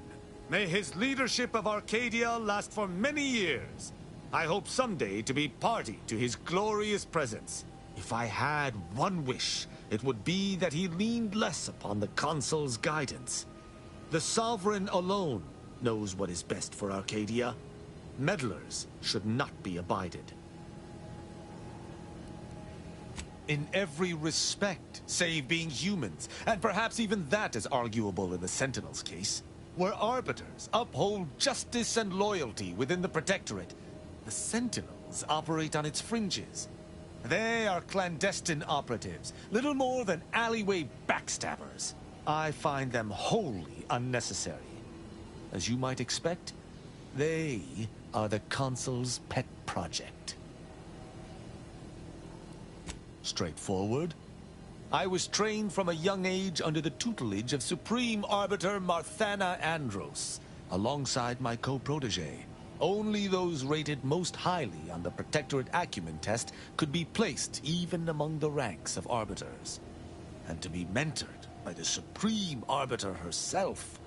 May his leadership of Arcadia last for many years. I hope someday to be party to his glorious presence. If I had one wish, it would be that he leaned less upon the Consul's guidance. The Sovereign alone knows what is best for Arcadia. Meddlers should not be abided. In every respect, save being humans, and perhaps even that is arguable in the Sentinel's case. Where Arbiters uphold justice and loyalty within the Protectorate, the Sentinels operate on its fringes. They are clandestine operatives, little more than alleyway backstabbers. I find them wholly unnecessary. As you might expect, they are the Consul's pet project. Straightforward. I was trained from a young age under the tutelage of Supreme Arbiter Marthana Andros, alongside my co-protege. Only those rated most highly on the Protectorate Acumen test could be placed even among the ranks of Arbiters. And to be mentored by the Supreme Arbiter herself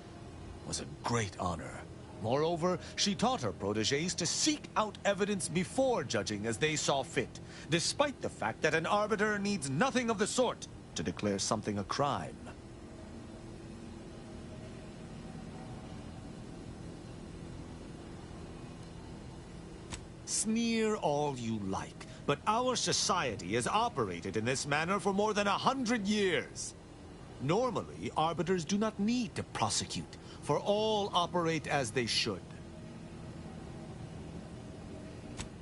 was a great honor. Moreover, she taught her protégés to seek out evidence before judging as they saw fit, despite the fact that an arbiter needs nothing of the sort to declare something a crime. Sneer all you like, but our society has operated in this manner for more than 100 years. Normally, arbiters do not need to prosecute, for all operate as they should.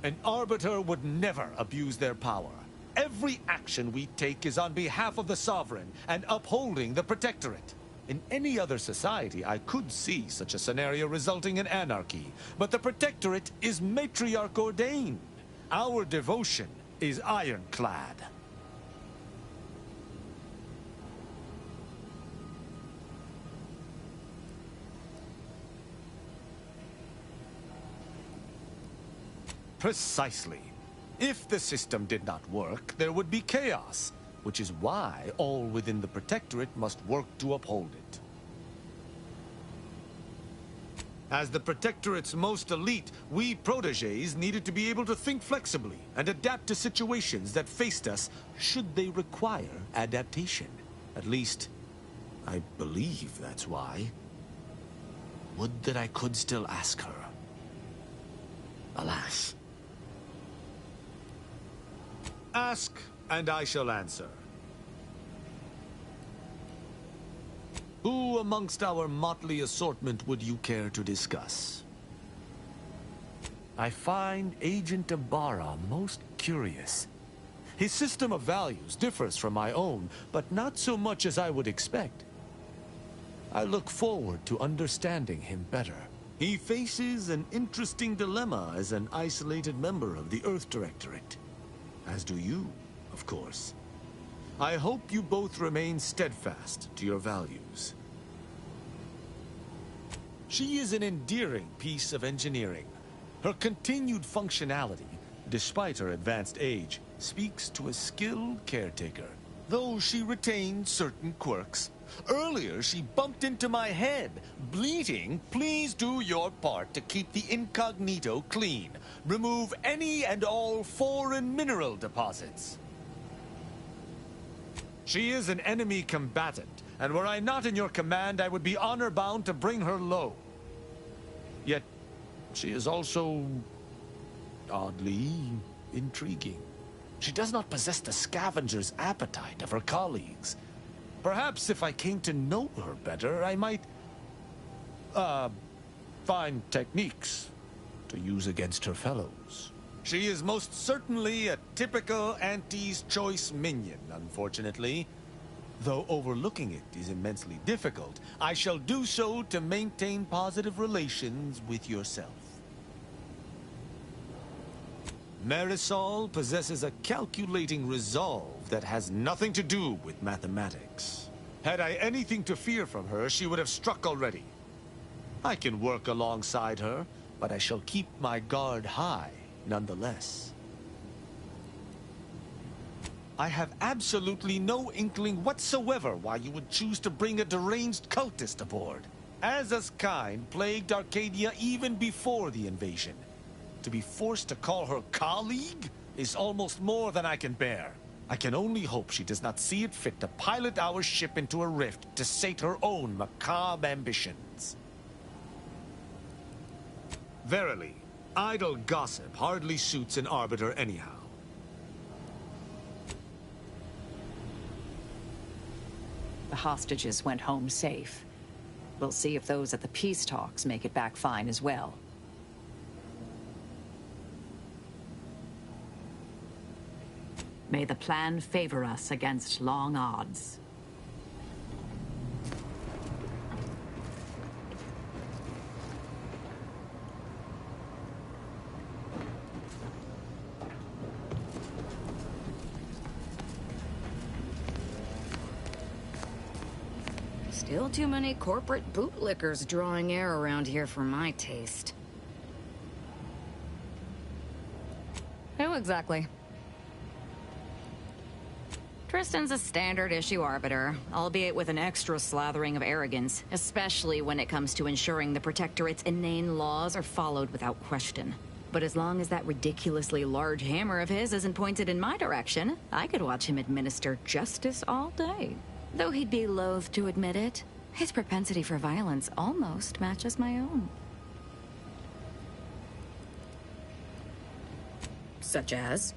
An arbiter would never abuse their power. Every action we take is on behalf of the Sovereign and upholding the Protectorate. In any other society, I could see such a scenario resulting in anarchy, but the Protectorate is matriarch ordained. Our devotion is ironclad. Precisely. If the system did not work, there would be chaos, which is why all within the Protectorate must work to uphold it. As the Protectorate's most elite, we protégés needed to be able to think flexibly and adapt to situations that faced us should they require adaptation. At least, I believe that's why. Would that I could still ask her. Alas. Ask, and I shall answer. Who amongst our motley assortment would you care to discuss? I find Agent Ibarra most curious. His system of values differs from my own, but not so much as I would expect. I look forward to understanding him better. He faces an interesting dilemma as an isolated member of the Earth Directorate. As do you, of course. I hope you both remain steadfast to your values. She is an endearing piece of engineering. Her continued functionality, despite her advanced age, speaks to a skilled caretaker, though she retained certain quirks. Earlier, she bumped into my head, bleating, "Please do your part to keep the incognito clean. Remove any and all foreign mineral deposits." She is an enemy combatant, and were I not in your command, I would be honor-bound to bring her low. Yet, she is also oddly intriguing. She does not possess the scavenger's appetite of her colleagues. Perhaps if I came to know her better, I might, find techniques to use against her fellows. She is most certainly a typical Auntie's choice minion, unfortunately. Though overlooking it is immensely difficult, I shall do so to maintain positive relations with yourself. Marisol possesses a calculating resolve that has nothing to do with mathematics. Had I anything to fear from her, she would have struck already. I can work alongside her, but I shall keep my guard high nonetheless. I have absolutely no inkling whatsoever why you would choose to bring a deranged cultist aboard. Aza's kind plagued Arcadia even before the invasion. To be forced to call her colleague is almost more than I can bear. I can only hope she does not see it fit to pilot our ship into a rift to sate her own macabre ambitions. Verily, idle gossip hardly suits an arbiter anyhow. The hostages went home safe. We'll see if those at the peace talks make it back fine as well. May the plan favor us against long odds. Still too many corporate bootlickers drawing air around here for my taste. Who exactly? Tristan's a standard-issue arbiter, albeit with an extra slathering of arrogance, especially when it comes to ensuring the Protectorate's inane laws are followed without question. But as long as that ridiculously large hammer of his isn't pointed in my direction, I could watch him administer justice all day. Though he'd be loath to admit it, his propensity for violence almost matches my own. Such as?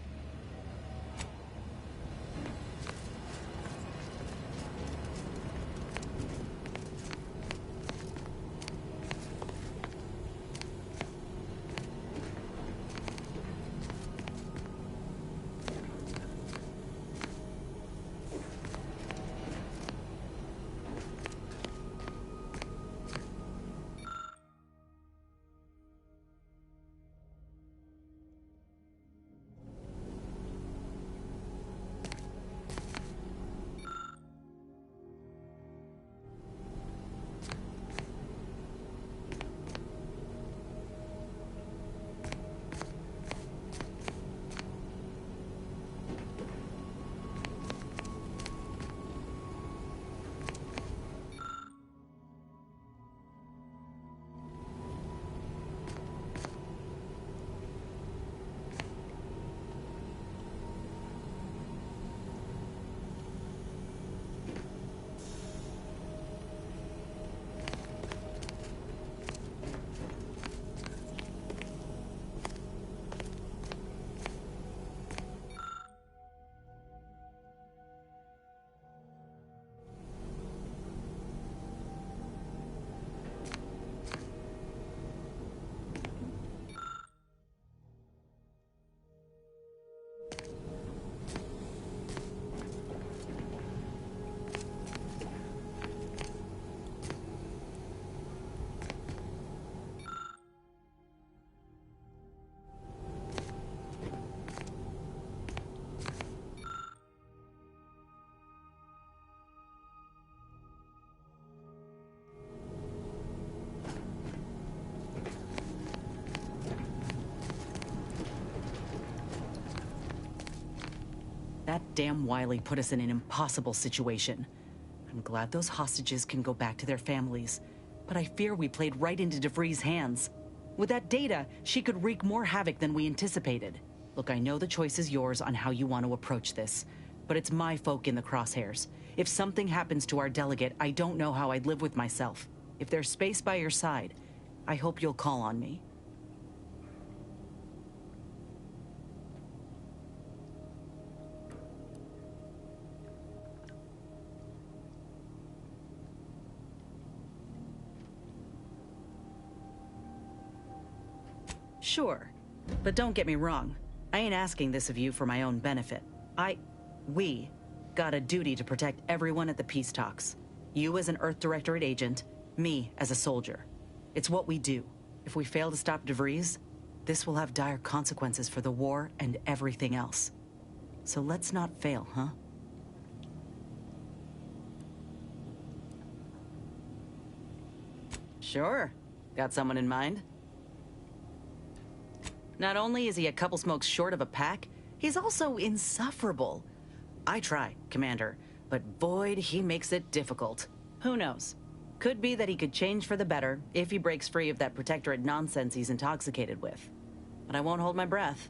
That damn Wiley put us in an impossible situation. I'm glad those hostages can go back to their families, but I fear we played right into DeVries' hands. With that data, she could wreak more havoc than we anticipated. Look, I know the choice is yours on how you want to approach this, but it's my folk in the crosshairs. If something happens to our delegate, I don't know how I'd live with myself. If there's space by your side, I hope you'll call on me. Sure, but don't get me wrong. I ain't asking this of you for my own benefit. We got a duty to protect everyone at the peace talks. You as an Earth Directorate agent, me as a soldier. It's what we do. If we fail to stop DeVries, this will have dire consequences for the war and everything else. So let's not fail, huh? Sure. Got someone in mind? Not only is he a couple smokes short of a pack, he's also insufferable. I try, Commander, but boy, he makes it difficult. Who knows? Could be that he could change for the better if he breaks free of that protectorate nonsense he's intoxicated with. But I won't hold my breath.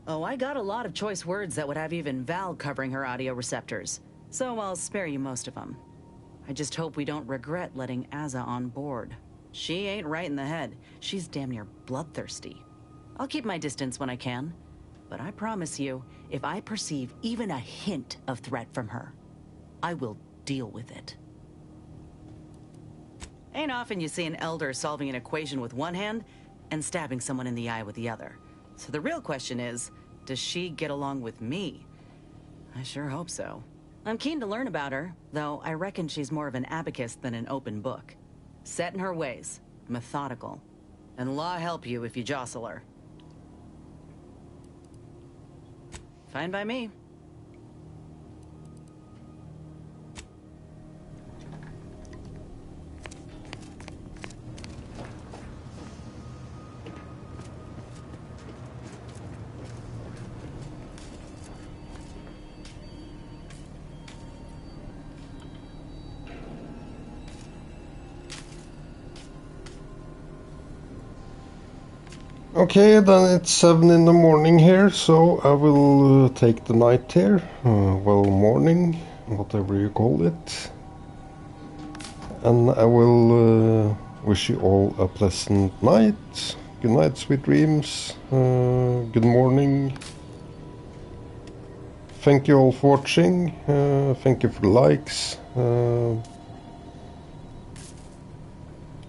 Oh, I got a lot of choice words that would have even Val covering her audio receptors, so I'll spare you most of them. I just hope we don't regret letting Azza on board. She ain't right in the head. She's damn near bloodthirsty. I'll keep my distance when I can, but I promise you, if I perceive even a hint of threat from her, I will deal with it. Ain't often you see an elder solving an equation with one hand and stabbing someone in the eye with the other. So the real question is, does she get along with me? I sure hope so. I'm keen to learn about her, though I reckon she's more of an abacus than an open book. Set in her ways, methodical. And law help you if you jostle her. Fine by me. Okay, then it's 7 in the morning here, so I will take the night here. Well, morning, whatever you call it. And I will wish you all a pleasant night. Good night, sweet dreams. Good morning. Thank you all for watching. Thank you for the likes.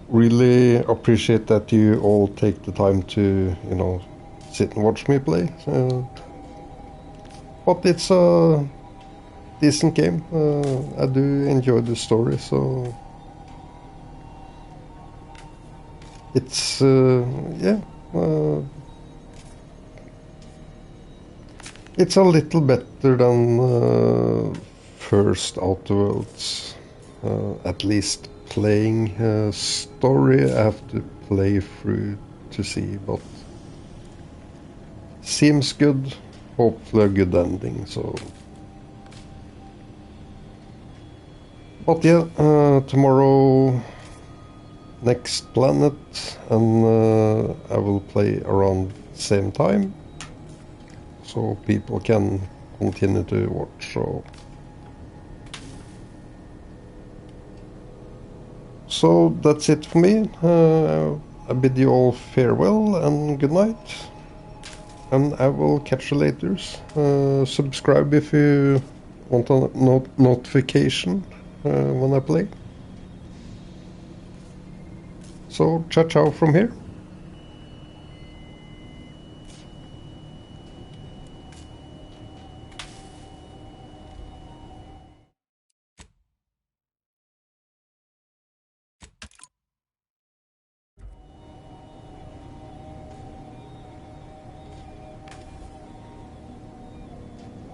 Really appreciate that you all take the time to, sit and watch me play. But it's a decent game. I do enjoy the story, so it's it's a little better than first Outer Worlds, at least. Playing story I have to play through to see, but seems good. Hopefully a good ending. So, but yeah, tomorrow next planet, and I will play around the same time, so people can continue to watch. So that's it for me. I bid you all farewell and good night. And I will catch you later. Subscribe if you want a notification when I play. So ciao ciao from here.